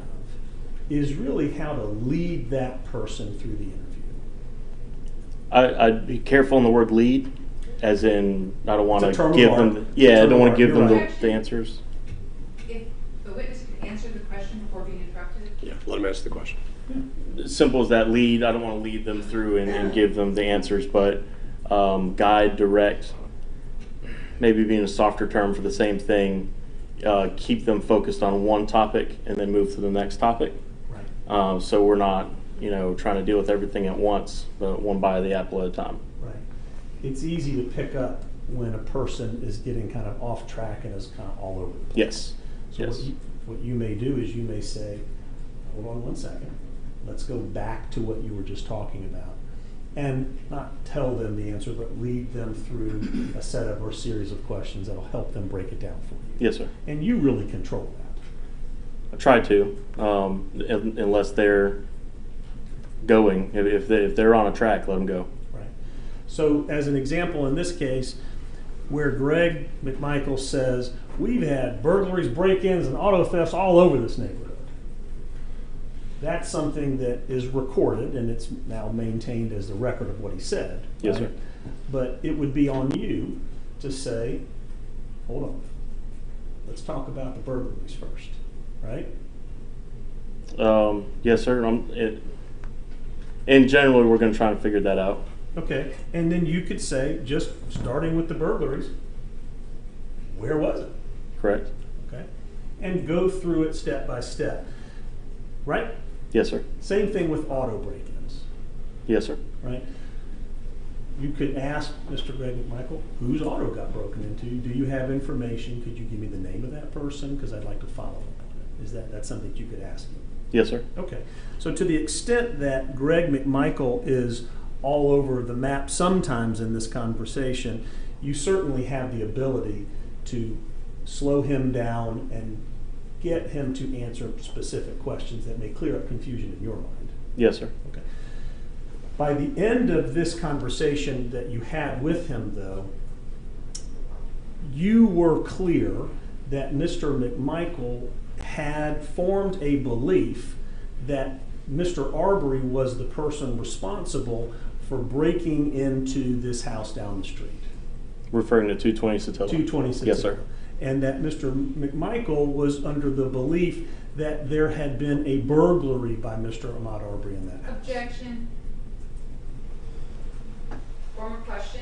Speaker 8: is really how to lead that person through the interview.
Speaker 13: I'd be careful on the word lead, as in I don't want
Speaker 8: It's a
Speaker 13: to
Speaker 8: term
Speaker 13: give
Speaker 8: of
Speaker 13: them.
Speaker 8: art.
Speaker 13: Yeah, I don't want to
Speaker 8: You're
Speaker 13: give them
Speaker 8: right.
Speaker 13: the answers.
Speaker 1: If the witness can answer the question before being interrupted?
Speaker 4: Yeah, let him answer the question.
Speaker 13: Simple as that. Lead. I don't want to lead them through and give them the answers, but guide, direct. Maybe being a softer term for the same thing. Keep them focused on one topic and then move to the next topic.
Speaker 8: Right.
Speaker 13: So we're not, trying to deal with everything at once, but one bite of the apple at a time.
Speaker 8: Right. It's easy to pick up when a person is getting kind of off track and is kind of all over the place.
Speaker 13: Yes.
Speaker 8: So
Speaker 13: Yes.
Speaker 8: what you may do is you may say, hold on one second, let's go back to what you were just talking about. And not tell them the answer, but lead them through a set of or series of questions that'll help them break it down for you.
Speaker 13: Yes, sir.
Speaker 8: And you really control that.
Speaker 13: I try to, unless they're going. If they're on a track, let them go.
Speaker 8: Right. So as an example in this case, where Greg McMichael says, we've had burglaries, break-ins, and auto thefts all over this neighborhood. That's something that is recorded, and it's now maintained as the record of what he said.
Speaker 13: Yes,
Speaker 8: right?
Speaker 13: sir.
Speaker 8: But it would be on you to say, hold on, let's talk about the burglaries first, right?
Speaker 13: Yes, sir. In general, we're going to try to figure that out.
Speaker 8: Okay, and then you could say, just starting with the burglaries, where was it?
Speaker 13: Correct.
Speaker 8: Okay, and go through it step by step, right?
Speaker 13: Yes, sir.
Speaker 8: Same thing with auto break-ins,
Speaker 13: Yes, sir.
Speaker 8: right? You could ask Mr. Greg McMichael, whose auto got broken into? Do you have information? Could you give me the name of that person? Because I'd like to follow up on it. That's something you could ask him?
Speaker 13: Yes, sir.
Speaker 8: Okay, so to the extent that Greg McMichael is all over the map sometimes in this conversation, you certainly have the ability to slow him down and get him to answer specific questions that may clear up confusion in your mind.
Speaker 13: Yes, sir.
Speaker 8: Okay. By the end of this conversation that you had with him, though, you were clear that Mr. McMichael had formed a belief that Mr. Arbery was the person responsible for breaking into this house down the street.
Speaker 13: Referring to 220 Satilla.
Speaker 8: 220 Satilla.
Speaker 13: Yes, sir.
Speaker 8: And that Mr. McMichael was under the belief that there had been a burglary by Mr. Ahmaud Arbery in that house.
Speaker 1: Objection. Former question.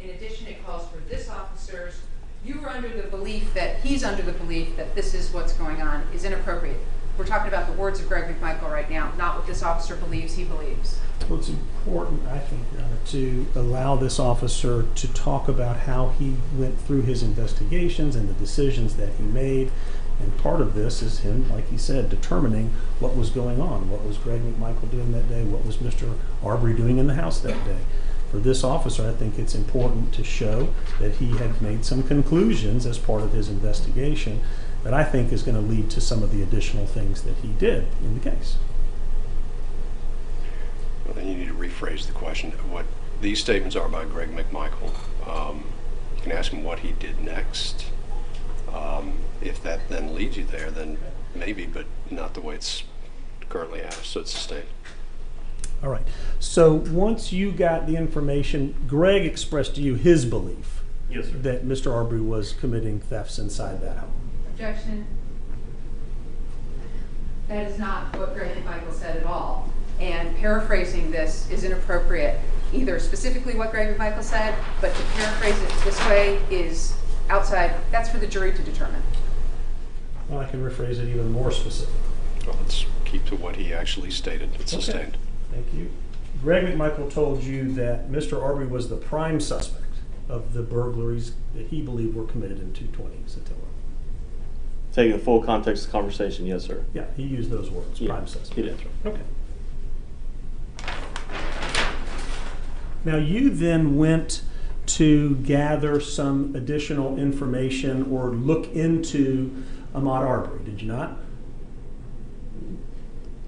Speaker 1: In addition, it calls for this officer's, you were under the belief that he's under the belief that this is what's going on is inappropriate. We're talking about the words of Greg McMichael right now, not what this officer believes he believes.
Speaker 8: Well, it's important, I think, Your Honor, to allow this officer to talk about how he went through his investigations and the decisions that he made. And part of this is him, like he said, determining what was going on. What was Greg McMichael doing that day? What was Mr. Arbery doing in the house that day? For this officer, I think it's important to show that he had made some conclusions as part of his investigation that I think is going to lead to some of the additional things that he did in the case.
Speaker 4: Well, then you need to rephrase the question. What these statements are by Greg McMichael. You can ask him what he did next. If that then leads you there, then maybe, but not the way it's currently asked, so it's sustained.
Speaker 8: All right. So once you got the information, Greg expressed to you his belief
Speaker 13: Yes, sir.
Speaker 8: that Mr. Arbery was committing thefts inside that home.
Speaker 1: Objection. That is not what Greg McMichael said at all. And paraphrasing this is inappropriate. Either specifically what Greg McMichael said, but to paraphrase it this way is outside. That's for the jury to determine.
Speaker 8: Well, I can rephrase it even more specific.
Speaker 4: Well, let's keep to what he actually stated. It's
Speaker 8: Okay.
Speaker 4: sustained.
Speaker 8: Thank you. Greg McMichael told you that Mr. Arbery was the prime suspect of the burglaries that he believed were committed in 220 Satilla.
Speaker 13: Taking the full context of the conversation, yes, sir.
Speaker 6: Yeah, he used those words,
Speaker 13: Yeah,
Speaker 6: prime suspect.
Speaker 13: he did.
Speaker 6: Okay. Now, you then went to gather some additional information or look into Ahmaud Arbery, did you not?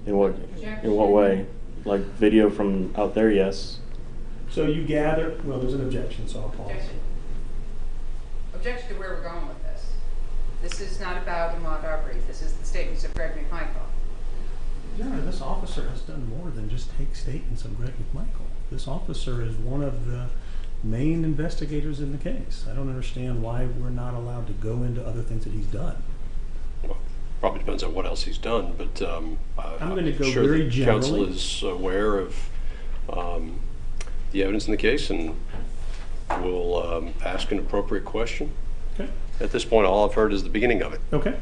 Speaker 13: In what way? Like video from out there, yes.
Speaker 6: So you gather, well, there's an objection, so I'll pause.
Speaker 1: Objection to where we're going with this. This is not about Ahmaud Arbery. This is the statements of Greg McMichael.
Speaker 6: Your Honor, this officer has done more than just take statements of Greg McMichael. This officer is one of the main investigators in the case. I don't understand why we're not allowed to go into other things that he's done.
Speaker 4: Well, probably depends on what else he's done, but
Speaker 6: I'm going to go
Speaker 4: sure
Speaker 6: very
Speaker 4: the counsel
Speaker 6: generally.
Speaker 4: is aware of the evidence in the case and will ask an appropriate question.
Speaker 6: Okay.
Speaker 4: At this point, all I've heard is the beginning of it.
Speaker 6: Okay.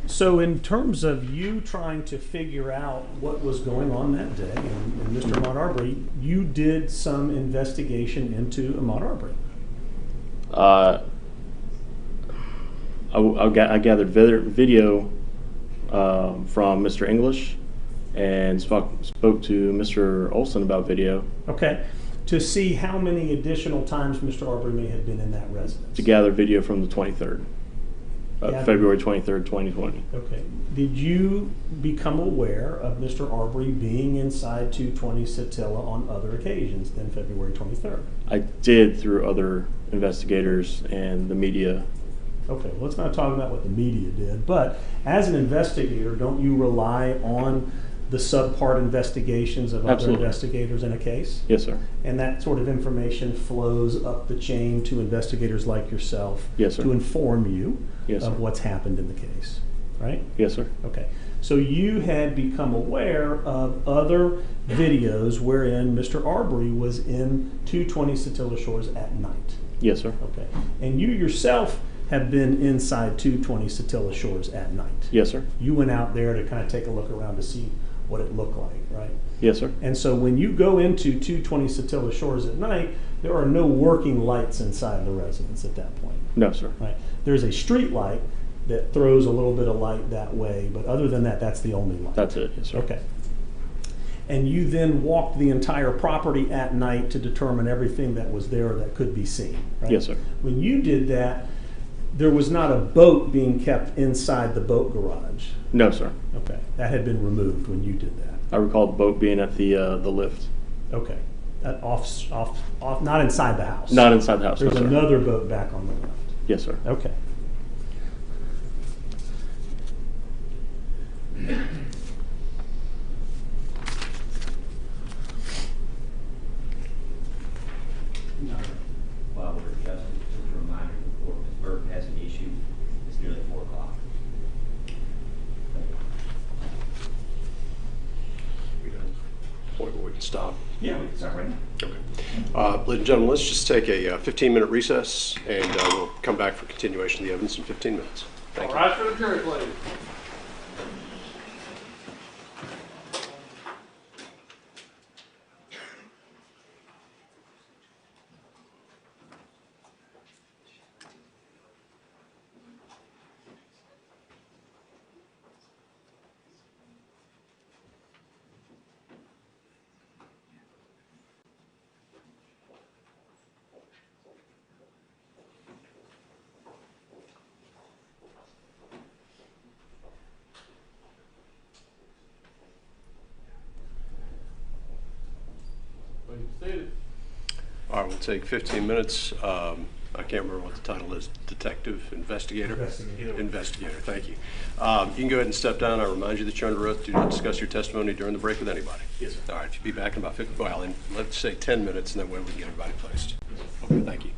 Speaker 6: So in terms of you trying to figure out what was going on that day, and Mr. Ahmaud Arbery, you did some investigation into Ahmaud Arbery.
Speaker 13: I gathered video from Mr. English and spoke to Mr. Olson about video.
Speaker 6: Okay. To see how many additional times Mr. Arbery may have been in that residence.
Speaker 13: To gather video from the 23rd,
Speaker 6: Yeah.
Speaker 13: February 23rd, 2020.
Speaker 6: Okay. Did you become aware of Mr. Arbery being inside 220 Satilla on other occasions than February 23rd?
Speaker 13: I did through other investigators and the media.
Speaker 6: Okay, well, let's not talk about what the media did, but as an investigator, don't you rely on the subpart investigations of other
Speaker 13: Absolutely.
Speaker 6: investigators in a case?
Speaker 13: Yes, sir.
Speaker 6: And that sort of information flows up the chain to investigators like yourself.
Speaker 13: Yes, sir.
Speaker 6: To inform you
Speaker 13: Yes,
Speaker 6: of
Speaker 13: sir.
Speaker 6: what's happened in the case, right?
Speaker 13: Yes, sir.
Speaker 6: Okay, so you had become aware of other videos wherein Mr. Arbery was in 220 Satilla Shores at night.
Speaker 13: Yes, sir.
Speaker 6: Okay, and you yourself have been inside 220 Satilla Shores at night.
Speaker 13: Yes, sir.
Speaker 6: You went out there to kind of take a look around to see what it looked like, right?
Speaker 13: Yes, sir.
Speaker 6: And so when you go into 220 Satilla Shores at night, there are no working lights inside the residence at that point.
Speaker 13: No, sir.
Speaker 6: Right. There's a street light that throws a little bit of light that way, but other than that, that's the only light.
Speaker 13: That's it. Yes, sir.
Speaker 6: Okay. And you then walked the entire property at night to determine everything that was there that could be seen, right?
Speaker 13: Yes, sir.
Speaker 6: When you did that, there was not a boat being kept inside the boat garage.
Speaker 13: No, sir.
Speaker 6: Okay. That had been removed when you did that.
Speaker 13: I recall the boat being at the lift.
Speaker 6: Okay. Off, not inside the house.
Speaker 13: Not inside the house.
Speaker 6: There's
Speaker 13: no, sir.
Speaker 6: another boat back on the left.
Speaker 13: Yes, sir.
Speaker 6: Okay.
Speaker 15: While we're adjusting, just a reminder to the board, Ms. Burke has an issue. It's nearly 4 o'clock.
Speaker 4: Point where we can stop.
Speaker 15: Yeah, we can start right now.
Speaker 4: Okay. Ladies and gentlemen, let's just take a 15-minute recess, and we'll come back for continuation of the evidence in 15 minutes. Thank
Speaker 10: All
Speaker 4: you.
Speaker 10: right for the jury, please. Please be seated.
Speaker 4: All right, we'll take 15 minutes. I can't remember what the title is. Detective, investigator? Investigator, thank you. You can go ahead and step down. I remind you that you're under oath. Do not discuss your testimony during the break with anybody.
Speaker 13: Yes, sir.
Speaker 4: All right, you'll be back in about 50, well, in, let's say 10 minutes, and that way we can get everybody placed. Okay, thank you.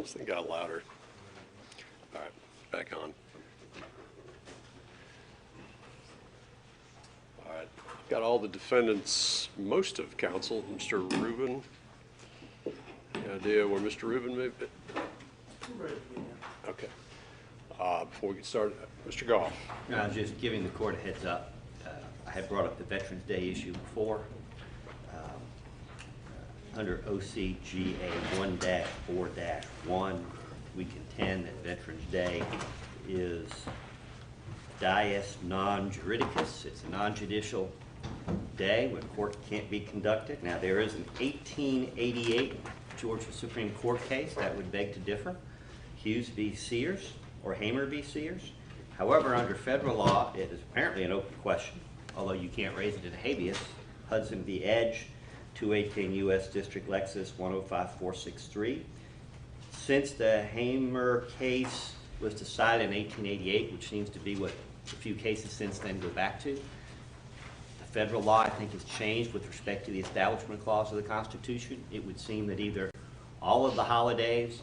Speaker 4: This thing got louder. All right, back on. All right, got all the defendants, most of counsel. Mr. Rubin, any idea where Mr. Rubin may be? Okay. Before we get started, Mr. Goff.
Speaker 15: I was just giving the court a heads up. I had brought up the Veterans Day issue before. Under OCGA 1-4-1, we contend that Veterans Day is dies non juridicus. It's a non-judicial day when court can't be conducted. Now, there is an 1888 Georgia Supreme Court case that would beg to differ, Hughes v. Sears or Hamer v. Sears. However, under federal law, it is apparently an open question, although you can't raise it in habeas. Hudson v. Edge, 218 U.S. District Lexus 105463. Since the Hamer case was decided in 1888, which seems to be what a few cases since then go back to, the federal law, I think, has changed with respect to the Establishment Clause of the Constitution. It would seem that either all of the holidays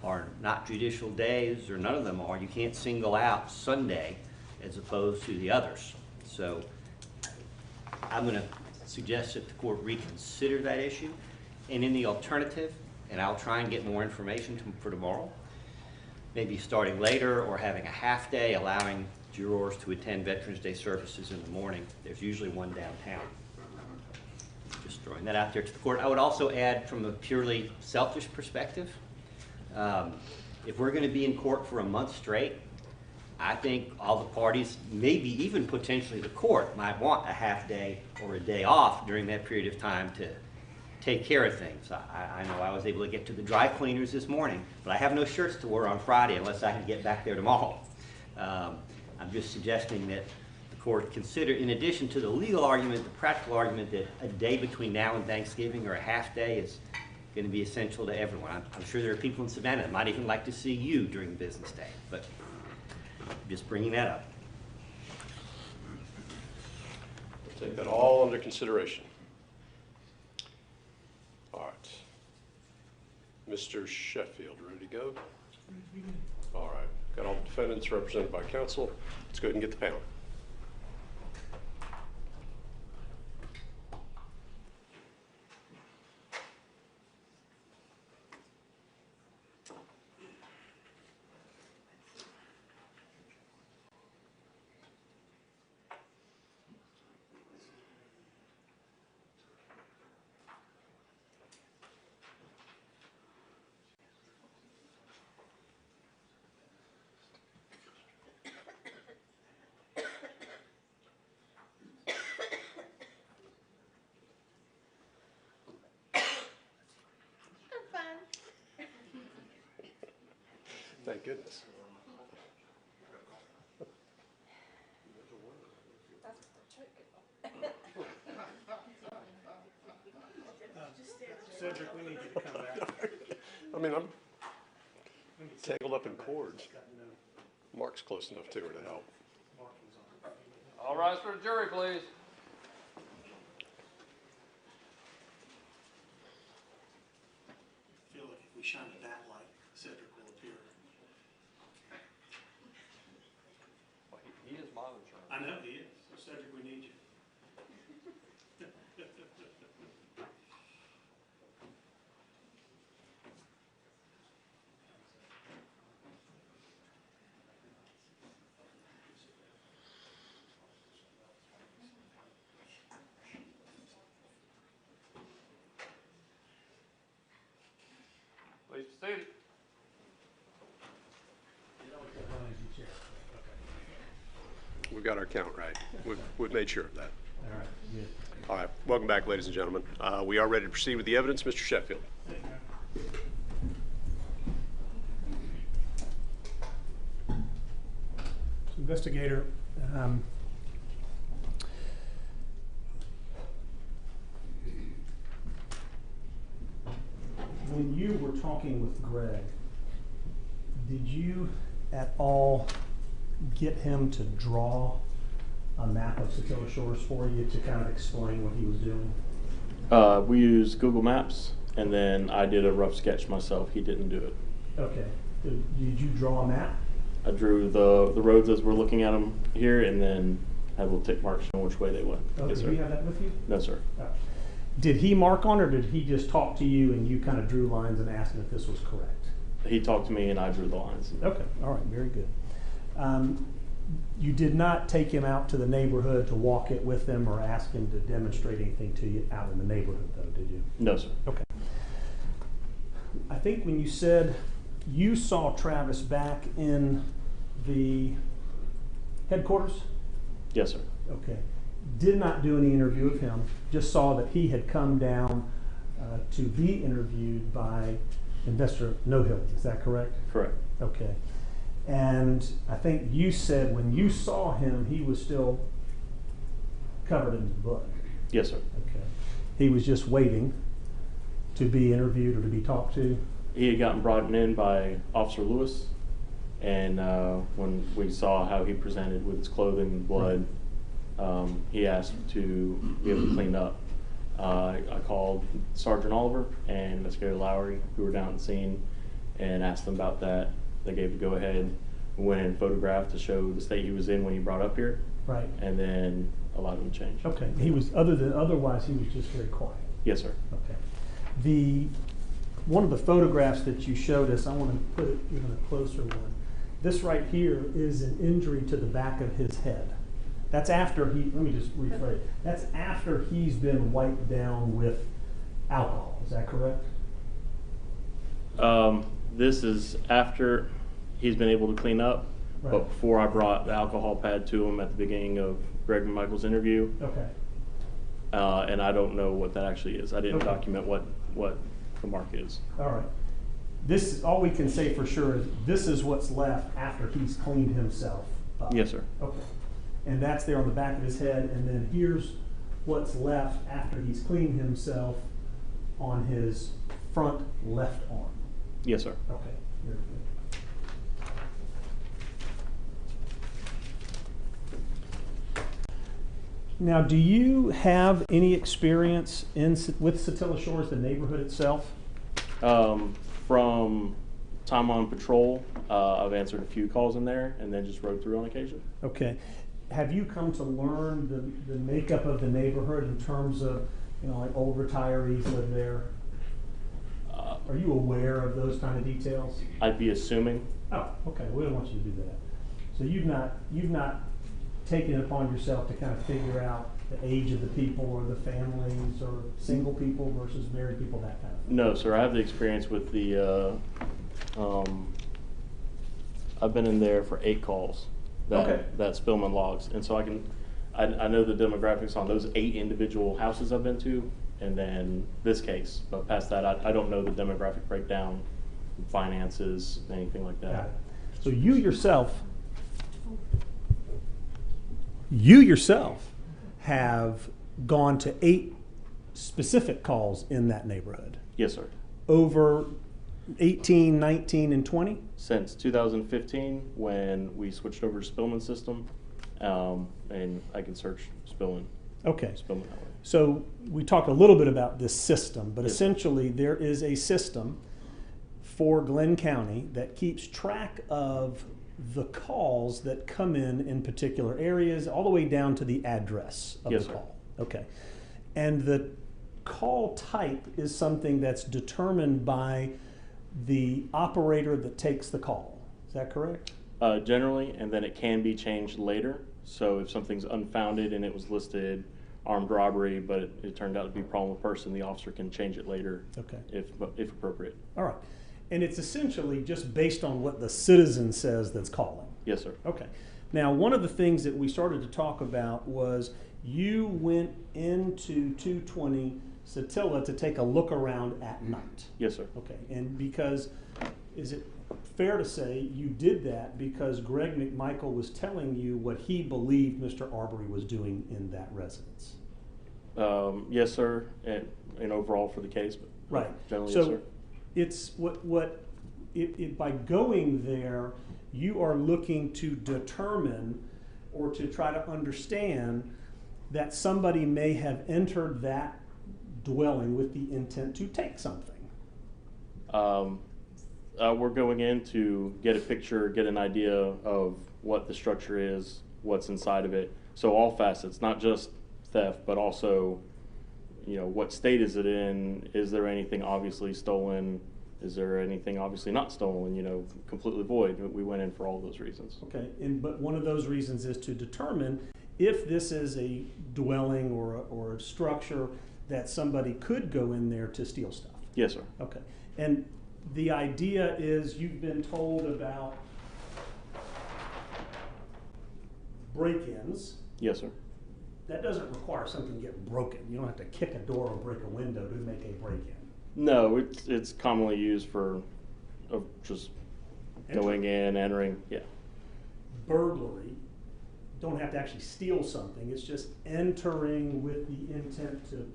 Speaker 15: are not judicial days or none of them are. You can't single out Sunday as opposed to the others. So I'm going to suggest that the court reconsider that issue. And in the alternative, and I'll try and get more information for tomorrow, maybe starting later or having a half day, allowing jurors to attend Veterans Day services in the morning. There's usually one downtown. Just throwing that out there to the court. I would also add, from a purely selfish perspective, if we're going to be in court for a month straight, I think all the parties, maybe even potentially the court, might want a half day or a day off during that period of time to take care of things. I know I was able to get to the dry cleaners this morning, but I have no shirts to wear on Friday unless I can get back there tomorrow. I'm just suggesting that the court consider, in addition to the legal argument, the practical argument that a day between now and Thanksgiving or a half day is going to be essential to everyone. I'm sure there are people in Savannah that might even like to see you during business day, but just bringing that up.
Speaker 4: We'll take that all under consideration. All right. Mr. Sheffield, ready to go? All right. Got all the defendants represented by counsel. Let's go ahead and get the panel. Thank goodness.
Speaker 8: Cedric, we need you to come back.
Speaker 4: I mean, I'm tangled up in cords. Mark's close enough to her to help.
Speaker 10: All rise for the jury, please.
Speaker 8: I feel like if we shine a bat light, Cedric will appear.
Speaker 10: Well, he is monitoring.
Speaker 8: I know he is. Cedric, we need you.
Speaker 10: Please be seated.
Speaker 4: We've got our count right. We've made sure of that.
Speaker 8: All right, good.
Speaker 4: All right. Welcome back, ladies and gentlemen. We are ready to proceed with the evidence. Mr. Sheffield.
Speaker 8: Investigator, when you were talking with Greg, did you at all get him to draw a map of Secure Shores for you to kind of explain what he was doing?
Speaker 13: We used Google Maps, and then I did a rough sketch myself. He didn't do it.
Speaker 6: Okay. Did you draw a map?
Speaker 13: I drew the roads as we're looking at them here, and then had little tick marks showing which way they went.
Speaker 6: Okay.
Speaker 13: Yes, sir.
Speaker 6: Do you have that with you?
Speaker 13: No, sir.
Speaker 6: Did he mark on, or did he just talk to you and you kind of drew lines and asked him if this was correct?
Speaker 13: He talked to me and I drew the lines.
Speaker 6: Okay, all right, very good. You did not take him out to the neighborhood to walk it with him or ask him to demonstrate anything to you out in the neighborhood, though, did you?
Speaker 13: No, sir.
Speaker 6: Okay. I think when you said you saw Travis back in the headquarters?
Speaker 13: Yes, sir.
Speaker 6: Okay. Did not do any interview of him, just saw that he had come down to be interviewed by Investor No-Hill. Is that correct?
Speaker 13: Correct.
Speaker 6: Okay. And I think you said when you saw him, he was still covered in blood.
Speaker 13: Yes, sir.
Speaker 6: Okay. He was just waiting to be interviewed or to be talked to?
Speaker 13: He had gotten brought in by Officer Lewis, and when we saw how he presented with his clothing and blood, he asked to be able to clean up. I called Sergeant Oliver and Investigator Lowry, who were down at the scene, and asked them about that. They gave the go-ahead. We went and photographed to show the state he was in when he brought up here.
Speaker 6: Right.
Speaker 13: And then allowed him to change.
Speaker 6: Okay. He was, otherwise he was just very quiet.
Speaker 13: Yes, sir.
Speaker 6: Okay. One of the photographs that you showed us, I want to put it even a closer one. This right here is an injury to the back of his head. That's after he, let me just rephrase, that's after he's been wiped down with alcohol. Is that correct?
Speaker 13: This is after he's been able to clean up,
Speaker 6: Right.
Speaker 13: but before I brought the alcohol pad to him at the beginning of Greg McMichael's interview.
Speaker 6: Okay.
Speaker 13: And I don't know what that actually is. I didn't
Speaker 6: Okay.
Speaker 13: document what the mark is.
Speaker 6: All right. This, all we can say for sure is this is what's left after he's cleaned himself up.
Speaker 13: Yes, sir.
Speaker 6: Okay. And that's there on the back of his head, and then here's what's left after he's cleaned himself on his front left arm.
Speaker 13: Yes, sir.
Speaker 6: Okay, very good. Now, do you have any experience with Satilla Shores, the neighborhood itself?
Speaker 13: From time on patrol, I've answered a few calls in there and then just rode through on occasion.
Speaker 6: Okay. Have you come to learn the makeup of the neighborhood in terms of, like old retirees live there? Are you aware of those kind of details?
Speaker 13: I'd be assuming.
Speaker 6: Oh, okay. We don't want you to do that. So you've not taken it upon yourself to kind of figure out the age of the people or the families or single people versus married people, that kind of thing?
Speaker 13: No, sir. I have the experience with the. I've been in there for 8 calls that Spillman logs, and so I know the demographics on those 8 individual houses I've been to, and then this case. But past that, I don't know the demographic breakdown, finances, anything like that.
Speaker 6: Got it. So you yourself have gone to 8 specific calls in that neighborhood.
Speaker 13: Yes, sir.
Speaker 6: Over 18, 19, and 20?
Speaker 13: Since 2015, when we switched over to Spillman system, and I can search Spillman.
Speaker 6: Okay.
Speaker 13: Spillman that way.
Speaker 6: So we talked a little bit about this system, but
Speaker 13: Yes.
Speaker 6: essentially there is a system for Glenn County that keeps track of the calls that come in particular areas, all the way down to the address of
Speaker 13: Yes,
Speaker 6: the
Speaker 13: sir.
Speaker 6: call. Okay. And the call type is something that's determined by the operator that takes the call. Is that correct?
Speaker 13: Generally, and then it can be changed later. So if something's unfounded and it was listed armed robbery, but it turned out to be a problem with person, the officer can change it later.
Speaker 6: Okay.
Speaker 13: If appropriate.
Speaker 6: All right. And it's essentially just based on what the citizen says that's calling.
Speaker 13: Yes, sir.
Speaker 6: Okay. Now, one of the things that we started to talk about was you went into 220 Satilla to take a look around at night.
Speaker 13: Yes, sir.
Speaker 6: Okay. And because, is it fair to say you did that because Greg McMichael was telling you what he believed Mr. Arbery was doing in that residence?
Speaker 13: Yes, sir. And overall for the case, but
Speaker 6: Right.
Speaker 13: generally,
Speaker 6: So
Speaker 13: yes, sir.
Speaker 6: it's by going there, you are looking to determine or to try to understand that somebody may have entered that dwelling with the intent to take something.
Speaker 13: We're going in to get a picture, get an idea of what the structure is, what's inside of it. So all facets, not just theft, but also, you know, what state is it in? Is there anything obviously stolen? Is there anything obviously not stolen, you know, completely void? We went in for all those reasons.
Speaker 8: Okay, but one of those reasons is to determine if this is a dwelling or a structure that somebody could go in there to steal stuff.
Speaker 13: Yes, sir.
Speaker 8: Okay, and the idea is you've been told about break-ins.
Speaker 13: Yes, sir.
Speaker 8: That doesn't require something to get broken. You don't have to kick a door or break a window to make a break-in.
Speaker 13: No, it's commonly used for just going in, entering, yeah.
Speaker 8: Burglary, don't have to actually steal something. It's just entering with the intent to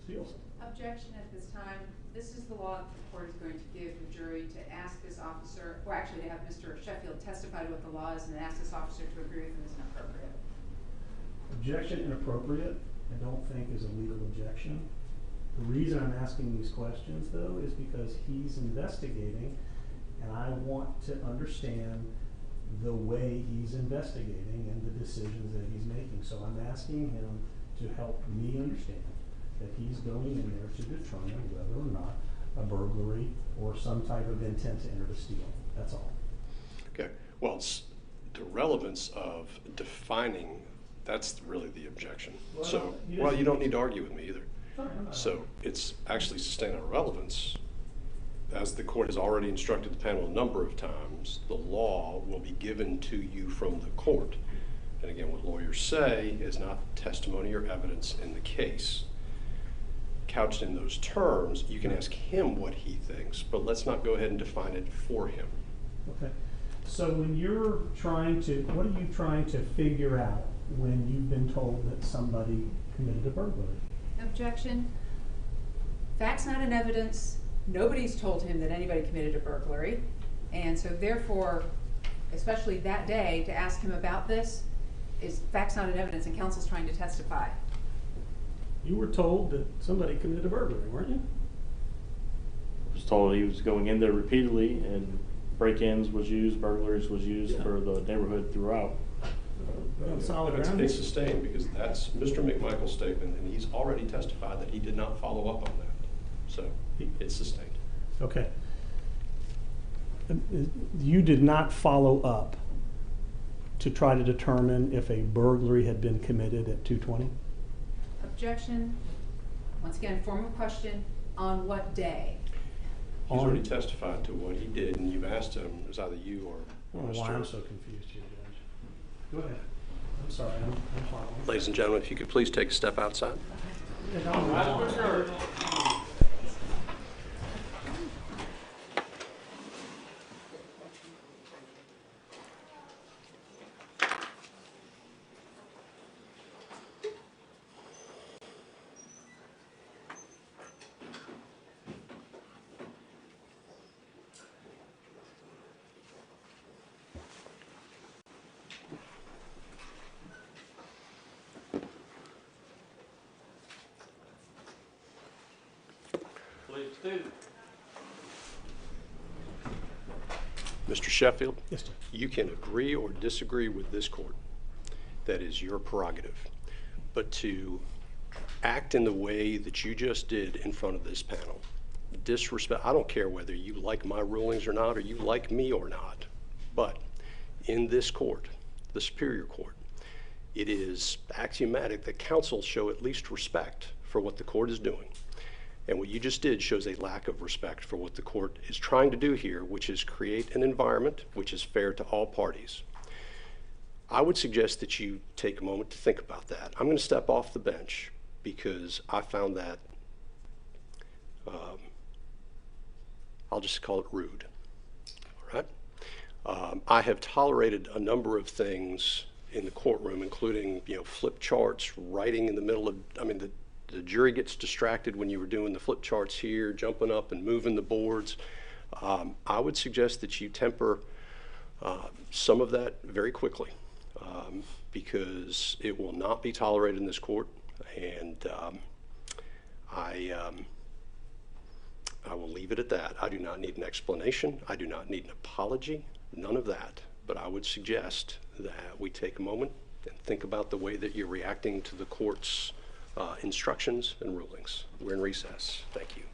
Speaker 8: steal something.
Speaker 1: Objection at this time. This is the law that the court is going to give the jury to ask this officer, or actually to have Mr. Sheffield testify to what the law is and ask this officer to agree with him is inappropriate.
Speaker 8: Objection inappropriate, I don't think is a legal objection. The reason I'm asking these questions, though, is because he's investigating, and I want to understand the way he's investigating and the decisions that he's making. So I'm asking him to help me understand that he's going in there to determine whether or not a burglary or some type of intent to enter to steal. That's all.
Speaker 4: Okay. Well, it's the relevance of defining, that's really the objection. Well, you don't need to argue with me either. So it's actually sustained on relevance. As the court has already instructed the panel a number of times, the law will be given to you from the court. And again, what lawyers say is not testimony or evidence in the case. Couched in those terms, you can ask him what he thinks, but let's not go ahead and define it for him.
Speaker 8: Okay. So when you're trying to, what are you trying to figure out when you've been told that somebody committed a burglary?
Speaker 1: Objection. Facts not in evidence. Nobody's told him that anybody committed a burglary. And so therefore, especially that day, to ask him about this is facts not in evidence, and counsel's trying to testify.
Speaker 8: You were told that somebody committed a burglary, weren't you?
Speaker 13: I was told he was going in there repeatedly, and break-ins was used, burglaries was used for the neighborhood throughout.
Speaker 4: It's sustained because that's Mr. McMichael's statement, and he's already testified that he did not follow up on that. So it's sustained.
Speaker 8: Okay. You did not follow up to try to determine if a burglary had been committed at 220?
Speaker 1: Objection. Once again, form of question, on what day?
Speaker 4: He's already testified to what he did, and you've asked him, it was either you or
Speaker 8: why I'm so confused here, Judge. Go ahead. I'm sorry, I'm following.
Speaker 4: Ladies and gentlemen, if you could please take a step outside. Mr. Sheffield?
Speaker 8: Yes, sir.
Speaker 4: You can agree or disagree with this court. That is your prerogative. But to act in the way that you just did in front of this panel, disrespect, I don't care whether you like my rulings or not, or you like me or not, but in this court, the Superior Court, it is axiomatic that counsel show at least respect for what the court is doing. And what you just did shows a lack of respect for what the court is trying to do here, which is create an environment which is fair to all parties. I would suggest that you take a moment to think about that. I'm going to step off the bench because I found that, I'll just call it rude, all right? I have tolerated a number of things in the courtroom, including, flip charts, writing in the middle of, the jury gets distracted when you were doing the flip charts here, jumping up and moving the boards. I would suggest that you temper some of that very quickly because it will not be tolerated in this court. And I will leave it at that. I do not need an explanation. I do not need an apology. None of that. But I would suggest that we take a moment and think about the way that you're reacting to the court's instructions and rulings. We're in recess. Thank you.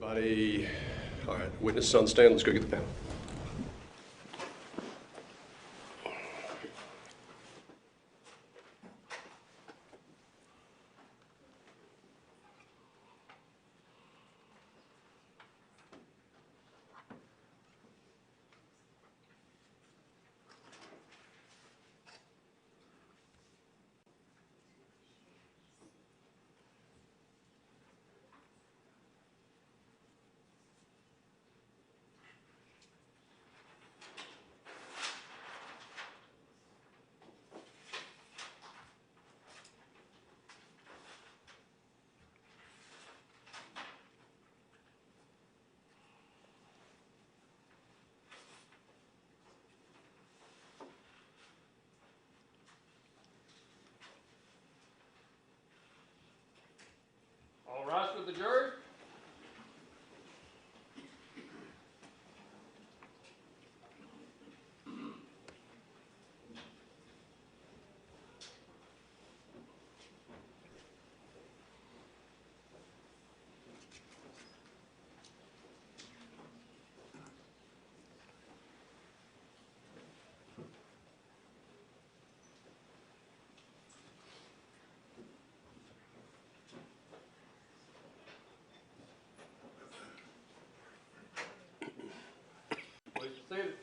Speaker 4: Everybody, all right, witness on stand, let's go get the panel.
Speaker 10: All rise for the jury. Please be seated.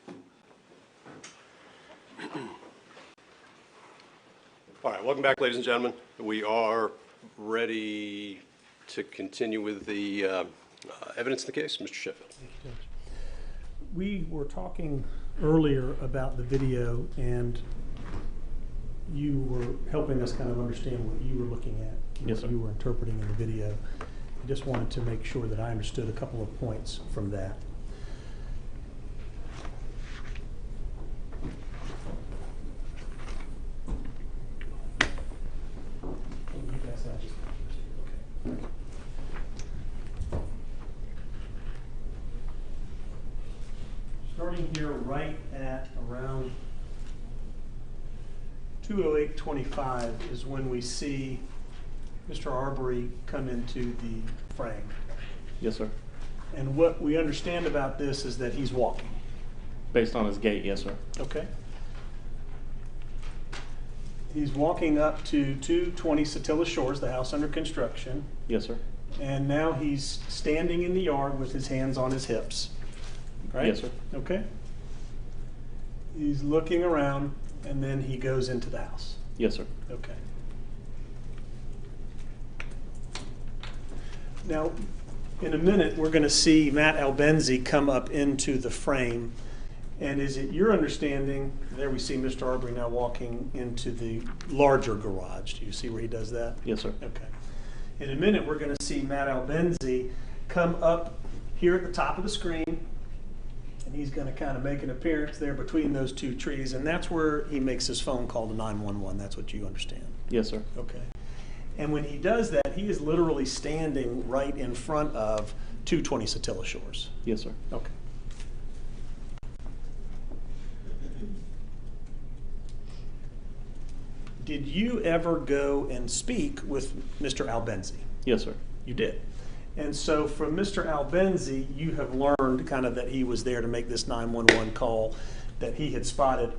Speaker 4: All right, welcome back, ladies and gentlemen. We are ready to continue with the evidence in the case. Mr. Sheffield.
Speaker 8: We were talking earlier about the video, and you were helping us kind of understand what you were looking at,
Speaker 13: Yes,
Speaker 8: what
Speaker 13: sir.
Speaker 8: you were interpreting in the video. I just wanted to make sure that I understood a couple of points from that. Starting here right at around 2:08:25 is when we see Mr. Arbery come into the frame.
Speaker 13: Yes, sir.
Speaker 8: And what we understand about this is that he's walking.
Speaker 13: Based on his gait, yes, sir.
Speaker 8: Okay. He's walking up to 220 Satilla Shores, the house under construction.
Speaker 13: Yes, sir.
Speaker 8: And now he's standing in the yard with his hands on his hips. Right?
Speaker 13: Yes, sir.
Speaker 8: Okay. He's looking around, and then he goes into the house.
Speaker 13: Yes, sir.
Speaker 8: Okay. Now, in a minute, we're going to see Matt Albenzi come up into the frame. And is it your understanding, there we see Mr. Arbery now walking into the larger garage. Do you see where he does that?
Speaker 13: Yes, sir.
Speaker 8: Okay. In a minute, we're going to see Matt Albenzi come up here at the top of the screen, and he's going to kind of make an appearance there between those two trees, and that's where he makes his phone call to 911. That's what you understand?
Speaker 13: Yes, sir.
Speaker 8: Okay. And when he does that, he is literally standing right in front of 220 Satilla Shores.
Speaker 13: Yes, sir.
Speaker 8: Okay. Did you ever go and speak with Mr. Albenzi?
Speaker 13: Yes, sir.
Speaker 8: You did. And so from Mr. Albenzi, you have learned kind of that he was there to make this 911 call, that he had spotted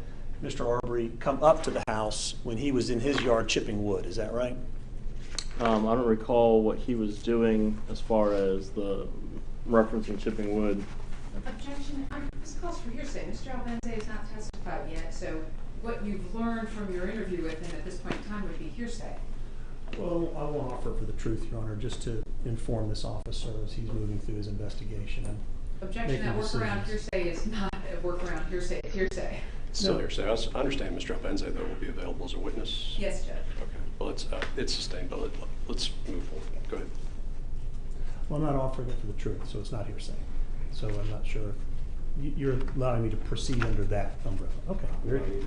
Speaker 8: Mr. Arbery come up to the house when he was in his yard chipping wood. Is that right?
Speaker 13: I don't recall what he was doing as far as the referencing chipping wood.
Speaker 1: Objection. This calls for hearsay. Mr. Albenzi has not testified yet, so what you've learned from your interview with him at this point in time would be hearsay.
Speaker 8: Well, I won't offer for the truth, Your Honor, just to inform this officer as he's moving through his investigation. And
Speaker 1: Objection. That workaround hearsay is not a workaround hearsay. It's hearsay.
Speaker 4: It's still hearsay. I understand Mr. Albenzi, though, will be available as a witness.
Speaker 1: Yes, Judge.
Speaker 4: Okay. Well, it's sustained, but let's move forward. Go ahead.
Speaker 8: Well, I'm not offering it for the truth, so it's not hearsay. So I'm not sure. You're allowing me to proceed under that umbrella. Okay, very good.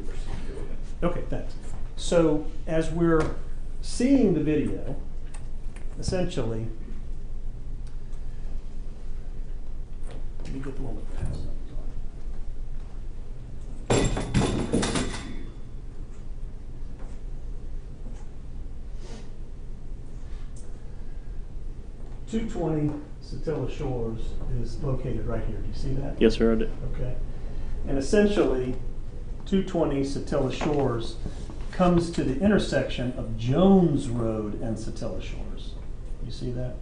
Speaker 8: Okay, thanks. So as we're seeing the video, essentially, let me get the one with the house numbers on. 220 Satilla Shores is located right here. Do you see that?
Speaker 13: Yes, sir, I do.
Speaker 8: Okay. And essentially, 220 Satilla Shores comes to the intersection of Jones Road and Satilla Shores. You see that?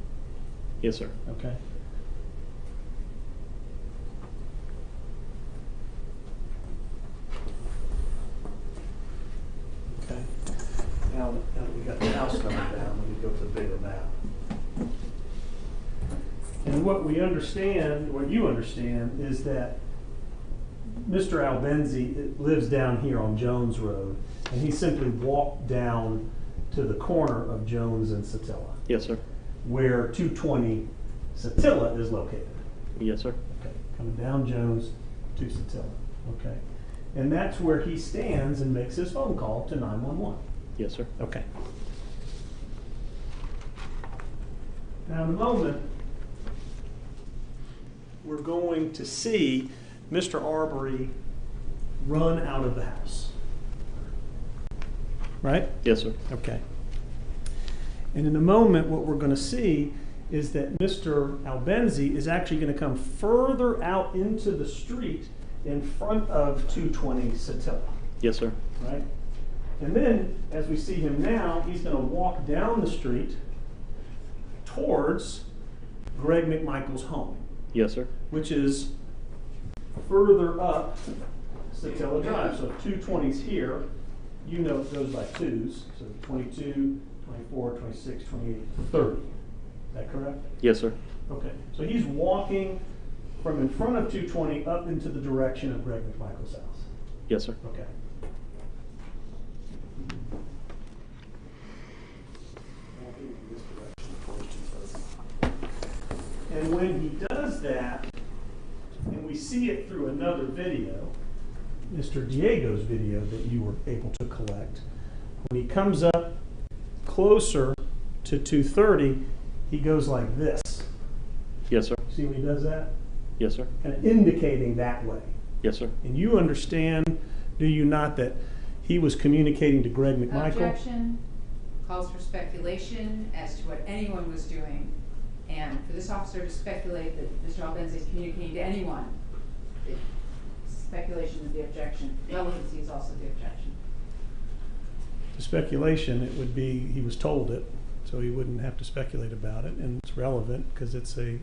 Speaker 13: Yes, sir.
Speaker 8: Okay. Okay. Now that we got the house number down, let me go to the bigger map. And what we understand, what you understand, is that Mr. Albenzi lives down here on Jones Road, and he simply walked down to the corner of Jones and Satilla,
Speaker 13: Yes, sir.
Speaker 8: where 220 Satilla is located.
Speaker 13: Yes, sir.
Speaker 8: Okay, coming down Jones to Satilla. Okay, and that's where he stands and makes his phone call to 911.
Speaker 13: Yes, sir.
Speaker 8: Okay. Now, in a moment, we're going to see Mr. Arbery run out of the house. Right?
Speaker 13: Yes, sir.
Speaker 8: Okay. And in a moment, what we're going to see is that Mr. Albenzi is actually going to come further out into the street in front of 220 Satilla.
Speaker 13: Yes, sir.
Speaker 8: Right? And then, as we see him now, he's going to walk down the street towards Greg McMichael's home.
Speaker 13: Yes, sir.
Speaker 8: Which is further up Satilla Drive. So if 220's here, you know it goes by twos. So 22, 24, 26, 28, 30. Is that correct?
Speaker 13: Yes, sir.
Speaker 8: Okay. So he's walking from in front of 220 up into the direction of Greg McMichael's house.
Speaker 13: Yes, sir.
Speaker 8: Okay. And when he does that, and we see it through another video, Mr. Diego's video that you were able to collect, when he comes up closer to 230, he goes like this.
Speaker 13: Yes, sir.
Speaker 8: See when he does that?
Speaker 13: Yes, sir.
Speaker 8: Kind of indicating that way.
Speaker 13: Yes, sir.
Speaker 8: And you understand, do you not, that he was communicating to Greg McMichael?
Speaker 1: Objection calls for speculation as to what anyone was doing. And for this officer to speculate that Mr. Albenzi is communicating to anyone, speculation is the objection. Relevancy is also the objection.
Speaker 8: The speculation, it would be he was told it, so he wouldn't have to speculate about it, and it's relevant because it's a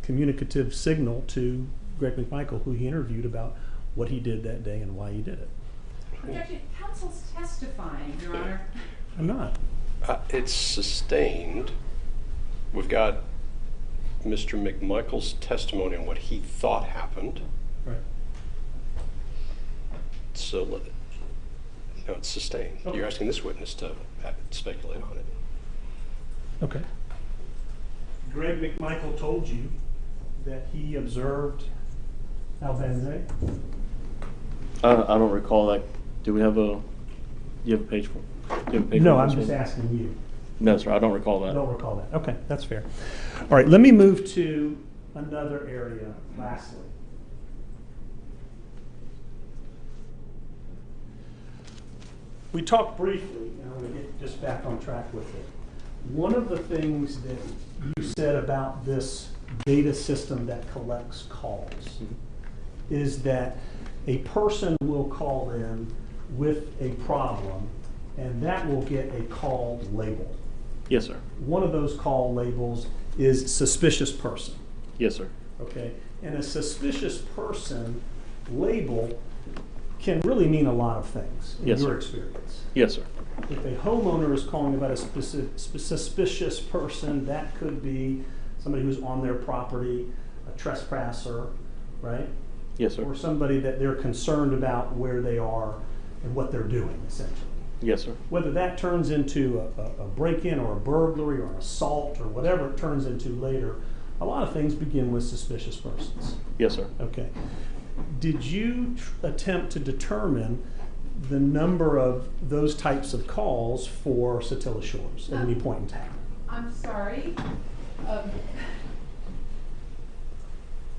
Speaker 8: communicative signal to Greg McMichael, who he interviewed about what he did that day and why he did it.
Speaker 1: Objection. Counsel's testifying, Your Honor.
Speaker 8: I'm not.
Speaker 4: It's sustained. We've got Mr. McMichael's testimony on what he thought happened.
Speaker 8: Right.
Speaker 4: So, no, it's sustained.
Speaker 8: Okay.
Speaker 4: You're asking this witness to speculate on it.
Speaker 8: Okay. Greg McMichael told you that he observed Albenzi.
Speaker 13: I don't recall that. Do we have a? Do you have a page for? Do you have a page
Speaker 8: No,
Speaker 13: for
Speaker 8: I'm
Speaker 13: this
Speaker 8: just
Speaker 13: one?
Speaker 8: asking you.
Speaker 13: No, sir. I don't recall that.
Speaker 8: I don't recall that. Okay, that's fair. All right, let me move to another area lastly. We talked briefly, and I'm going to get just back on track with it. One of the things that you said about this data system that collects calls is that a person will call in with a problem, and that will get a call label.
Speaker 13: Yes, sir.
Speaker 8: One of those call labels is suspicious person.
Speaker 13: Yes, sir.
Speaker 8: Okay, and a suspicious person label can really mean a lot of things in
Speaker 13: Yes,
Speaker 8: your
Speaker 13: sir.
Speaker 8: experience.
Speaker 13: Yes, sir.
Speaker 8: If a homeowner is calling about a suspicious person, that could be somebody who's on their property, a trespasser, right?
Speaker 13: Yes, sir.
Speaker 8: Or somebody that they're concerned about where they are and what they're doing, essentially.
Speaker 13: Yes, sir.
Speaker 8: Whether that turns into a break-in or a burglary or an assault or whatever it turns into later, a lot of things begin with suspicious persons.
Speaker 13: Yes, sir.
Speaker 8: Okay. Did you attempt to determine the number of those types of calls for Satilla Shores at any point in time?
Speaker 1: I'm sorry.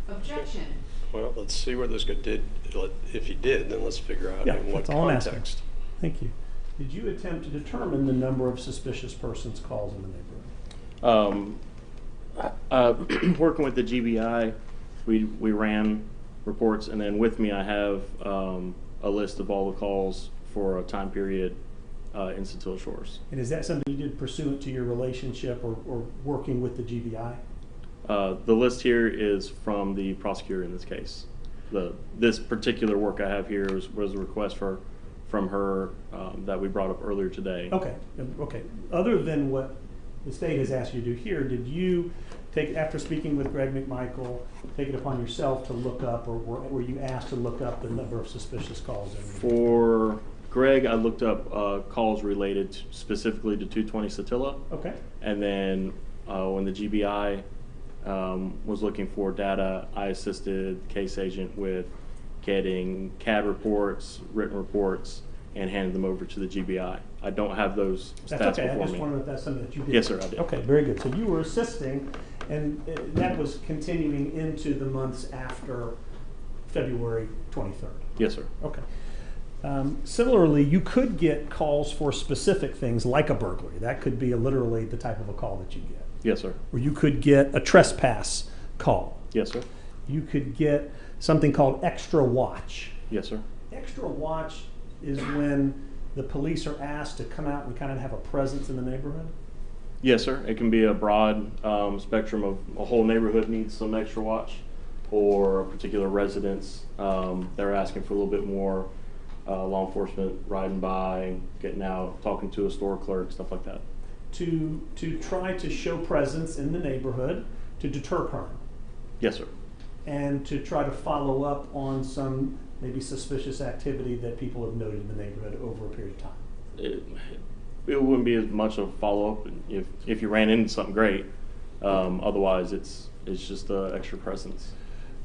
Speaker 1: Objection.
Speaker 4: Well, let's see where this guy did. If he did, then let's figure out
Speaker 8: Yeah,
Speaker 4: in what
Speaker 8: that's all I'm asking.
Speaker 4: context.
Speaker 8: Thank you. Did you attempt to determine the number of suspicious persons calls in the neighborhood?
Speaker 13: Working with the GBI, we ran reports, and then with me I have a list of all the calls for a time period in Satilla Shores.
Speaker 8: And is that something you did pursuant to your relationship or working with the GBI?
Speaker 13: The list here is from the prosecutor in this case. This particular work I have here was a request from her that we brought up earlier today.
Speaker 8: Okay, okay. Other than what the state has asked you to do here, did you take, after speaking with Greg McMichael, take it upon yourself to look up, or were you asked to look up the number of suspicious calls?
Speaker 13: For Greg, I looked up calls related specifically to 220 Satilla.
Speaker 8: Okay.
Speaker 13: And then when the GBI was looking for data, I assisted the case agent with getting CAD reports, written reports, and handed them over to the GBI. I don't have those stats
Speaker 8: That's okay.
Speaker 13: before
Speaker 8: I just
Speaker 13: me.
Speaker 8: wondered if that's something that you did.
Speaker 13: Yes, sir, I did.
Speaker 8: Okay, very good. So you were assisting, and that was continuing into the months after February 23rd.
Speaker 13: Yes, sir.
Speaker 8: Okay. Similarly, you could get calls for specific things like a burglary. That could be literally the type of a call that you get.
Speaker 13: Yes, sir.
Speaker 8: Or you could get a trespass call.
Speaker 13: Yes, sir.
Speaker 8: You could get something called extra watch.
Speaker 13: Yes, sir.
Speaker 8: Extra watch is when the police are asked to come out and kind of have a presence in the neighborhood.
Speaker 13: Yes, sir. It can be a broad spectrum of a whole neighborhood needs some extra watch, or a particular residence. They're asking for a little bit more law enforcement riding by, getting out, talking to a store clerk, stuff like that.
Speaker 8: To try to show presence in the neighborhood to deter crime.
Speaker 13: Yes, sir.
Speaker 8: And to try to follow up on some maybe suspicious activity that people have noted in the neighborhood over a period of time.
Speaker 13: It wouldn't be as much of a follow-up if you ran into something great. Otherwise, it's just an extra presence.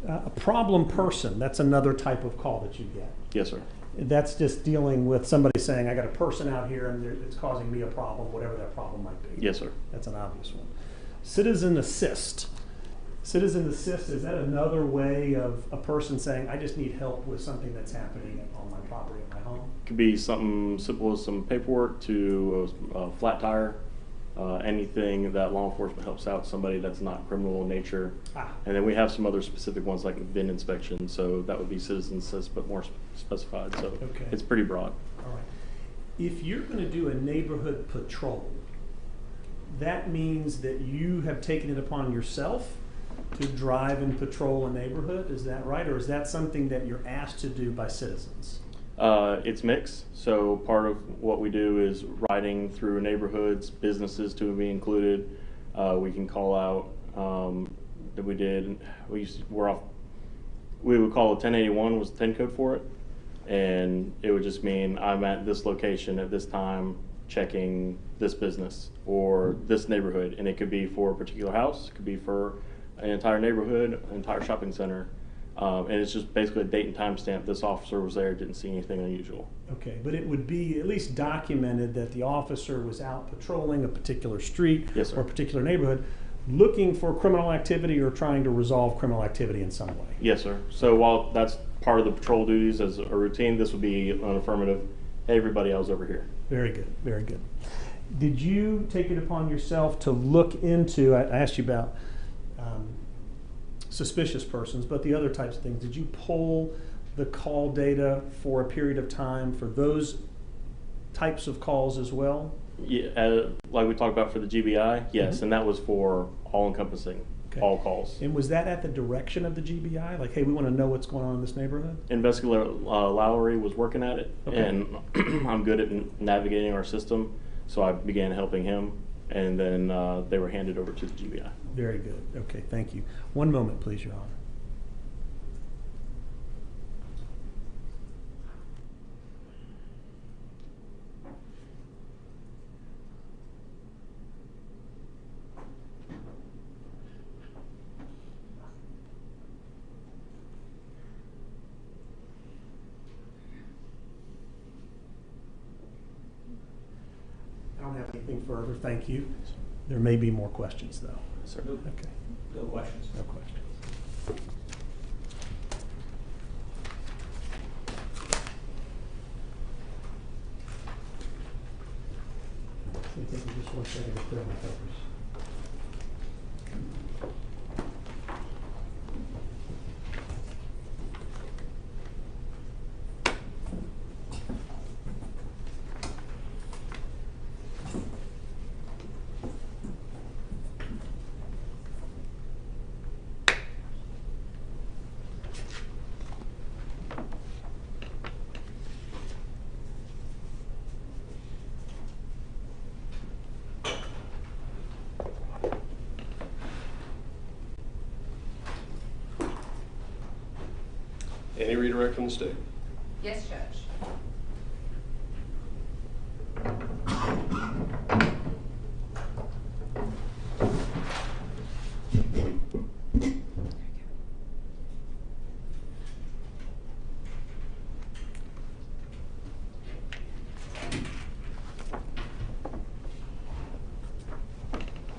Speaker 8: A problem person, that's another type of call that you get.
Speaker 13: Yes, sir.
Speaker 8: That's just dealing with somebody saying, I got a person out here and it's causing me a problem, whatever that problem might be.
Speaker 13: Yes, sir.
Speaker 8: That's an obvious one. Citizen assist. Citizen assist, is that another way of a person saying, I just need help with something that's happening on my property, at my home?
Speaker 13: Could be something simple as some paperwork to a flat tire, anything that law enforcement helps out somebody that's not criminal in nature. And then we have some other specific ones like VIN inspection, so that would be citizen assist, but more specified, so
Speaker 8: okay.
Speaker 13: It's pretty broad.
Speaker 8: All right. If you're going to do a neighborhood patrol, that means that you have taken it upon yourself to drive and patrol a neighborhood, is that right? Or is that something that you're asked to do by citizens?
Speaker 13: It's mixed. So part of what we do is riding through neighborhoods, businesses to be included. We can call out that we did. We would call it 1081 was the 10 code for it, and it would just mean I'm at this location at this time checking this business or this neighborhood, and it could be for a particular house, it could be for an entire neighborhood, an entire shopping center. And it's just basically a date and time stamp. This officer was there, didn't see anything unusual.
Speaker 8: Okay, but it would be at least documented that the officer was out patrolling a particular street
Speaker 13: Yes, sir.
Speaker 8: or a particular neighborhood looking for criminal activity or trying to resolve criminal activity in some way.
Speaker 13: Yes, sir. So while that's part of the patrol duties as a routine, this would be an affirmative, hey, everybody, I was over here.
Speaker 8: Very good, very good. Did you take it upon yourself to look into, I asked you about suspicious persons, but the other types of things, did you pull the call data for a period of time for those types of calls as well?
Speaker 13: Yeah, like we talked about for the GBI, yes,
Speaker 8: Mm-hmm.
Speaker 13: and that was for all-encompassing, all calls.
Speaker 8: And was that at the direction of the GBI? Like, hey, we want to know what's going on in this neighborhood?
Speaker 13: Investigator Lowry was working at it,
Speaker 8: Okay.
Speaker 13: and I'm good at navigating our system, so I began helping him, and then they were handed over to the GBI.
Speaker 8: Very good. Okay, thank you. One moment, please, Your Honor. I don't have anything further. Thank you. There may be more questions, though.
Speaker 13: Sir.
Speaker 8: Okay.
Speaker 14: No questions.
Speaker 8: No questions. Take just 1 second to clear my papers.
Speaker 3: Any redirect from the state?
Speaker 1: Yes, Judge.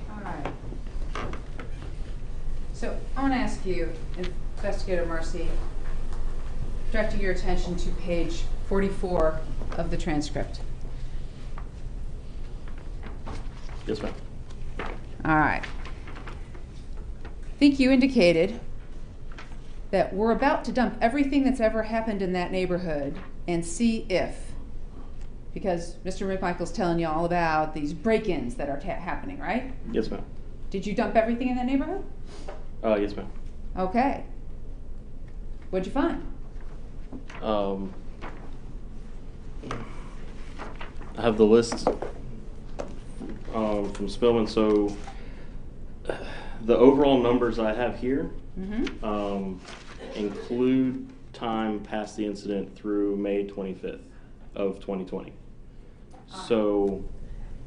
Speaker 1: All right. So I want to ask you, Investigator Marcy, directing your attention to page 44 of the transcript.
Speaker 13: Yes, ma'am.
Speaker 1: All right. I think you indicated that we're about to dump everything that's ever happened in that neighborhood and see if, because Mr. McMichael's telling you all about these break-ins that are happening, right?
Speaker 13: Yes, ma'am.
Speaker 1: Did you dump everything in that neighborhood?
Speaker 13: Yes, ma'am.
Speaker 1: Okay. What'd you find?
Speaker 13: I have the list from Spillman. So the overall numbers I have here include time past the incident through May 25th of 2020. So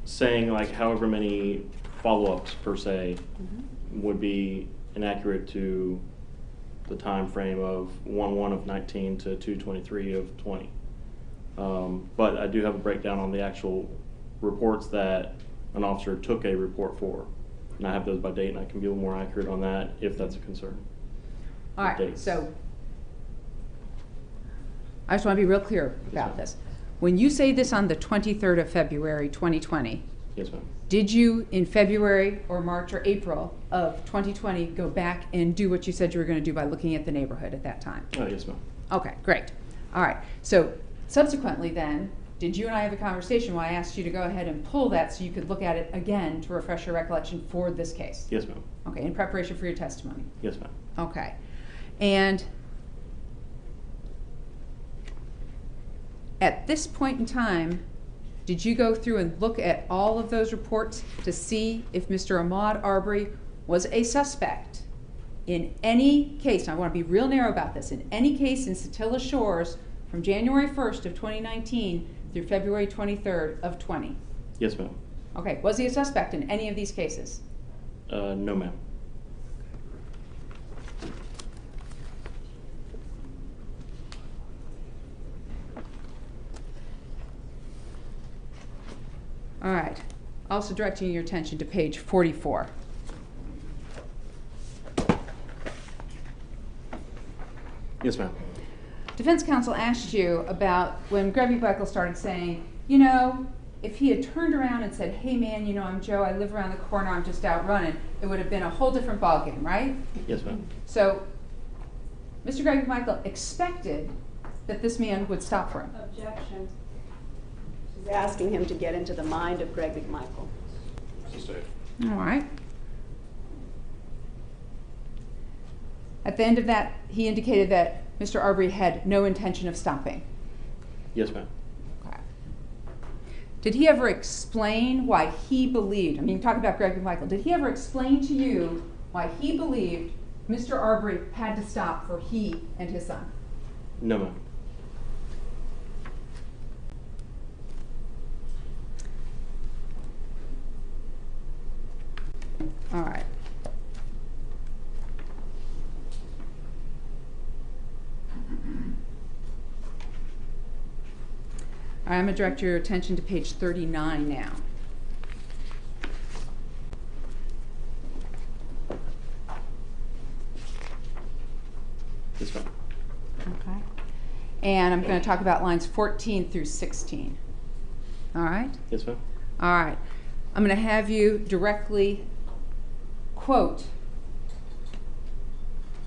Speaker 13: saying like however many follow-ups per se would be inaccurate to the time frame of 1/1 of 19 to 2/23 of 20. But I do have a breakdown on the actual reports that an officer took a report for. And I have those by date, and I can be a little more accurate on that if that's a concern.
Speaker 1: All right, so I just want to be real clear about this. When you say this on the 23rd of February, 2020,
Speaker 13: yes, ma'am.
Speaker 1: Did you, in February or March or April of 2020, go back and do what you said you were going to do by looking at the neighborhood at that time?
Speaker 13: Yes, ma'am.
Speaker 1: Okay, great. All right. So subsequently then, did you and I have a conversation where I asked you to go ahead and pull that so you could look at it again to refresh your recollection for this case?
Speaker 13: Yes, ma'am.
Speaker 1: Okay, in preparation for your testimony?
Speaker 13: Yes, ma'am.
Speaker 1: Okay. And at this point in time, did you go through and look at all of those reports to see if Mr. Ahmaud Arbery was a suspect in any case? Now, I want to be real narrow about this. In any case in Satilla Shores from January 1st of 2019 through February 23rd of 20?
Speaker 13: Yes, ma'am.
Speaker 1: Okay. Was he a suspect in any of these cases?
Speaker 13: No, ma'am.
Speaker 1: All right. Also directing your attention to page 44.
Speaker 13: Yes, ma'am.
Speaker 1: Defense counsel asked you about when Greg Buckle started saying, you know, if he had turned around and said, hey man, you know, I'm Joe, I live around the corner, I'm just out running, it would have been a whole different ballgame, right?
Speaker 13: Yes, ma'am.
Speaker 1: So Mr. Greg Michael expected that this man would stop for him.
Speaker 7: Objection. She's asking him to get into the mind of Greg McMichael.
Speaker 1: All right. At the end of that, he indicated that Mr. Arbery had no intention of stopping.
Speaker 13: Yes, ma'am.
Speaker 1: Okay. Did he ever explain why he believed, I mean, talk about Greg McMichael, did he ever explain to you why he believed Mr. Arbery had to stop for he and his son?
Speaker 13: No, ma'am.
Speaker 1: All right. I'm going to direct your attention to page 39 now.
Speaker 13: Yes, ma'am.
Speaker 1: Okay. And I'm going to talk about lines 14 through 16. All right?
Speaker 13: Yes, ma'am.
Speaker 1: All right. I'm going to have you directly quote,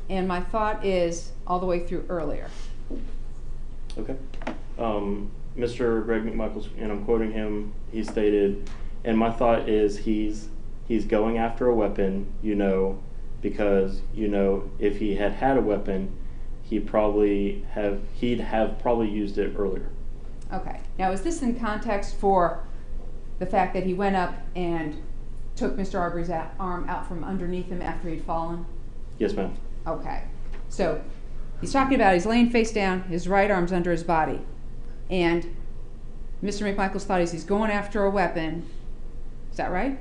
Speaker 1: and my thought is all the way through earlier.
Speaker 13: Okay. Mr. Greg McMichael, and I'm quoting him, he stated, and my thought is he's going after a weapon, you know, because, you know, if he had had a weapon, he'd have probably used it earlier.
Speaker 1: Okay. Now, is this in context for the fact that he went up and took Mr. Arbery's arm out from underneath him after he'd fallen?
Speaker 13: Yes, ma'am.
Speaker 1: Okay. So he's talking about he's laying face down, his right arm's under his body. And Mr. McMichael's thought he's going after a weapon. Is that right?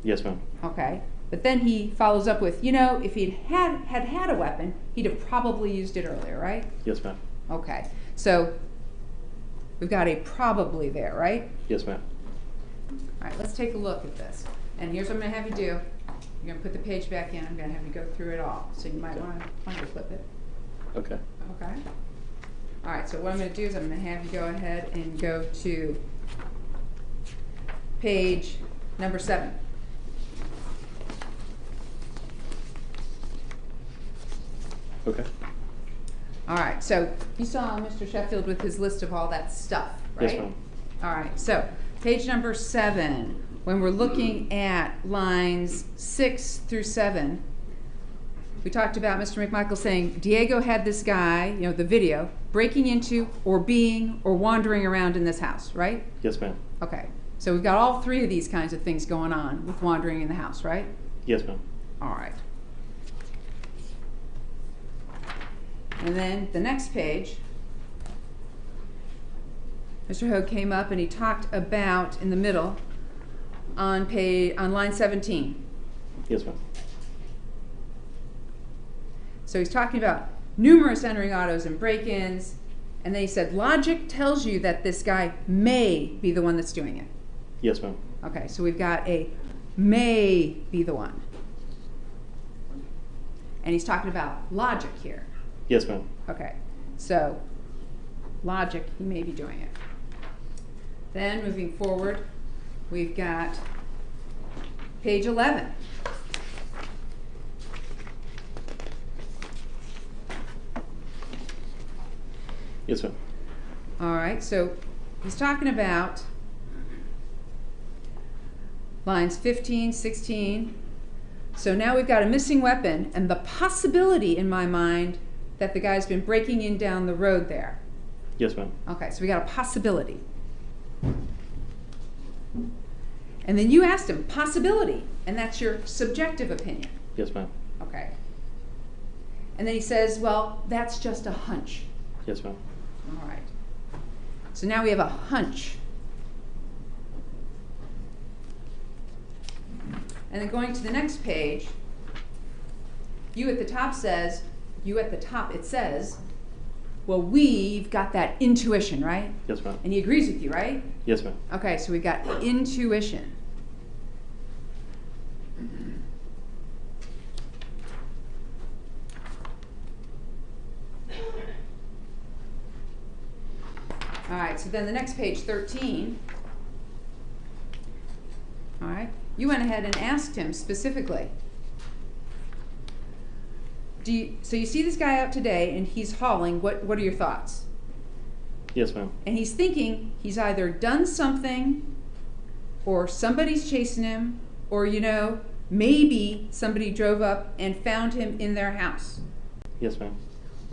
Speaker 13: Yes, ma'am.
Speaker 1: Okay. But then he follows up with, you know, if he'd had a weapon, he'd have probably used it earlier, right?
Speaker 13: Yes, ma'am.
Speaker 1: Okay. So we've got a probably there, right?
Speaker 13: Yes, ma'am.
Speaker 1: All right, let's take a look at this. And here's what I'm going to have you do. You're going to put the page back in. I'm going to have you go through it all. So you might want to flip it.
Speaker 13: Okay.
Speaker 1: Okay. All right, so what I'm going to do is I'm going to have you go ahead and go to page number 7.
Speaker 13: Okay.
Speaker 1: All right, so you saw Mr. Sheffield with his list of all that stuff, right?
Speaker 13: Yes, ma'am.
Speaker 1: All right, so page number 7, when we're looking at lines 6 through 7, we talked about Mr. McMichael saying Diego had this guy, you know, the video, breaking into or being or wandering around in this house, right?
Speaker 13: Yes, ma'am.
Speaker 1: Okay, so we've got all 3 of these kinds of things going on with wandering in the house, right?
Speaker 13: Yes, ma'am.
Speaker 1: All right. And then the next page, Mr. Hogue came up and he talked about, in the middle, on line 17.
Speaker 13: Yes, ma'am.
Speaker 1: So he's talking about numerous entering autos and break-ins, and then he said, logic tells you that this guy may be the one that's doing it.
Speaker 13: Yes, ma'am.
Speaker 1: Okay, so we've got a may be the one. And he's talking about logic here.
Speaker 13: Yes, ma'am.
Speaker 1: Okay, so logic, he may be doing it. Then moving forward, we've got page 11.
Speaker 13: Yes, ma'am.
Speaker 1: All right, so he's talking about lines 15, 16. So now we've got a missing weapon and the possibility in my mind that the guy's been breaking in down the road there.
Speaker 13: Yes, ma'am.
Speaker 1: Okay, so we got a possibility. And then you asked him, possibility, and that's your subjective opinion.
Speaker 13: Yes, ma'am.
Speaker 1: Okay. And then he says, well, that's just a hunch.
Speaker 13: Yes, ma'am.
Speaker 1: All right. So now we have a hunch. And then going to the next page, you at the top it says, well, we've got that intuition, right?
Speaker 13: Yes, ma'am.
Speaker 1: And he agrees with you, right?
Speaker 13: Yes, ma'am.
Speaker 1: Okay, so we've got intuition. All right, so then the next page, 13. All right, you went ahead and asked him specifically. So you see this guy out today and he's hauling, what are your thoughts?
Speaker 13: Yes, ma'am.
Speaker 1: And he's thinking he's either done something or somebody's chasing him or, you know, maybe somebody drove up and found him in their house.
Speaker 13: Yes, ma'am.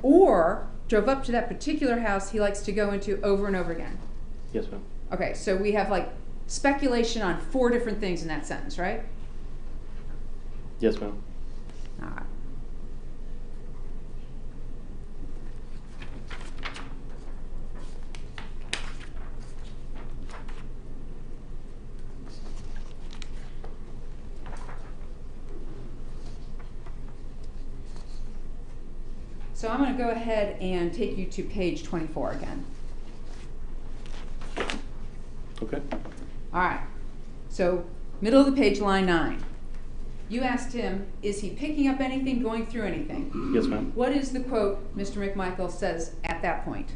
Speaker 1: Or drove up to that particular house he likes to go into over and over again.
Speaker 13: Yes, ma'am.
Speaker 1: Okay, so we have like speculation on 4 different things in that sentence, right?
Speaker 13: Yes, ma'am.
Speaker 1: All right. So I'm going to go ahead and take you to page 24 again.
Speaker 13: Okay.
Speaker 1: All right. So middle of the page, line 9. You asked him, is he picking up anything, going through anything?
Speaker 13: Yes, ma'am.
Speaker 1: What is the quote Mr. McMichael says at that point?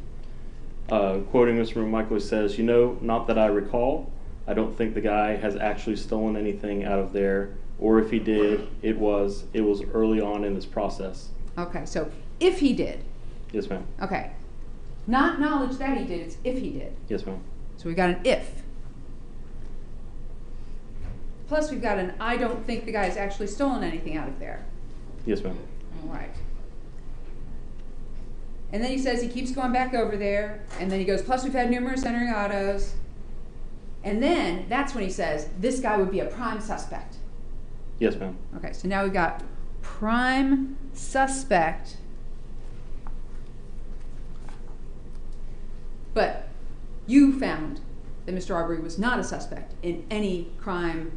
Speaker 13: Quoting Mr. McMichael says, you know, not that I recall, I don't think the guy has actually stolen anything out of there, or if he did, it was early on in this process.
Speaker 1: Okay, so if he did.
Speaker 13: Yes, ma'am.
Speaker 1: Okay. Not knowledge that he did, it's if he did.
Speaker 13: Yes, ma'am.
Speaker 1: So we got an if. Plus we've got an I don't think the guy's actually stolen anything out of there.
Speaker 13: Yes, ma'am.
Speaker 1: All right. And then he says he keeps going back over there, and then he goes, plus we've had numerous entering autos. And then that's when he says, this guy would be a prime suspect.
Speaker 13: Yes, ma'am.
Speaker 1: Okay, so now we've got prime suspect But you found that Mr. Arbery was not a suspect in any crime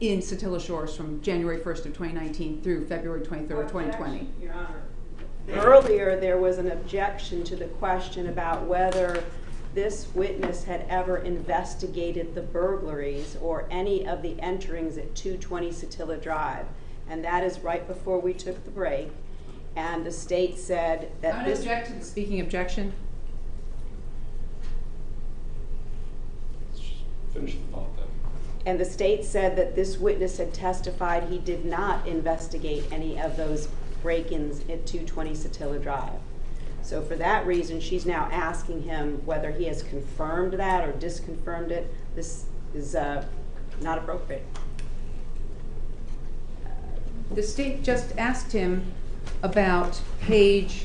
Speaker 1: in Satilla Shores from January 1st of 2019 through February 23rd, 2020.
Speaker 7: Your Honor. Earlier, there was an objection to the question about whether this witness had ever investigated the burglaries or any of the enterings at 220 Satilla Drive. And that is right before we took the break. And the state said that
Speaker 1: I'm going to object to the speaking objection.
Speaker 3: Finish the thought then.
Speaker 7: And the state said that this witness had testified he did not investigate any of those break-ins at 220 Satilla Drive. So for that reason, she's now asking him whether he has confirmed that or disconfirmed it. This is not appropriate.
Speaker 1: The state just asked him about page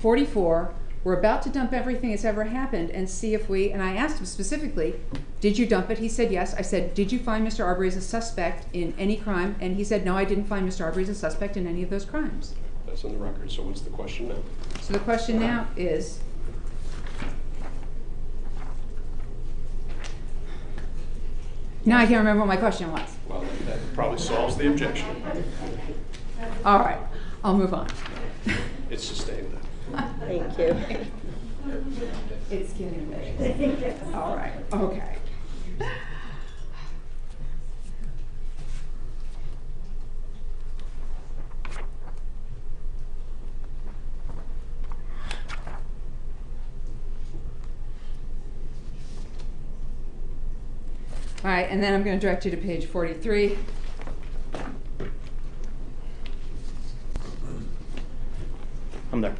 Speaker 1: 44. We're about to dump everything that's ever happened and see if we, and I asked him specifically, did you dump it? He said yes. I said, did you find Mr. Arbery as a suspect in any crime? And he said, no, I didn't find Mr. Arbery as a suspect in any of those crimes.
Speaker 3: That's on the record, so what's the question now?
Speaker 1: So the question now is, now I can't remember what my question was.
Speaker 3: Well, that probably solves the objection.
Speaker 1: All right, I'll move on.
Speaker 3: It's sustained then.
Speaker 7: Thank you.
Speaker 1: It's getting me. All right, okay. All right, and then I'm going to direct you to page 43.
Speaker 13: I'm there.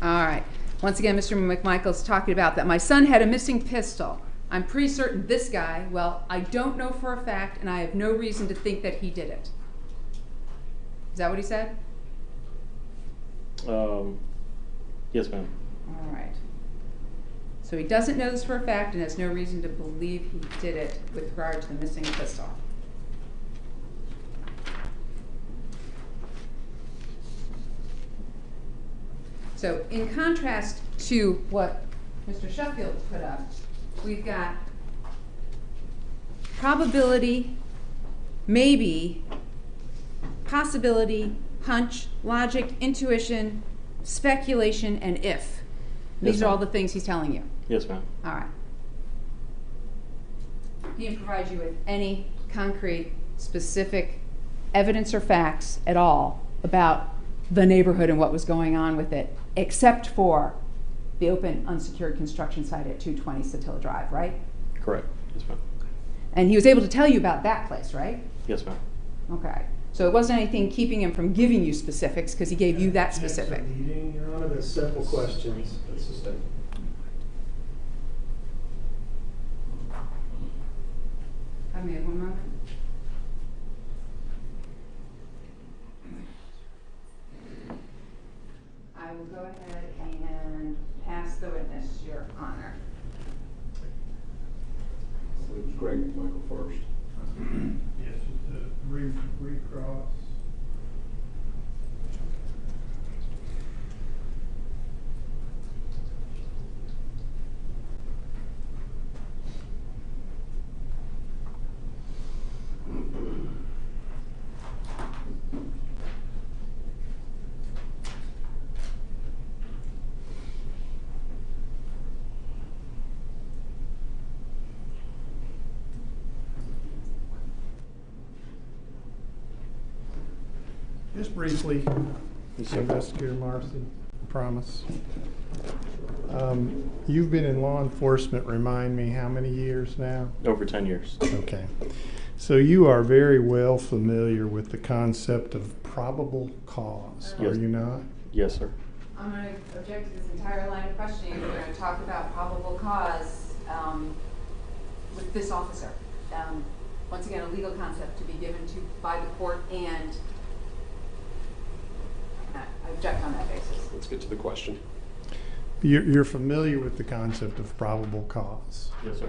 Speaker 1: All right. Once again, Mr. McMichael's talking about that my son had a missing pistol. I'm pretty certain this guy, well, I don't know for a fact, and I have no reason to think that he did it. Is that what he said?
Speaker 13: Yes, ma'am.
Speaker 1: All right. So he doesn't know this for a fact and has no reason to believe he did it with regard to the missing pistol. So in contrast to what Mr. Sheffield put up, we've got probability, maybe, possibility, hunch, logic, intuition, speculation, and if. These are all the things he's telling you.
Speaker 13: Yes, ma'am.
Speaker 1: All right. He didn't provide you with any concrete, specific evidence or facts at all about the neighborhood and what was going on with it, except for the open, unsecured construction site at 220 Satilla Drive, right?
Speaker 13: Correct. Yes, ma'am.
Speaker 1: And he was able to tell you about that place, right?
Speaker 13: Yes, ma'am.
Speaker 1: Okay. So it wasn't anything keeping him from giving you specifics because he gave you that specific.
Speaker 6: Leading, Your Honor, the simple questions.
Speaker 3: That's sustained.
Speaker 1: Have me one moment. I will go ahead and pass the witness, Your Honor.
Speaker 3: So it was Greg Michael first.
Speaker 12: Yes, recross. Just briefly, Investigator Marcy, I promise. You've been in law enforcement, remind me, how many years now?
Speaker 13: Over 10 years.
Speaker 12: Okay. So you are very well familiar with the concept of probable cause,
Speaker 13: Yes.
Speaker 12: are you not?
Speaker 13: Yes, sir.
Speaker 1: I'm going to object to this entire line of questioning. We're going to talk about probable cause with this officer. Once again, a legal concept to be given to by the court, and I object on that basis.
Speaker 3: Let's get to the question.
Speaker 12: You're familiar with the concept of probable cause.
Speaker 13: Yes, sir.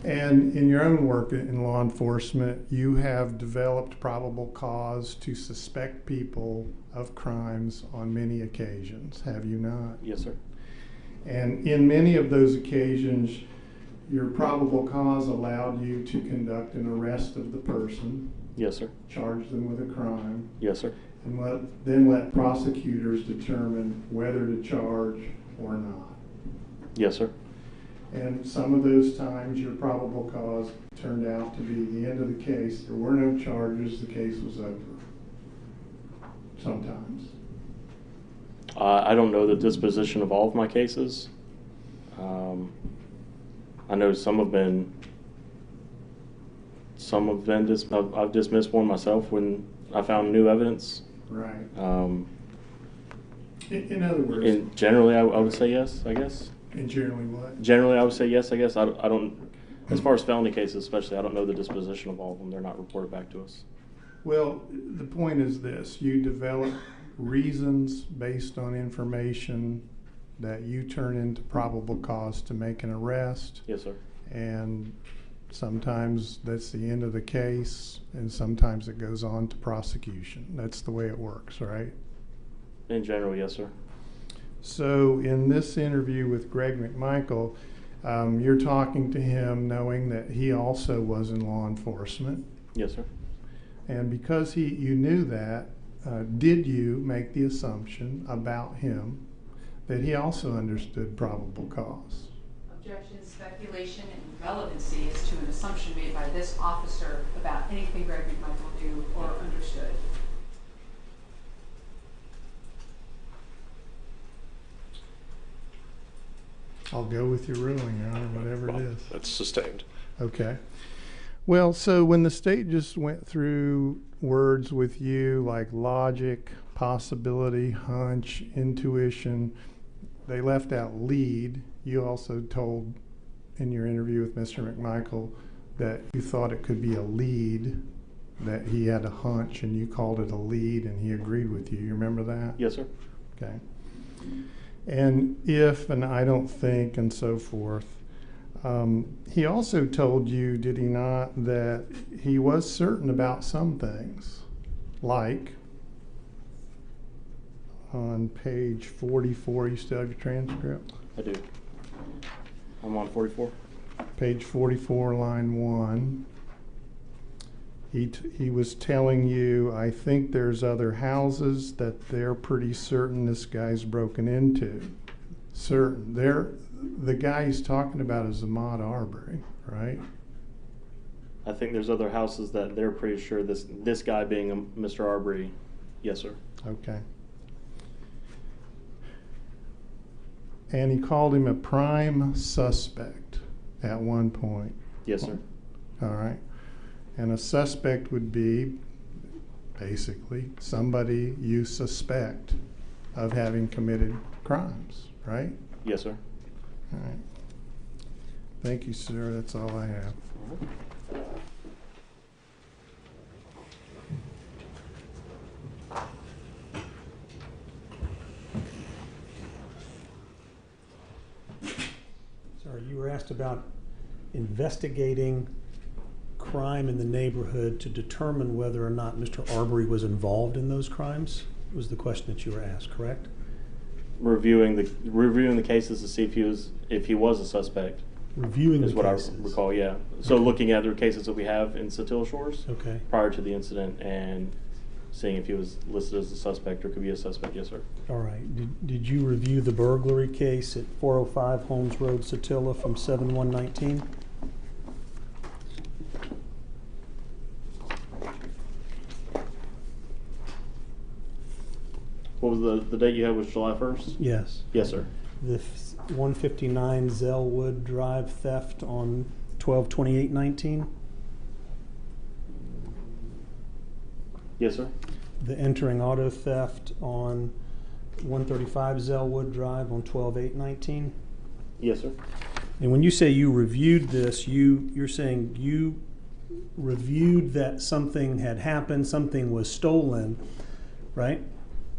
Speaker 12: And in your own work in law enforcement, you have developed probable cause to suspect people of crimes on many occasions, have you not?
Speaker 13: Yes, sir.
Speaker 5: And in many of those occasions, your probable cause allowed you to conduct an arrest of the person.
Speaker 13: Yes, sir.
Speaker 5: Charge them with a crime.
Speaker 13: Yes, sir.
Speaker 5: And then let prosecutors determine whether to charge or not.
Speaker 13: Yes, sir.
Speaker 5: And some of those times, your probable cause turned out to be the end of the case. There were no charges. The case was over. Sometimes.
Speaker 13: I don't know the disposition of all of my cases. I know I've dismissed one myself when I found new evidence.
Speaker 5: Right. In other words.
Speaker 13: Generally, I would say yes, I guess.
Speaker 5: And generally what?
Speaker 13: Generally, I would say yes, I guess. I don't, as far as felony cases especially, I don't know the disposition of all of them. They're not reported back to us.
Speaker 5: Well, the point is this. You develop reasons based on information that you turn into probable cause to make an arrest.
Speaker 13: Yes, sir.
Speaker 5: And sometimes that's the end of the case, and sometimes it goes on to prosecution. That's the way it works, right?
Speaker 13: In general, yes, sir.
Speaker 5: So in this interview with Greg McMichael, you're talking to him knowing that he also was in law enforcement.
Speaker 13: Yes, sir.
Speaker 5: And because you knew that, did you make the assumption about him that he also understood probable cause?
Speaker 1: Objection, speculation, and relevancy is to an assumption made by this officer about anything Greg McMichael knew or understood.
Speaker 5: I'll go with your ruling, Your Honor, whatever it is.
Speaker 3: That's sustained.
Speaker 5: Okay. Well, so when the state just went through words with you like logic, possibility, hunch, intuition, they left out lead. You also told in your interview with Mr. McMichael that you thought it could be a lead, that he had a hunch and you called it a lead and he agreed with you. You remember that?
Speaker 13: Yes, sir.
Speaker 5: Okay. And if, and I don't think, and so forth. He also told you, did he not, that he was certain about some things, like on page 44, you still have your transcript?
Speaker 13: I do. I'm on 44.
Speaker 5: Page 44, line 1. He was telling you, I think there's other houses that they're pretty certain this guy's broken into. Certain. The guy he's talking about is Ahmaud Arbery, right?
Speaker 13: I think there's other houses that they're pretty sure this guy being Mr. Arbery. Yes, sir.
Speaker 5: Okay. And he called him a prime suspect at one point.
Speaker 13: Yes, sir.
Speaker 5: All right. And a suspect would be basically somebody you suspect of having committed crimes, right?
Speaker 13: Yes, sir.
Speaker 5: All right. Thank you, sir. That's all I have.
Speaker 8: Sorry, you were asked about investigating crime in the neighborhood to determine whether or not Mr. Arbery was involved in those crimes, was the question that you were asked, correct?
Speaker 13: Reviewing the cases to see if he was a suspect.
Speaker 8: Reviewing
Speaker 13: is
Speaker 8: the
Speaker 13: what
Speaker 8: cases.
Speaker 13: I recall. Yeah. So looking at the cases that we have in Satilla Shores.
Speaker 8: Okay.
Speaker 13: Prior to the incident and seeing if he was listed as a suspect or could be a suspect. Yes, sir.
Speaker 8: All right. Did you review the burglary case at 405 Holmes Road, Satilla from 7/1/19?
Speaker 13: What was the date you had was July 1st?
Speaker 8: Yes.
Speaker 13: Yes, sir.
Speaker 8: The 159 Zellwood Drive theft on 12/28/19?
Speaker 13: Yes, sir.
Speaker 8: The entering auto theft on 135 Zellwood Drive on 12/8/19?
Speaker 13: Yes, sir.
Speaker 8: And when you say you reviewed this, you're saying you reviewed that something had happened, something was stolen, right?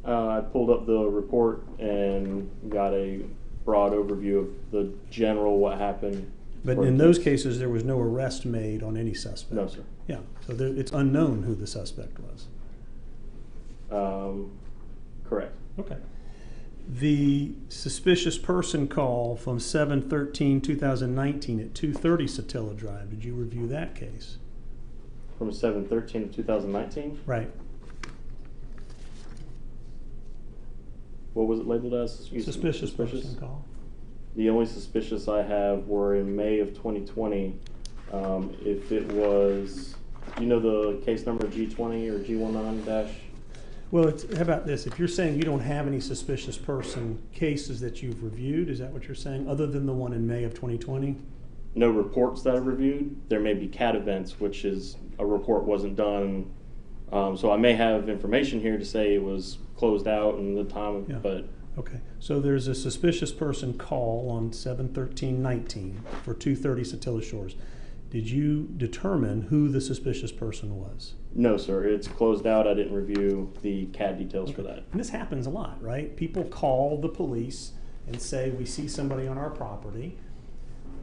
Speaker 13: I pulled up the report and got a broad overview of the general what happened.
Speaker 8: But in those cases, there was no arrest made on any suspect?
Speaker 13: No, sir.
Speaker 8: Yeah, so it's unknown who the suspect was?
Speaker 13: Correct.
Speaker 8: Okay. The suspicious person call from 7/13/2019 at 230 Satilla Drive, did you review that case?
Speaker 13: From 7/13 of 2019?
Speaker 8: Right.
Speaker 13: What was it labeled as?
Speaker 8: Suspicious person call.
Speaker 13: The only suspicious I have were in May of 2020. If it was, you know the case number G20 or G19 dash?
Speaker 8: Well, how about this? If you're saying you don't have any suspicious person cases that you've reviewed, is that what you're saying, other than the one in May of 2020?
Speaker 13: No reports that I reviewed. There may be CAT events, which is a report wasn't done. So I may have information here to say it was closed out and the time,
Speaker 8: Yeah.
Speaker 13: but
Speaker 8: Okay, so there's a suspicious person call on 7/13/19 for 230 Satilla Shores. Did you determine who the suspicious person was?
Speaker 13: no, sir, it's closed out. I didn't review the CAD details for that.
Speaker 8: And this happens a lot, right? People call the police and say, we see somebody on our property,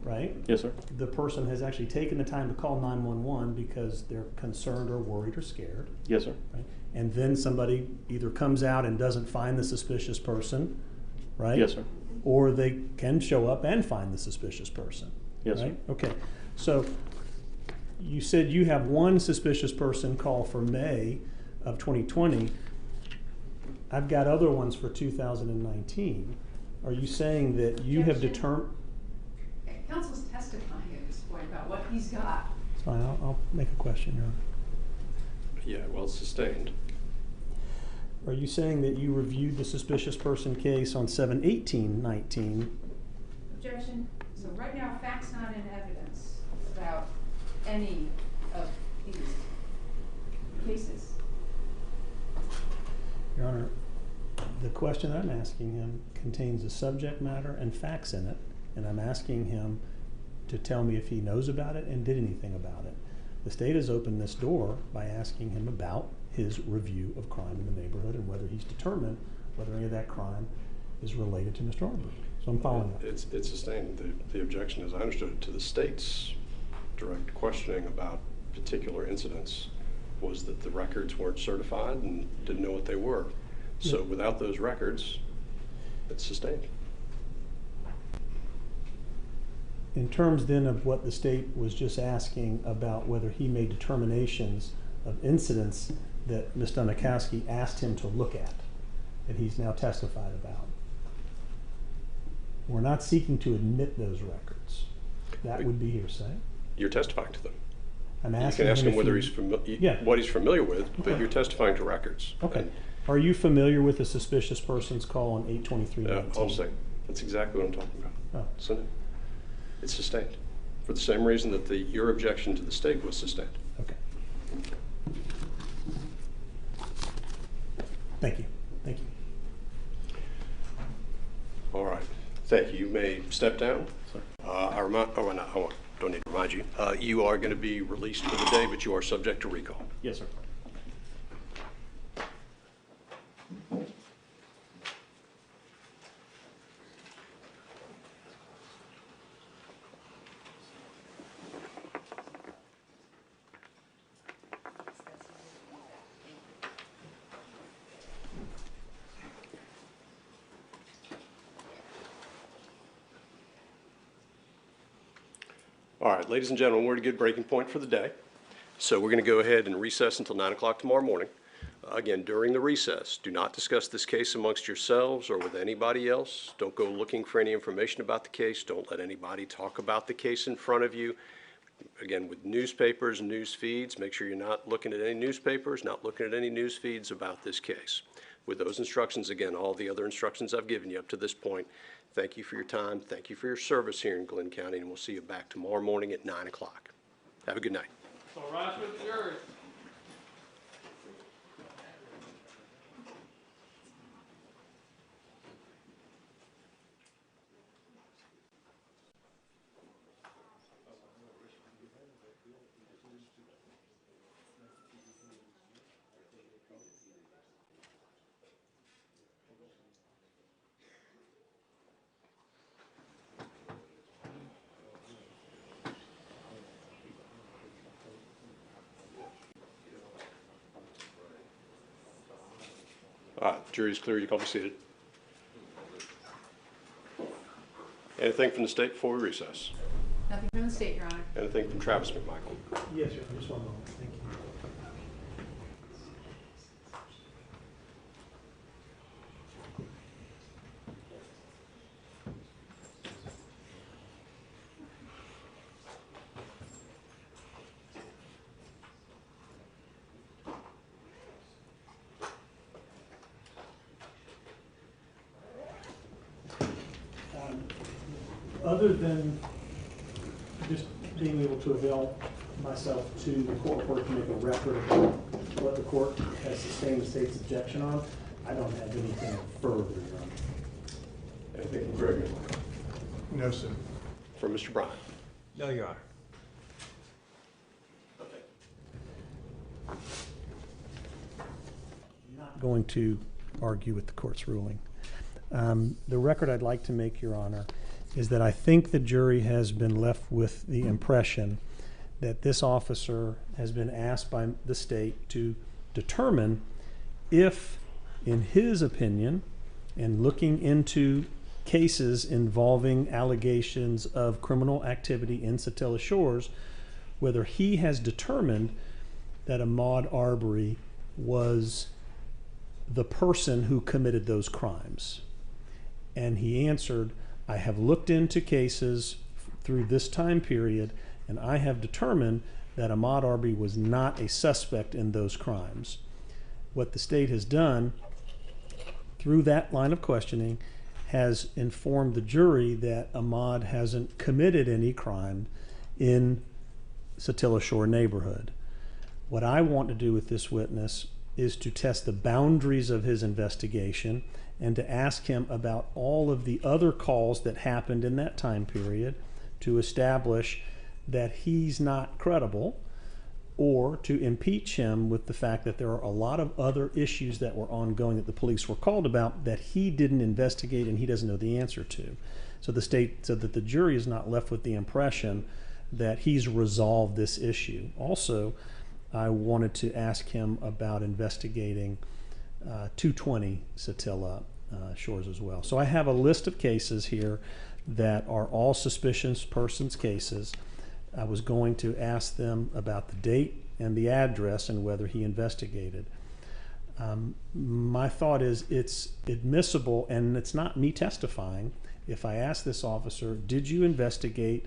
Speaker 8: right?
Speaker 13: Yes, sir.
Speaker 8: The person has actually taken the time to call 911 because they're concerned or worried or scared.
Speaker 13: Yes, sir.
Speaker 8: Right? And then somebody either comes out and doesn't find the suspicious person, right?
Speaker 13: Yes, sir.
Speaker 8: Or they can show up and find the suspicious person.
Speaker 13: Yes,
Speaker 8: right?
Speaker 13: sir.
Speaker 8: Okay. So you said you have one suspicious person call for May of 2020. I've got other ones for 2019. Are you saying that you have determined?
Speaker 1: Counsel's testifying at this point about what he's got.
Speaker 8: It's fine. I'll make a question, Your Honor.
Speaker 4: Yeah, well, it's sustained.
Speaker 8: Are you saying that you reviewed the suspicious person case on 7/18/19?
Speaker 1: Objection. So right now, facts not in evidence about any of these cases.
Speaker 8: Your Honor, the question I'm asking him contains a subject matter and facts in it, and I'm asking him to tell me if he knows about it and did anything about it. The state has opened this door by asking him about his review of crime in the neighborhood and whether he's determined whether any of that crime is related to Mr. Arbery. So I'm following up.
Speaker 4: It's sustained. The objection, as I understood it, to the state's direct questioning about particular incidents was that the records weren't certified and didn't know what they were. So
Speaker 8: Yeah.
Speaker 4: without those records, it's sustained.
Speaker 8: In terms then of what the state was just asking about whether he made determinations of incidents that Ms. Dunikowski asked him to look at, that he's now testified about. We're not seeking to admit those records. That would be hearsay.
Speaker 4: You're testifying to them.
Speaker 8: I'm
Speaker 4: You
Speaker 8: asking
Speaker 4: can ask him
Speaker 8: if
Speaker 4: whether
Speaker 8: he-
Speaker 4: he's familiar,
Speaker 8: Yeah.
Speaker 4: what he's familiar with, but
Speaker 8: Okay.
Speaker 4: you're testifying to records.
Speaker 8: Okay.
Speaker 4: And,
Speaker 8: Are you familiar with the suspicious person's call on 8/23/19?
Speaker 4: I'll say, that's exactly what I'm talking about.
Speaker 8: Oh.
Speaker 4: So it's sustained for the same reason that your objection to the state was sustained.
Speaker 8: Okay. Thank you. Thank you.
Speaker 4: All right. Thank you. You may step down. Don't need to remind you. You are going to be released for the day, but you are subject to recall.
Speaker 13: Yes, sir.
Speaker 4: All right, ladies and gentlemen, we're at a good breaking point for the day. So we're going to go ahead and recess until 9 o'clock tomorrow morning. Again, during the recess, do not discuss this case amongst yourselves or with anybody else. Don't go looking for any information about the case. Don't let anybody talk about the case in front of you. Again, with newspapers and news feeds, make sure you're not looking at any newspapers, not looking at any news feeds about this case. With those instructions, again, all the other instructions I've given you up to this point, thank you for your time. Thank you for your service here in Glenn County, and we'll see you back tomorrow morning at 9 o'clock. Have a good night.
Speaker 10: So rise with the jury.
Speaker 4: All right, jury's clear. You can be seated. Anything from the state before we recess?
Speaker 1: Nothing from the state, Your Honor.
Speaker 4: Anything from Travis McMichael?
Speaker 6: Yes, sir. Just one moment. Thank you. Other than just being able to avail myself to the court report to make a record of what the court has sustained the state's objection on, I don't have anything further, Your Honor.
Speaker 4: Anything from Greg?
Speaker 12: No, sir.
Speaker 4: From Mr. Bryant?
Speaker 10: No, Your Honor.
Speaker 8: I'm not going to argue with the court's ruling. The record I'd like to make, Your Honor, is that I think the jury has been left with the impression that this officer has been asked by the state to determine if, in his opinion, and looking into cases involving allegations of criminal activity in Satilla Shores, whether he has determined that Ahmaud Arbery was the person who committed those crimes. And he answered, I have looked into cases through this time period, and I have determined that Ahmaud Arbery was not a suspect in those crimes. What the state has done through that line of questioning has informed the jury that Ahmaud hasn't committed any crime in Satilla Shore neighborhood. What I want to do with this witness is to test the boundaries of his investigation and to ask him about all of the other calls that happened in that time period to establish that he's not credible, or to impeach him with the fact that there are a lot of other issues that were ongoing that the police were called about that he didn't investigate and he doesn't know the answer to. So the state said that the jury is not left with the impression that he's resolved this issue. Also, I wanted to ask him about investigating 220 Satilla Shores as well. So I have a list of cases here that are all suspicious persons cases. I was going to ask them about the date and the address and whether he investigated. My thought is it's admissible, and it's not me testifying, if I ask this officer, did you investigate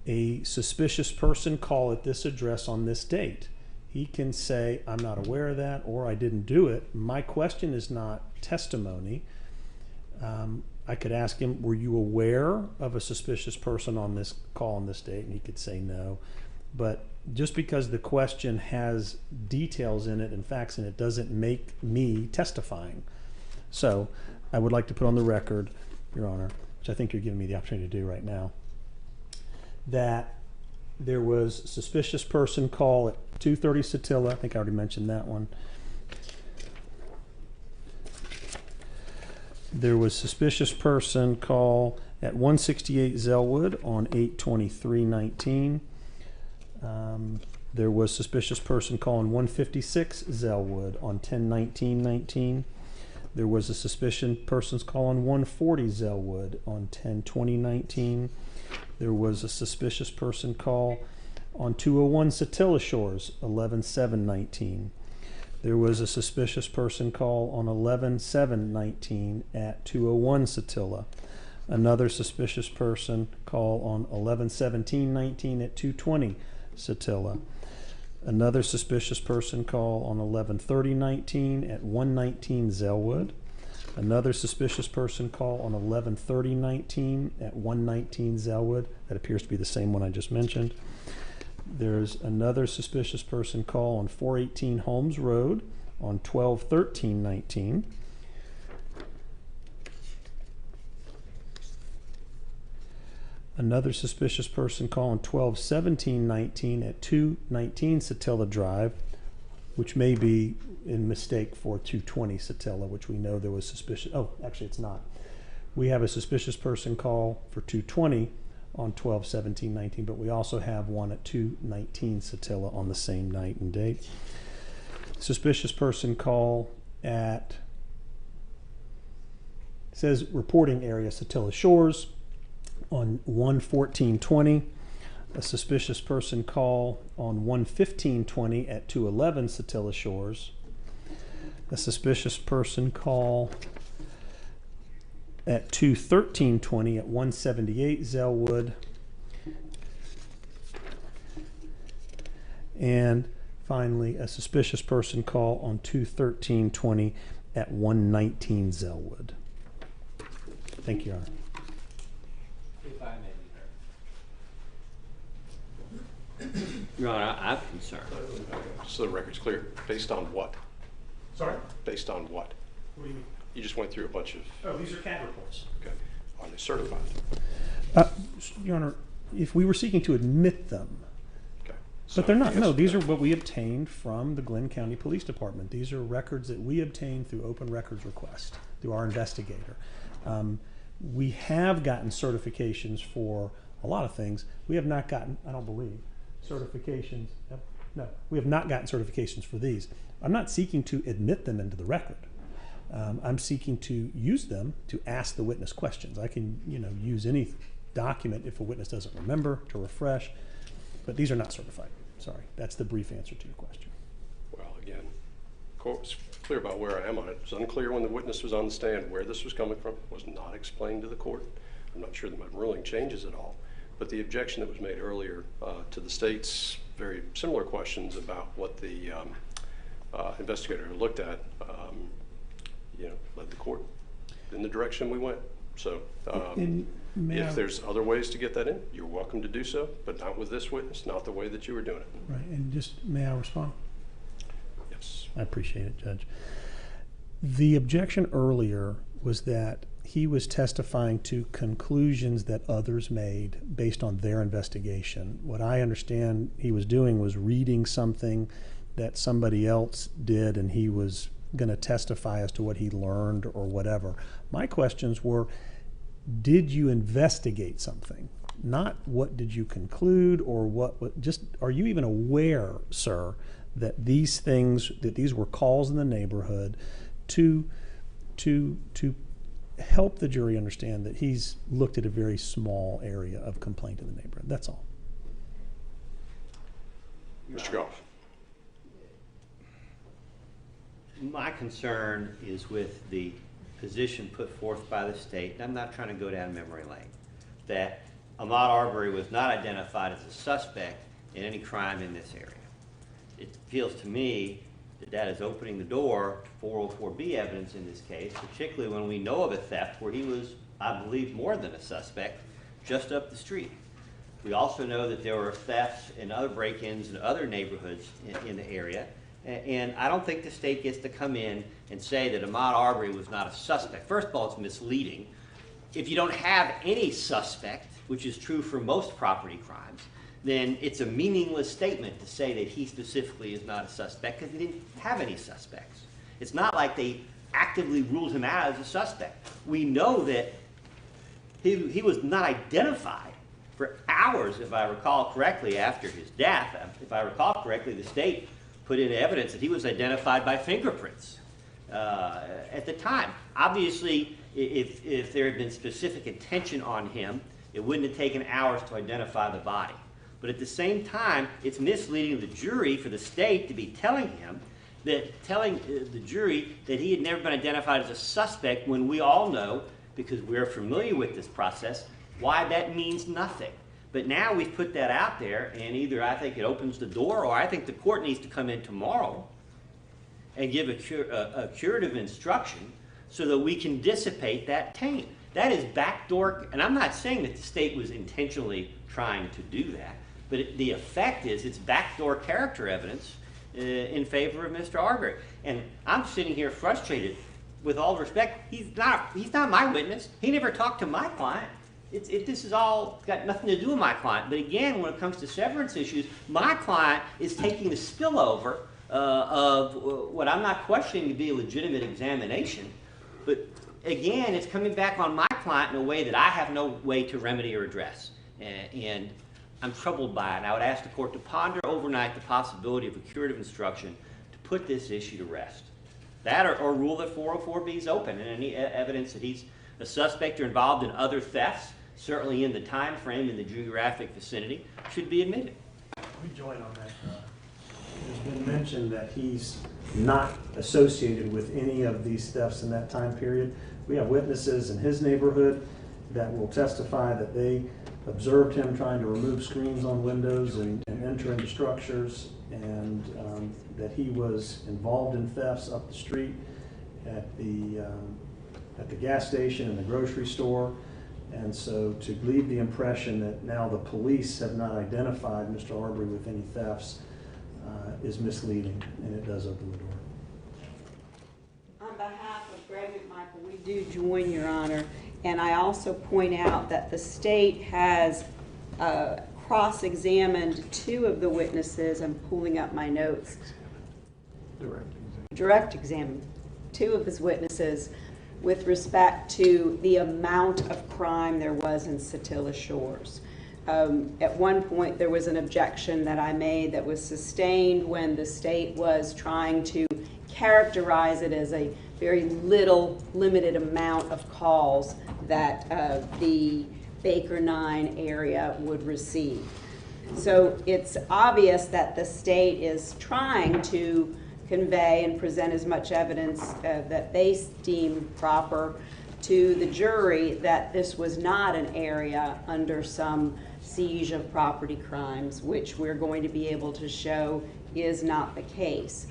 Speaker 8: a suspicious person call at this address on this date? He can say, I'm not aware of that, or I didn't do it. My question is not testimony. I could ask him, were you aware of a suspicious person on this call on this date? And he could say no. But just because the question has details in it and facts in it doesn't make me testifying. So I would like to put on the record, Your Honor, which I think you're giving me the opportunity to do right now, that there was a suspicious person call at 230 Satilla. I think I already mentioned that one. There was suspicious person call at 168 Zellwood on 8/23/19. There was suspicious person call on 156 Zellwood on 10/19/19. There was a suspicious person's call on 140 Zellwood on 10/20/19. There was a suspicious person call on 201 Satilla Shores 11/7/19. There was a suspicious person call on 11/7/19 at 201 Satilla. Another suspicious person call on 11/17/19 at 220 Satilla. Another suspicious person call on 11/30/19 at 119 Zellwood. Another suspicious person call on 11/30/19 at 119 Zellwood. That appears to be the same one I just mentioned. There's another suspicious person call on 418 Holmes Road on 12/13/19. Another suspicious person call on 12/17/19 at 219 Satilla Drive, which may be in mistake for 220 Satilla, which we know there was suspicious. Oh, actually it's not. We have a suspicious person call for 220 on 12/17/19, but we also have one at 219 Satilla on the same night and date. Suspicious person call at, it says reporting area Satilla Shores on 1/14/20, a suspicious person call on 1/15/20 at 211 Satilla Shores, a suspicious person call at 2/13/20 at 178 Zellwood, and finally a suspicious person call on 2/13/20 at 119 Zellwood. Thank you, Your Honor.
Speaker 11: If I may be heard.
Speaker 15: Your Honor, I'm concerned.
Speaker 4: So the record's clear. Based on what?
Speaker 8: Sorry?
Speaker 4: Based on what?
Speaker 8: What do you mean?
Speaker 4: You just went through a bunch of,
Speaker 8: Oh, these are CAD reports.
Speaker 4: okay. Are they certified?
Speaker 8: Your Honor, if we were seeking to admit them,
Speaker 4: Okay.
Speaker 8: but they're not.
Speaker 4: yes,
Speaker 8: No, these are what we obtained from the Glenn County Police Department. These are records that we obtained through open records request, through our investigator. We have gotten certifications for a lot of things. We have not gotten, I don't believe, certifications. No, we have not gotten certifications for these. I'm not seeking to admit them into the record. I'm seeking to use them to ask the witness questions. I can, use any document if a witness doesn't remember to refresh, but these are not certified. Sorry, that's the brief answer to your question.
Speaker 4: Well, again, court was clear about where I am on it. It was unclear when the witness was on the stand where this was coming from. It was not explained to the court. I'm not sure that my ruling changes at all. But the objection that was made earlier to the state's very similar questions about what the investigator looked at, led the court in the direction we went. So if there's other ways to get that in, you're welcome to do so, but not with this witness, not the way that you were doing it.
Speaker 8: Right, and just, may I respond?
Speaker 4: Yes.
Speaker 8: I appreciate it, Judge. The objection earlier was that he was testifying to conclusions that others made based on their investigation. What I understand he was doing was reading something that somebody else did, and he was going to testify as to what he learned or whatever. My questions were, did you investigate something? Not what did you conclude, or just are you even aware, sir, that these were calls in the neighborhood to help the jury understand that he's looked at a very small area of complaint in the neighborhood. That's all.
Speaker 4: Mr. Goff.
Speaker 15: My concern is with the position put forth by the state, and I'm not trying to go down memory lane, that Ahmaud Arbery was not identified as a suspect in any crime in this area. It feels to me that that is opening the door to 404B evidence in this case, particularly when we know of a theft where he was, I believe, more than a suspect just up the street. We also know that there were thefts and other break-ins in other neighborhoods in the area, and I don't think the state gets to come in and say that Ahmaud Arbery was not a suspect. First of all, it's misleading. If you don't have any suspect, which is true for most property crimes, then it's a meaningless statement to say that he specifically is not a suspect because he didn't have any suspects. It's not like they actively ruled him out as a suspect. We know that he was not identified for hours, if I recall correctly, after his death. If I recall correctly, the state put in evidence that he was identified by fingerprints at the time. Obviously, if there had been specific attention on him, it wouldn't have taken hours to identify the body. But at the same time, it's misleading the jury for the state to be telling the jury that he had never been identified as a suspect when we all know, because we're familiar with this process, why that means nothing. But now we've put that out there, and either I think it opens the door, or I think the court needs to come in tomorrow and give a curative instruction so that we can dissipate that taint. That is backdoor, and I'm not saying that the state was intentionally trying to do that, but the effect is it's backdoor character evidence in favor of Mr. Arbery. And I'm sitting here frustrated. With all respect, he's not my witness. He never talked to my client. This is all got nothing to do with my client. But again, when it comes to severance issues, my client is taking the spillover of what I'm not questioning to be a legitimate examination. But again, it's coming back on my client in a way that I have no way to remedy or address. And I'm troubled by it. And I would ask the court to ponder overnight the possibility of a curative instruction to put this issue to rest. That or rule that 404B is open, and any evidence that he's a suspect or involved in other thefts, certainly in the time frame, in the geographic vicinity, should be admitted.
Speaker 6: We join on that. There's been mention that he's not associated with any of these thefts in that time period. We have witnesses in his neighborhood that will testify that they observed him trying to remove screens on windows and enter into structures, and that he was involved in thefts up the street at the gas station and the grocery store. And so to leave the impression that now the police have not identified Mr. Arbery with any thefts is misleading, and it does open the door.
Speaker 7: On behalf of Greg McMichael, we do join, Your Honor, and I also point out that the state has cross-examined two of the witnesses. I'm pulling up my notes. Direct examined two of his witnesses with respect to the amount of crime there was in Satilla Shores. At one point, there was an objection that I made that was sustained when the state was trying to characterize it as a very limited amount of calls that the Baker 9 area would receive. So it's obvious that the state is trying to convey and present as much evidence that they deem proper to the jury that this was not an area under some siege of property crimes, which we're going to be able to show is not the case.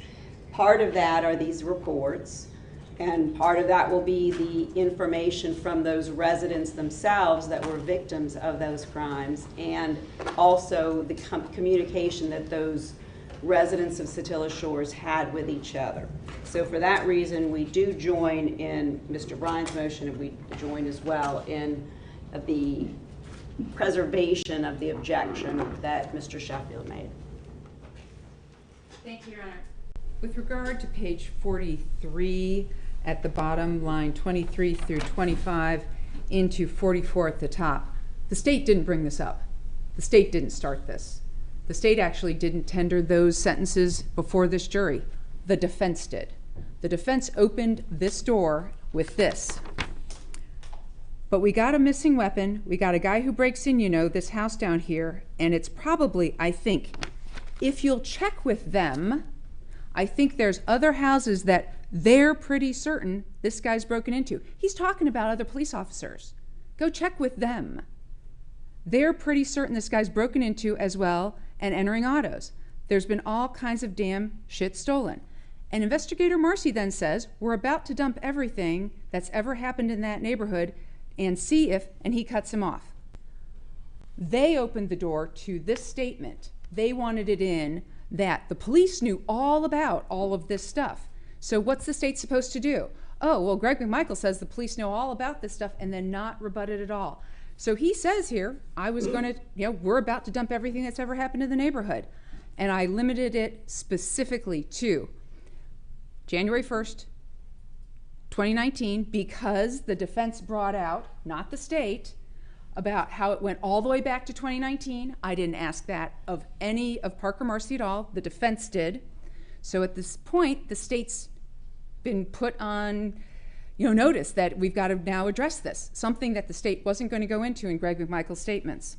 Speaker 7: Part of that are these reports, and part of that will be the information from those residents themselves that were victims of those crimes, and also the communication that those residents of Satilla Shores had with each other. So for that reason, we do join in Mr. Bryan's motion, and we join as well in the preservation of the objection that Mr. Sheffield made.
Speaker 1: Thank you, Your Honor. With regard to page 43 at the bottom, line 23 through 25 into 44 at the top, the state didn't bring this up. The state didn't start this. The state actually didn't tender those sentences before this jury. The defense did. The defense opened this door with this. But we got a missing weapon. We got a guy who breaks in, this house down here, and it's probably, I think, if you'll check with them, I think there's other houses that they're pretty certain this guy's broken into. He's talking about other police officers. Go check with them. They're pretty certain this guy's broken into as well and entering autos. There's been all kinds of damn shit stolen. And Investigator Marcy then says, we're about to dump everything that's ever happened in that neighborhood and see if, and he cuts him off. They opened the door to this statement. They wanted it in that the police knew all about all of this stuff. So what's the state supposed to do? Oh, well, Greg McMichael says the police know all about this stuff and then not rebut it at all. So he says here, I was going to, we're about to dump everything that's ever happened in the neighborhood. And I limited it specifically to January 1st, 2019, because the defense brought out, not the state, about how it went all the way back to 2019. I didn't ask that of any of Parker Marcy at all. The defense did. So at this point, the state's been put on notice that we've got to now address this, something that the state wasn't going to go into in Greg McMichael's statements.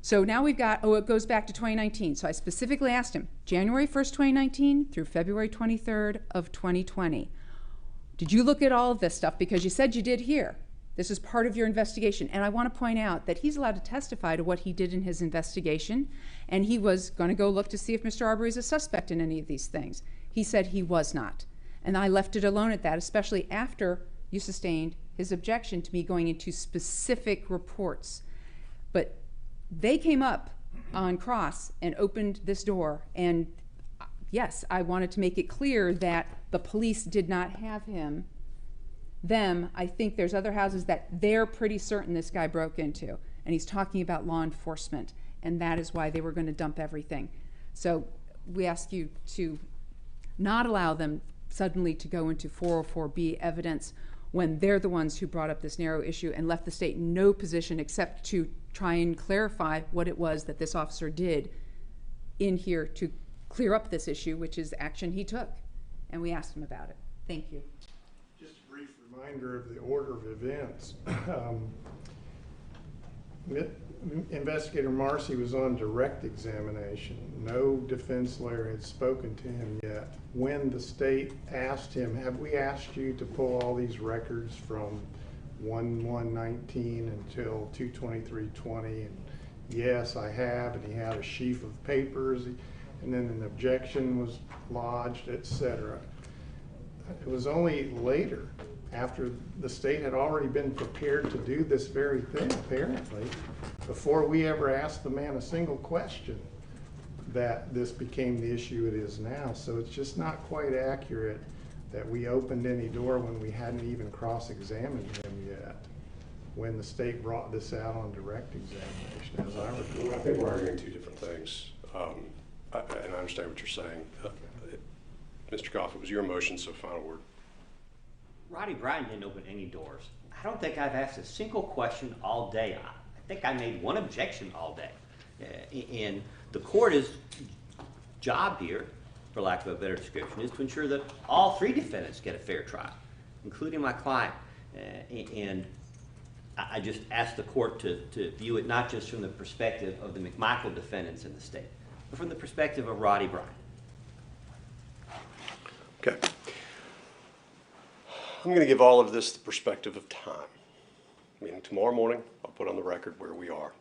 Speaker 1: So now we've got, it goes back to 2019. So I specifically asked him, January 1st, 2019 through February 23rd of 2020. Did you look at all of this stuff? Because you said you did here. This is part of your investigation. And I want to point out that he's allowed to testify to what he did in his investigation. And he was going to go look to see if Mr. Arbery is a suspect in any of these things. He said he was not. And I left it alone at that, especially after you sustained his objection to me going into specific reports. But they came up on cross and opened this door. And yes, I wanted to make it clear that the police did not have him. I think there's other houses that they're pretty certain this guy broke into. And he's talking about law enforcement. And that is why they were going to dump everything. So we ask you to not allow them suddenly to go into 404B evidence when they're the ones who brought up this narrow issue and left the state in no position except to try and clarify what it was that this officer did in here to clear up this issue, which is action he took. And we asked him about it. Thank you.
Speaker 12: Just a brief reminder of the order of events. Investigator Marcy was on direct examination. No defense lawyer had spoken to him yet. When the state asked him, have we asked you to pull all these records from 1/1/19 until 2/23/20? And yes, I have. And he had a sheaf of papers, and then an objection was lodged, etc. It was only later, after the state had already been prepared to do this very thing, apparently, before we ever asked the man a single question, that this became the issue it is now. So it's just not quite accurate that we opened any door when we hadn't even cross-examined him yet, when the state brought this out on direct examination, as I recall.
Speaker 3: I think we're arguing two different things, and I understand what you're saying. Mr. Goff, it was your motion, so final word.
Speaker 15: Roddy Bryan didn't open any doors. I don't think I've asked a single question all day. I think I made one objection all day. And the court's job here, for lack of a better description, is to ensure that all three defendants get a fair trial, including my client. And I just asked the court to view it not just from the perspective of the McMichael defendants in the state, but from the perspective of Roddy Bryan.
Speaker 4: Okay. I'm going to give all of this the perspective of time. Meaning tomorrow morning, I'll put on the record where we are.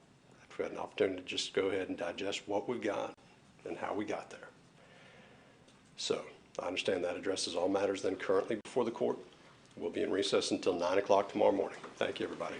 Speaker 4: I've had an opportunity to just go ahead and digest what we've got and how we got there. So I understand that addresses all matters then currently before the court. We'll be in recess until 9 o'clock tomorrow morning. Thank you, everybody.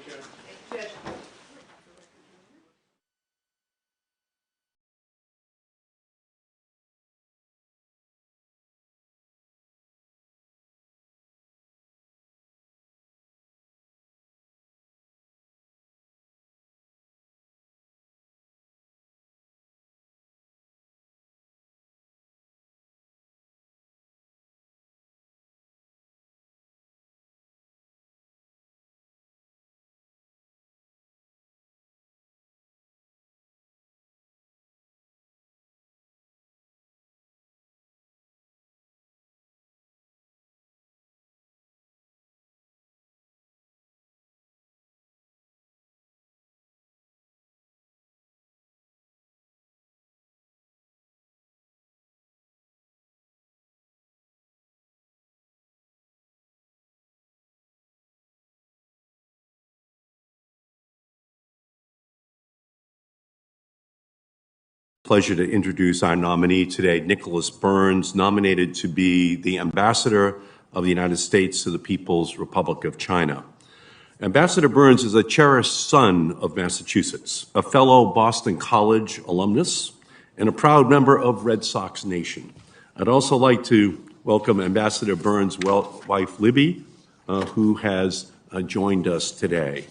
Speaker 16: Pleasure to introduce our nominee today, Nicholas Burns, nominated to be the Ambassador of the United States to the People's Republic of China. Ambassador Burns is a cherished son of Massachusetts, a fellow Boston College alumnus, and a proud member of Red Sox Nation. I'd also like to welcome Ambassador Burns' wife, Libby, who has joined us today.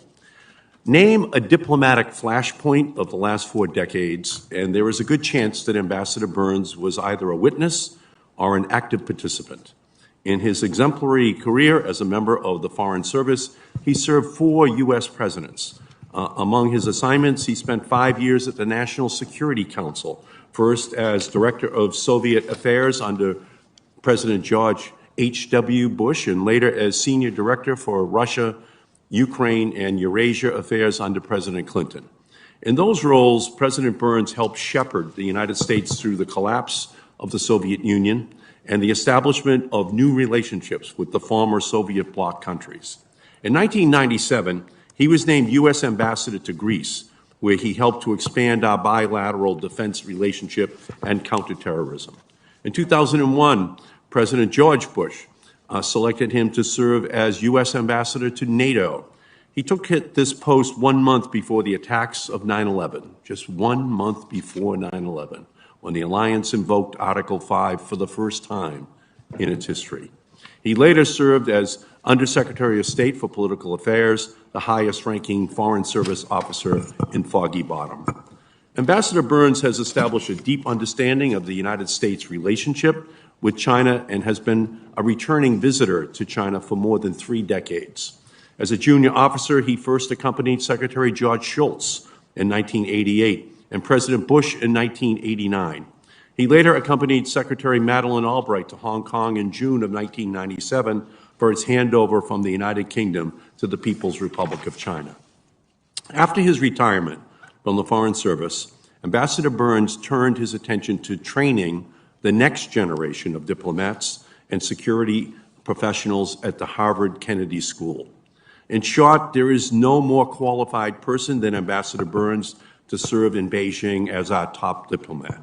Speaker 16: Name a diplomatic flashpoint of the last 4 decades, and there is a good chance that Ambassador Burns was either a witness or an active participant. In his exemplary career as a member of the Foreign Service, he served 4 U.S. presidents. Among his assignments, he spent 5 years at the National Security Council, first as Director of Soviet Affairs under President George H.W. Bush, and later as Senior Director for Russia, Ukraine, and Eurasia Affairs under President Clinton. In those roles, President Burns helped shepherd the United States through the collapse of the Soviet Union and the establishment of new relationships with the former Soviet bloc countries. In 1997, he was named U.S. Ambassador to Greece, where he helped to expand our bilateral defense relationship and counterterrorism. In 2001, President George Bush selected him to serve as U.S. Ambassador to NATO. He took this post 1 month before the attacks of 9/11, just 1 month before 9/11, when the alliance invoked Article 5 for the first time in its history. He later served as Undersecretary of State for Political Affairs, the highest-ranking Foreign Service officer in Foggy Bottom. Ambassador Burns has established a deep understanding of the United States' relationship with China and has been a returning visitor to China for more than 3 decades. As a junior officer, he first accompanied Secretary George Shultz in 1988 and President Bush in 1989. He later accompanied Secretary Madeleine Albright to Hong Kong in June of 1997 for its handover from the United Kingdom to the People's Republic of China. After his retirement from the Foreign Service, Ambassador Burns turned his attention to training the next generation of diplomats and security professionals at the Harvard Kennedy School. In short, there is no more qualified person than Ambassador Burns to serve in Beijing as our top diplomat.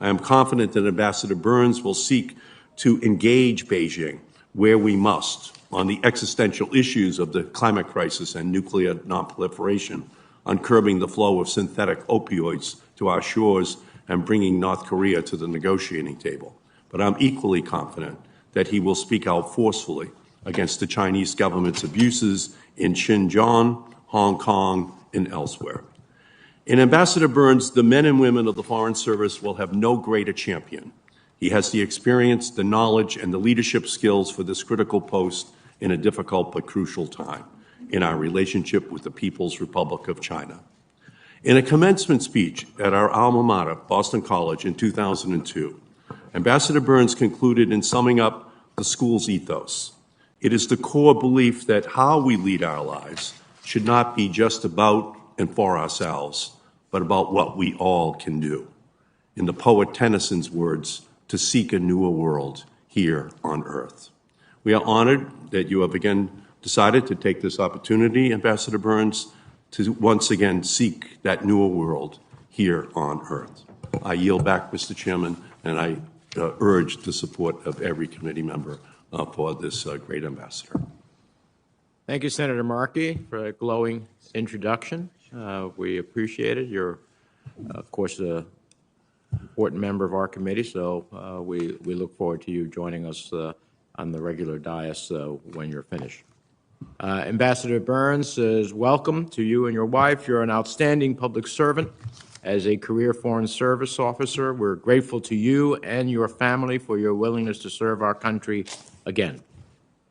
Speaker 16: I am confident that Ambassador Burns will seek to engage Beijing where we must on the existential issues of the climate crisis and nuclear nonproliferation, on curbing the flow of synthetic opioids to our shores and bringing North Korea to the negotiating table. But I'm equally confident that he will speak out forcefully against the Chinese government's abuses in Xinjiang, Hong Kong, and elsewhere. In Ambassador Burns, the men and women of the Foreign Service will have no greater champion. He has the experience, the knowledge, and the leadership skills for this critical post in a difficult but crucial time in our relationship with the People's Republic of China. In a commencement speech at our alma mater, Boston College, in 2002, Ambassador Burns concluded in summing up the school's ethos. It is the core belief that how we lead our lives should not be just about and for ourselves, but about what we all can do. In the poet Tennyson's words, to seek a newer world here on earth. We are honored that you have again decided to take this opportunity, Ambassador Burns, to once again seek that newer world here on earth. I yield back, Mr. Chairman, and I urge the support of every committee member for this great ambassador.
Speaker 17: Thank you, Senator Markey, for a glowing introduction. We appreciate it. You're, of course, an important member of our committee, so we look forward to you joining us on the regular dais when you're finished. Ambassador Burns says, welcome to you and your wife. You're an outstanding public servant. As a career Foreign Service officer, we're grateful to you and your family for your willingness to serve our country again.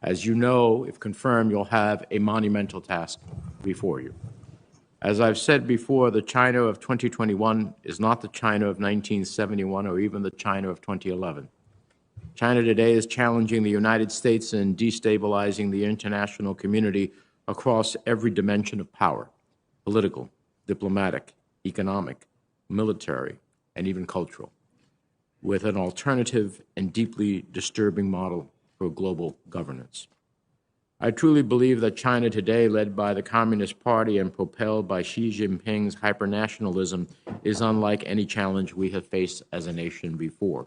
Speaker 17: As you know, if confirmed, you'll have a monumental task before you. As I've said before, the China of 2021 is not the China of 1971 or even the China of 2011. China today is challenging the United States and destabilizing the international community across every dimension of power: political, diplomatic, economic, military, and even cultural, with an alternative and deeply disturbing model for global governance. I truly believe that China today, led by the Communist Party and propelled by Xi Jinping's hypernationalism, is unlike any challenge we have faced as a nation before.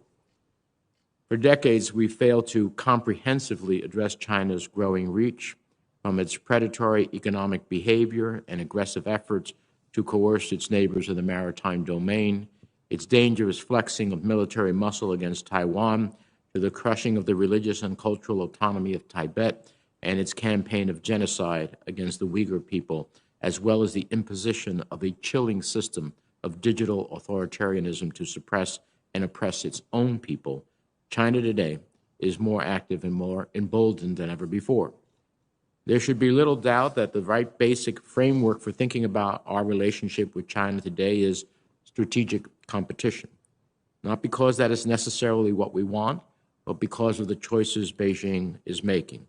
Speaker 17: For decades, we failed to comprehensively address China's growing reach, from its predatory economic behavior and aggressive efforts to coerce its neighbors in the maritime domain, its dangerous flexing of military muscle against Taiwan, to the crushing of the religious and cultural autonomy of Tibet, and its campaign of genocide against the Uyghur people, as well as the imposition of a chilling system of digital authoritarianism to suppress and oppress its own people. China today is more active and more emboldened than ever before. There should be little doubt that the right basic framework for thinking about our relationship with China today is strategic competition, not because that is necessarily what we want, but because of the choices Beijing is making.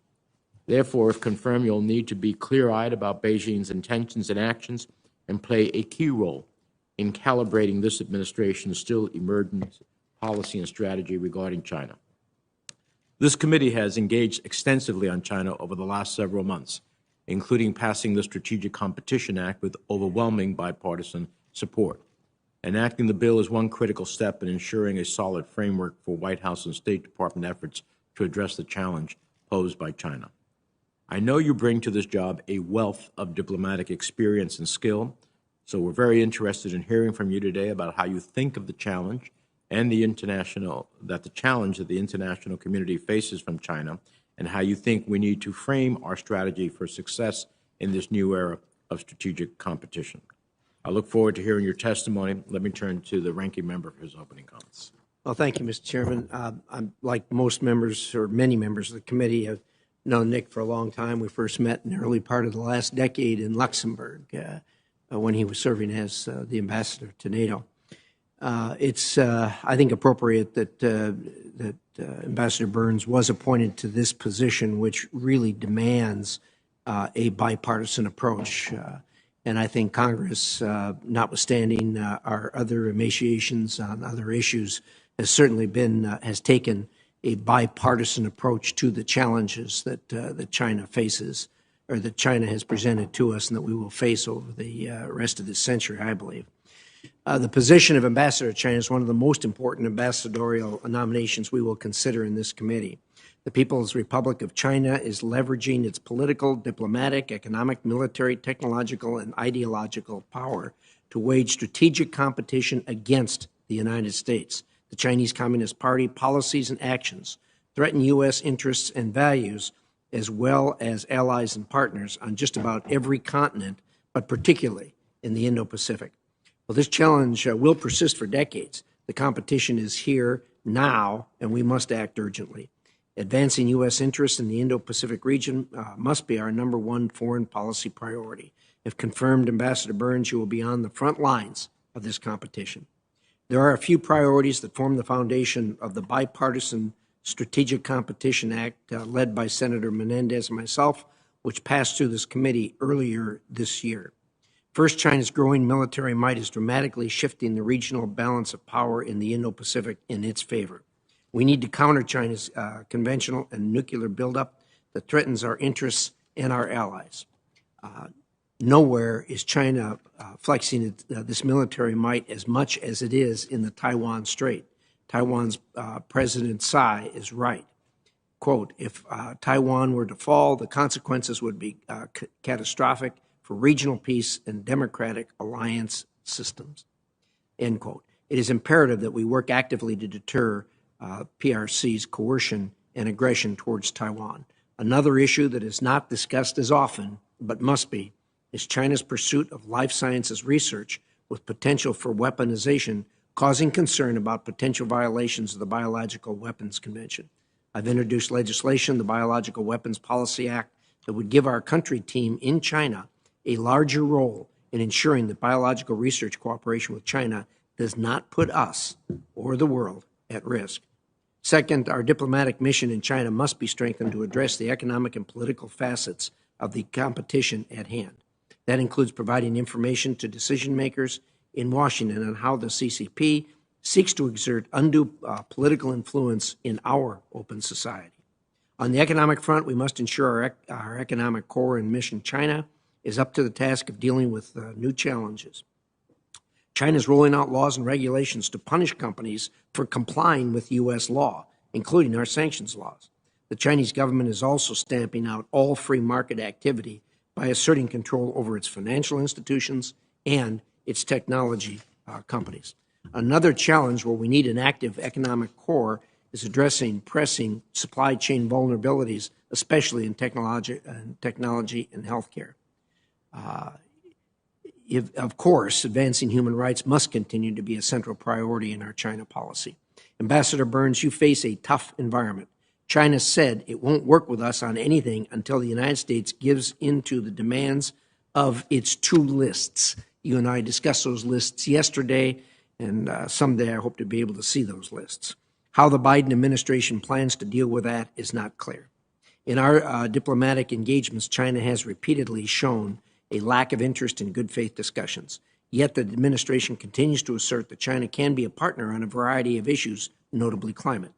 Speaker 17: Therefore, if confirmed, you'll need to be clear-eyed about Beijing's intentions and actions and play a key role in calibrating this administration's still emergent policy and strategy regarding China. This committee has engaged extensively on China over the last several months, including passing the Strategic Competition Act with overwhelming bipartisan support. Enacting the bill is one critical step in ensuring a solid framework for White House and State Department efforts to address the challenge posed by China. I know you bring to this job a wealth of diplomatic experience and skill, so we're very interested in hearing from you today about how you think of the challenge and the challenge that the international community faces from China, and how you think we need to frame our strategy for success in this new era of strategic competition. I look forward to hearing your testimony. Let me turn to the ranking member for his opening comments.
Speaker 18: Well, thank you, Mr. Chairman. I'm like most members, or many members of the committee, have known Nick for a long time. We first met in the early part of the last decade in Luxembourg when he was serving as the ambassador to NATO. It's, I think, appropriate that Ambassador Burns was appointed to this position, which really demands a bipartisan approach. And I think Congress, notwithstanding our other emaciations on other issues, has certainly has taken a bipartisan approach to the challenges that China faces, or that China has presented to us and that we will face over the rest of this century, I believe. The position of Ambassador to China is one of the most important ambassadorial nominations we will consider in this committee. The People's Republic of China is leveraging its political, diplomatic, economic, military, technological, and ideological power to wage strategic competition against the United States. The Chinese Communist Party policies and actions threaten U.S. interests and values, as well as allies and partners on just about every continent, but particularly in the Indo-Pacific. Well, this challenge will persist for decades. The competition is here now, and we must act urgently. Advancing U.S. interests in the Indo-Pacific region must be our #1 foreign policy priority. If confirmed, Ambassador Burns, you will be on the front lines of this competition. There are a few priorities that form the foundation of the Bipartisan Strategic Competition Act led by Senator Menendez and myself, which passed through this committee earlier this year. First, China's growing military might is dramatically shifting the regional balance of power in the Indo-Pacific in its favor. We need to counter China's conventional and nuclear buildup that threatens our interests and our allies. Nowhere is China flexing this military might as much as it is in the Taiwan Strait. Taiwan's President Tsai is right. Quote, if Taiwan were to fall, the consequences would be catastrophic for regional peace and democratic alliance systems, end quote. It is imperative that we work actively to deter PRC's coercion and aggression towards Taiwan. Another issue that is not discussed as often, but must be, is China's pursuit of life sciences research with potential for weaponization, causing concern about potential violations of the Biological Weapons Convention. I've introduced legislation, the Biological Weapons Policy Act, that would give our country team in China a larger role in ensuring that biological research cooperation with China does not put us or the world at risk. Second, our diplomatic mission in China must be strengthened to address the economic and political facets of the competition at hand. That includes providing information to decision makers in Washington on how the CCP seeks to exert undue political influence in our open society. On the economic front, we must ensure our economic core and mission China is up to the task of dealing with new challenges. China is rolling out laws and regulations to punish companies for complying with U.S. law, including our sanctions laws. The Chinese government is also stamping out all free market activity by asserting control over its financial institutions and its technology companies. Another challenge where we need an active economic core is addressing pressing supply chain vulnerabilities, especially in technology and healthcare. Of course, advancing human rights must continue to be a central priority in our China policy. Ambassador Burns, you face a tough environment. China said it won't work with us on anything until the United States gives into the demands of its two lists. You and I discussed those lists yesterday, and someday I hope to be able to see those lists. How the Biden administration plans to deal with that is not clear. In our diplomatic engagements, China has repeatedly shown a lack of interest in good faith discussions. Yet the administration continues to assert that China can be a partner on a variety of issues, notably climate.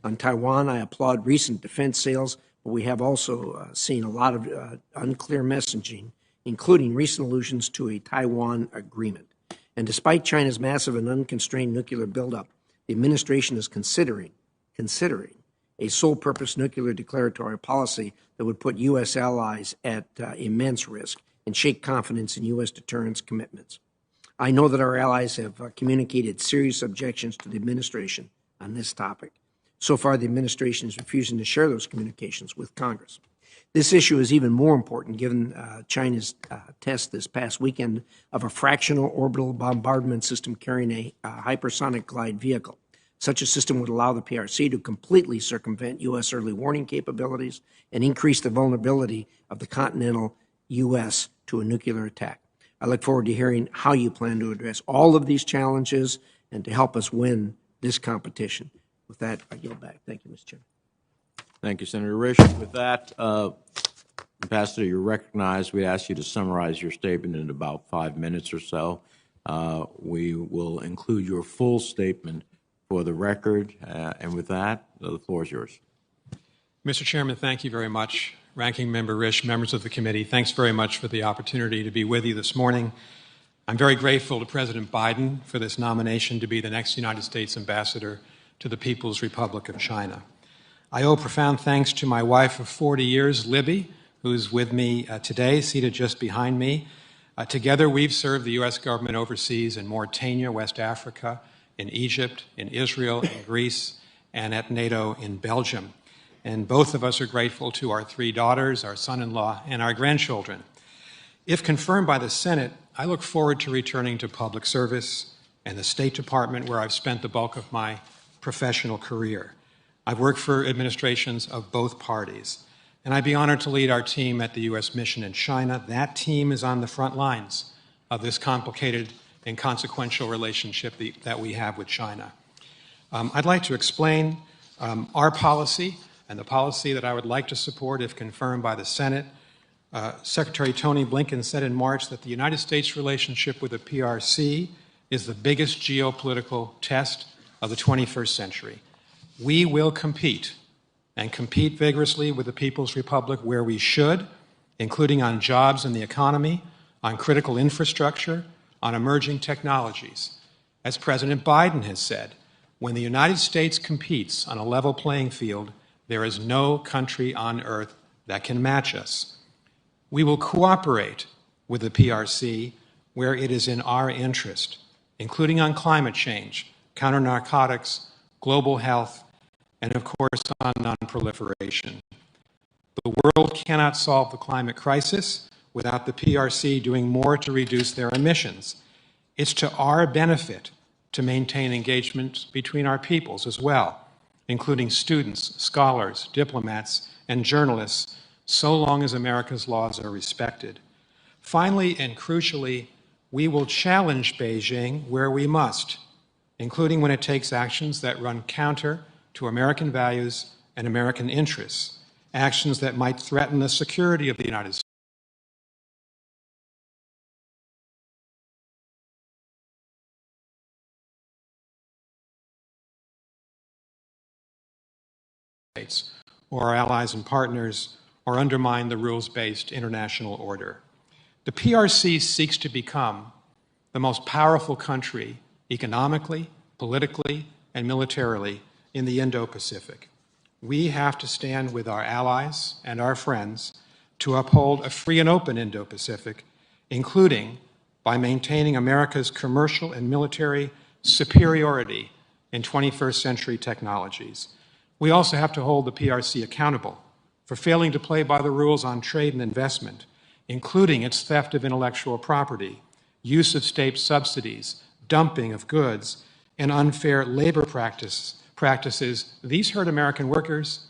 Speaker 18: On Taiwan, I applaud recent defense sales, but we have also seen a lot of unclear messaging, including recent allusions to a Taiwan agreement. And despite China's massive and unconstrained nuclear buildup, the administration is considering a sole-purpose nuclear declaratory policy that would put U.S. allies at immense risk and shake confidence in U.S. deterrence commitments. I know that our allies have communicated serious objections to the administration on this topic. So far, the administration is refusing to share those communications with Congress. This issue is even more important given China's test this past weekend of a fractional orbital bombardment system carrying a hypersonic glide vehicle. Such a system would allow the PRC to completely circumvent U.S. early warning capabilities and increase the vulnerability of the continental U.S. to a nuclear attack. I look forward to hearing how you plan to address all of these challenges and to help us win this competition. With that, I yield back. Thank you, Mr. Chairman.
Speaker 17: Thank you, Senator Risch. With that, Ambassador, you're recognized. We ask you to summarize your statement in about 5 minutes or so. We will include your full statement for the record. And with that, the floor is yours.
Speaker 19: Mr. Chairman, thank you very much. Ranking Member Risch, members of the committee, thanks very much for the opportunity to be with you this morning. I'm very grateful to President Biden for this nomination to be the next United States ambassador to the People's Republic of China. I owe profound thanks to my wife of 40 years, Libby, who's with me today, seated just behind me. Together, we've served the U.S. government overseas in Mauritania, West Africa, in Egypt, in Israel, in Greece, and at NATO in Belgium. And both of us are grateful to our 3 daughters, our son-in-law, and our grandchildren. If confirmed by the Senate, I look forward to returning to public service and the State Department, where I've spent the bulk of my professional career. I've worked for administrations of both parties, and I'd be honored to lead our team at the U.S. mission in China. That team is on the front lines of this complicated and consequential relationship that we have with China. I'd like to explain our policy and the policy that I would like to support if confirmed by the Senate. Secretary Tony Blinken said in March that the United States relationship with the PRC is the biggest geopolitical test of the 21st century. We will compete, and compete vigorously with the People's Republic where we should, including on jobs and the economy, on critical infrastructure, on emerging technologies. As President Biden has said, when the United States competes on a level playing field, there is no country on earth that can match us. We will cooperate with the PRC where it is in our interest, including on climate change, counter-narcotics, global health, and of course on non-proliferation. The world cannot solve the climate crisis without the PRC doing more to reduce their emissions. It's to our benefit to maintain engagement between our peoples as well, including students, scholars, diplomats, and journalists, so long as America's laws are respected. Finally and crucially, we will challenge Beijing where we must, including when it takes actions that run counter to American values and American interests, actions that might threaten the security of the United States, or our allies and partners, or undermine the rules-based international order. The PRC seeks to become the most powerful country economically, politically, and militarily in the Indo-Pacific. We have to stand with our allies and our friends to uphold a free and open Indo-Pacific, including by maintaining America's commercial and military superiority in 21st century technologies. We also have to hold the PRC accountable for failing to play by the rules on trade and investment, including its theft of intellectual property, use of state subsidies, dumping of goods, and unfair labor practices. These hurt American workers